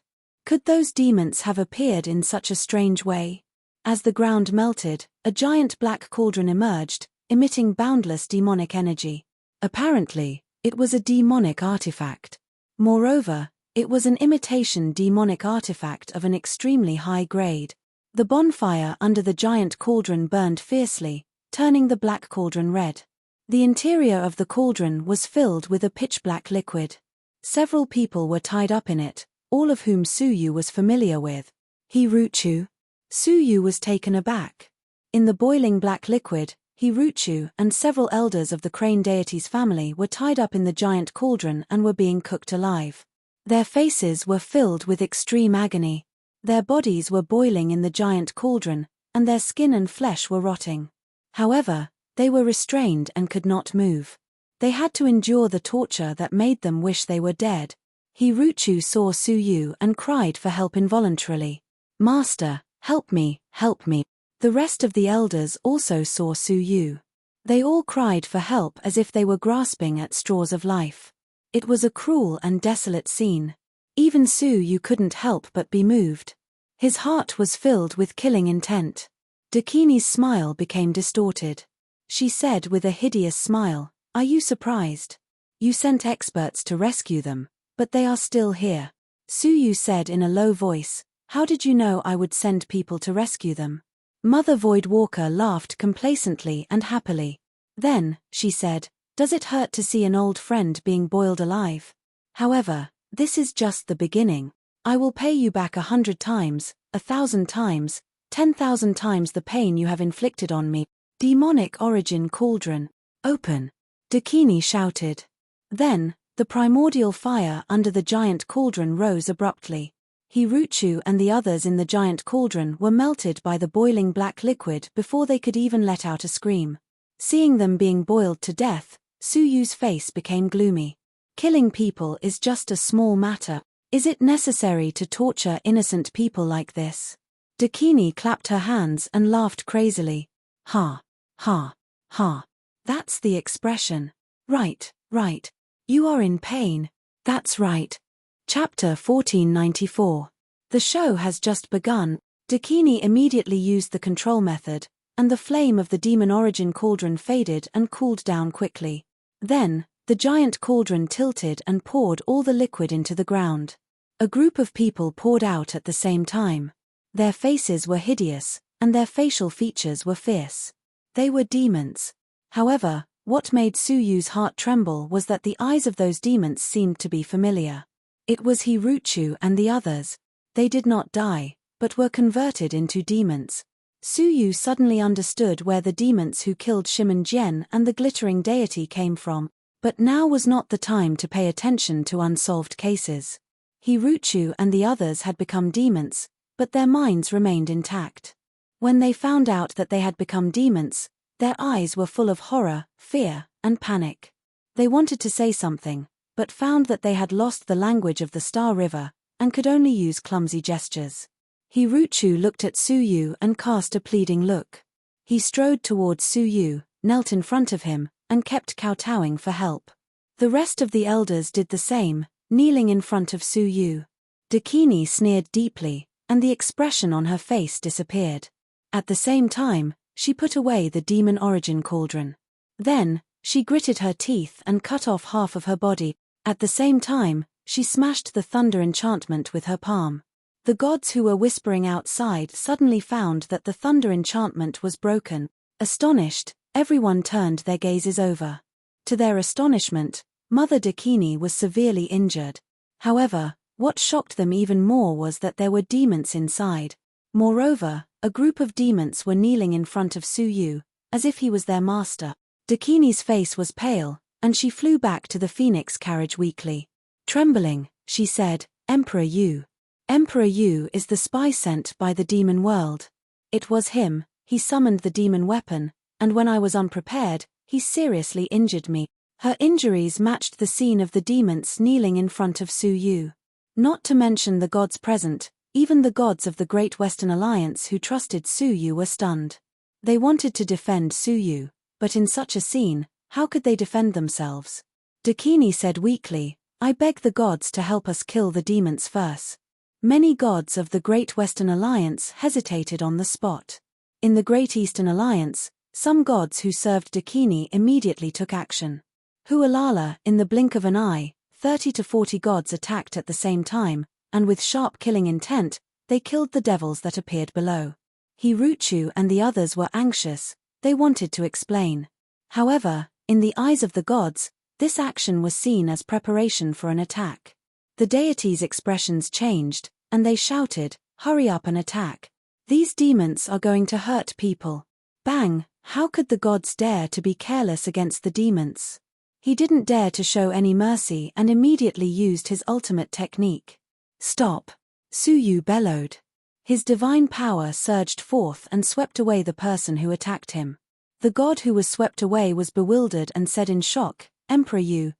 Could those demons have appeared in such a strange way? As the ground melted, a giant black cauldron emerged, emitting boundless demonic energy. Apparently, it was a demonic artifact. Moreover, it was an imitation demonic artifact of an extremely high grade. The bonfire under the giant cauldron burned fiercely, turning the black cauldron red. The interior of the cauldron was filled with a pitch-black liquid. Several people were tied up in it, all of whom Suyu was familiar with. Hiruchu? Suyu was taken aback. In the boiling black liquid, Hiruchu and several elders of the crane deity's family were tied up in the giant cauldron and were being cooked alive. Their faces were filled with extreme agony. Their bodies were boiling in the giant cauldron, and their skin and flesh were rotting. However, they were restrained and could not move. They had to endure the torture that made them wish they were dead. Hiruchu saw Suyu and cried for help involuntarily. "Master, help me, help me." The rest of the elders also saw Suyu. They all cried for help as if they were grasping at straws of life. It was a cruel and desolate scene. Even Suyu couldn't help but be moved. His heart was filled with killing intent. Dakini's smile became distorted. She said with a hideous smile, "Are you surprised? You sent experts to rescue them, but they are still here." Suyu said in a low voice, "How did you know I would send people to rescue them?" Mother Voidwalker laughed complacently and happily. Then, she said, "Does it hurt to see an old friend being boiled alive? However, this is just the beginning. I will pay you back 100 times, 1,000 times, 10,000 times the pain you have inflicted on me." Demonic origin cauldron. Open. Dakini shouted. Then, the primordial fire under the giant cauldron rose abruptly. Hiruchu and the others in the giant cauldron were melted by the boiling black liquid before they could even let out a scream. Seeing them being boiled to death, Suyu's face became gloomy. Killing people is just a small matter. Is it necessary to torture innocent people like this? Dakini clapped her hands and laughed crazily. Ha, ha, ha. That's the expression. Right, right. You are in pain. That's right. Chapter 1494. The show has just begun. Dakini immediately used the control method, and the flame of the demon origin cauldron faded and cooled down quickly. Then, the giant cauldron tilted and poured all the liquid into the ground. A group of people poured out at the same time. Their faces were hideous, and their facial features were fierce. They were demons. However, what made Suyu's heart tremble was that the eyes of those demons seemed to be familiar. It was Hiruchu and the others. They did not die, but were converted into demons. Suyu suddenly understood where the demons who killed Shimonjian and the glittering deity came from, but now was not the time to pay attention to unsolved cases. Hiruchu and the others had become demons, but their minds remained intact. When they found out that they had become demons, their eyes were full of horror, fear, and panic. They wanted to say something, but found that they had lost the language of the Star River, and could only use clumsy gestures. Hiruchu looked at Suyu and cast a pleading look. He strode towards Suyu, knelt in front of him, and kept kowtowing for help. The rest of the elders did the same, kneeling in front of Suyu. Dakini sneered deeply, and the expression on her face disappeared. At the same time, she put away the demon origin cauldron. Then, she gritted her teeth and cut off half of her body. At the same time, she smashed the thunder enchantment with her palm. The gods who were whispering outside suddenly found that the thunder enchantment was broken. Astonished, everyone turned their gazes over. To their astonishment, Mother Dakini was severely injured. However, what shocked them even more was that there were demons inside. Moreover, a group of demons were kneeling in front of Suyu, as if he was their master. Dakini's face was pale, and she flew back to the phoenix carriage weakly. Trembling, she said, "Emperor Yu. Emperor Yu is the spy sent by the demon world. It was him, he summoned the demon weapon, and when I was unprepared, he seriously injured me." Her injuries matched the scene of the demons kneeling in front of Suyu. Not to mention the gods present, even the gods of the Great Western Alliance who trusted Suyu were stunned. They wanted to defend Suyu, but in such a scene, how could they defend themselves? Dakini said weakly, "I beg the gods to help us kill the demons first." Many gods of the Great Western Alliance hesitated on the spot. In the Great Eastern Alliance, some gods who served Dakini immediately took action. Hualala, in the blink of an eye, 30 to 40 gods attacked at the same time, and with sharp killing intent, they killed the devils that appeared below. Hiruchu and the others were anxious, they wanted to explain. However, in the eyes of the gods, this action was seen as preparation for an attack. The deities' expressions changed, and they shouted, "Hurry up and attack. These demons are going to hurt people." Bang! How could the gods dare to be careless against the demons? He didn't dare to show any mercy and immediately used his ultimate technique. "Stop!" Suyu bellowed. His divine power surged forth and swept away the person who attacked him. The god who was swept away was bewildered and said in shock, "Emperor, you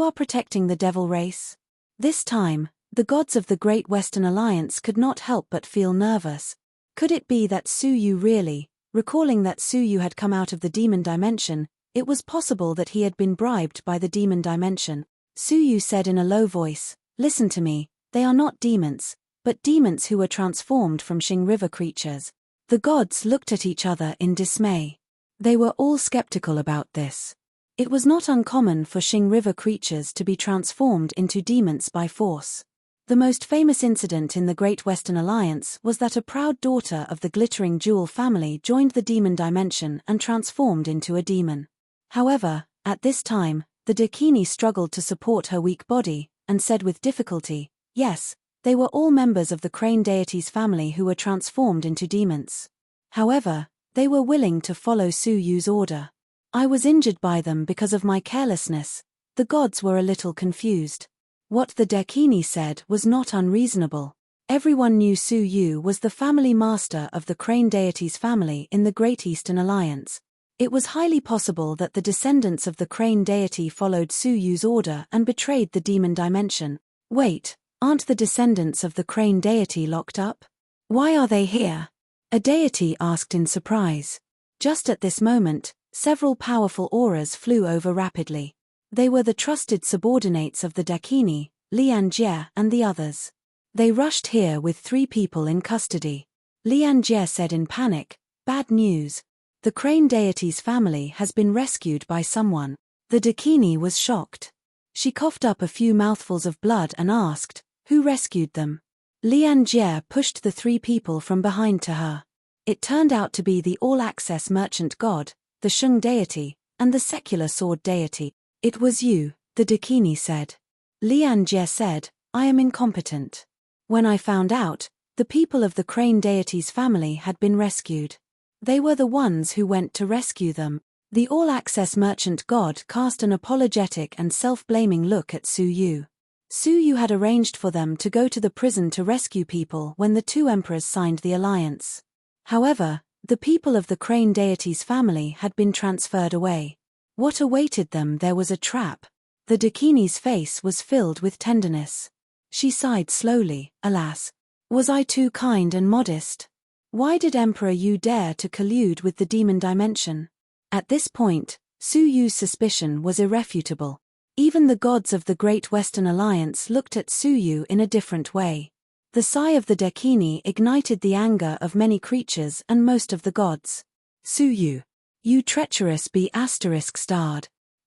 are protecting the devil race?" This time, the gods of the Great Western Alliance could not help but feel nervous. Could it be that Su Yu really, recalling that Su Yu had come out of the demon dimension, it was possible that he had been bribed by the demon dimension? Su Yu said in a low voice, "Listen to me, they are not demons, but demons who were transformed from Xing River creatures." The gods looked at each other in dismay. They were all skeptical about this. It was not uncommon for Xing River creatures to be transformed into demons by force. The most famous incident in the Great Western Alliance was that a proud daughter of the Glittering Jewel family joined the demon dimension and transformed into a demon. However, at this time, the Dakini struggled to support her weak body, and said with difficulty, "Yes, they were all members of the Crane deity's family who were transformed into demons. However, they were willing to follow Su Yu's order. I was injured by them because of my carelessness." The gods were a little confused. What the Dakini said was not unreasonable. Everyone knew Su Yu was the family master of the Crane deity's family in the Great Eastern Alliance. It was highly possible that the descendants of the Crane deity followed Su Yu's order and betrayed the demon dimension. Wait, aren't the descendants of the Crane deity locked up? Why are they here? A deity asked in surprise. Just at this moment, several powerful auras flew over rapidly. They were the trusted subordinates of the Dakini, Lian Jie and the others. They rushed here with 3 people in custody. Lian Jie said in panic, "Bad news. The Crane deity's family has been rescued by someone." The Dakini was shocked. She coughed up a few mouthfuls of blood and asked, "Who rescued them?" Lian Jie pushed the 3 people from behind to her. It turned out to be the all-access merchant god, the Sheng deity, and the secular sword deity. "It was you," the Dakini said. Lian Jie said, "I am incompetent. When I found out, the people of the Crane deity's family had been rescued. They were the ones who went to rescue them." The all-access merchant god cast an apologetic and self-blaming look at Su Yu. Su Yu had arranged for them to go to the prison to rescue people when the 2 emperors signed the alliance. However, the people of the Crane deity's family had been transferred away. What awaited them? There was a trap. The Dakini's face was filled with tenderness. She sighed slowly, "Alas, was I too kind and modest? Why did Emperor Yu dare to collude with the demon dimension?" At this point, Su Yu's suspicion was irrefutable. Even the gods of the Great Western Alliance looked at Su Yu in a different way. The sigh of the Dakini ignited the anger of many creatures and most of the gods. "Su Yu, you treacherous B*****.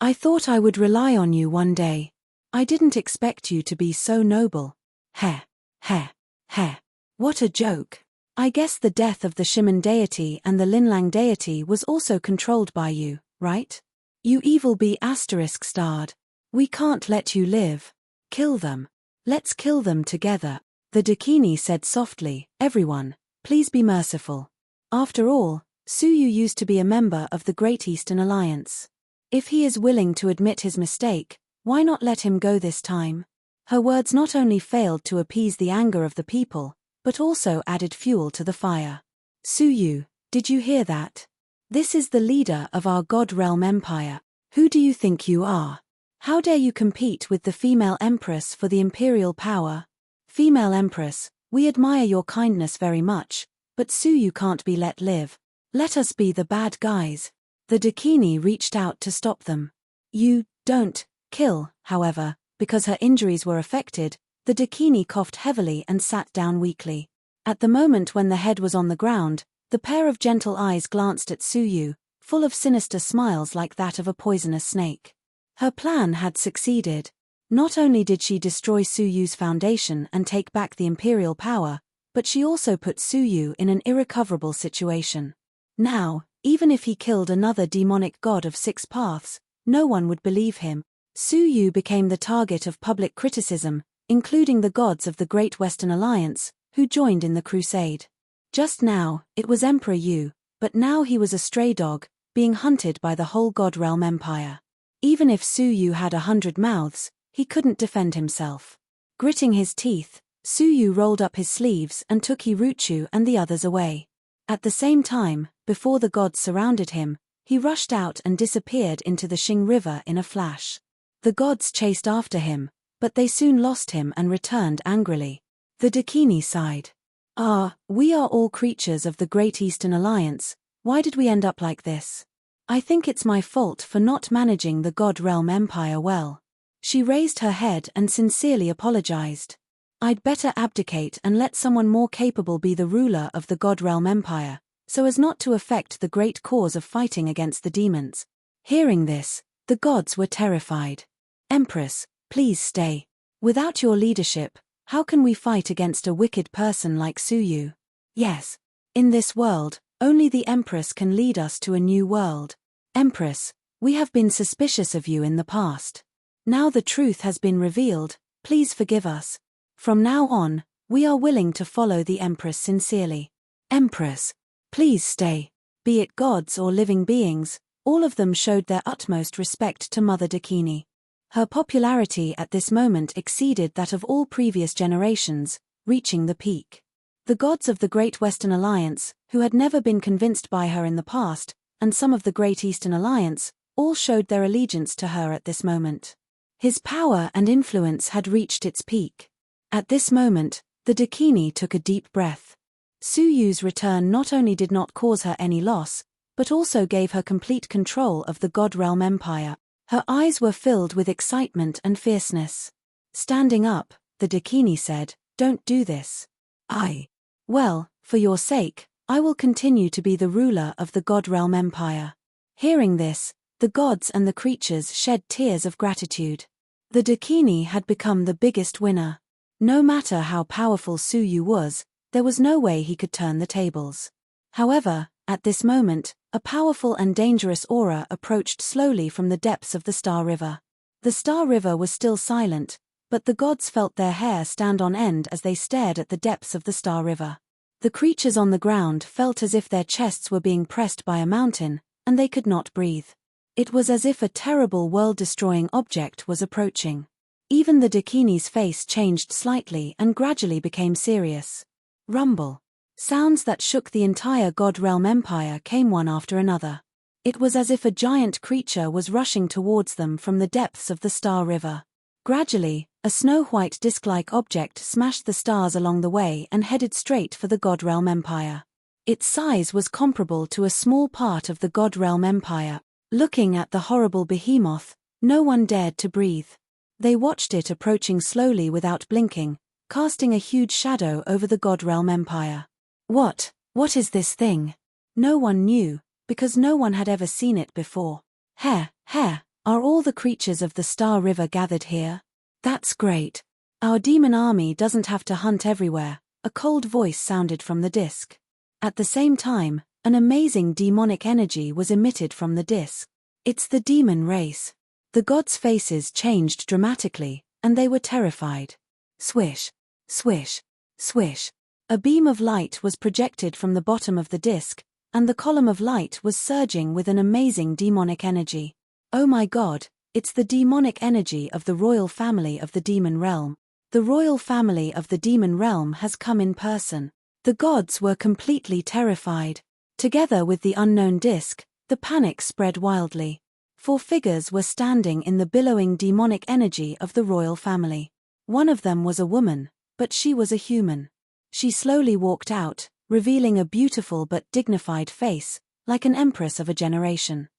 I thought I would rely on you one day. I didn't expect you to be so noble. Heh. What a joke. I guess the death of the Shimen deity and the Linlang deity was also controlled by you, right? You evil B*****. We can't let you live. Kill them. Let's kill them together." The Dakini said softly, "Everyone, please be merciful. After all, Su Yu used to be a member of the Great Eastern Alliance. If he is willing to admit his mistake, why not let him go this time?" Her words not only failed to appease the anger of the people, but also added fuel to the fire. "Su Yu, did you hear that? This is the leader of our God Realm Empire. Who do you think you are? How dare you compete with the female empress for the imperial power? Female empress, we admire your kindness very much, but Su Yu can't be let live. Let us be the bad guys." The Dakini reached out to stop them. "You don't kill," however, because her injuries were affected, the Dakini coughed heavily and sat down weakly. At the moment when the head was on the ground, the pair of gentle eyes glanced at Su Yu, full of sinister smiles like that of a poisonous snake. Her plan had succeeded. Not only did she destroy Su Yu's foundation and take back the imperial power, but she also put Su Yu in an irrecoverable situation. Now, even if he killed another demonic god of 6 paths, no one would believe him. Su Yu became the target of public criticism, including the gods of the Great Western Alliance, who joined in the crusade. Just now, it was Emperor Yu, but now he was a stray dog, being hunted by the whole God Realm Empire. Even if Su Yu had 100 mouths, he couldn't defend himself. Gritting his teeth, Su Yu rolled up his sleeves and took Hiruchu and the others away. At the same time, before the gods surrounded him, he rushed out and disappeared into the Xing River in a flash. The gods chased after him, but they soon lost him and returned angrily. The Dakini sighed. We are all creatures of the Great Eastern Alliance. Why did we end up like this? I think it's my fault for not managing the God Realm Empire well. She raised her head and sincerely apologized. I'd better abdicate and let someone more capable be the ruler of the God Realm Empire, so as not to affect the great cause of fighting against the demons. Hearing this, the gods were terrified. Empress, please stay. Without your leadership, how can we fight against a wicked person like Suyu? Yes. In this world, only the Empress can lead us to a new world. Empress, we have been suspicious of you in the past. Now the truth has been revealed, please forgive us. From now on, we are willing to follow the Empress sincerely. Empress, please stay. Be it gods or living beings, all of them showed their utmost respect to Mother Dakini. Her popularity at this moment exceeded that of all previous generations, reaching the peak. The gods of the Great Western Alliance, who had never been convinced by her in the past, and some of the Great Eastern Alliance, all showed their allegiance to her at this moment. His power and influence had reached its peak. At this moment, the Dakini took a deep breath. Suyu's return not only did not cause her any loss, but also gave her complete control of the God Realm Empire. Her eyes were filled with excitement and fierceness. Standing up, the Dakini said, "Don't do this." Well, for your sake, I will continue to be the ruler of the God Realm Empire. Hearing this, the gods and the creatures shed tears of gratitude. The Dakini had become the biggest winner. No matter how powerful Suyu was, there was no way he could turn the tables. However, at this moment, a powerful and dangerous aura approached slowly from the depths of the Star River. The Star River was still silent, but the gods felt their hair stand on end as they stared at the depths of the Star River. The creatures on the ground felt as if their chests were being pressed by a mountain, and they could not breathe. It was as if a terrible world-destroying object was approaching. Even the Dakini's face changed slightly and gradually became serious. Rumble. Sounds that shook the entire God Realm Empire came one after another. It was as if a giant creature was rushing towards them from the depths of the Star River. Gradually, a snow-white disc-like object smashed the stars along the way and headed straight for the God Realm Empire. Its size was comparable to a small part of the God Realm Empire. Looking at the horrible behemoth, no one dared to breathe. They watched it approaching slowly without blinking, casting a huge shadow over the God Realm Empire. What is this thing? No one knew, because no one had ever seen it before. Are all the creatures of the Star River gathered here? That's great. Our demon army doesn't have to hunt everywhere, a cold voice sounded from the disc. At the same time, an amazing demonic energy was emitted from the disc. It's the demon race. The gods' faces changed dramatically, and they were terrified. Swish, swish, swish. A beam of light was projected from the bottom of the disc, and the column of light was surging with an amazing demonic energy. Oh my god, it's the demonic energy of the royal family of the demon realm. The royal family of the demon realm has come in person. The gods were completely terrified. Together with the unknown disc, the panic spread wildly. 4 figures were standing in the billowing demonic energy of the royal family. One of them was a woman, but she was a human. She slowly walked out, revealing a beautiful but dignified face, like an empress of a generation.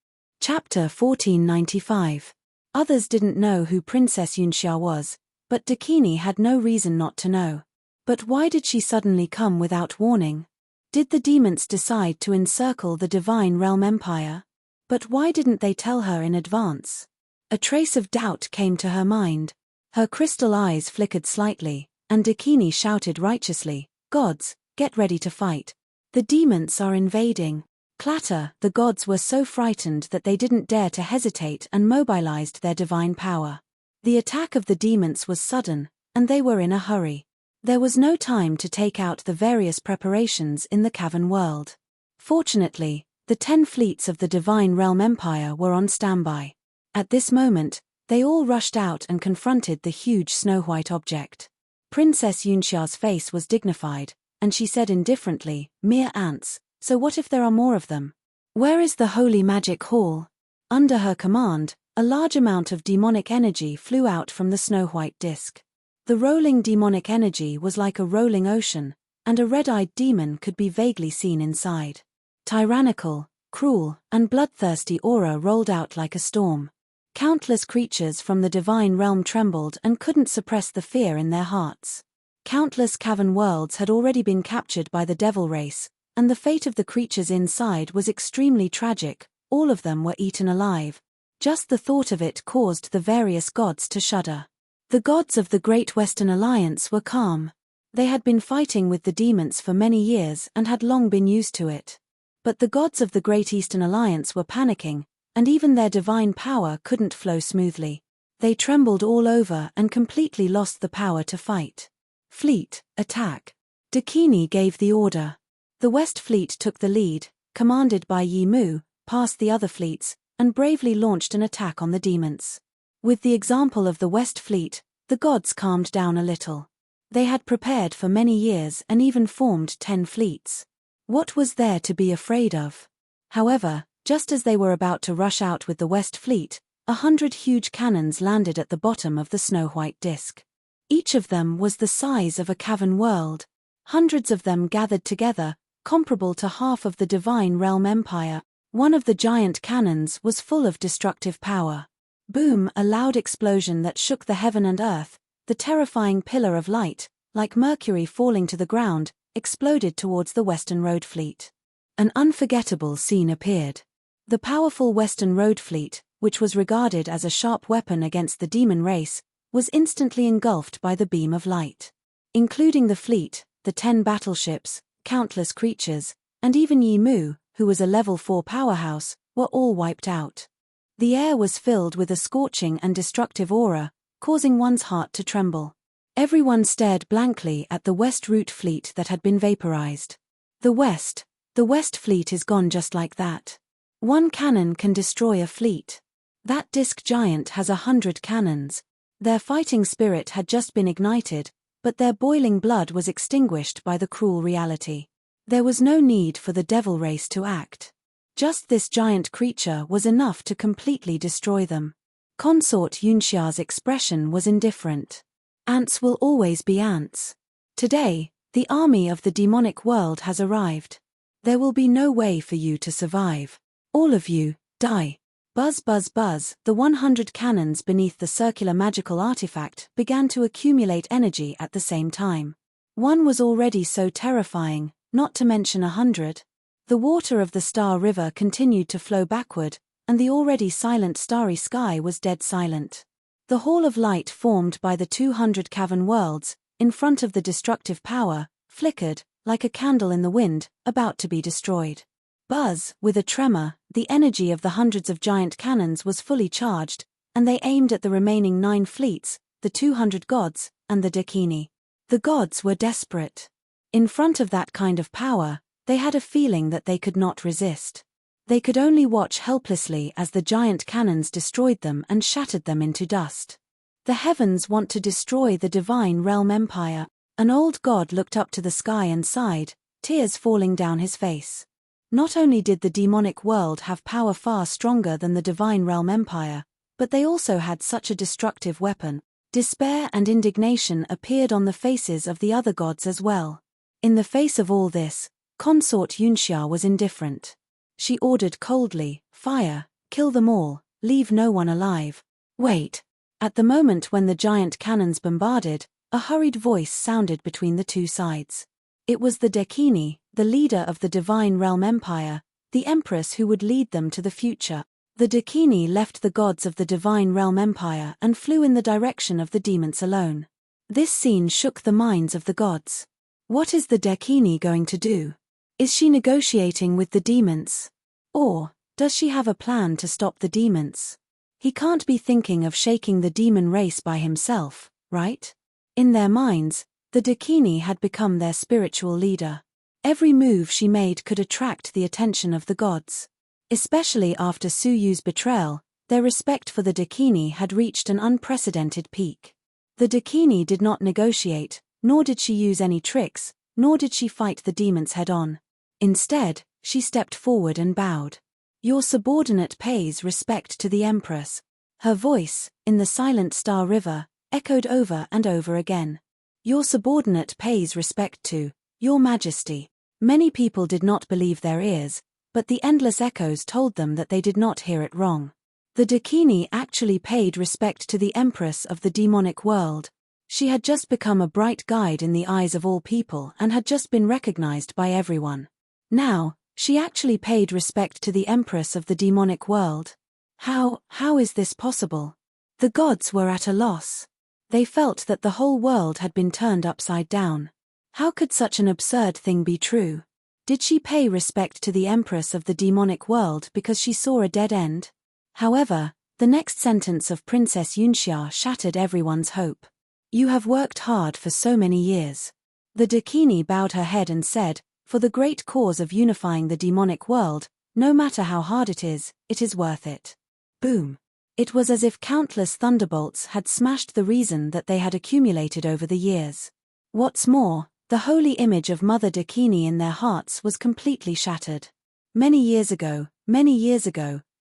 Chapter 1495. Others didn't know who Princess Yunxia was, but Dakini had no reason not to know. But why did she suddenly come without warning? Did the demons decide to encircle the Divine Realm Empire? But why didn't they tell her in advance? A trace of doubt came to her mind. Her crystal eyes flickered slightly, and Dakini shouted righteously, "Gods, get ready to fight. The demons are invading." Clatter, the gods were so frightened that they didn't dare to hesitate and mobilized their divine power. The attack of the demons was sudden, and they were in a hurry. There was no time to take out the various preparations in the cavern world. Fortunately, the 10 fleets of the Divine Realm Empire were on standby. At this moment, they all rushed out and confronted the huge snow-white object. Princess Yunxia's face was dignified, and she said indifferently, "Mere ants, So what if there are more of them? Where is the holy magic hall? Under her command, a large amount of demonic energy flew out from the snow-white disk. The rolling demonic energy was like a rolling ocean, and a red-eyed demon could be vaguely seen inside. Tyrannical, cruel, and bloodthirsty aura rolled out like a storm. Countless creatures from the divine realm trembled and couldn't suppress the fear in their hearts. Countless cavern worlds had already been captured by the devil race, and the fate of the creatures inside was extremely tragic. All of them were eaten alive. Just the thought of it caused the various gods to shudder. The gods of the Great Western Alliance were calm. They had been fighting with the demons for many years and had long been used to it. But the gods of the Great Eastern Alliance were panicking, and even their divine power couldn't flow smoothly. They trembled all over and completely lost the power to fight. Fleet, attack. Dakini gave the order. The West Fleet took the lead, commanded by Yi Mu, past the other fleets, and bravely launched an attack on the demons. With the example of the West Fleet, the gods calmed down a little. They had prepared for many years and even formed 10 fleets. What was there to be afraid of? However, just as they were about to rush out with the West Fleet, 100 huge cannons landed at the bottom of the snow-white disk. Each of them was the size of a cavern world. Hundreds of them gathered together, comparable to half of the Divine Realm Empire. One of the giant cannons was full of destructive power. Boom! A loud explosion that shook the heaven and earth. The terrifying pillar of light, like Mercury falling to the ground, exploded towards the Western Road Fleet. An unforgettable scene appeared. The powerful Western Road Fleet, which was regarded as a sharp weapon against the demon race, was instantly engulfed by the beam of light. Including the fleet, the 10 battleships, countless creatures, and even Yi Mu, who was a level 4 powerhouse, were all wiped out. The air was filled with a scorching and destructive aura, causing one's heart to tremble. Everyone stared blankly at the West Route Fleet that had been vaporized. The West Fleet is gone just like that. One cannon can destroy a fleet. That disk giant has 100 cannons. Their fighting spirit had just been ignited, but their boiling blood was extinguished by the cruel reality. There was no need for the devil race to act. Just this giant creature was enough to completely destroy them. Consort Yunxia's expression was indifferent. Ants will always be ants. Today, the army of the demonic world has arrived. There will be no way for you to survive. All of you, die. Buzz buzz buzz, the 100 cannons beneath the circular magical artifact began to accumulate energy at the same time. One was already so terrifying, not to mention 100. The water of the Star River continued to flow backward, and the already silent starry sky was dead silent. The Hall of Light formed by the 200 cavern worlds, in front of the destructive power, flickered, like a candle in the wind, about to be destroyed. Buzz, with a tremor, the energy of the hundreds of giant cannons was fully charged, and they aimed at the remaining 9 fleets, the 200 gods, and the Dakini. The gods were desperate. In front of that kind of power, they had a feeling that they could not resist. They could only watch helplessly as the giant cannons destroyed them and shattered them into dust. The heavens want to destroy the Divine Realm Empire. An old god looked up to the sky and sighed, tears falling down his face. Not only did the demonic world have power far stronger than the Divine Realm Empire, but they also had such a destructive weapon. Despair and indignation appeared on the faces of the other gods as well. In the face of all this, Consort Yunxia was indifferent. She ordered coldly, "Fire, kill them all, leave no one alive." Wait. At the moment when the giant cannons bombarded, a hurried voice sounded between the two sides. It was the Dakini, the leader of the Divine Realm Empire, the empress who would lead them to the future. The Dakini left the gods of the Divine Realm Empire and flew in the direction of the demons alone. This scene shook the minds of the gods. What is the Dakini going to do? Is she negotiating with the demons? Or does she have a plan to stop the demons? He can't be thinking of shaking the demon race by himself, right? In their minds, the Dakini had become their spiritual leader. Every move she made could attract the attention of the gods. Especially after Su Yu's betrayal, their respect for the Dakini had reached an unprecedented peak. The Dakini did not negotiate, nor did she use any tricks, nor did she fight the demons head-on. Instead, She stepped forward and bowed. Your subordinate pays respect to the Empress. Her voice, in the silent Star River, echoed over and over again. Your subordinate pays respect to Your Majesty. Many people did not believe their ears, but the endless echoes told them that they did not hear it wrong. The Dakini actually paid respect to the Empress of the demonic world. She had just become a bright guide in the eyes of all people and had just been recognized by everyone. Now, she actually paid respect to the Empress of the demonic world. How is this possible? The gods were at a loss. They felt that the whole world had been turned upside down. How could such an absurd thing be true? Did she pay respect to the Empress of the demonic world because she saw a dead end? However, the next sentence of Princess Yunxia shattered everyone's hope. You have worked hard for so many years. The Dakini bowed her head and said, for the great cause of unifying the demonic world, no matter how hard it is worth it. Boom. It was as if countless thunderbolts had smashed the reason that they had accumulated over the years. What's more, the holy image of Mother Dakini in their hearts was completely shattered. Many years ago,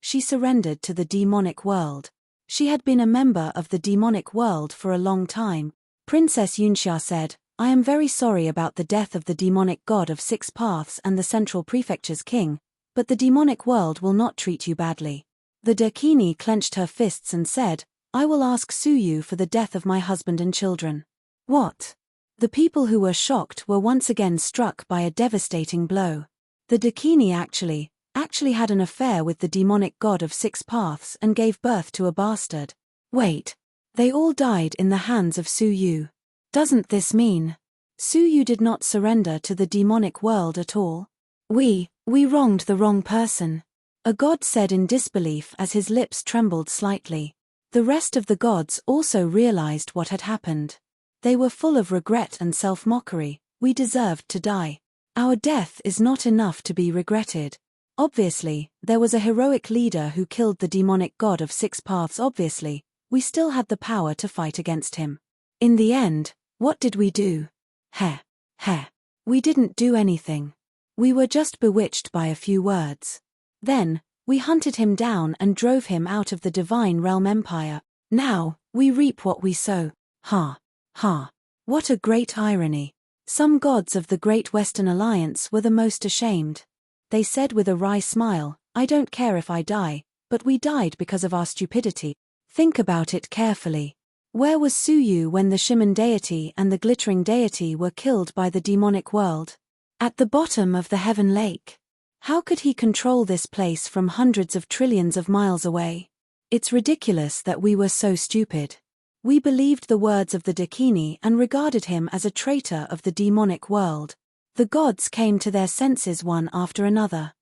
she surrendered to the demonic world. She had been a member of the demonic world for a long time. Princess Yunxia said, I am very sorry about the death of the demonic god of 6 paths and the central prefecture's king, but the demonic world will not treat you badly. The Dakini clenched her fists and said, I will ask Suyu for the death of my husband and children. What? The people who were shocked were once again struck by a devastating blow. The Dakini actually had an affair with the demonic god of 6 paths and gave birth to a bastard. Wait. They all died in the hands of Suyu. Doesn't this mean Suyu did not surrender to the demonic world at all? We wronged the wrong person. A god said in disbelief as his lips trembled slightly. The rest of the gods also realized what had happened. They were full of regret and self-mockery. We deserved to die. Our death is not enough to be regretted. Obviously, there was a heroic leader who killed the demonic god of 6 paths. Obviously, we still had the power to fight against him. In the end, what did we do? We didn't do anything. We were just bewitched by a few words. Then, we hunted him down and drove him out of the Divine Realm Empire. Now, we reap what we sow. What a great irony. Some gods of the Great Western Alliance were the most ashamed. They said with a wry smile, I don't care if I die, but we died because of our stupidity. Think about it carefully. Where was Suyu when the Shimon deity and the glittering deity were killed by the demonic world? At the bottom of the Heaven Lake. How could he control this place from hundreds of trillions of miles away? It's ridiculous that we were so stupid. We believed the words of the Dakini and regarded him as a traitor of the demonic world. The gods came to their senses one after another.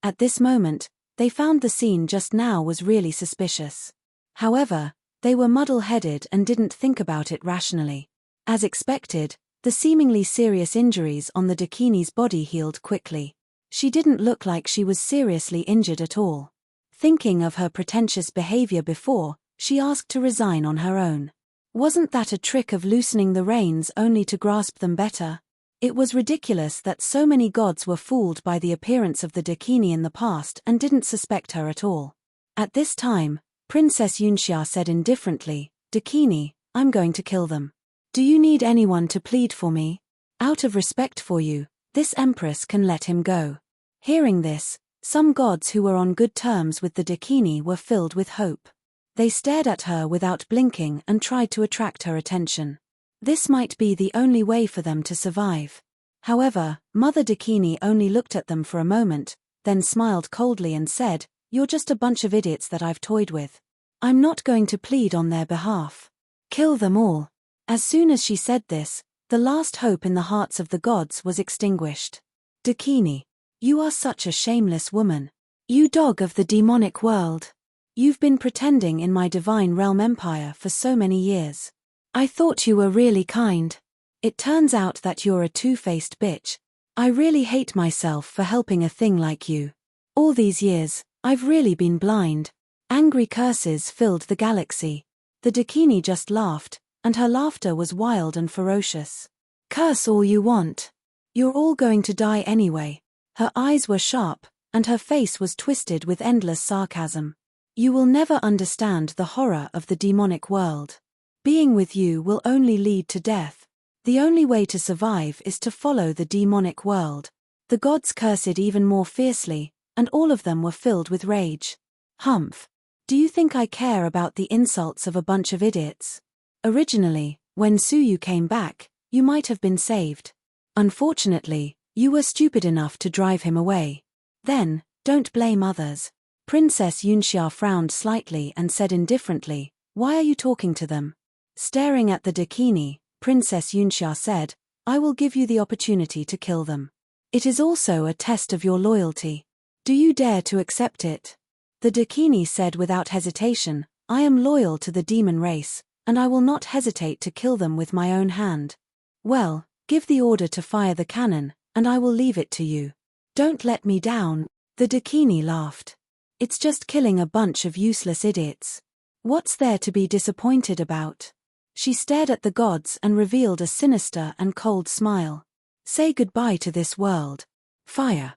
At this moment, they found the scene just now was really suspicious. However, they were muddle-headed and didn't think about it rationally. As expected, the seemingly serious injuries on the Dakini's body healed quickly. She didn't look like she was seriously injured at all. Thinking of her pretentious behavior before, she asked to resign on her own. Wasn't that a trick of loosening the reins only to grasp them better? It was ridiculous that so many gods were fooled by the appearance of the Dakini in the past and didn't suspect her at all. At this time, Princess Yunxia said indifferently, Dakini, I'm going to kill them. Do you need anyone to plead for me? Out of respect for you, this empress can let him go. Hearing this, some gods who were on good terms with the Dakini were filled with hope. They stared at her without blinking and tried to attract her attention. This might be the only way for them to survive. However, Mother Dakini only looked at them for a moment, then smiled coldly and said, You're just a bunch of idiots that I've toyed with. I'm not going to plead on their behalf. Kill them all. As soon as she said this, the last hope in the hearts of the gods was extinguished. Dakini, you are such a shameless woman. You dog of the demonic world. You've been pretending in my divine realm empire for so many years. I thought you were really kind. It turns out that you're a two-faced bitch. I really hate myself for helping a thing like you. All these years, I've really been blind. Angry curses filled the galaxy. The Dakini just laughed, and her laughter was wild and ferocious. Curse all you want. You're all going to die anyway. Her eyes were sharp, and her face was twisted with endless sarcasm. You will never understand the horror of the demonic world. Being with you will only lead to death. The only way to survive is to follow the demonic world. The gods cursed even more fiercely, and all of them were filled with rage. Humph. Do you think I care about the insults of a bunch of idiots? Originally, when Suyu came back, you might have been saved. Unfortunately, you were stupid enough to drive him away. Then, don't blame others. Princess Yunxia frowned slightly and said indifferently, "Why are you talking to them?" Staring at the Dakini, Princess Yunxia said, "I will give you the opportunity to kill them. It is also a test of your loyalty. Do you dare to accept it?" The Dakini said without hesitation, "I am loyal to the demon race, and I will not hesitate to kill them with my own hand." "Well, give the order to fire the cannon, and I will leave it to you." "Don't let me down." The Dakini laughed. "It's just killing a bunch of useless idiots. What's there to be disappointed about?" She stared at the gods and revealed a sinister and cold smile. "Say goodbye to this world. Fire."